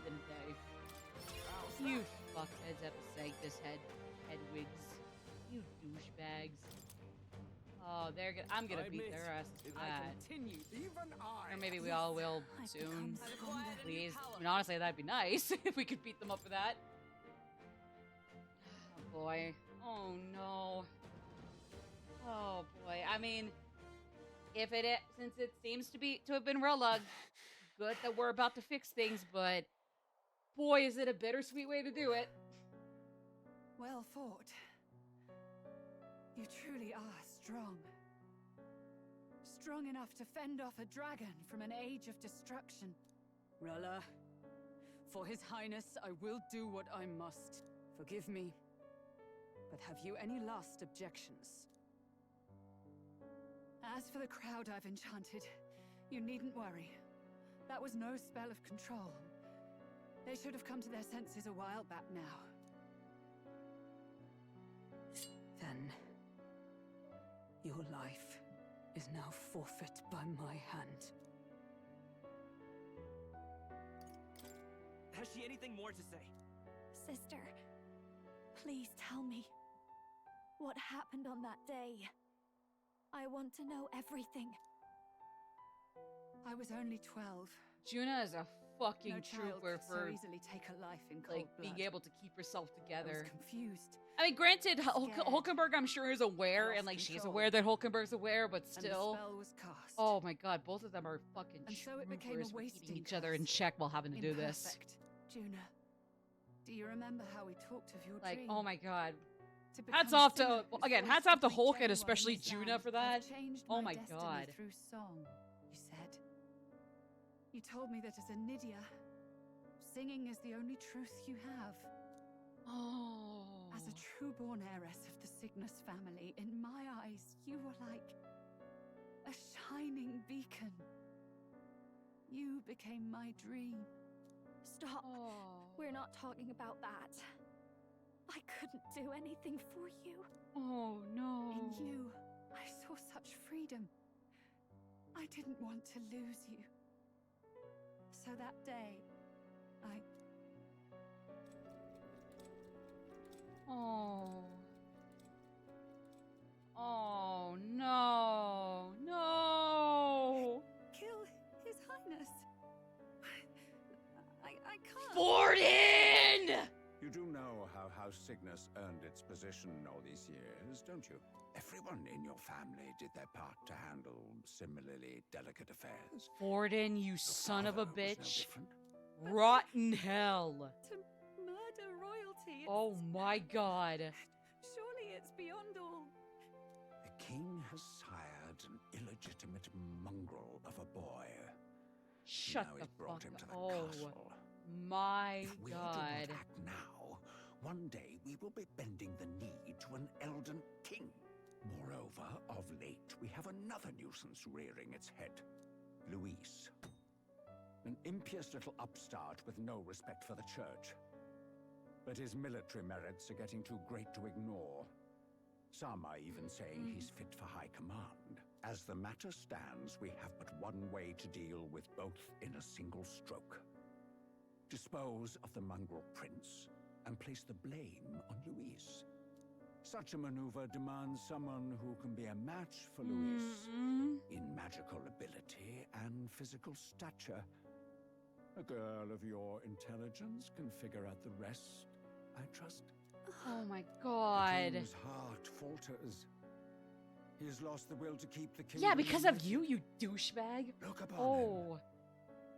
didn't they? You fuckheads have to say this headwigs. You douchebags. Oh, I'm gonna beat their asses for that. Or maybe we all will soon. Please. I mean, honestly, that'd be nice if we could beat them up for that. Oh boy. Oh no. Oh boy. I mean, since it seems to have been Rella, good that we're about to fix things, but boy, is it a bittersweet way to do it. Well fought. You truly are strong. Strong enough to fend off a dragon from an age of destruction. Rella, for His Highness, I will do what I must. Forgive me, but have you any last objections? As for the crowd I've enchanted, you needn't worry. That was no spell of control. They should have come to their senses a while back now. Then, your life is now forfeit by my hand. Has she anything more to say? Sister, please tell me. What happened on that day? I want to know everything. I was only 12. Juna is a fucking No child trooper could for so easily take a life in cold like blood. being able to keep herself I together. was confused. I mean, granted, Scared. Hulkenberg, I'm sure, is aware, Lost and like she's control. aware that Hulkenberg's aware, but And the still. spell was cast. Oh my god, both of them are fucking And so it became a troopers for keeping wasting each other in curse. check while having to do this. Imperfect. Juna, do you remember how we talked of your Like, dream? oh my god. To Hats become off singer to, whose again, voice hats off to could reach Hulk and anyone in especially this Juna land. for that. I've changed Oh my my destiny god. through song, you said. You told me that as a Nydia, singing is the only truth you have. Oh. As a true-born heiress of the Cygnus family, in my eyes, you were like a shining beacon. You became my dream. Stop. We're not talking about that. I couldn't do anything for you. Oh no. In you, I saw such freedom. I didn't want to lose you. So that day, Oh. has earned its position all these years, don't you? Everyone in your family did their part to handle similarly delicate affairs. Forden, you son of a bitch. Rotten hell. To murder royalty. Oh my god. Surely it's beyond all. The king has sired an illegitimate mongrel of a boy. Shut now the he's brought fuck him to the up. castle. My If we do god. not act now, one day we will be bending the knee to an Elden king. Moreover, of late, we have another nuisance rearing its head. Luis. An impious little upstart with no respect for the church. But his military merits are getting too great to ignore. Some are even saying he's fit for high command. As the matter stands, we have but one way to deal with both in a single stroke. Dispose of the mongrel prince and place the blame on Luis. Such a maneuver demands someone who can be a match for Luis in magical ability and physical stature. A girl of your intelligence can figure out the rest, I trust. Oh my god. The king's heart falters. He has lost the will to keep the king. Yeah, because of you, you douchebag. Look upon Oh.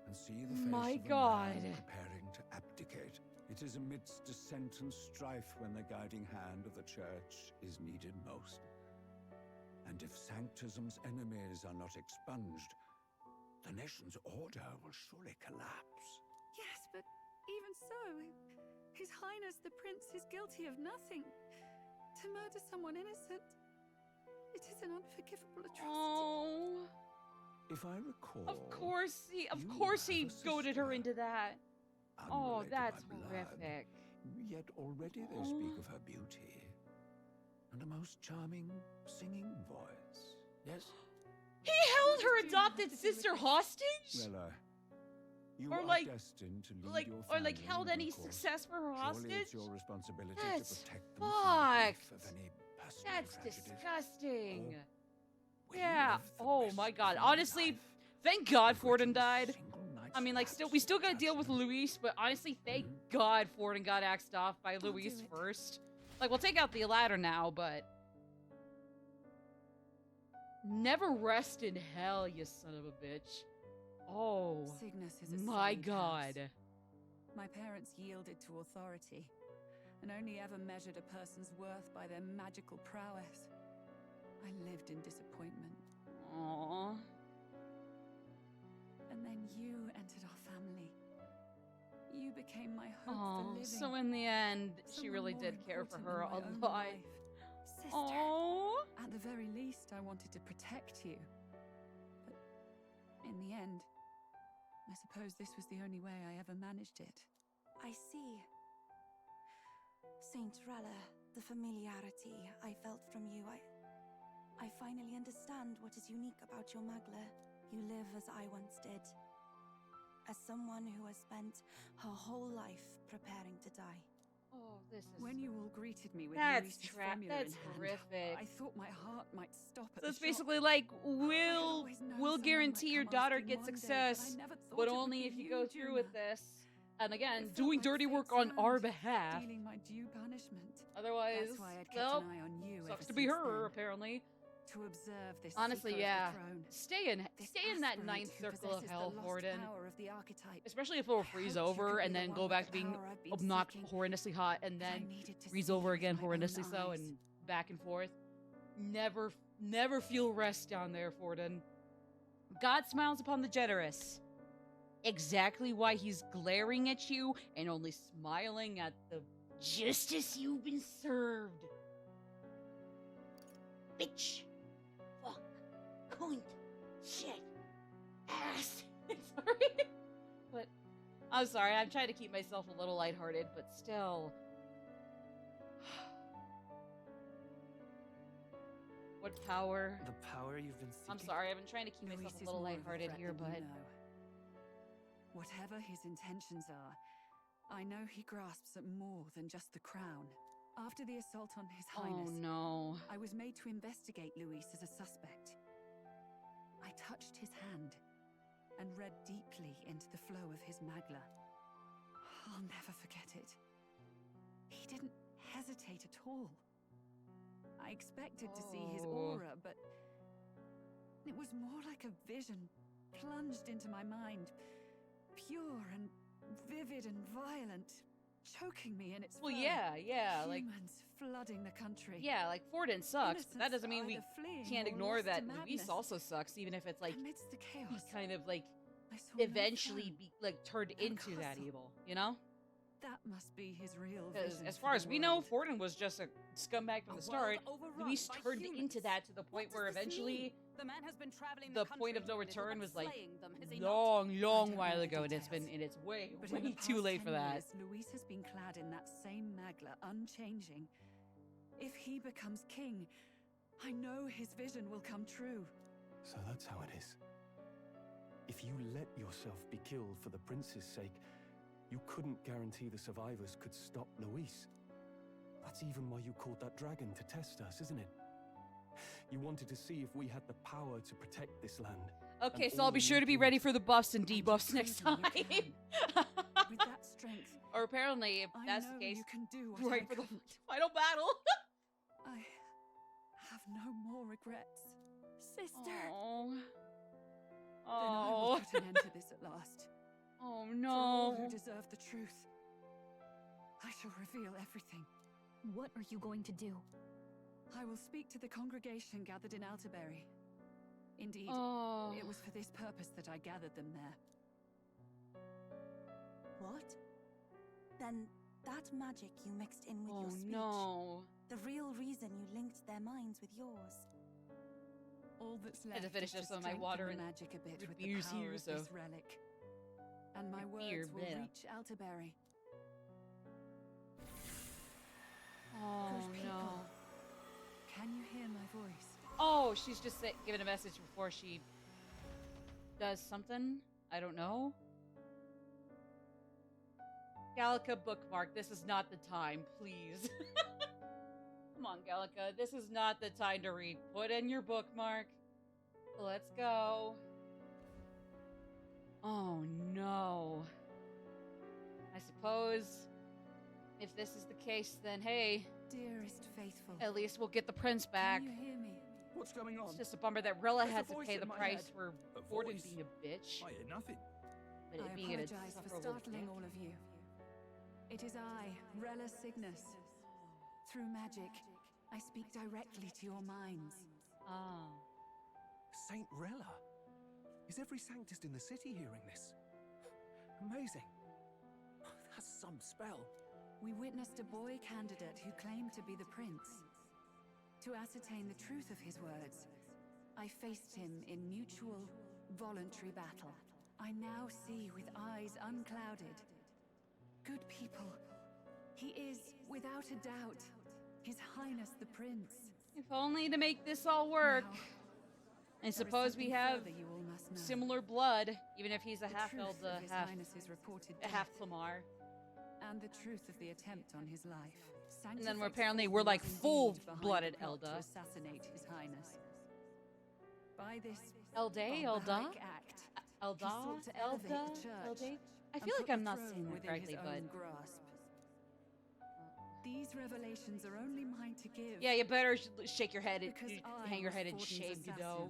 and see the face My of a god. man preparing to abdicate. It is amidst dissent and strife when the guiding hand of the church is needed most. And if Sanctism's enemies are not expunged, the nation's order will surely collapse. Yes, but even so, His Highness the Prince is guilty of nothing. To murder someone innocent, it is an unforgivable atrocity. Oh. If I recall, Of course he goaded her into that. Oh, unrelated that's by blood, horrific. Yet already they speak of her beauty and a most charming singing voice. Yes? He held her adopted sister hostage? Well, you Or are like- destined to lead Like, your or like family held in any due course. success for her Surely it's hostage? your responsibility That's to protect them from the grief fucked. of any personal That's tragedies. disgusting. will Yeah. live the Oh rest my of god. your Honestly, life thank God regretting Forden died. single night's I mean, like, lapse we still gotta in deal with attachment. Luis, but honestly, thank God Forden got axed off by do Luis it. first. Like, we'll take out the ladder now, but never rest in hell, you son of a bitch. Oh Cygnus is a my sullied god. house. My parents yielded to authority, and only ever measured a person's worth by their magical prowess. I lived in disappointment. Aww. And then you entered our family. You became my hope for Oh, living. so in the end, she Someone really more did care for important her than a my own lot. life. Sister. Oh. At the very least, I wanted to protect you. But in the end, I suppose this was the only way I ever managed it. I see. Saint Rella, the familiarity I felt from you, I finally understand what is unique about your Magla. You live as I once did. As someone who has spent her whole life preparing to die. Oh, this is When you all greeted me with That's Luis's trap. formula That's in hand, horrific. I thought my heart might stop at So it's the shock. basically like, I'd we'll always known we'll someone guarantee might your come daughter asking gets one day, but success, I never thought but it would only be if you you, go through Juna. with this. And again, It felt doing like dirty fate's work on our hand, behalf. dealing my due punishment. Otherwise, That's why I'd kept well, an eye on you sucks ever to be since her, then. apparently. To observe this Honestly, seeker yeah. of the throne. Stay in This that aspirant ninth who circle of possesses hell, the lost Forden. power of the archetype. Especially if it'll I freeze hoped you over could and be the then one go with back the to being power I've been obnoxious, seeking. horrendously hot, and But I then needed to freeze see over with again, my own horrendously so, eyes. and back and forth. Never feel rest down there, Forden. God smiles upon the generous. Exactly why he's glaring at you and only smiling at the justice you've been served. Bitch. Fuck. Cunt. Shit. Ass. Sorry. But I'm sorry, I'm trying to keep myself a little lighthearted, but still. What power? The power you've been seeking? I'm sorry, I've been trying to keep myself Luis a is little more of a lighthearted threat here, than but you know. Whatever his intentions are, I know he grasps at more than just the crown. After the assault on His Highness, oh no. I was made to investigate Luis as a suspect. I touched his hand and read deeply into the flow of his magla. I'll never forget it. He didn't hesitate at all. I expected to see his Oh. aura, but it was more like a vision plunged into my mind, pure and vivid and violent, choking me in its Well, fur. yeah, like Humans flooding the country. yeah, like Forden sucks, but that Innocents doesn't mean we either fleeing can't or ignore lost that to Luis madness. also sucks, even if it's like Amidst the he chaos, kind of like I saw no eventually foe. be like turned No into that castle. evil, you know? That must be his real Because vision. as for far the as we know, world. Forden was just a scumbag from A the start. world overrun Luis by turned humans. into that to the point where does this eventually mean? The man has been traveling the the point of country no little return but was like slaying them, has he long, not? long I don't while know the ago, and it's details. way But in the too past late 10 for that. years, Luis has been clad in that same magla, unchanging. If he becomes king, I know his vision will come true. So that's how it is. If you let yourself be killed for the prince's sake, you couldn't guarantee the survivors could stop Luis. That's even why you called that dragon to test us, isn't it? You wanted to see if we had the power to protect this land. Okay, And so I'll all be we sure to be need ready for the buffs and debuffs next proven time. you can. With that strength, Or apparently, if I that's know the case, you can do what right I for the couldn't. final battle. I have no more regrets. Sister. Oh. Then I will Oh. put an end to this at last. Oh For all who no. deserve the truth, I shall reveal everything. What are you going to do? I will speak to the congregation gathered in Alterbury. Indeed, Oh. it was for this purpose that I gathered them there. What? Then that magic you mixed in with Oh your speech, no. the real reason you linked their minds with yours. All that's I left had to finish is up to some of my strengthen water the and magic a bit root with the beers power here, of so- this relic. And my Root beer, words will bleh. reach Alterbury. Oh Good people. no. Can you hear my voice? Oh, she's just giving a message before she does something. I don't know. Gallica bookmark. This is not the time, please. Come on, Gallica. This is not the time to read. Put in your bookmark. Let's go. Oh no. I suppose if this is the case, then hey, Dearest faithful, at least we'll get the prince back. can you hear me? What's going on? It's just a bummer that Rilla There's a had to voice pay in the my price head. for A Forden voice? being a bitch. I hear nothing. But it I being an apologize for insufferable startling dick. all of you. It is I, Rella Cygnus. Through magic, I speak directly to your minds. Ah. Saint Rella? Is every Sanctist in the city hearing this? Amazing. That's some spell. We witnessed a boy candidate who claimed to be the prince. To ascertain the truth of his words, I faced him in mutual, voluntary battle. I now see with eyes unclouded. Good people, he is, without a doubt, His Highness the Prince. If only to make this all work. Now, I there is suppose we something have further you all must know. similar blood, even if he's a The half truth Elda, of His half Highness's reported a half death, Clamar. and the truth of the attempt on his life. And then Sanctifex apparently we're was like indeed full-blooded behind the plot Elda. to assassinate His Highness. By this Elday, Elda, barbaric act, Elda, he sought to elevate Elda, the church Elday. I and feel like put I'm the not throne saying that within correctly, his but own grasp. These revelations are only mine to give. yeah, you better shake your head and because hang I your was head in Fortin's shame, you know. assassin.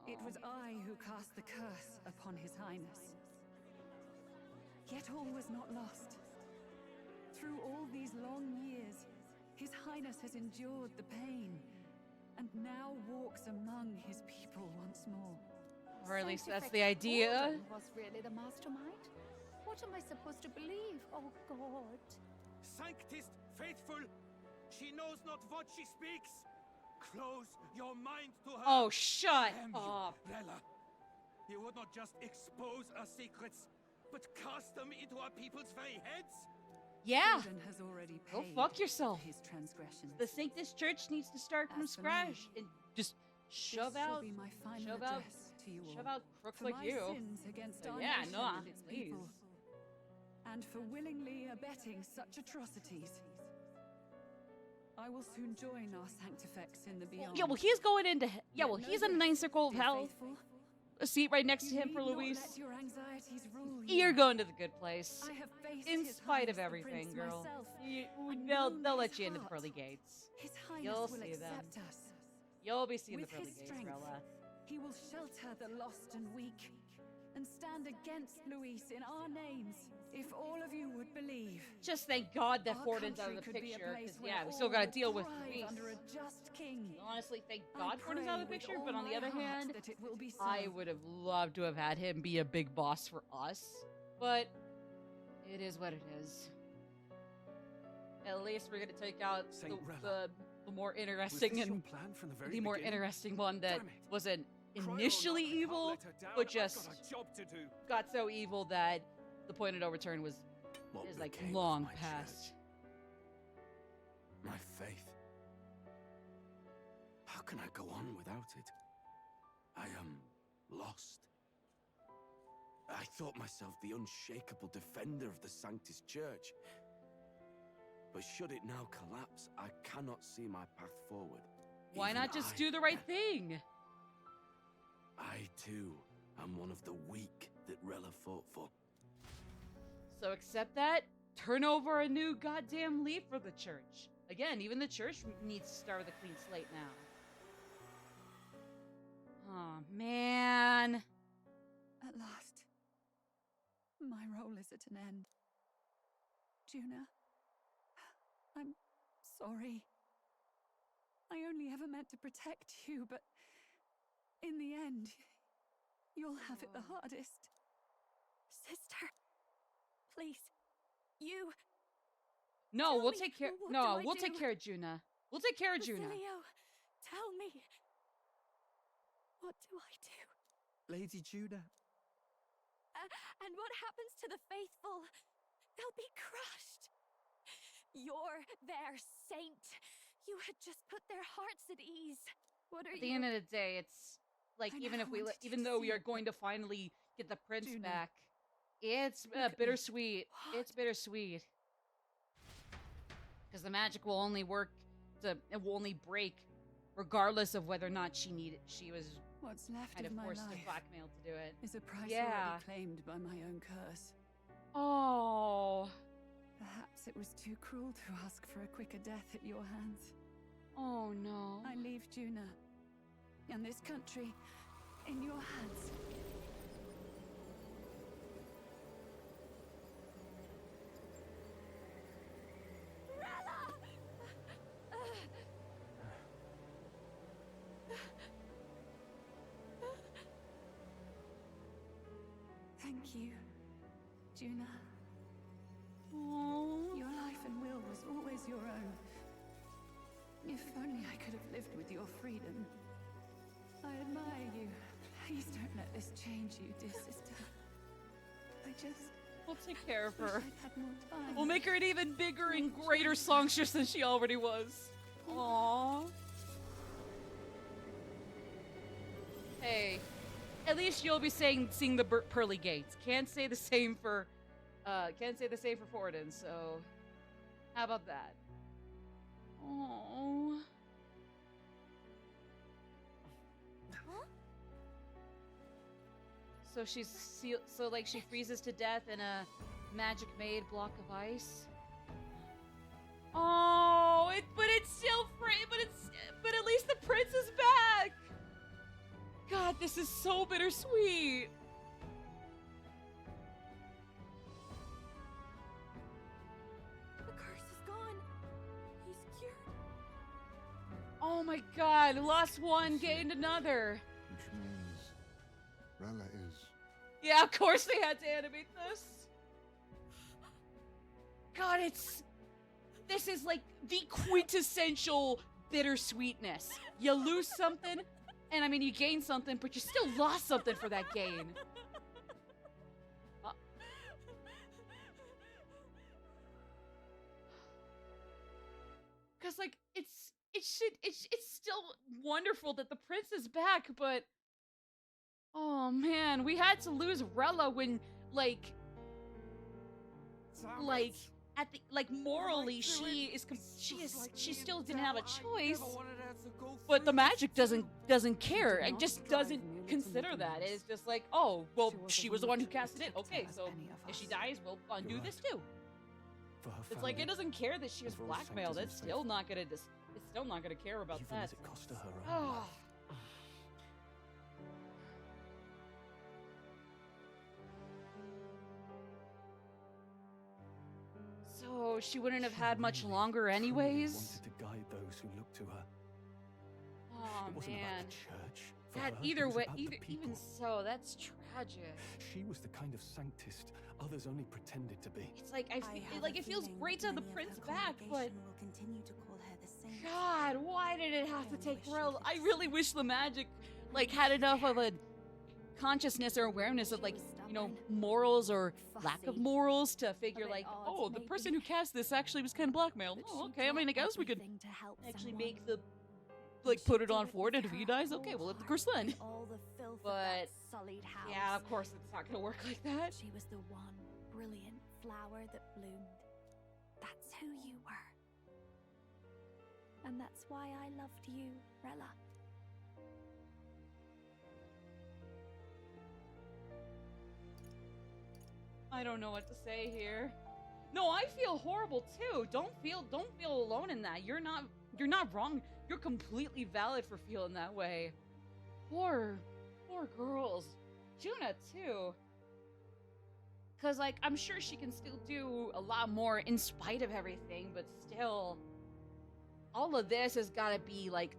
It was I who cast the curse upon His Highness. Yet all was not lost. Through all these long years, His Highness has endured the pain, and now walks among His people once more. Or at least that's Sanctifex the idea. Gordon was really the mastermind? What am I supposed to believe? Oh, God. Sanctist faithful, she knows not what she speaks. Close your mind to her. Oh, shut Damn up. you, Rella. You would not just expose our secrets, but cast them into our people's very heads? Yeah. Forden has already Go paid fuck yourself. for his transgressions. The Sanctus Church needs to start from As for me, scratch and just shove this shall out, be my final shove out, address to you all. shove out crooks For like my you. sins against our Yeah, nation no, and its please. people, and for willingly abetting such atrocities. I will soon join our Sanctifex in the beyond. Yeah, well, he's going into yeah, Yet well, know he's in the this, ninth circle of dear hell. faithful, a seat right next to him for need not Luis. let your anxieties rule you. You're going to the good place. I have faced In His spite of Highness the everything, Prince girl. myself, and They'll known let his you into the heart. pearly gates. His Highness You'll will see them. accept us. You'll be seeing With the pearly his gates, strength, Rella. he will shelter the lost and weak, and stand against Luis in our names. If all of you would believe. Just thank God that Our Fortin's out of the country could be a picture, place because where yeah, we still all gotta would deal with thrive Luis. under a just king. Honestly, thank I God Fortin's out of the pray picture, with but all on the my other heart hand, that it will be so. I would have loved to have had him be a big boss for us. But it is what it is. At least we're gonna take out the more interesting and the more interesting one that wasn't initially evil, but just got so evil that the point of no return is like long past. My faith. How can I go on without it? I am lost. I thought myself the unshakable defender of the Sanctus Church. But should it now collapse, I cannot see my path forward. Why Even not just I- do the right thing? I, too, am one of the weak that Rella fought for. So accept that, turn over a new goddamn leaf for the church. Again, even the church needs to start with a clean slate now. Oh, man. At last, my role is at an end. Juna, I'm sorry. I only ever meant to protect you, but in the end, you'll have it the hardest. Sister, please, you. No, Tell we'll me, take care. what No, do I we'll do? take care of Juna. We'll take care of Juna. Basilio, tell me. What do I do? Lady Juna. And what happens to the faithful? They'll be crushed. You're their saint. You had just put their hearts at ease. What are At you? the end of the day, it's like even though we are going to finally get the prince Juna, back, it's bittersweet. It's bittersweet because the magic will only work. It will only break, regardless of whether or not she was What's left kind of of my forced to life blackmail to do it. is a price Yeah. already claimed by my own curse. Oh. Perhaps it was too cruel to ask for a quicker death at your hands. Oh no. I leave Juna and this country in your hands. Thank you, Juna. Your life and will was always your own. If only I could have lived with your freedom. I admire you. Please don't let this change you, dear sister. We'll take care of her. I'd had more time. We'll make her an even bigger and greater songstress than she already was. Aww. Hey, at least you'll be seeing the pearly gates. Can't say the same for Forden. So, how about that? Oh. So she freezes to death in a magic-made block of ice. Oh, but it's still free. But at least the prince is back. God, this is so bittersweet. The curse is gone. He's cured. Oh my God, lost one, gained another. Which means Rella is. Yeah, of course they had to animate this. God, this is like the quintessential bittersweetness. You lose something, and I mean you gain something, but you still lost something for that gain. Cause like it's still wonderful that the prince is back, but oh man, we had to lose Rella when like at the morally she still didn't have a choice, but the magic doesn't care. It just doesn't consider that. It's just like, oh well, she was the one who casted it. Okay, so if she dies, we'll undo this too. It's like it doesn't care that she was blackmailed. It's still not gonna care about even that. as it cost her her own life. So she wouldn't have had much longer anyways. Wanted to guide those who look to her. Oh It wasn't man. about the church. For That her, either it was way, about the even people. so, that's tragic. She was the kind of sanctist others only pretended to be. It's like it feels great to have the prince back, but will continue to call her the saint. God, why did it have to take real? I really wish the magic had enough of a consciousness or awareness of morals or lack of morals to figure oh, the person who cast this actually was kind of blackmailed. Oh, okay. I mean, I guess we could actually make the put it on Ford, and if he dies, okay, we'll let the curse then. But yeah, of course it's not gonna work like that. She was the one brilliant flower that bloomed. That's who you were. And that's why I loved you, Rella. I don't know what to say here. No, I feel horrible too. Don't feel alone in that. You're not wrong. You're completely valid for feeling that way. Poor girls. Juna too. Cause I'm sure she can still do a lot more in spite of everything, but still, all of this has gotta be I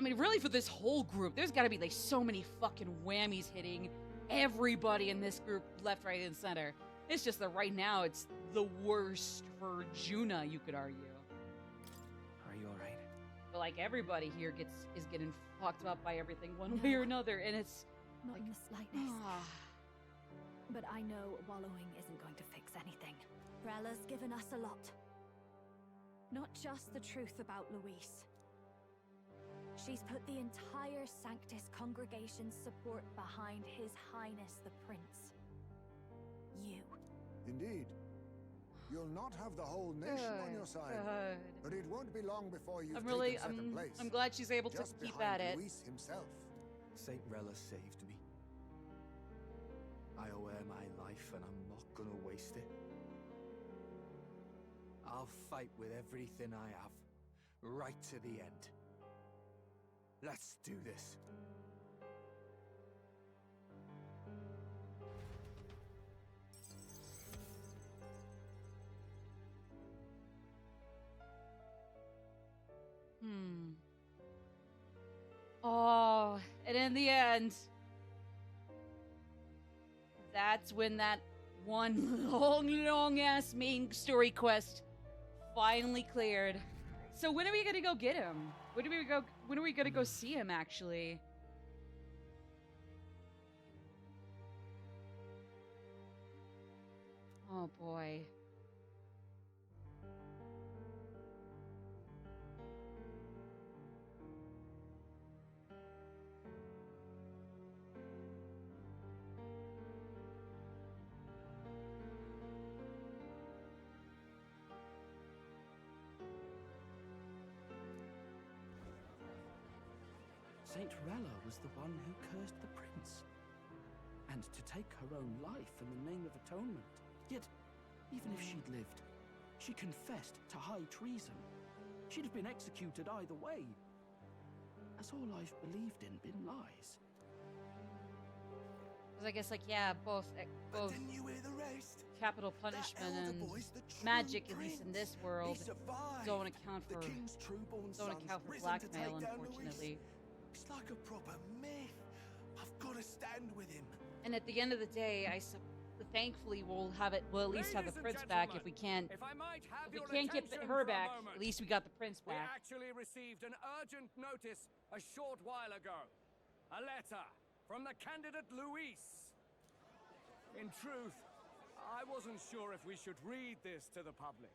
mean, really for this whole group, there's gotta be so many fucking whammies hitting everybody in this group, left, right, and center. It's just that right now it's the worst for Juna, you could argue. Are you alright? But everybody here is getting fucked up by everything one way or another, and it's not in the slightest. But I know wallowing isn't going to fix anything. Rella's given us a lot. Not just the truth about Luis. She's put the entire Sanctus congregation's support behind His Highness the Prince. You. Indeed. You'll not have the whole nation on your side, but it won't be long before you've taken second place. I'm glad she's able just to keep at it. Luis himself. Saint Rella saved me. I owe her my life, and I'm not gonna waste it. I'll fight with everything I have, right to the end. Let's do this. Oh, and in the end, that's when that one long ass main story quest finally cleared. So when are we gonna go get him? When are we gonna go see him actually? Oh boy. Saint Rella was the one who cursed the prince. And to take her own life in the name of atonement. Yet, even if she'd lived, she confessed to high treason. She'd have been executed either way. As all I've believed in been lies. I guess yeah, both capital punishment and magic, at least in this world, don't account for blackmail, unfortunately. It's like a proper myth. I've got to stand with him. And at the end of the day, thankfully we'll at least have the prince back. If we can't get her back, at least we got the prince back. We actually received an urgent notice a short while ago. A letter from the candidate Luis. In truth, I wasn't sure if we should read this to the public,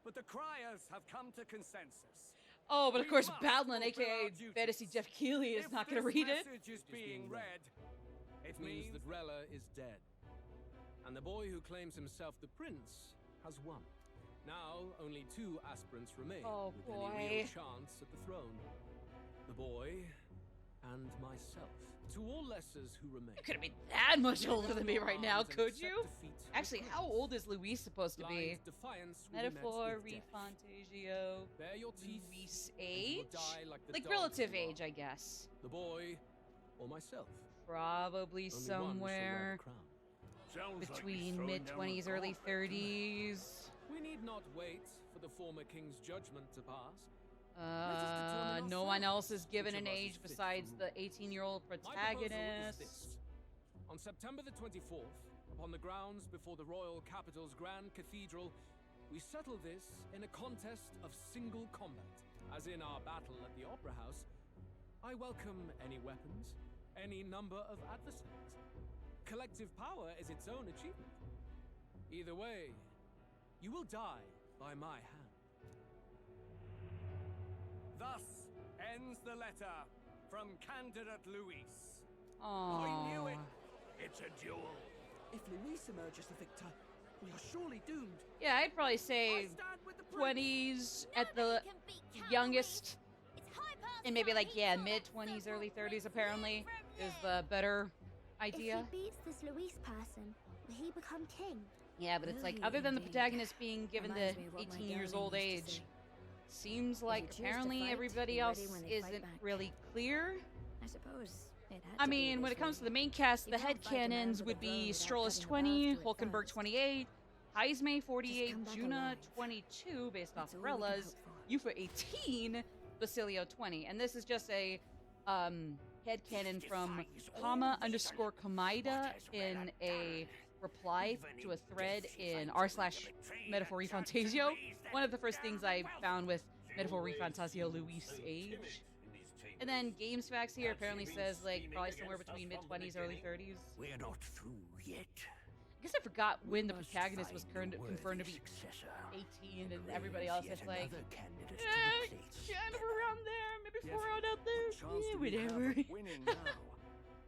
but the criers have come to consensus. Oh, but of course, Badlin, aka Fantasy Jeff Keighley, is not going to read it. If this message is being read, it means that Rella is dead, and the boy who claims himself the prince has won. Now, only 2 aspirants remain Oh, with boy. any real chance at the throne. The boy and myself. To all lessers who remain. You couldn't be that much older than me right now, And could accept you? defeat with Actually, how grace. old is Luis supposed to be? Blind defiance will be met Metaphor, with death. Refantazio, Bare your teeth, Luis and you will age? die like the Like dogs relative you are. age, I guess. The boy or myself. Probably Only one shall wear somewhere the crown. Sounds like between he's throwing down mid-20s, the early gauntlet. 30s. We need not wait for the former king's judgment to pass. Let us determine No one else ourselves is given which an of us age is fit besides for the rule. 18-year-old My proposal is protagonist. this. On September the 24th, upon the grounds before the royal capital's grand cathedral, we settle this in a contest of single combat. As in our battle at the Opera House, I welcome any weapons, any number of adversaries. Collective power is its own achievement. Either way, you will die by my hand. Thus ends the letter from candidate Luis. Aww. I knew it. It's a duel. If Luis emerges the victor, we are surely doomed. Yeah, I'd probably say 20s at the youngest. And maybe like, yeah, mid-20s, early 30s apparently is the better idea. If he beats this Luis person, will he become king? Yeah, but it's like, Really, other than the indeed. protagonist being given the Reminds me of what my 18 years darling old used to age, say. seems If like you choose to apparently fight, everybody be else ready when they fight isn't back. really clear. I suppose it had I to be mean, when this it comes way. to the main cast, You the can't head fight a man canons for the would throne be without Strollus cutting the 20, path to it Hulkenberg first. 28, Heisme 48, come back Juna alive. 22, based off That's all we can Rella's, hope for. Yufa 18, Basilio 20. And this is just a head canon from Hama_Kamaida in a reply to a thread in r/Metaphor Refantazio. One of the first things I found with Metaphor Refantazio Luis age. And then Games Facts here apparently says like probably somewhere between mid-20s, early 30s. We're not through yet. I guess I forgot when the protagonist was confirmed to be 18 and everybody else is like, kind of around there, maybe 4 out there. Yeah, whatever.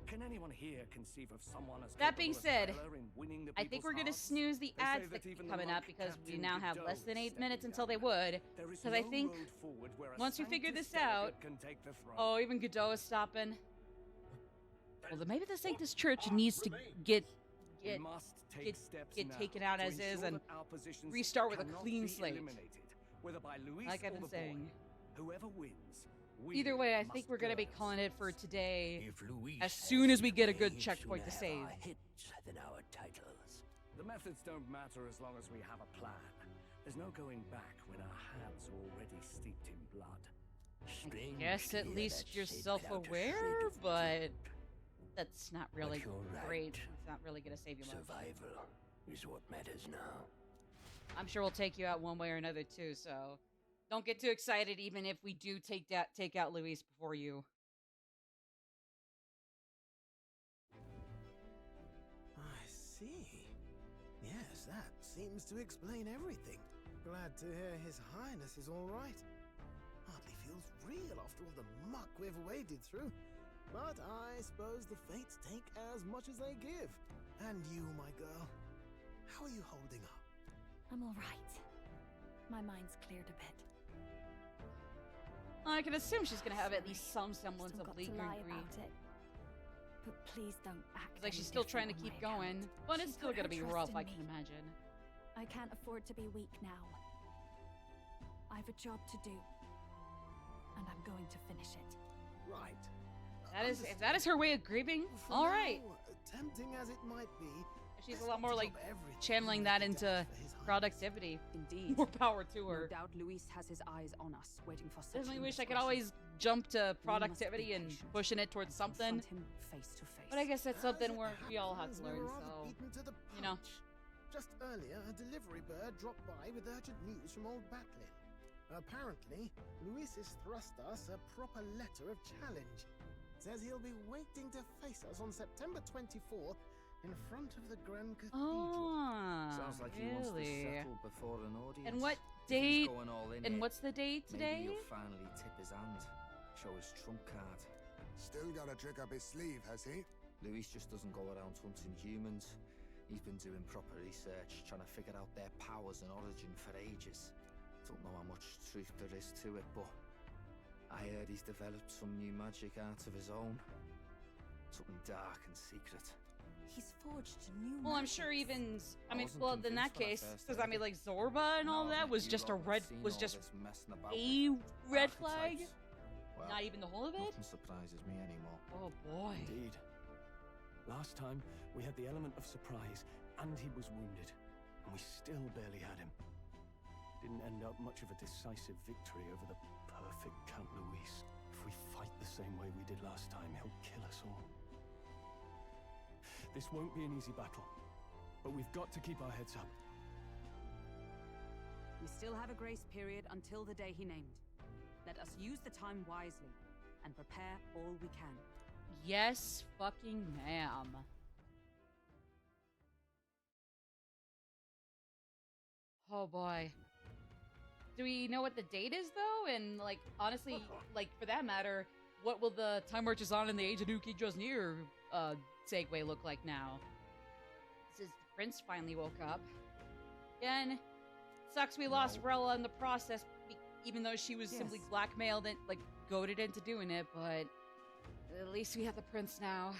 Can anyone here conceive of someone as That being capable as said, Rella in winning the I think we're people's gonna hearts? snooze the They say ads that that even keep the coming up monk because we Captain now have Godot less than is 8 minutes stepping until they down. would. There is Because I no think road forward where a once we figure this Sanctus out, delegate can take the throne. oh, even Godot is stopping. Well, then maybe the Sanctus Church needs to get We must take steps get now taken out to as is ensure and that our positions restart with a cannot clean be slate. eliminated, whether by Luis Like I've or been the saying. boy. Whoever wins, we Either way, I must think we're gonna be go. calling it for today. If Luis As soon as we get a good we'd checkpoint to sooner save. have our hits than our titles. The methods don't matter as long as we have a plan. There's no going back when our hands are already steeped in blood. Strange Guess to at hear least that you're said without a shred self-aware, of but that's not really you're right. great. It's not really gonna save you much. Survival is what matters now. I'm sure we'll take you out one way or another too, so don't get too excited even if we do take out Luis before you. I see. Yes, that seems to explain everything. Glad to hear His Highness is all right. Hardly feels real after all the muck we've waded through. But I suppose the fates take as much as they give. And you, my girl, how are you holding up? I'm all right. My mind's cleared a bit. I can assume she's gonna have at least some semblance Still of got to lingering lie grief. about it. But please don't act It's like any she's still trying to different keep on my going, account. but it's She still put gonna her be trust rough, in I can me. imagine. I can't afford to be weak now. I've a job to do. And I'm going to finish it. Right. If that is her way of grieving, For all now, right. Tempting as it might be, She's a best lot not more to like drop everything channeling and that make a into dash for His Highness. productivity. Indeed. More power to No her. doubt Luis has his eyes on us, waiting for such Definitely wish I could indiscretion. always jump to We must be productivity and patient pushing it towards something. Confront him face to face. But I guess that's As something it where we all have happens, to we learn, were rather so beaten to the you know. punch. Just earlier, a delivery bird dropped by with urgent news from Old Batlin. Apparently, Luis has thrust us a proper letter of challenge. Says he'll be waiting to face us on September 24th in front of the Grand Cathedral. Ah, Sounds like he wants to really? settle before an audience. And what If he's date? going all in And it, what's the date today? Maybe he'll finally tip his hand, show his trump card. Still got a trick up his sleeve, has he? Luis just doesn't go around hunting humans. He's been doing proper research, trying to figure out their powers and origin for ages. Don't know how much truth there is to it, but I heard he's developed some new magic out of his own. Something dark and secret. He's forged new Well, I'm sure magics. even, I mean, wasn't well, in that convinced when I case, first because I heard mean, it. like Zorba and all Now that I've was met just you a lot red, and was seen just all this messing about a with red flag. archetypes. Well, Not even the whole of it. nothing surprises me anymore. Oh boy. Indeed. Last time, we had the element of surprise, and he was wounded, and we still barely had him. Didn't end up much of a decisive victory over the perfect Count Luis. If we fight the same way we did last time, he'll kill us all. This won't be an easy battle, but we've got to keep our heads up. We still have a grace period until the day he named. Let us use the time wisely and prepare all we can. Yes, fucking ma'am. Oh boy. Do we know what the date is though? And like honestly, like for that matter, what will the time marches on in the age of Nuki Josnir segue look like now? Since the prince finally woke up. Again, sucks we lost Rella in the process, even though she was simply blackmailed and like goaded into doing it, but at least we have the prince now.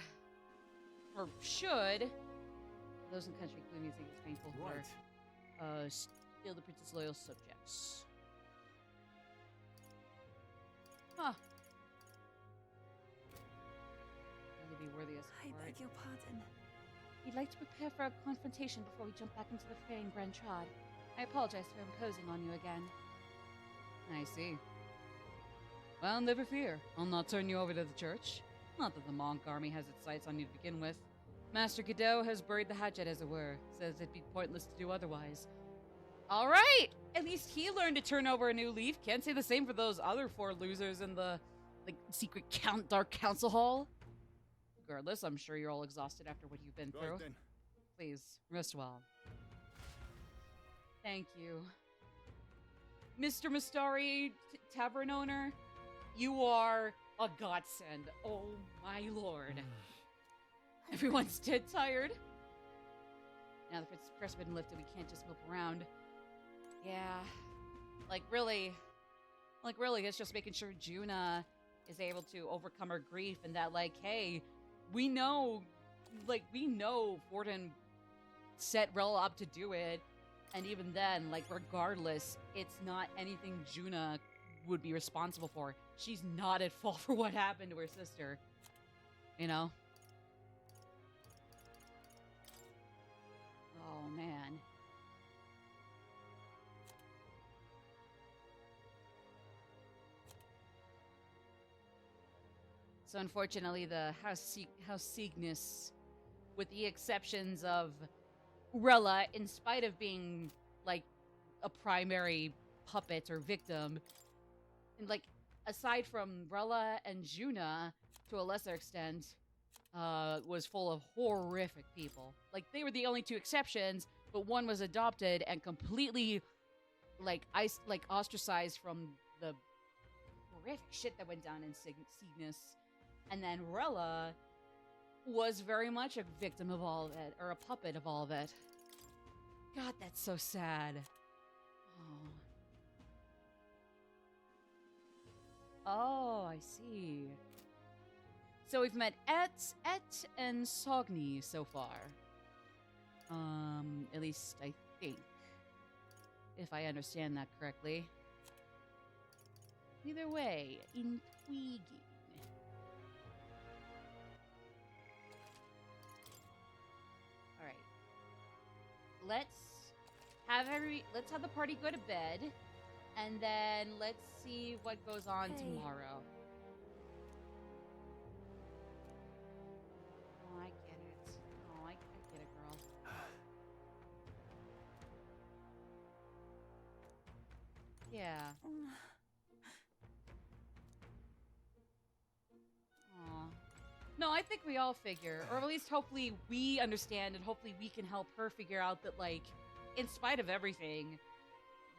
Or should. Those in country including think it's painful for still the prince's loyal subjects. Huh. Really be worthy of I support. beg your pardon. We'd like to prepare for a confrontation before we jump back into the fray in Grand Trod. I apologize for imposing on you again. I see. Well, never fear. I'll not turn you over to the church. Not that the Monk army has its sights on you to begin with. Master Godot has buried the hatchet, as it were. Says it'd be pointless to do otherwise. All right! At least he learned to turn over a new leaf. Can't say the same for those other 4 losers in the secret Dark Council Hall. Regardless, I'm sure you're all exhausted after what you've been through. Then. Please, rest well. Thank you. Mr. Mistari, tavern owner, you are a godsend. Oh my lord. Everyone's dead tired. Now that the press has been lifted, we can't just mope around. Yeah. Like really, it's just making sure Juna is able to overcome her grief and that, like, hey, we know Forden set Rella up to do it. And even then, like, regardless, it's not anything Juna would be responsible for. She's not at fault for what happened to her sister. You know? Oh, man. So unfortunately, the House Cygnus, with the exceptions of Rella, in spite of being, like, a primary puppet or victim, and, like, aside from Rella and Juna, to a lesser extent, was full of horrific people. Like, they were the only 2 exceptions, but one was adopted and completely, like, ostracized from the horrific shit that went down in Cygnus. And then Rella was very much a victim of all of it, or a puppet of all of it. God, that's so sad. Oh, I see. So we've met Et, and Sogni so far. At least I think. If I understand that correctly. Either way, intriguing. Alright. Let's have the party go to bed. And then let's see what goes on tomorrow. Oh, I get it. Oh, I get it, girl. Yeah. Aw. No, I think we all figure, or at least hopefully we understand, and hopefully we can help her figure out that, like, in spite of everything,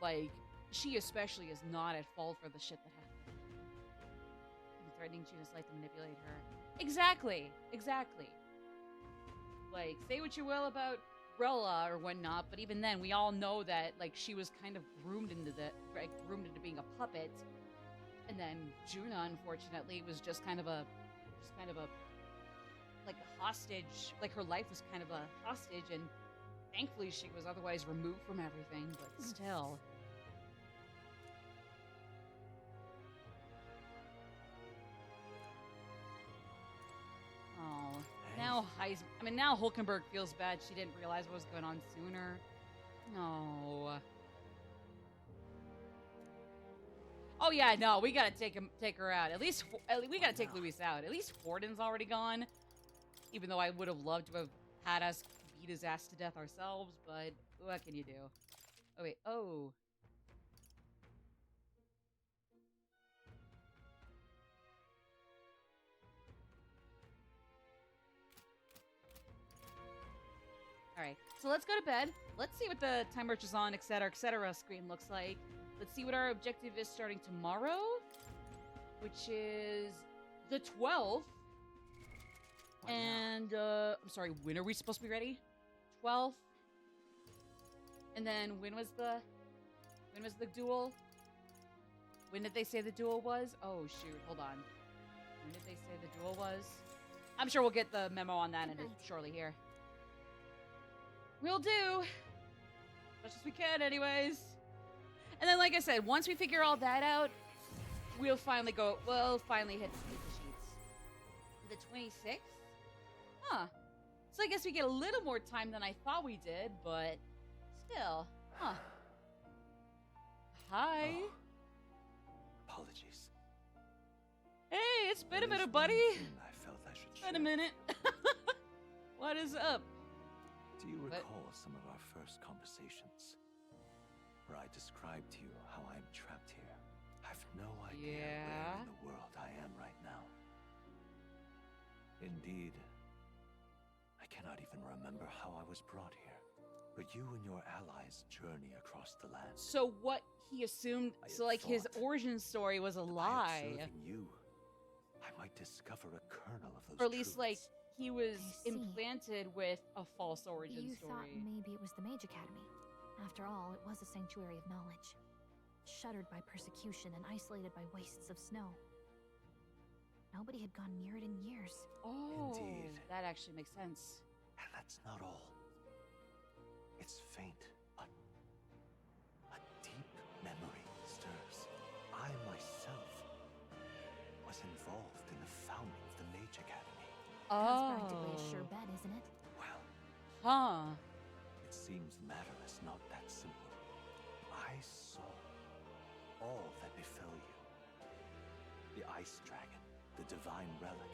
like, she especially is not at fault for the shit that happened. And threatening Juna's life to manipulate her. Exactly. Like, say what you will about Rella or whatnot, but even then, we all know that like she was kind of groomed into being a puppet, and then Juna, unfortunately, was just kind of a like a hostage. Like her life was kind of a hostage, and thankfully she was otherwise removed from everything. But still. Oh, now Hulkenberg feels bad. She didn't realize what was going on sooner. No. Oh yeah, no, we gotta take her out. At least we gotta take Luis out. At least Forden's already gone. Even though I would have loved to have had us beat his ass to death ourselves, but what can you do? Oh wait, oh. Alright, so let's go to bed. Let's see what the time marches on, etc., screen looks like. Let's see what our objective is starting tomorrow, which is the 12th. And, I'm sorry, when are we supposed to be ready? 12th. And then when was the duel? When did they say the duel was? Oh, shoot, hold on. When did they say the duel was? I'm sure we'll get the memo on that shortly here. We'll do. As much as we can, anyways. And then, like I said, once we figure all that out, we'll finally hit the sheets. The 26th? Huh. So I guess we get a little more time than I thought we did, but still. Huh. Hi. Oh. Apologies. Hey, it's been a minute, buddy. I felt I should It's been a minute. What is up? Do you recall some of our first conversations? Where I described to you how I'm trapped here. I've no idea where in the world I am right now. Indeed, I cannot even remember how I was brought here. But you and your allies journey across the land. So what he assumed, his origin story was a lie. By observing you, I might discover a kernel of those or at least, truths. he was implanted with a false origin You story. thought maybe it was the Mage Academy. After all, it was a sanctuary of knowledge. Shuttered by persecution and isolated by wastes of snow. Nobody had gone near it in years. Oh, Indeed. That actually makes sense. And that's not all. It's faint, but a deep memory stirs. I myself was involved in the founding of the Mage Academy. That's practically a sure bet, isn't it? Well, huh. It seems the matter is not that simple. I saw all that befell you. The Ice Dragon, the Divine Relic,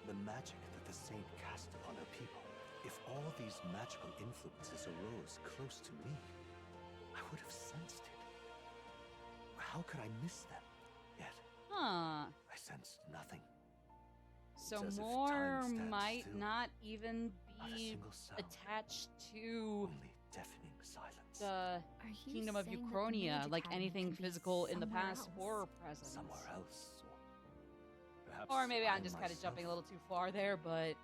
the magic that the Saint cast upon her people. If all these magical influences arose close to me, I would have sensed it. How could I miss them? Yet, I sensed nothing. So It's as if more time stands might still. not even Not a be single sound. attached to Only deafening silence. the you Kingdom of saying that the Uchronia, Mage like Academy anything could be physical in the somewhere past else? or present. Somewhere else. Perhaps Or maybe I I'm just kind of myself- jumping a little too far there, but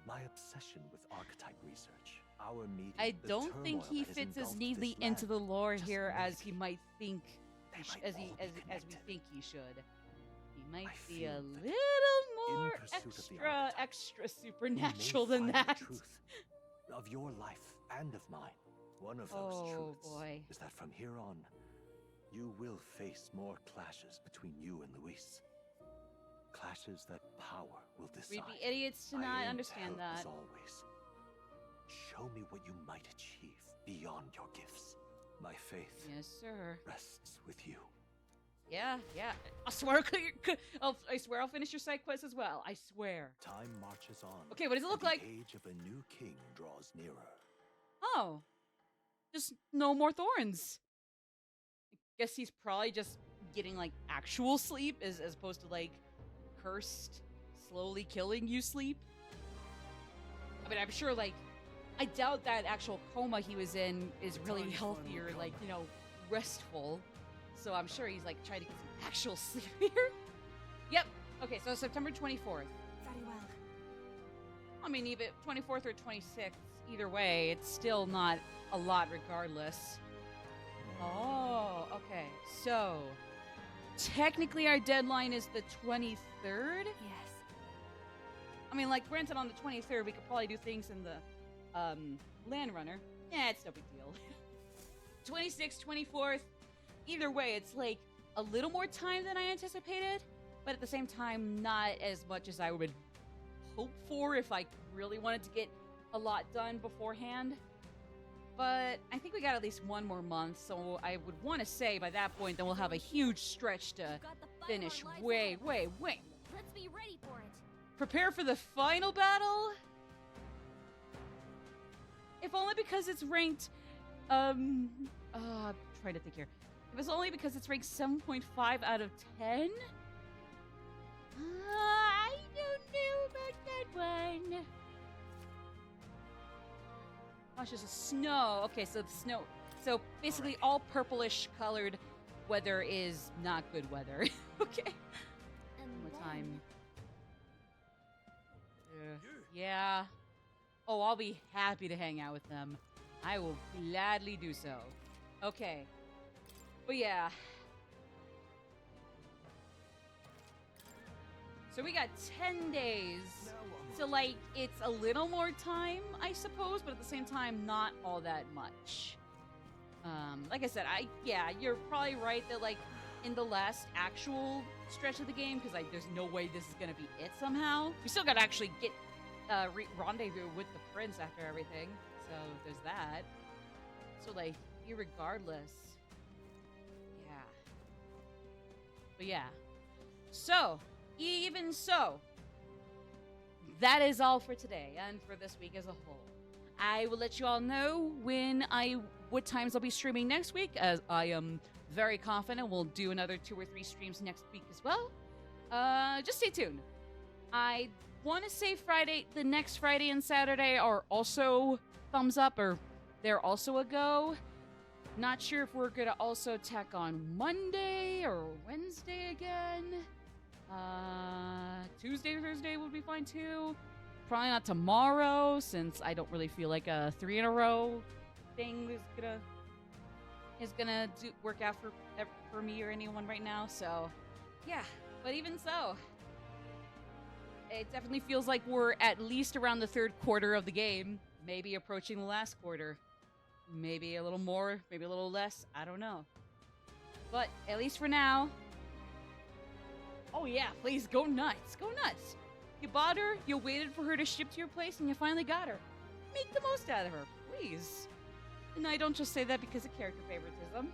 My obsession with archetype research, our meeting, I the don't think turmoil he that has fits as engulfed neatly this into land. the lore Just here as maybe he might think, they might as all be we connected. think he should. He might I be a feel that little more in pursuit of the extra we may supernatural than find that. The truth of your life and of mine. One of those Oh, truths boy. is that from here on, you will face more clashes between you and Luis. Clashes that power will decide. We'd be idiots to I not aim understand to help, that. As always, show me what you might achieve beyond your gifts. My faith Yes, sir. rests with you. Yeah. I swear I'll finish your side quest as well. I swear. Time marches on. Okay, what does it look and like? The age of a new king draws nearer. Oh. Just no more thorns. I guess he's probably just getting, like, actual sleep as opposed to, like, cursed, slowly killing you sleep. I mean, I'm sure, like, I doubt that actual coma he was in is really healthy or, like, you know, restful. So I'm sure he's, like, trying to get some actual sleep here. Yep. Okay, so September 24th. Very well. I mean, even 24th or 26th, either way, it's still not a lot regardless. Oh, okay. So, technically our deadline is the 23rd? Yes. I mean, like, granted, on the 23rd, we could probably do things in the Land Runner. Yeah, it's no big deal. 26th, 24th, either way, it's like a little more time than I anticipated, but at the same time, not as much as I would hope for if I really wanted to get a lot done beforehand. But I think we got at least one more month, so I would want to say by that point, then we'll have a huge stretch to finish way. Let's be ready for it. Prepare for the final battle? If only because it's ranked, I'm trying to think here. If it's only because it's ranked 7.5 out of 10? I don't know about that one. Oh, it's just a snow. Okay, so the snow. So basically all purplish colored weather is not good weather. Okay. One more time. Yeah. Oh, I'll be happy to hang out with them. I will gladly do so. Okay. But yeah. So we got 10 days. So, like, it's a little more time, I suppose, but at the same time, not all that much. Like I said, yeah, you're probably right that, like, in the last actual stretch of the game, because there's no way this is going to be it somehow. We still got to actually get rendezvous with the prince after everything. So, there's that. So, like, irregardless. Yeah. But yeah. So, even so, that is all for today and for this week as a whole. I will let you all know what times I'll be streaming next week, as I am very confident we'll do another 2 or 3 streams next week as well. Just stay tuned. I want to say the next Friday and Saturday are also thumbs up, or they're also a go. Not sure if we're going to also tack on Monday or Wednesday again. Tuesday, Thursday would be fine too. Probably not tomorrow, since I don't really feel like a 3 in a row thing is gonna work out for me or anyone right now. So, yeah. But even so, it definitely feels like we're at least around the 3rd quarter of the game, maybe approaching the last quarter, maybe a little more, maybe a little less. I don't know. But at least for now. Oh yeah, please go nuts. Go nuts. You bought her, you waited for her to ship to your place, and you finally got her. Make the most out of her, please. And I don't just say that because of character favoritism.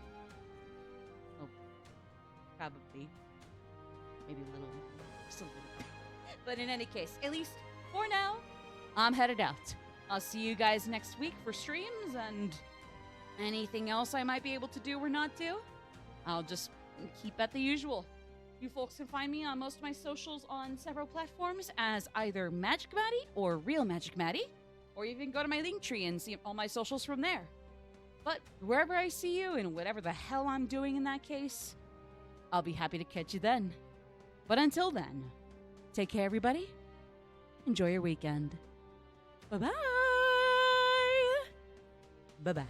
Oh, probably. Maybe a little something. But in any case, at least for now, I'm headed out. I'll see you guys next week for streams, and anything else I might be able to do or not do, I'll just keep at the usual. You folks can find me on most of my socials on several platforms as either Magic Maddie or Real Magic Maddie, or you can go to my Linktree and see all my socials from there. But wherever I see you and whatever the hell I'm doing in that case, I'll be happy to catch you then. But until then, take care, everybody. Enjoy your weekend. Bye-bye. Bye-bye.